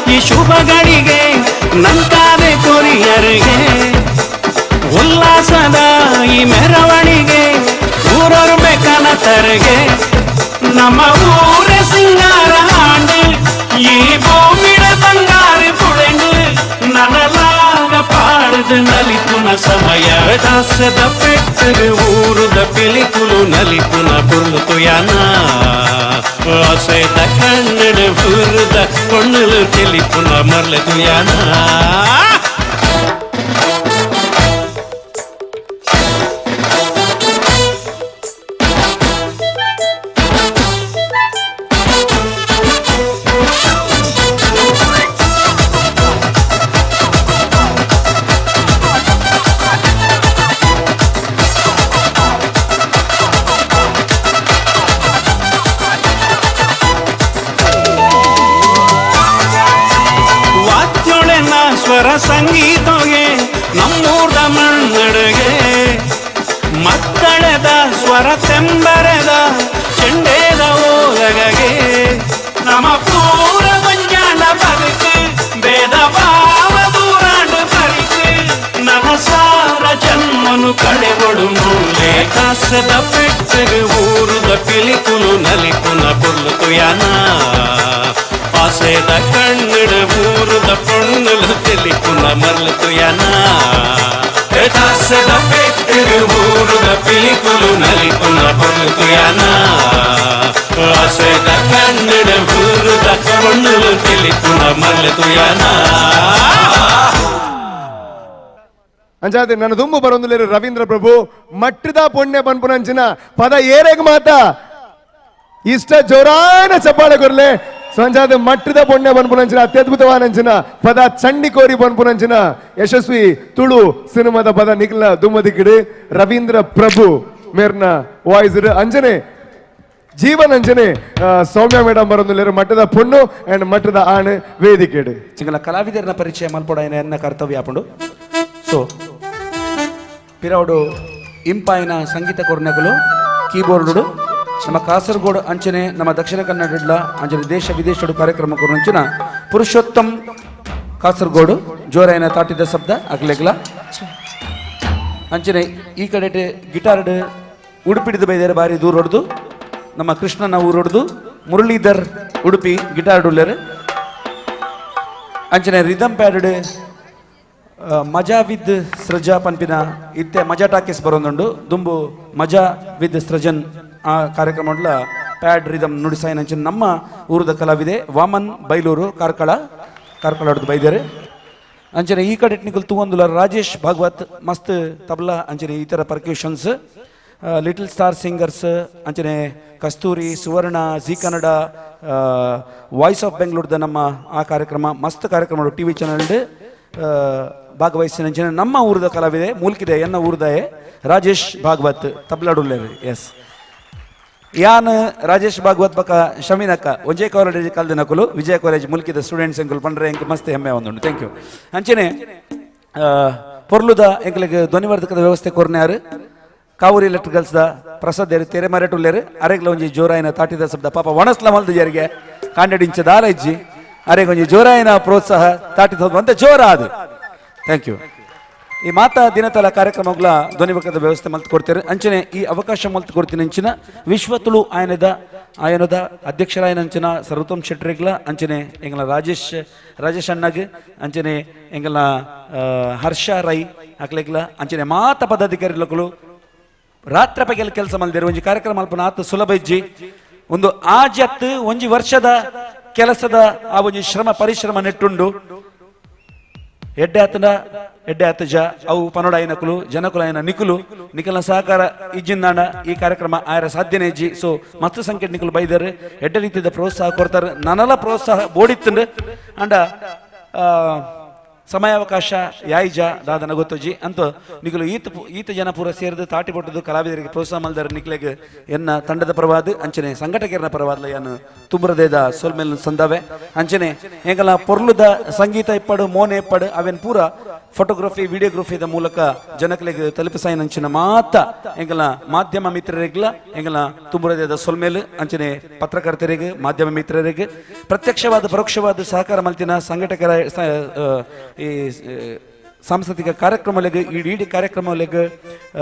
ಈ ಶುಭ ಗಳಿಗೆ ನಂತಾದೆ ಕೊರಿಯರಿಗೆ ಉಲ್ಲಾಸದ ಈ ಮೆರವಣಿಗೆ ಊರೊರ್ಮೆ ಕನತರಿಗೆ ನಮ್ಮ ಊರ ಸಿಂಗಾರ ಹಾಂಡು ಈ ಭೂಮಿಡ ಬಂಗಾರ ಪುಳೆಂಡು ನನಲಾಗ ಪಾಡದು ನಲಿಪುನ ಸಮಯ ದಾಸದ ಪೆಟ್ಟಿಗೆ ಊರುದ ಪಿಲಿಕುಲು ನಲಿಪುನ ಪೊರ್ಲು ತುಯಾನ ಆಸೆದ ಕಣ್ಣಡು ಊರುದ ಪೊಣ್ಣುಲು ತೆಲಿಪುನ ಮರ್ಲು ತುಯಾನ ಸ್ವರ ಸಂಗೀತಗೆ ನಮ್ಮೂರ್ದ ಮಣ್ಣೆಡೆಗೆ ಮಕ್ಕಳದ ಸ್ವರ ತೆಂಬರೆದ ಚೆಂಡೇದ ಓಲಗಗೆ ನಮ್ಮ ಪೂರ ಮಂಜಾನ ಬದುಕು ಭೇದ ಭಾವ ದೂರಾಂಡು ಬರಿಕು ನನಸಾರ ಜನ್ಮನು ಕಡೆಗೊಡು ಮೂಲೆ ಕಾಸದ ಪೆಟ್ಟಗೆ ಊರುದ ಪಿಲಿಕುಲು ನಲಿಪುನ ಪೊರ್ಲು ಯಾನ ಆಸೆದ ಕಣ್ಣಿಡ ಊರುದ ಪೊಣ್ಣಲು ತಿಳಿಪುನ ಮರ್ಲು ಯಾನ ಕಾಸದ ಪೆಟ್ಟಗೆ ಊರುದ ಪಿಲಿಕುಲು ನಲಿಪುನ ಪೊರ್ಲು ಯಾನ ಆಸೆದ ಕಣ್ಣಿಡ ಊರುದ ಪೊಣ್ಣಲು ತಿಳಿಪುನ ಮರ್ಲು ಯಾನ ಅಂಚಾದೆ ನನ್ನ ದುಂಬು ಬರೊಂದುಲ್ಲೆರ್ ರವೀಂದ್ರ ಪ್ರಭು ಮಟ್ಟದ ಪೊಣ್ಣೆ ಪನ್ಪುನಂಚಿನ ಪದ ಏರೆಗ್ ಮಾತ ಇಷ್ಟ ಜೋರಾನ ಚಪ್ಪಾಳೆ ಕೊರ್ಲೆ ಸಂಜಾದ ಮಟ್ಟದ ಪೊಣ್ಣೆ ಪನ್ಪುನಂಚಿನ ಅತ್ಯದ್ಭುತವಾನಂಚಿನ ಪದ ಚಂಡಿ ಕೋರಿ ಪನ್ಪುನಂಚಿನ ಯಶಸ್ವಿ ತುಳು ಸಿನಿಮಾದ ಪದ ನಿಖಿಲ ದುಮ್ಮದಿಕ್ಕಿಡು ರವೀಂದ್ರ ಪ್ರಭು ಮೇರ್ನ ವಾಯ್ಸ್ ಅಂಜನೆ ಜೀವನ್ ಅಂಜನೆ ಸೌಮ್ಯ ಮೇಡಮ್ ಬರೊಂದುಲ್ಲೆರ್ ಮಟ್ಟದ ಪೊಣ್ಣು ಅಂಡ್ ಮಟ್ಟದ ಆಣ್ ವೇದಿಕೆಡು ಚಿಂಗಲ ಕಲಾವಿದರನ ಪರಿಚಯ ಮಲ್ಪಡ ಎನ್ನ ಕರ್ತವ್ಯ ಆಪುಂಡು ಸೊ ಪಿರವಡು ಇಂಪಾಯಿನ ಸಂಗೀತ ಕೊರ್ನೆಗಳು ಕೀಬೋರ್ಡು ನಮ್ಮ ಕಾಸರಗೋಡು ಅಂಚನೆ ನಮ್ಮ ದಕ್ಷಿಣ ಕನ್ನಡ ಅಂಚನೆ ದೇಶ ವಿದೇಶಡು ಕಾರ್ಯಕ್ರಮ ಕೊರಂಚಿನ ಪುರುಷೋತ್ತಮ್ ಕಾಸರಗೋಡು ಜೋರಾಯಿನ ತಾಟಿದ ಶಬ್ದ ಅಗ್ಲೆಗ್ಲ ಅಂಚನೆ ಈ ಕಡೆ ಗಿಟಾರ್ಡ್ ಉಡುಪಿಡಿದು ಬೈದೇರೆ ಬಾರಿ ದೂರ ಹೊಡೆದು ನಮ್ಮ ಕೃಷ್ಣನ ಊರು ಹೊಡೆದು ಮುರಳೀಧರ್ ಉಡುಪಿ ಗಿಟಾರ್ಡ್ ಉಳ್ಳೇರು ಅಂಚನೆ ರಿದಮ್ ಪ್ಯಾಡ್ ಮಜಾ ವಿದ್ ಸೃಜಾ ಪನ್ಪಿನ ಇತ್ತೆ ಮಜಾ ಟಾಕೀಸ್ ಬರೋದುಂಡು ದುಂಬು ಮಜಾ ವಿದ್ ಸೃಜನ್ ಆ ಕಾರ್ಯಕ್ರಮ ಪ್ಯಾಡ್ ರಿದಮ್ ನುಡಿಸಾಯಿನ ಅಂಚನೆ ನಮ್ಮ ಊರದ ಕಲಾವಿದೆ ವಾಮನ್ ಬೈಲೂರು ಕಾರ್ಕಳ ಬೈದೇರೆ ಅಂಚನೆ ಈ ಕಡೆ ಟೆಕ್ನಿಕಲ್ ತೂವೊಂದುಲ ರಾಜೇಶ್ ಭಾಗವತ್ ಮಸ್ತ್ ತಬಲಾ ಅಂಚನೆ ಈ ಥರ ಪರ್ಕ್ಯೂಷನ್ಸ್ ಲಿಟಲ್ ಸ್ಟಾರ್ ಸಿಂಗರ್ಸ್ ಅಂಚನೆ ಕಸ್ತೂರಿ ಸುವರ್ಣ ಜಿ ಕನ್ನಡ ವಾಯ್ಸ್ ಆಫ್ ಬೆಂಗಳೂರದ ನಮ್ಮ ಆ ಕಾರ್ಯಕ್ರಮ ಮಸ್ತ್ ಕಾರ್ಯಕ್ರಮ ಟಿ ವಿ ಚಾನಲ್ ಭಾಗವಹಿಸಿನ ಅಂಚನೆ ನಮ್ಮ ಊರದ ಕಲಾವಿದೆ ಮೂಲ್ಕಿದೆ ಎನ್ನ ಊರದಾಯೆ ರಾಜೇಶ್ ಭಾಗವತ್ ತಬಲಾಡುಲ್ಲೇರು ಎಸ್ ಯಾನ್ ರಾಜೇಶ್ ಭಾಗವತ್ ಬಕ ಶಮೀನಕ್ಕ ಒಂಜೇ ಕಾಲೇಜ್ ಕಾಲದ ನಕಲು ವಿಜಯ ಕಾಲೇಜ್ ಮುಲ್ಕಿದ ಸ್ಟೂಡೆಂಟ್ಸ್ ಎಂಕಲ್ ಪಂಡ್ರೆ ಎಂಕ್ ಮಸ್ತ್ ಹೆಮ್ಮೆ ಒಂದುಂಡು ಥ್ಯಾಂಕ್ ಯು ಅಂಚನೆ ಪೊರ್ಲುದ ಎಂಕಲಿಗೆ ಧ್ವನಿವರ್ಧಕದ ವ್ಯವಸ್ಥೆ ಕೊರ್ನ್ಯಾರು ಕಾವೂರಿ ಎಲೆಕ್ಟ್ರಿಕಲ್ಸ್ದ ಪ್ರಸಾದ್ ಏರು ತೆರೆ ಮರೆಟುಲ್ಲೇರು ಅರೆಗ್ಲ ಒಂಜಿ ಜೋರಾಯಿನ ತಾಟಿದ ಶಬ್ದ ಪಾಪ ಒಣಸ್ಲ ಮಲ್ದು ಯಾರಿಗೆ ಕಾಂಡೆಡಿಂಚದ ಆಲಜ್ಜಿ ಅರೆಗೆ ಒಂಜಿ ಜೋರಾಯಿನ ಪ್ರೋತ್ಸಾಹ ತಾಟಿದ ಹೋಗುವ ಅಂತ ಜೋರ ಅದು ಥ್ಯಾಂಕ್ ಯು ಈ ಮಾತಾ ದಿನತಲ ಕಾರ್ಯಕ್ರಮಗಳ ಧ್ವನಿವರ್ಧಕದ ವ್ಯವಸ್ಥೆ ಮಲ್ತು ಕೊಡ್ತಾರೆ ಅಂಚನೆ ಈ ಅವಕಾಶ ಮಲ್ತು ಕೊಡ್ತೀನಿ ಅಂಚಿನ ವಿಶ್ವ ತುಳು ಆಯನದ ಅಧ್ಯಕ್ಷರಾಯನ ಅಂಚನ ಸರ್ವೋತ್ತಮ್ ಶೆಟ್ರಿಗ್ಲ ಅಂಚನೆ ಎಂಗಲ ರಾಜೇಶ್ ಅಣ್ಣಗ್ ಅಂಚನೆ ಎಂಗಲ ಹರ್ಷ ರೈ ಅಕ್ಲೆಗ್ಲ ಅಂಚನೆ ಮಾತ ಪದಾಧಿಕಾರಿಗಳು ರಾತ್ರ ಪಗೆಲ್ ಕೆಲಸ ಮಲ್ದೇರು ಒಂಜಿ ಕಾರ್ಯಕ್ರಮ ಅಲ್ಪನ ಆತ ಸುಲಭ ಇಜ್ಜಿ ಒಂದು ಆಜತ್ ಒಂಜಿ ವರ್ಷದ ಕೆಲಸದ ಆ ಒಂಜಿ ಪರಿಶ್ರಮ ನೆಟ್ಟುಂಡು ಎಡ್ಡೆ ಆತಜ ಅವು ಪನೋಡಾಯಿನಕುಲು ಜನಕುಲಾಯಿನ ನಿಖುಲ್ನ ಸಹಕಾರ ಇಜ್ಜಿಂದಾಂಡ ಈ ಕಾರ್ಯಕ್ರಮ ಆಯರ ಸಾಧ್ಯನೇ ಇಜ್ಜಿ ಸೊ ಮಸ್ತ್ ಸಂಖ್ಯೆ ನಿಖುಲು ಬೈದರು ಎಡ್ಡೆ ರೀತಿಯ ಪ್ರೋತ್ಸಾಹ ಕೊಡ್ತಾರೆ ನನ್ನಲ ಪ್ರೋತ್ಸಾಹ ಬೋಡಿತ್ತಂಡು ಅಂಡ ಸಮಯಾವಕಾಶ ಯಾಯಿಜ ದಾದನ ಗೊತ್ತುಜಿ ಅಂತ ನಿಖಲು ಈತ ಜನ ಪೂರ ಸೇರಿದು ತಾಟಿ ಪಟ್ಟದು ಕಲಾವಿದರಿಗೆ ಪ್ರೋತ್ಸಾಹ ಮಲ್ದಾರ ನಿಖಲೆಗೆ ಎನ್ನ ತಂಡದ ಪರವಾದ ಅಂಚನೆ ಸಂಘಟಕರ ಪರವಾದ ಯಾನು ತುಂಬರದೇದ ಸೋಲ್ಮೇಲ್ ಸಂದಾವೆ ಅಂಚನೆ ಎಂಗಲ ಪೊರ್ಲುದ ಸಂಗೀತ ಇಪ್ಪಡು ಮೋನೆ ಇಪ್ಪಡು ಅವೇನ್ ಪೂರ ಫೋಟೋಗ್ರಫಿ ವಿಡಿಯೋಗ್ರಫಿದ ಮೂಲಕ ಜನಕಲೆಗೆ ತಲುಪಿಸಾಯಿನ ಅಂಚಿನ ಮಾತ ಎಂಗಲ ಮಾಧ್ಯಮ ಮಿತ್ರರಿಗ್ಲ ಎಂಗಲ ತುಂಬರದೇದ ಸೊಲ್ಮೇಲ್ ಅಂಚನೆ ಪತ್ರಕರ್ತರಿಗೆ ಮಾಧ್ಯಮ ಮಿತ್ರರಿಗೆ ಪ್ರತ್ಯಕ್ಷವಾದ ಪರೋಕ್ಷವಾದ ಸಹಕಾರ ಮಲ್ತಿನ ಸಂಘಟಕರ ಈ ಸಾಂಸ್ಕೃತಿಕ ಕಾರ್ಯಕ್ರಮಗಳಿಗೆ ಇಡೀ ಕಾರ್ಯಕ್ರಮಗಳಿಗೆ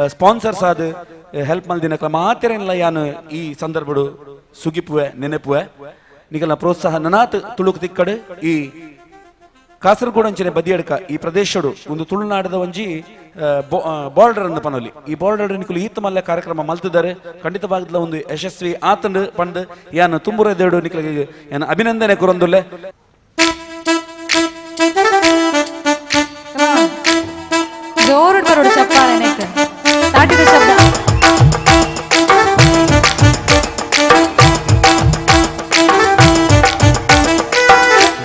ಸ್ಪಾನ್ಸರ್ಸ್ ಆದ ಹೆಲ್ಪ್ ಮಲ್ದಿನ ಮಾತೆರೆಲ್ಲ ಯಾನು ಈ ಸಂದರ್ಭಡು ಸುಗಿಪುವೆ ನೆನಪುವೆ ನಿಗಲ ಪ್ರೋತ್ಸಾಹ ನನಾತ್ ತುಳುಕು ತಿಕ್ಕಡು ಈ ಕಾಸರಗೋಡು ಅಂಚನೆ ಬದಿಯಡ್ಕ ಈ ಪ್ರದೇಶಡು ಒಂದು ತುಳುನಾಡದ ಒಂಜಿ ಬಾರ್ಡರ್ ಅನ್ನು ಪನೋಲಿ ಈ ಬಾರ್ಡರ್ ನಿಕಲು ಈತ ಮಲ್ಲ ಕಾರ್ಯಕ್ರಮ ಮಲ್ತಿದ್ದಾರೆ ಖಂಡಿತವಾಗಲ ಒಂದು ಯಶಸ್ವಿ ಆತಂಡು ಪಂಡ್ ಯಾನು ತುಂಬುರದೇಡು ನಿಕಲಿಗೆ ಯಾನು ಅಭಿನಂದನೆ ಕೊರೊಂದುಲ್ಲೆ ಜೋರು ಬರೋಡು ಚಪ್ಪಾಳೆ ನೆಕ್ ತಾಟಿದ ಶಬ್ದ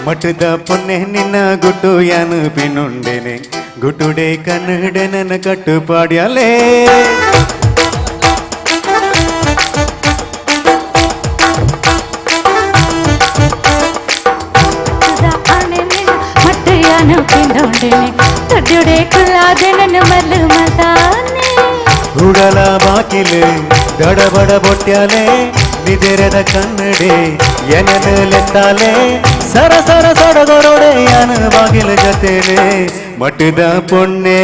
ಮಠದ ಪೊನ್ನೆ ನಿನ್ನ ಗುಟ್ಟು ಯಾನು ಪಿನುಂಡೆನೆ ಗುಟುಡೆ ಕನ್ನಡ ನನ್ನ ಕಟ್ಟುಪಾಡ್ಯಲೇ ಮಟ್ಟ ಯಾನು ಪಿಂಡ ಪಿಂದೊಂಡೇನೆ ತಡ್ಯುಡೆ ಕುಲ್ಲಾದೆ ನನ್ನ ಮಲ್ಲು ಮಲ್ತಾನೆ ಉಡಲ ಬಾಕಿಲು ದಡಬಡ ಬೊಟ್ಯಾಲೆ ನಿದೆರೆದ ಕನ್ನಡೆ ಎನಲೆತ್ತಾಲೆ ಸರ ಸರ ಸಡಗೊರೊಡೆ ಯಾನ ಬಾಗಿಲ ಜೊತೆಲೆ ಮಟ್ಟದ ಪೊಣ್ಣೆ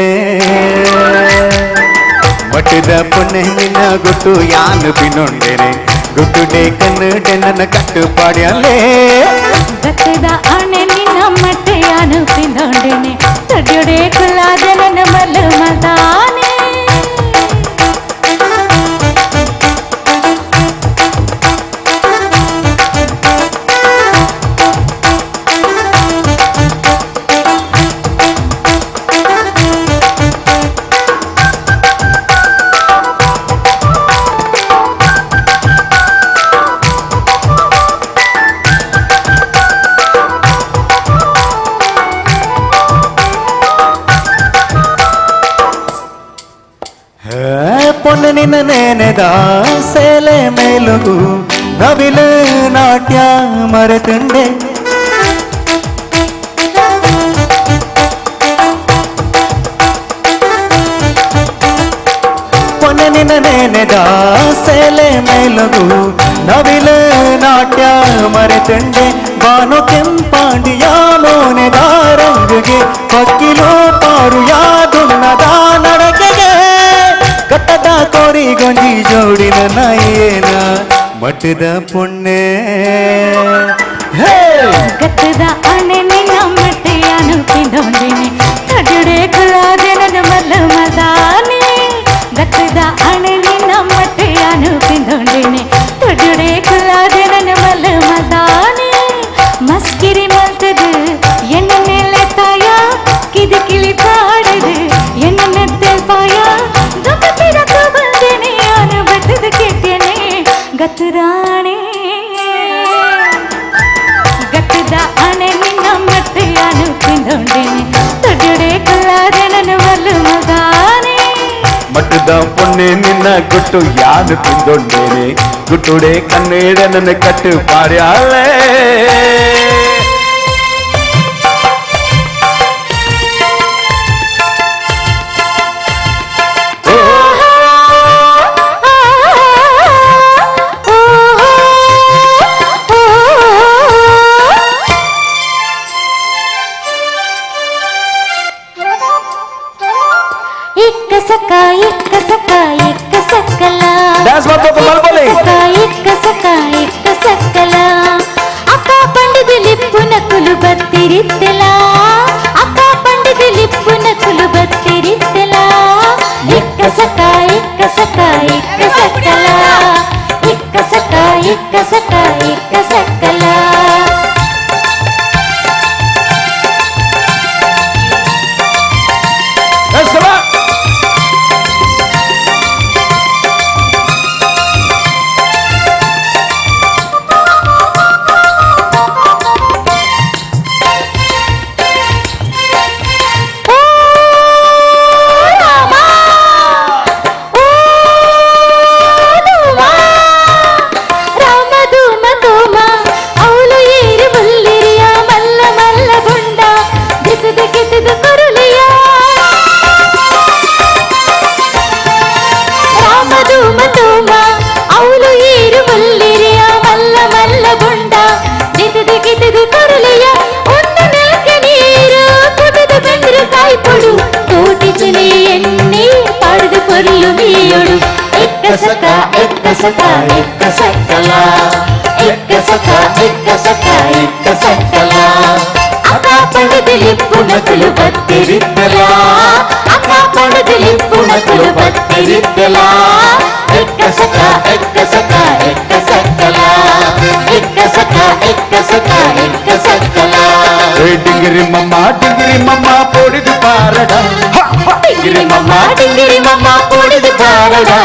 ನಿನ್ನ ಗುಟ್ಟು ಯಾನು ಪಿನೊಂಡೇನೆ ಗುಟ್ಟುಡೆ ಕನ್ನಡೆ ನನ್ನ ಕಟ್ಟುಪಾಡ್ಯಾಲೆ ಗತ್ತದ ಆಣೆ ನಿನ್ನ ಮಟ್ಟೆಯಾನು ಪಿಂದೊಂಡೇನೆ ತಡ್ಯುಡೆ ಕುಲ್ಲಾದೆ ನನ್ನ ಮಲ್ಲು ಮಲ್ತಾನೆ ಪೊಣ್ಣೆ ನಿನ್ನ ನೆನೆದ ಸೇಲೆ ಮೇಲುಗು ನವಿಲು ನಾಟ್ಯ ಮರೆತುಂಡೆ ಪೊಣ್ಣೆ ನಿನ್ನ ನೆನೆದ ಸೇಲೆ ಮೇಲುಗು ನವಿಲು ನಾಟ್ಯ ಮರೆತುಂಡೆ ಬಾನು ಕೆಂಪಾಂಡಿಯ ಮೋನೆದ ರಂಗಿಗೆ ಪಕ್ಕಿಲೋ ಪಾರು ಯಾದುನ್ನದ ನಡಕೆಗೆ ಕಟ್ಟದ ಕೋರಿ ಗೊಂಜಿ ಜೋಡಿನ ನಾಯೇನ ಮಟ್ಟದ ಪುಣ್ಣೆ ಗತ್ತದ ಆಣೆ ನಿನ್ನ ಮಟ್ಟೆಯಾನು ಪಿಂದೊಂಡೇನೆ ತಡ್ಯುಡೆ ಕುಲ್ಲಾದೆ ನನ್ನ ಮಲ್ಲು ಮಲ್ತಾನೆ ಗತ್ತದ ಆಣೆ ನಿನ್ನ ಮಟ್ಟೆಯಾನು ಪಿಂದೊಂಡೇನೆ ತಡ್ಯುಡೆ ಕುಲ್ಲಾದೆ ನನ್ನ ಮಲ್ಲು ಮಲ್ತಾನೆ ಮಸ್ಕಿರಿ ಮಲ್ತದು ಎನ್ನ ನೆಲೆ ತಾಯ ಕಿದು ಕಿಳಿ ಪಾಡದು ಎನ್ನ ನೆತ್ತಲ್ ಪಾಯ ಗಮತಿರಕ ಬಂದೇನೆ ಯಾನು ಬಟ್ಟದ ಕೆಟ್ಟನೆ ಗತ್ತದಾಣೆ ಗತ್ತದ ಆಣೆ ನಿನ್ನ ಮಟ್ಟೆಯಾನು ಪಿಂದೊಂಡೇನೆ ತಡ್ಯುಡೆ ಕುಲ್ಲಾದೆ ನನ್ನ ಮಲ್ಲು ಮಲ್ತಾನೆ ಮಟ್ಟದ ಪೊಣ್ಣೆ ನಿನ್ನ ಗುಟ್ಟು ಯಾನು ಪಿಂದೊಂಡೇನೆ ಗುಟ್ಟುಡೆ ಕನ್ನಡ ನನ್ನ ಕಟ್ಟು ಪಾಡ್ಯಾಳೆ ಇಕ್ಕ ಸಕ್ಕಲ ಡ್ಯಾನ್ಸ್ ಮಾಡ್ಬೇಕು ಮಲ್ಬಲಿ ಇಕ್ಕ ಸಕ್ಕಲ ಅಕ್ಕ ಪಂಡಿದ ಲಿಪ್ಪುನ ಕುಲು ಬತ್ತಿರಿದ್ದಲ ಅಕ್ಕ ಪಂಡಿದ ಲಿಪ್ಪುನ ಕುಲು ಬತ್ತಿರಿದ್ದಲ ಇಕ್ಕ ಸಕ್ಕಲ పునకులు బత్తిరిద్దలా అక్క పడదిలి పునకులు బత్తిరిద్దలా ఎక్కసక ఎక్కసక ఎక్కసకలా ఎక్కసక ఎక్కసక ఎక్కసకలా డింగిరి మమ్మ పొడిది పారడా డింగిరి మమ్మ పొడిది పారడా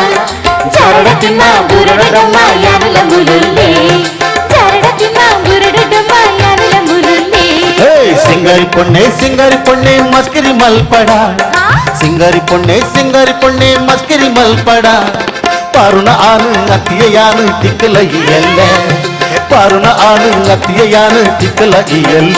జరడకిన్న బురడమ్మ యానల ములుల్లే జరడకిన్న బురడమ్మ యానల ములుల్లే సింగరి పొన్నే మస్కిరి మల్పడా సింగరి పొన్నే మస్కిరి మల్పడా ಪಾರುನ ಆನು ಅತ್ತಿಯಾನು ತಿಕ್ಕಲ ಇಯಲ್ಲ ಪಾರುನ ಆನು ಅತ್ತಿಯಾನು ತಿಕ್ಕಲ ಇಯಲ್ಲ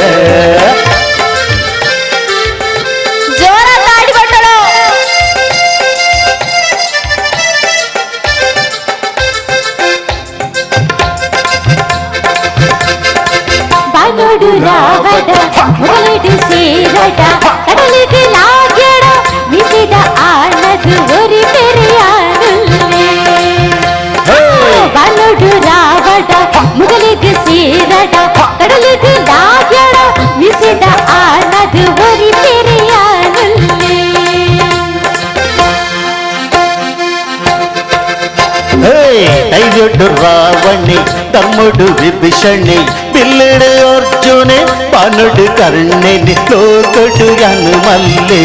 விட ஆனது ஒரு பெரிய ஆளுள்ளே. కైజొడ్డు రావణి తమ్ముడు విభీషణి పిల్లడు అర్జునే బాణుడు కర్ణుని లోకుడు హనుమల్లే.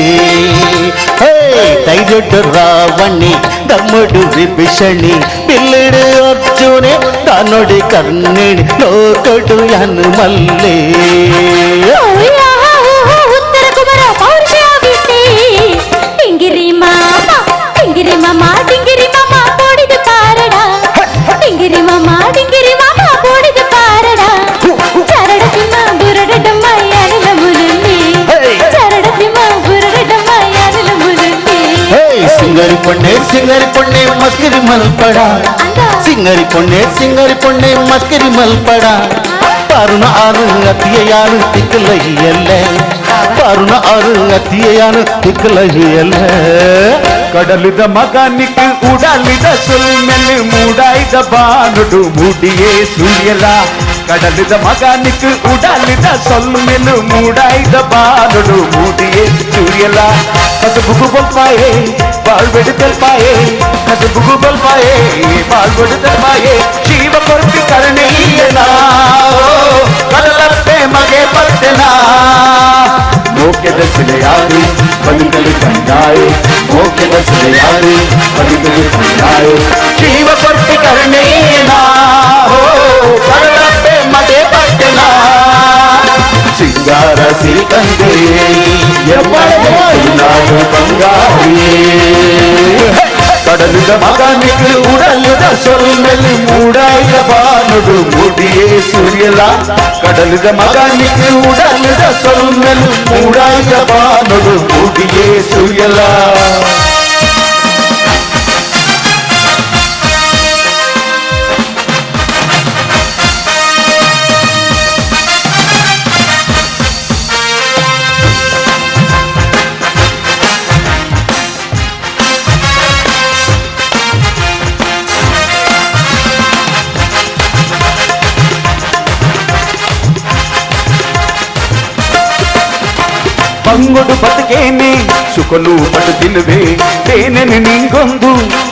కైజొడ్డు రావణి తమ్ముడు విభీషణి పిల్లడు అర్జునే బాణుడు కర్ణుని లోకుడు హనుమల్లే. ఉత్తర కుమార పౌరుషావితే డింగిరి మామ డింగిరి మామ డింగిరి మామ పొడిదు పారడా డింగిరి మామ పొడిదు పారడా చరడతిమ బురడడమ్మ యానలములుంది చరడతిమ బురడడమ్మ యానలములుంది. సింగరి పొన్నే మస్కిరి మల్పడా సింగరి పొన్నే మస్కిరి మల్పడా பருண ஆறு அத்தியான திக்கலையல்ல பருண ஆறு அத்தியான திக்கலையல்ல. கடலுத மகானிக்கு உடலித சொல்மென்னு மூடாய்த பானுடு மூடியே சூரியலா. கடலுத மகானிக்கு உடலித சொல்மென்னு மூடாய்த பானுடு மூடியே சூரியலா. கசுபுகு பொல்பாயே வாழ்வெடுத்தல் பாயே கசுபுகு பொல்பாயே வாழ்வெடுத்தல் பாயே ಶಿವ ಕೊರ್ಪಿ ಕರ್ಣೀಯನಾ ಕಡಲಪ್ಪೆ ಮಗೆ ಪಟ್ಟನಾ. ಮೋಕೆದ ಸಿಲೆಯಾರು ಬದುಕಲು ಕಂಡಾಯೆ ಮೋಕೆದ ಸಿಲೆಯಾರು ಬದುಕಲು ಕಂಡಾಯೆ ಶಿವ ಕೊರ್ಪಿ ಕರ್ಣೀಯನಾ ಕಡಲಪ್ಪೆ ಮಗೆ ಪಟ್ಟನಾ. ಸಿಂಗಾರ ಸಿರಿಕಂದೆ ಎಬ್ಬಳು ಬಂಗಾರಿಯೇ. கடலுத மகானுக்கு உடலுத சொல்மெல் மூடாய்த பானுடு மூடியே சூரியலா. கடலுத மகானுக்கு உடலுத சொல்மெல் மூடாய்த பானுடு மூடியே சூரியலா. ಬಂಗುಡು ಬದುಕೇನೆ ಸುಖಲು ಪಡು ತಿನ್ನುವೆ ತೇನೆನು ನಿಂಗೊಂದು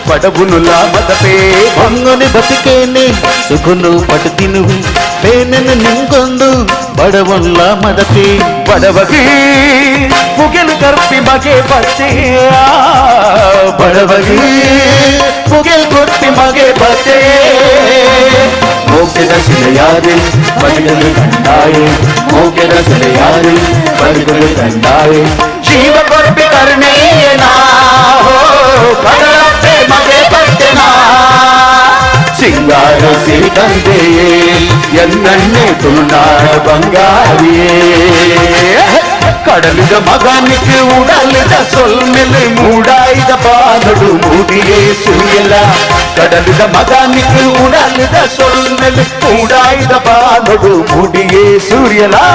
ಪಡಬುನು ಲಾಭದಪೇ. ಬಂಗುನಿ ಬದುಕೇನೆ ಸುಖನು ಪಡು ತಿನ್ನುವೆ ತೇನೆನು ನಿಂಗೊಂದು ಬಡವಲ್ಲ ಮದಪೇ. ಬಡವಗೆ ಮುಗೆಲು ಕರ್ಪಿ ಮಗೆ ಬತ್ತೆ ಬಡವಗೆ ಮುಗೆಲ್ ಕೊಟ್ಟಿ ಮಗೆ ಬತ್ತೆ. ಮೋಕೆದ ಸಿಲೆಯಾರೆ ಬದುಕಲು ಕಂಡಾಯೆ ಮೋಕೆದ ಸಿಲೆಯಾರೆ ಬದುಕಲು ಕಂಡಾಯೆ ಶಿವ ಕೊರ್ಪಿ ಕರ್ಣೀಯನಾ ಕಡಲಪ್ಪೆ ಮಗೆ ಪಟ್ಟನಾ. ಸಿಂಗಾರ ಸಿರಿಕಂದೆ ಎನ್ನಣ್ಣೆ ತುಳುನಾಡ ಬಂಗಾರಿಯೇ. கடலுத மகானுக்கு உடலுத சொல்மெல் மூடாய்த பானுடு மூடியே சூரியலா. கடலுத மகானுக்கு உடலுத சொல்மெல் மூடாய்த பானுடு மூடியே சூரியலா.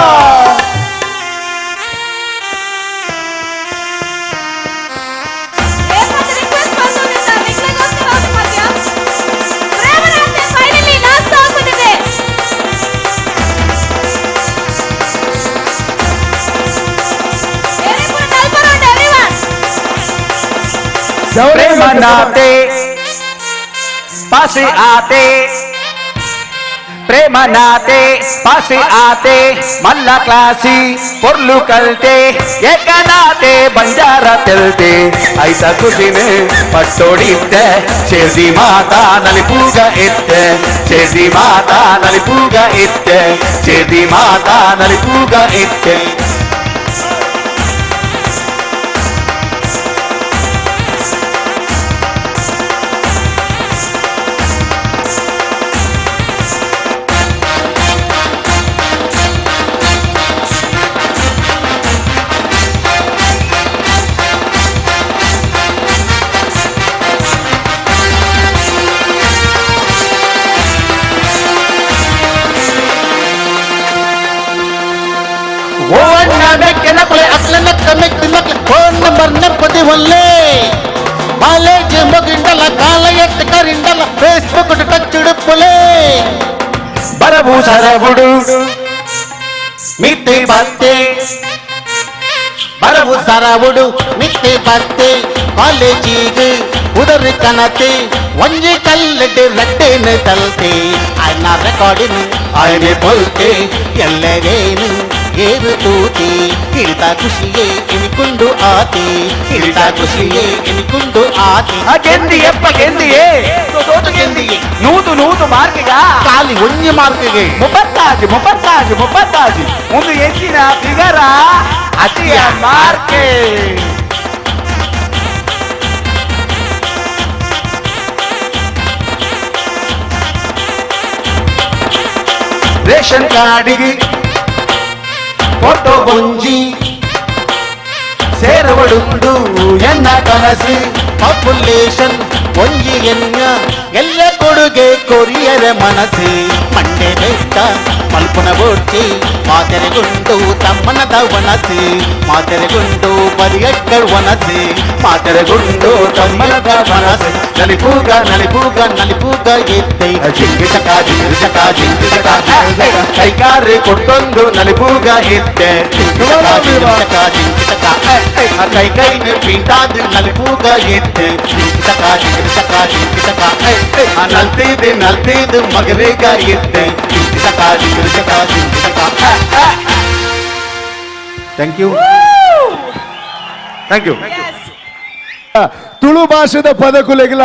प्रेम नाते पास आते प्रेम नाते पास आते मल्ला क्लासी పొర్లు కల్తే ఏకనాతే బంజారా తెల్తే ఐత కుసినే పట్టోడితే చేసి మాతా నలిపుగా ఎత్తే చేసి మాతా నలిపుగా ఎత్తే చేసి మాతా నలిపుగా ఎత్తే. ಫೋನ್ ನಂಬರ್ ನೆಪ್ಪದಿ ಒಲ್ಲೆ ಕಾಲೇಜ್ ಮಗಿಂಡಲ ಕಾಲ ಎತ್ತು ಕರಿಂಡಲ ಫೇಸ್ಬುಕ್ ಟಚ್ ಡುಪ್ಪುಲೆ ಬರವು ಸರವುಡು ಮಿತ್ತೆ ಬತ್ತೆ ಸರವುಡು ಮಿತ್ತೆ ಬತ್ತೆ ಕಾಲೇಜಿಗೆ ಉದರಿ ಕನತೆ ಒಂಜಿ ಕಲ್ಲಡೆ ರಟ್ಟೆನ ತಲ್ತೆ ಆಯ್ನ ರೆಕಾರ್ಡಿನ ಆಯ್ನೆ ಪೊಲ್ತೆ ಎಲ್ಲಗೇನು ಏರು ತೂತಿ ಹಿಡಿತ ಖುಷಿಯೇ ಎನಿಕೊಂಡು ಆತಿ ಹಿಡಿತ ಖುಷಿಯೇ ಎನಿಕೊಂಡು ಆತಿ ಗೆಂದಿಯಪ್ಪ ಗೆಂದಿಯೇ ತೋಟು ಗೆಂದಿಗೆ ನೂತು ಮಾರ್ಕಿಗ ಖಾಲಿ ಒಂಜಿ ಮಾರ್ಕಿಗೆ ಮುಪ್ಪತ್ತಾಜಿ ಒಂದು ಹೆಚ್ಚಿನ ಫಿಗರ ಅತಿಯ ಮಾರ್ಕೆ ರೇಷನ್ ಕಾರ್ಡಿಗೆ ಫೋಟೋ ಒಂಜಿ ಸೇರವಡುಂಡು ಎನ್ನ ಕನಸು ಪಾಪ್ಯುಲೇಷನ್ ಒಂಜಿ ಎನ್ನ ಎಲ್ಲ ಕೊಡುಗೆ ಕೊರಿಯರ ಮನಸ್ಸು ಮಂಡೆ ಬೆಟ್ಟ ಮಲ್ಪುನ ಬೊಟ್ಟಿ ಮಾತೆರೆಗುಂಡು ತಮ್ಮನದ ವನಸು ಮಾತೆರೆಗುಂಡು ಪರಿಯಕ್ಕಳ್ ವನಸು ಮಾತೆರೆಗುಂಡು ತಮ್ಮನದ ವನಸು ನಲಿಪೂಗ ಎತ್ತೈ ಜಿಂಗಿಟಕ ಕೈಗಾರೆ ಕೊಟ್ಟೊಂದು ನಲಿಪೂಗ ಎತ್ತೆ ಕೈನ ಪಿಂಟಾದ ನಲಿಪೂಗ ಎತ್ತೆ ನಲ್ತೈದು ಮಗರೇಗ ಎತ್ತೆ ಥ್ಯಾಂಕ್ ಯು ತುಳು ಭಾಷೆದ ಪದಕುಲೆಗಳ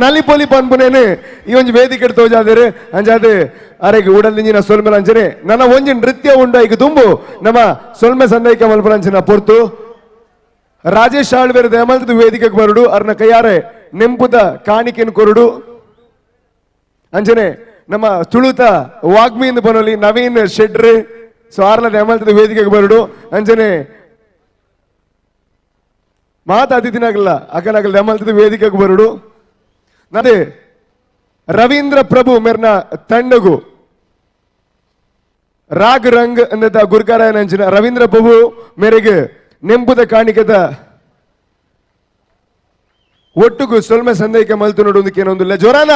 ನಲಿಪೊಲಿ ಪನ್ಪುನೇನು ಈ ಒಂಜಿ ವೇದಿಕೆ ತೋಜಾದೇರು ಅಂಜಾದು ಅರೆಗೆ ಉಡಲಿಂಜಿನ ಸೊಲ್ಮೆಲ ಅಂಚನೆ ನನ್ನ ಒಂಜಿ ನೃತ್ಯ ಉಂಡ ಈಗ ತುಂಬು ನಮ್ಮ ಸೊಲ್ಮೆ ಸಂದೈಕ ಮಲ್ಪರಂಚಿನ ಪೊರ್ತು ರಾಜೇಶ್ ಆಳ್ವೇರ್ ದಯಮಲ್ತದ ವೇದಿಕೆಗೆ ಬರುಡು ಅರ್ನ ಕೈಯಾರೆ ನೆಂಪುದ ಕಾಣಿಕೆನ್ ಕೊರುಡು ಅಂಚನೆ ನಮ್ಮ ತುಳುತ ವಾಗ್ಮಿಯಿಂದ ಬರೋಲಿ ನವೀನ್ ಶೆಟ್ರ್ ಸೊ ಆರ್ಲ ದಯಮಲ್ತದ ವೇದಿಕೆಗೆ ಬರುಡು ಅಂಚನೆ ಮಾತ ಅತಿಥಿನಾಗಲ್ಲ ಅಕಲಾಗಲ್ಲ ದಯಮಲ್ತದ ವೇದಿಕೆಗೆ ಬರುಡು ನದೇ ರವೀಂದ್ರ ಪ್ರಭು ಮೇರ್ನ ತಂಡಗು ರಾಗ್ ರಂಗ್ ಅಂದ ಗುರ್ಕಾರಾಯನ ಅಂಚಿನ ರವೀಂದ್ರ ಪ್ರಭು ಮೇರೆಗೆ ನೆಂಪುದ ಕಾಣಿಕೆದ ಒಟ್ಟುಗು ಸೊಲ್ಮೆ ಸಂದೇಹಿಕ ಮಲ್ತು ನೋಡುವುದಕ್ಕೆ ಏನೊಂದಿಲ್ಲ ಜೋರಾನ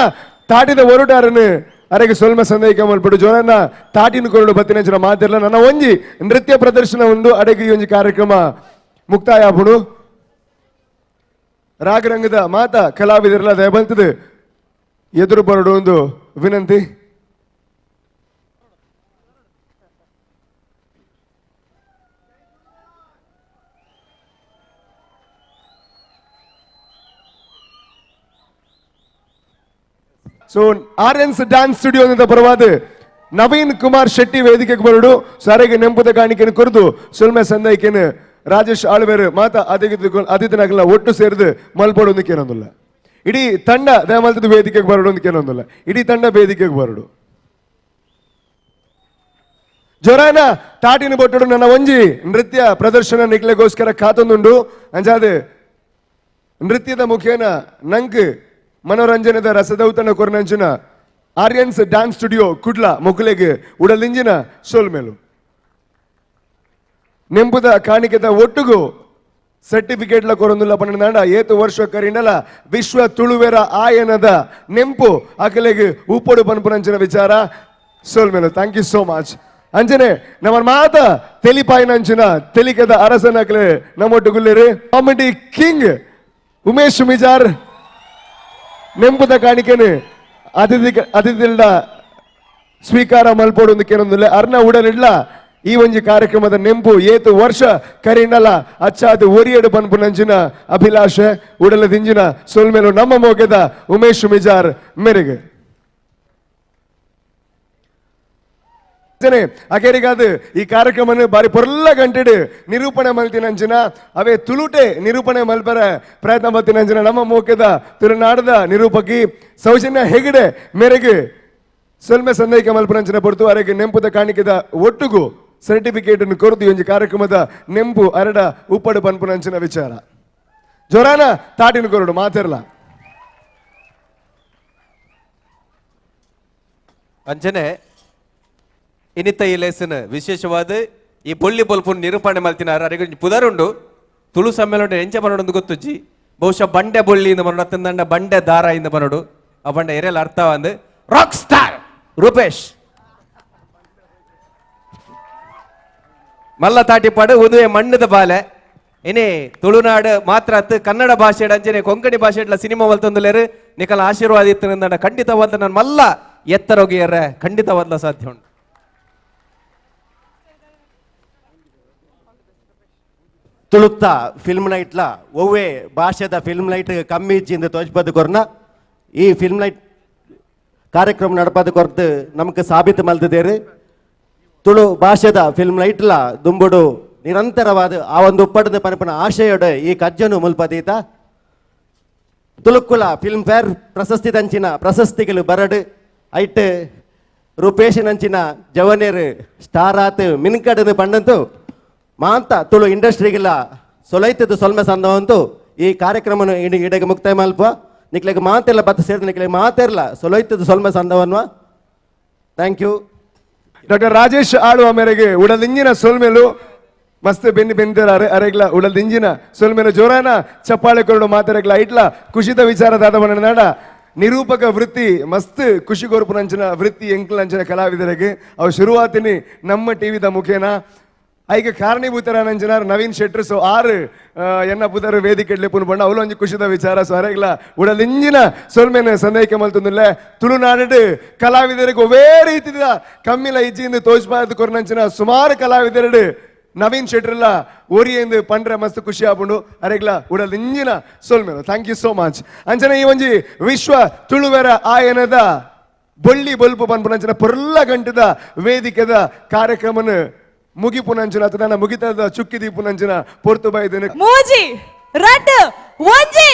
ತಾಟಿದ ಹೊರಟಾರನು ಅರೆಗೆ ಸೊಲ್ಮೆ ಸಂದೇಹಿಕ ಮಲ್ಪಡು ಜೋರಾನ ತಾಟಿನ ಕೊರಡು ಬತ್ತಿನ ಮಾತಿರಲ್ಲ ನನ್ನ ಒಂಜಿ ನೃತ್ಯ ಪ್ರದರ್ಶನ ಉಂಡು ಅಡೆಗೆ ಈ ಒಂಜಿ ಕಾರ್ಯಕ್ರಮ ಮುಕ್ತಾಯ ಆಪುಡು ರಾಗರಂಗದ ಮಾತ ಕಲಾವಿದರೆಲ್ಲ ದಯಬಂತದ ಎದುರು ಬರಡು ಒಂದು ವಿನಂತಿ ಸೊ ಆರ್ಯನ್ಸ್ ಡ್ಯಾನ್ಸ್ ಸ್ಟುಡಿಯೋ ಅಂತ ಬರುವಾದ ನವೀನ್ ಕುಮಾರ್ ಶೆಟ್ಟಿ ವೇದಿಕೆಗೆ ಬರಡು ಸಾರಿಗೆ ನೆಂಪುದ ಕಾಣಿಕೆಯನ್ನು ಕೊರದು ಸೊಲ್ಮೆ ಸಂದೈಕೆನು ರಾಜೇಶ್ ಆಳ್ವೇರ್ ಮಾತ ಅತಿಥಿನಾಗಲ್ಲ ಒಟ್ಟು ಸೇರಿದು ಮಲ್ಪಡೋದಕ್ಕೆ ಏನೊಂದಿಲ್ಲ ಇಡೀ ತಂಡ ದಯಮಲ್ತದ ವೇದಿಕೆಗೆ ಬರಡೋದಕ್ಕೆ ಏನೊಂದಿಲ್ಲ ಇಡೀ ತಂಡ ವೇದಿಕೆಗೆ ಬರಡು ಜೋರಾನ ತಾಟಿನ ಬೊಟ್ಟಡು ನನ್ನ ಒಂಜಿ ನೃತ್ಯ ಪ್ರದರ್ಶನ ನಿಕ್ಲೆಗೋಸ್ಕರ ಕಾತೊಂದುಂಡು ಅಂಜಾದೆ ನೃತ್ಯದ ಮುಖೇನ ನಂಕ್ ಮನೋರಂಜನೆದ ರಸದೌತಣ ಕೊರನಂಚಿನ ಆರ್ಯನ್ಸ್ ಡ್ಯಾನ್ಸ್ ಸ್ಟುಡಿಯೋ ಕುಡ್ಲ ಮೊಕಲೆಗೆ ಉಡಲಿಂಜಿನ ಸೋಲ್ಮೇಲು ನೆಂಪುದ ಕಾಣಿಕೆದ ಒಟ್ಟುಗು ಸರ್ಟಿಫಿಕೇಟ್ಲ ಕೊರೊಂದುಲ್ಲ ಪನ್ನಡ ಏತು ವರ್ಷ ಕರಿಂಡಲ ವಿಶ್ವ ತುಳುವೆರ ಆಯನದ ನೆಂಪು ಅಕಲೆಗೆ ಉಪ್ಪಡು ಪನ್ಪುನಂಚಿನ ವಿಚಾರ ಸೋಲ್ಮೇಲು ಥ್ಯಾಂಕ್ ಯು ಸೋ ಮಚ್ ಅಂಚನೆ ನಮ್ಮ ಮಾತ ತೆಲಿಪಾಯಿನಂಚಿನ ತೆಲಿಕದ ಅರಸನಕಲೆ ನಮ್ಮೊಟ್ಟು ಗುಲ್ಲೇರಿ ಕಾಮಿಡಿ ಕಿಂಗ್ ಉಮೇಶ್ ಮಿಜಾರ್ ನೆಂಪುದ ಕಾಣಿಕೆನು ಅತಿಥಿಗಳ ಸ್ವೀಕಾರ ಮಲ್ಪೋಡು ಕೇಳೊಂದಿಲ್ಲ ಅರ್ನ ಉಡಲಿಡ್ಲ ಈ ಒಂಜಿ ಕಾರ್ಯಕ್ರಮದ ನೆಂಪು ಏತು ವರ್ಷ ಕರಿಂಡಲ ಅಚ್ಚಾದು ಒರಿಯಡು ಪನ್ಪುನಂಚಿನ ಅಭಿಲಾಷೆ ಉಡಲ ದಿಂಜಿನ ಸೋಲ್ಮೇಲು ನಮ್ಮ ಮೋಗೆದ ಉಮೇಶ್ ಮಿಜಾರ್ ಮೇರೆಗೆ ಅಕೇರಿಗಾದ ಈ ಕಾರ್ಯಕ್ರಮ ಬಾರಿ ಪೊರ್ಲ ಗಂಟೆಡು ನಿರೂಪಣೆ ಮಲ್ತಿನಂಚಿನ ಅವೇ ತುಳುಟೆ ನಿರೂಪಣೆ ಮಲ್ಪರ ಪ್ರಯತ್ನ ಮಲ್ತಿನಂಚಿನ ನಮ್ಮ ಮೋಕೆದ ತುಳುನಾಡದ ನಿರೂಪಕಿ ಸೌಜನ್ಯ ಹೆಗಡೆ ಮೇರೆಗೆ ಸೊಲ್ಮೆ ಸಂದೇಹಿಕ ಮಲ್ಪನಂಚಿನ ಪೊರ್ತು ಅರೆಗೆ ನೆಂಪುದ ಕಾಣಿಕೆದ ಒಟ್ಟುಗು ಸರ್ಟಿಫಿಕೇಟ್ ಅನ್ನು ಕೊರದು ಒಂಜಿ ಕಾರ್ಯಕ್ರಮದ ನೆಂಪು ಅರಡ ಉಪ್ಪಡು ಪನ್ಪುನಂಚಿನ ವಿಚಾರ ಜೋರಾನ ತಾಟಿನ ಕೊರಡು ಮಾತಿರಲ್ಲ ಅಂಚನೆ ಇನ್ನಿತ್ತ ಈ ಲೆಸನ್ ವಿಶೇಷವಾದ ಈ ಬೊಳ್ಳಿ ಬೊಲ್ಪುನ್ ನಿರೂಪಣೆ ಮಲ್ತಿನಾರ ಅರೆಗೆ ಪುದರುಂಡು ತುಳು ಸಮ್ಮೇಳನ ಎಂಚ ಬರೋಡು ಗೊತ್ತುಜ್ಜಿ ಬಹುಶಃ ಬಂಡೆ ಬೊಳ್ಳಿಯಿಂದ ಬರೋಡು ಅತ್ತಂದಂಡ ಬಂಡೆ ದಾರ ಇಂದ ಬರೋಡು ಆ ಬಂಡೆ ಎರೆಲ್ಲ ಅರ್ಥ ಅಂದ್ ರಾಕ್ ಸ್ಟಾರ್ ರೂಪೇಶ್ ಮಲ್ಲ ತಾಟಿಪಾಡು ಉದುವೆ ಮಣ್ಣದ ಬಾಲೆ ಇನಿ ತುಳುನಾಡು ಮಾತ್ರ ಅತ್ತು ಕನ್ನಡ ಭಾಷೆ ಅಂಚನೆ ಕೊಂಕಣಿ ಭಾಷೆ ಸಿನಿಮಾ ವಲ್ತೊಂದುಲೇರು ನಿಕಲ ಆಶೀರ್ವಾದ ಇತ್ತು ಖಂಡಿತವಾದ ನಾನು ಮಲ್ಲ ಎತ್ತರ ಹೋಗಿಯರ ಖಂಡಿತವಾದ ಸಾಧ್ಯ ಉಂಟು. ತುಳುಕ್ತ ಫಿಲ್ಮ್ ನೈಟ್ಲ ಒವ್ವೇ ಭಾಷೆದ ಫಿಲ್ಮ್ ನೈಟ್ ಕಮ್ಮಿ ಇಚ್ಚಿಂದ ತೋಚ್ಪದು ಕೊರ್ನ ಈ ಫಿಲ್ಮ್ ನೈಟ್ ಕಾರ್ಯಕ್ರಮ ನಡಪದು ಕೊರ್ತು ನಮಗೆ ಸಾಬೀತು ಮಲ್ತಿದ್ದೇರು. ತುಳು ಭಾಷೆದ ಫಿಲ್ಮ್ ನೈಟ್ಲ ದುಂಬುಡು ನಿರಂತರವಾದ ಆ ಒಂದು ಉಪ್ಪಡದ ಪನಪನ ಆಶಯೋಡು ಈ ಕಜ್ಜನು ಮುಲ್ಪದೀತ ತುಳುಕುಲ ಫಿಲ್ಮ್ ಫೇರ್ ಪ್ರಶಸ್ತಿ ದಂಚಿನ ಪ್ರಶಸ್ತಿಗಳು ಬರಡು ಐಟ್ ರೂಪೇಶನಂಚಿನ ಜವನೇರು ಸ್ಟಾರ್ ಆತ್ ಮಿನ್ಕಡದು ಪಂಡಂತು ಮಾಂತ ತುಳು ಇಂಡಸ್ಟ್ರಿಗೆಲ್ಲ ಸೊಲೈತದ್ದು ಸೊಲ್ಮೆ ಸಂದವಂತು ಈ ಕಾರ್ಯಕ್ರಮ ಇಡೆಗೆ ಮುಕ್ತಾಯ ಮಲ್ಪ ನಿಕ್ಲೆಗೆ ಮಾತೆಲ್ಲ ಬತ್ತ ಸೇರಿದ ನಿಕ್ಲೆಗೆ ಮಾತೆರ್ಲ ಸೊಲೈತದ್ದು ಸೊಲ್ಮೆ ಸಂದವನ್ವ. Thank you. ಡಾಕ್ಟರ್ ರಾಜೇಶ್ ಆಳುವ ಮೇರೆಗೆ ಉಡದಿಂಜಿನ ಸೊಲ್ಮೆಲು ಮಸ್ತ್ ಬೆನ್ನಿದ್ದಾರೆ ಅರೆಗ್ಲ ಉಡದಿಂಜಿನ ಸೊಲ್ಮೆಲು ಜೋರಾನ ಚಪ್ಪಾಳೆ ಕೊರಡು ಮಾತಾರೆಗ್ಲ ಇಟ್ಲ ಖುಷಿದ ವಿಚಾರದಾದ ನಾಡ ನಿರೂಪಕ ವೃತ್ತಿ ಮಸ್ತ್ ಖುಷಿ ಕೋರ್ಪುನಂಚಿನ ವೃತ್ತಿ ಎಂಕ್ಲಂಚಿನ ಕಲಾವಿದರಿಗೆ ಅವು ಶುರುವಾತಿನಿ ನಮ್ಮ ಟಿವಿದ ಮುಖೇನ ಐಗೆ ಕಾರಣೀಭೂತರಾನಂಜನಾರ್ ನವೀನ್ ಶೆಟ್ರು ಸೊ ಆರು ಎನ್ನ ಪುದರ್ ವೇದಿಕೆ ಪುನ್ ಬಂಡ ಅವಲೊಂಜಿ ಖುಷಿದ ವಿಚಾರ ಸೊ ಅರೆಗ್ಲ ಉಡಲಿಂಜಿನ ಸೊಲ್ಮೆನ ಸಂದೇಹಕ್ಕೆ ಮಲ್ತೊಂದಿಲ್ಲ ತುಳುನಾಡು ಕಲಾವಿದರಿಗೆ ಒವೇ ರೀತಿದ ಕಮ್ಮಿಲ ಇಜ್ಜಿಂದ ತೋಚ್ಬಾರ್ದು ಕೊರ್ನಂಚಿನ ಸುಮಾರು ಕಲಾವಿದರಡು ನವೀನ್ ಶೆಟ್ರಲ್ಲ ಓರಿಯಂದು ಪಂಡ್ರೆ ಮಸ್ತ್ ಖುಷಿ ಆಪುಂಡು ಅರೆಗ್ಲ ಉಡಲಿಂಜಿನ ಸೊಲ್ಮೆನು. Thank you so much. ಅಂಚನೆ ಈ ಒಂಜಿ ವಿಶ್ವ ತುಳುವೆರ ಆಯನದ ಬೊಳ್ಳಿ ಬಲ್ಪು ಪನ್ಪುನಂಚಿನ ಪೊರ್ಲ ಗಂಟದ ವೇದಿಕೆದ ಕಾರ್ಯಕ್ರಮನ ಮುಗಿಪುನಂಚಿನ ನನ್ನ ಮುಗಿತದ ಚುಕ್ಕಿ ದೀಪುನಂಚಿನ ಪೊರ್ತು ಬೈದನೆ ಮೂಜಿ ರಡ್ ಒಂಜಿ.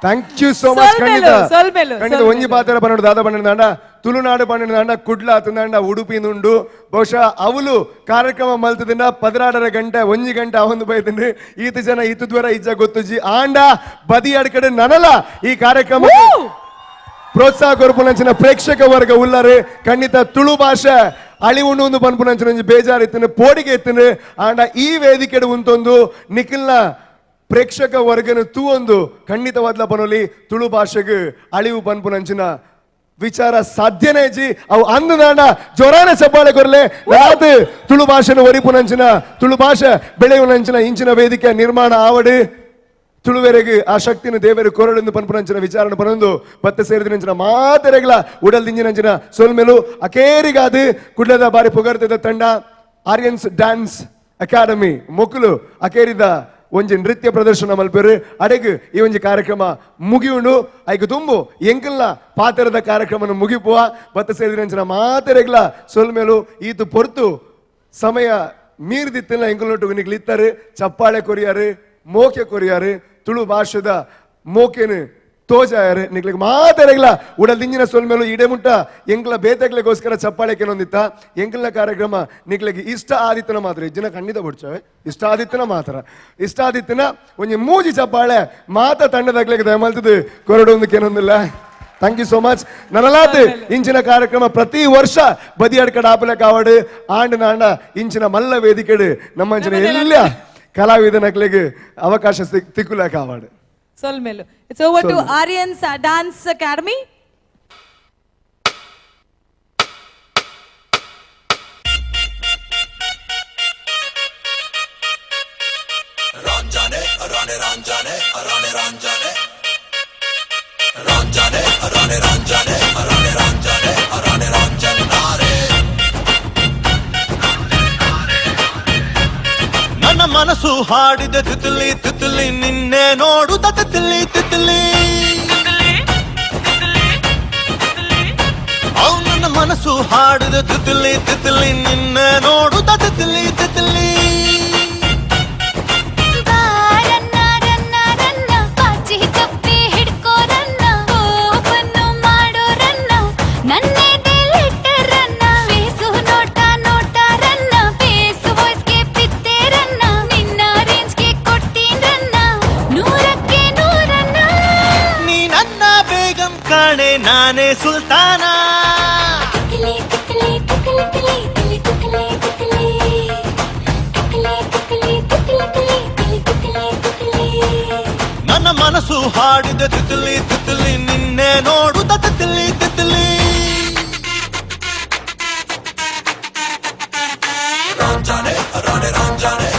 Thank you so much. ಖಂಡಿತ ಒಂಜಿ ಪಾತ್ರ ಪನ್ನಡು ದಾದ ಪನ್ನಡ ತುಳುನಾಡು ಪನ್ನಡ ಕುಡ್ಲ ಆತಂದ ಉಡುಪಿನುಂಡು ಬಹುಶಃ ಅವಳು ಕಾರ್ಯಕ್ರಮ ಮಲ್ತದಿಂದ 16 ಗಂಟೆ 1 ಗಂಟೆ ಅವೊಂದು ಬೈದಂಡು ಈತ ಜನ ಈತ ದ್ವರ ಇಜ್ಜ ಗೊತ್ತುಜಿ ಆಂಡ ಬದಿ ಅಡ್ಕಡೆ ನನಲ ಈ ಕಾರ್ಯಕ್ರಮ ಪ್ರೋತ್ಸಾಹ ಕೊರ್ಪುನಂಚಿನ ಪ್ರೇಕ್ಷಕ ವರ್ಗ ಉಳ್ಳರೆ ಖಂಡಿತ ತುಳು ಭಾಷೆ ಅಳಿವುಂಡು ಒಂದು ಪನ್ಪುನಂಚಿನ ಬೇಜಾರು ಇತ್ತನು ಪೋಡಿಗೆ ಇತ್ತನು ಆಂಡ ಈ ವೇದಿಕೆ ಉಂತೊಂದು ನಿಖಿಲ್ನ ಪ್ರೇಕ್ಷಕ ವರ್ಗನ ತೂ ಒಂದು ಖಂಡಿತವಾದ್ಲ ಪನೋಲಿ ತುಳು ಭಾಷೆಗೆ ಅಳಿವು ಪನ್ಪುನಂಚಿನ ವಿಚಾರ ಸಾಧ್ಯನೇ ಜಿ ಅವು ಅಂದು ನಾಡ ಜೋರಾನ ಚಪ್ಪಾಳೆ ಕೊರ್ಲೆ ರಾತ್ ತುಳು ಭಾಷೆನ ಒರಿಪುನಂಚಿನ ತುಳು ಭಾಷೆ ಬೆಳೆಯುನಂಚಿನ ಇಂಚಿನ ವೇದಿಕೆ ನಿರ್ಮಾಣ ಆವಡು ತುಳುವೆರೆಗೆ ಆ ಶಕ್ತಿನ ದೇವರು ಕೊರಡೆಂದು ಪನ್ಪುನಂಚಿನ ವಿಚಾರಣೆ ಪನೊಂದು ಪತ್ತೆ ಸೇರಿದಿನಂಚಿನ ಮಾತೆರೆಗಳ ಉಡಲ್ ದಿಂಜಿನಂಚಿನ ಸೊಲ್ಮೆಲು ಅಕೇರಿಗಾದು ಕುಡ್ಲದ ಬಾರಿ ಪುಗರ್ತಿದ ತಂಡ ಆರ್ಯನ್ಸ್ ಡ್ಯಾನ್ಸ್ ಅಕಾಡೆಮಿ ಮೊಕ್ಕಲು ಅಕೇರಿದ ಒಂಜಿ ನೃತ್ಯ ಪ್ರದರ್ಶನ ಮಲ್ಪೇರು ಅಡೆಗ್ ಈ ಒಂಜಿ ಕಾರ್ಯಕ್ರಮ ಮುಗಿಯುಂಡು ಐದು ತುಂಬು ಎಂಕಲ್ನ ಪಾತ್ರದ ಕಾರ್ಯಕ್ರಮ ಮುಗಿಪುವ ಪತ್ತೆ ಸೇರಿದಿನಂಚಿನ ಮಾತೆರೆಗಳ ಸೊಲ್ಮೆಲು ಈತು ಪೊರ್ತು ಸಮಯ ಮೀರ್ದಿತ್ತಿನ ಎಂಕಲ್ನೊಟ್ಟು ನಿಗ್ಲಿತ್ತಾರೆ ಚಪ್ಪಾಳೆ ಕೊರಿಯಾರು ಮೋಕೆ ಕೊರಿಯಾರು ತುಳು ಭಾಷೆದ ಮೋಕೆನು ತೋಜಾಯರು ನಿಕ್ಲಿಗೆ ಮಾತಾಡಲ್ಲ ಉಡದಿಂಜಿನ ಸೊಲ್ಮೇಲು ಇಡೆ ಮುಟ್ಟ ಎಂಕ್ಲ ಬೇತಗ್ಲೆಗೋಸ್ಕರ ಚಪ್ಪಾಳೆ ಕೆಲವೊಂದಿತ್ತ ಎಂಕ್ಲ ಕಾರ್ಯಕ್ರಮ ನಿಕ್ಲಿಗೆ ಇಷ್ಟ ಆದಿತ್ಯನ ಮಾತ್ರ ಇಜ್ಜಿನ ಖಂಡಿತ ಬಿಡ್ಚವೆ ಇಷ್ಟ ಆದಿತ್ಯನ ಮಾತ್ರ ಇಷ್ಟ ಆದಿತ್ಯನ ಒಂಜಿ ಮೂಜಿ ಚಪ್ಪಾಳೆ ಮಾತ ತಂಡದಾಗ್ಲಿಕ್ಕೆ ದಯಮಲ್ತದ್ದು ಕೊರಡೊಂದು ಕೆಲವೊಂದಿಲ್ಲ. Thank you so much. ನನ್ನಲಾದ ಇಂಚಿನ ಕಾರ್ಯಕ್ರಮ ಪ್ರತಿ ವರ್ಷ ಬದಿ ಅಡ್ಕಡೆ ಆಪಲೆ ಕಾವಡು ಆಂಡ್ ನಾಂಡ ಇಂಚಿನ ಮಲ್ಲ ವೇದಿಕೆಡು ನಮ್ಮ ಇಂಚಿನ ಎಲ್ಲ ಕಲಾವಿದ ನಕ್ಲಿಗೆ ಅವಕಾಶ ತಿಕ್ಕುಲ ಕಾವಾಡು ಸೊಲ್ಮೆಲು. It's over to Aryan's Dance Academy. Ranjane, Arane Ranjane, Arane Ranjane. Ranjane, Arane Ranjane, Arane Ranjane, Arane Ranjanare. ನನ್ನ ಮನಸ್ಸು ಹಾಡಿದ ತಿತ್ಲಿ ತಿತ್ಲಿ ನಿನ್ನೆ ನೋಡುತ್ತ ತಿತ್ಲಿ ತಿತ್ಲಿ ಅವು ನನ್ನ ಮನಸ್ಸು ಹಾಡಿದ ತಿತ್ಲಿ ತಿತ್ಲಿ ನಿನ್ನೆ ನೋಡುತ್ತ ತಿತ್ಲಿ ತಿತ್ಲಿ ನಾನೇ ಸುಲ್ತಾನ ನನ್ನ ಮನಸ್ಸು ಹಾಡಿದ ತಿತ್ಲಿ ತಿತ್ಲಿ ನಿನ್ನೆ ನೋಡುತ್ತ Titli Titli ರಂಜಾನೆ Rane ರಂಜಾನೆ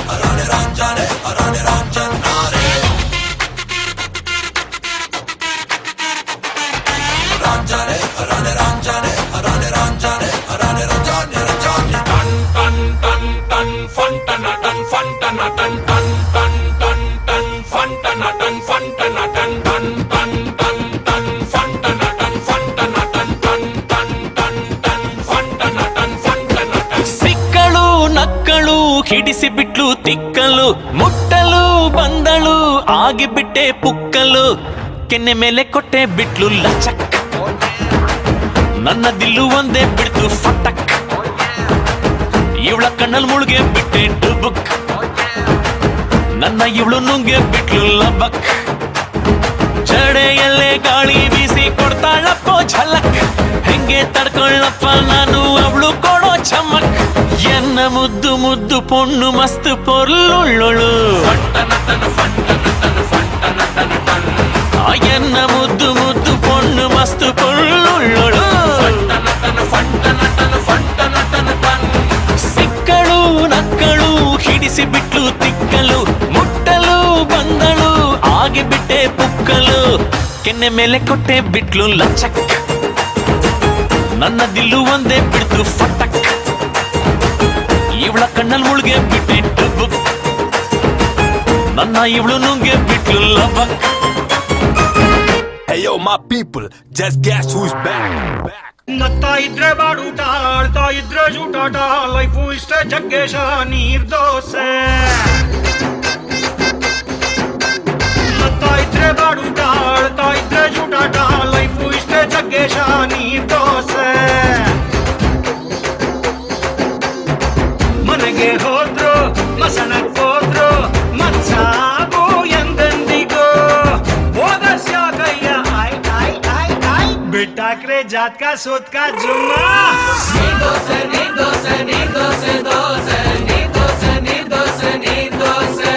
ಫಂಟನಟನ್ ಫಂಟನಟನ್ ton ton ton ton ಫಂಟನಟನ್ ಫಂಟನಟನ್ ton ton ton ton ಫಂಟನಟನ್ ಫಂಟನಟನ್. ಸಿಕ್ಕಳು ನಕ್ಕಳು ಹಿಡಿಸಿ ಬಿಟ್ಲು ತಿಕ್ಕಲು ಮುಟ್ಟಲು ಬಂದಳು ಆಗಿಬಿಟ್ಟೆ ಪುಕ್ಕಲು ಕೆನ್ನೆ ಮೇಲೆ ಕೊಟ್ಟೆ ಬಿಟ್ಲು ಲಚಕ್ ನನ್ನ ದಿಲ್ಲು ಒಂದೇ ಬಿಡ್ತು ಫಟಕ್ ಇವಳ ಕಣ್ಣಲ್ ಮುಳುಗೆ ಬಿಟ್ಟೆ ಡುಬುಕ್ ನನ್ನ ಇವಳು ನುಂಗೆ ಬಿಟ್ಲು ಲಬಕ್ ಜಡೆಯಲ್ಲೇ ಗಾಳಿ ಬೀಸಿ ಕೊಡ್ತಾಳಪ್ಪೋ ಝಲಕ್ ಹೆಂಗೆ ತಡ್ಕೊಳ್ಳಪ್ಪ ನಾನು ಅವಳು ಕೊಡೋ ಚಮಕ್ ಎನ್ನ ಮುದ್ದು ಮುದ್ದು ಪೊಣ್ಣು ಮಸ್ತ್ ಪೊರ್ಲುಳ್ಳೊಳು ಎನ್ನ ಮುದ್ದು ಮುದ್ದು ಪೊಣ್ಣು ಮಸ್ತ್ ಪೊರ್ಲುಳ್ಳೊಳು ಸಿಕ್ಕಳು ನಕ್ಕಳು ಹಿಡಿಸಿ ಬಿಟ್ಲು ತಿಕ್ಕಲು ಮುಟ್ಟಲು ಬಂದಳು ಆಗಿ ಬಿಟ್ಟೆ ಪುಕ್ಕಲು ಕೆನ್ನೆ ಮೇಲೆ ಕೊಟ್ಟೆ ಬಿಟ್ಲು ಲಚಕ್ ನನ್ನ ದಿಲ್ಲು ಒಂದೇ ಬಿಡ್ತು ಫಟಕ್ ಇವಳ ಕಣ್ಣಲ್ ಮುಳುಗೆ ಬಿಟ್ಟೆ ಡುಬುಕ್ ನನ್ನ ಇವಳು ನುಂಗೆ ಬಿಟ್ಲು ಲಬಕ್. Hey yo my people, just guess who's back. ನಗ್ತಾ ಇದ್ರೆ ಬಾಡೂಟ ಆಳ್ತಾ ಇದ್ರೆ ಜೂಟಾಟ ಲೈಫು ಇಷ್ಟೇ ಜಗ್ಗೇಶ ನೀರ್ ದೋಸೆ. ನಗ್ತಾ ಇದ್ರೆ ಬಾಡೂಟ ಆಳ್ತಾ ಇದ್ರೆ ಜೂಟಾಟ ಲೈಫು ಇಷ್ಟೇ ಜಗ್ಗೇಶ ನೀರ್ ದೋಸೆ. ಮನೆಗೆ ಹೋದ್ರು ಮಸಣಕ್ ಹೋದ್ರು ಮನ್ಸಾಗು ಎಂದೆಂದಿಗೂ ಹೋದಸ್ಯಾಗಯ್ಯ ಆಯ್ ಆಯ್ ಆಯ್ ಆಯ್ ಬಿಟ್ಟಾಕ್ರೆ ಜಾತ್ಕ ಸೋತ್ಕ ಜುಮ್ಮ. ನೀರ್ ದೋಸೆ ನೀರ್ ದೋಸೆ ನೀರ್ ದೋಸೆ ದೋಸೆ ನೀರ್ ದೋಸೆ ನೀರ್ ದೋಸೆ ನೀರ್ ದೋಸೆ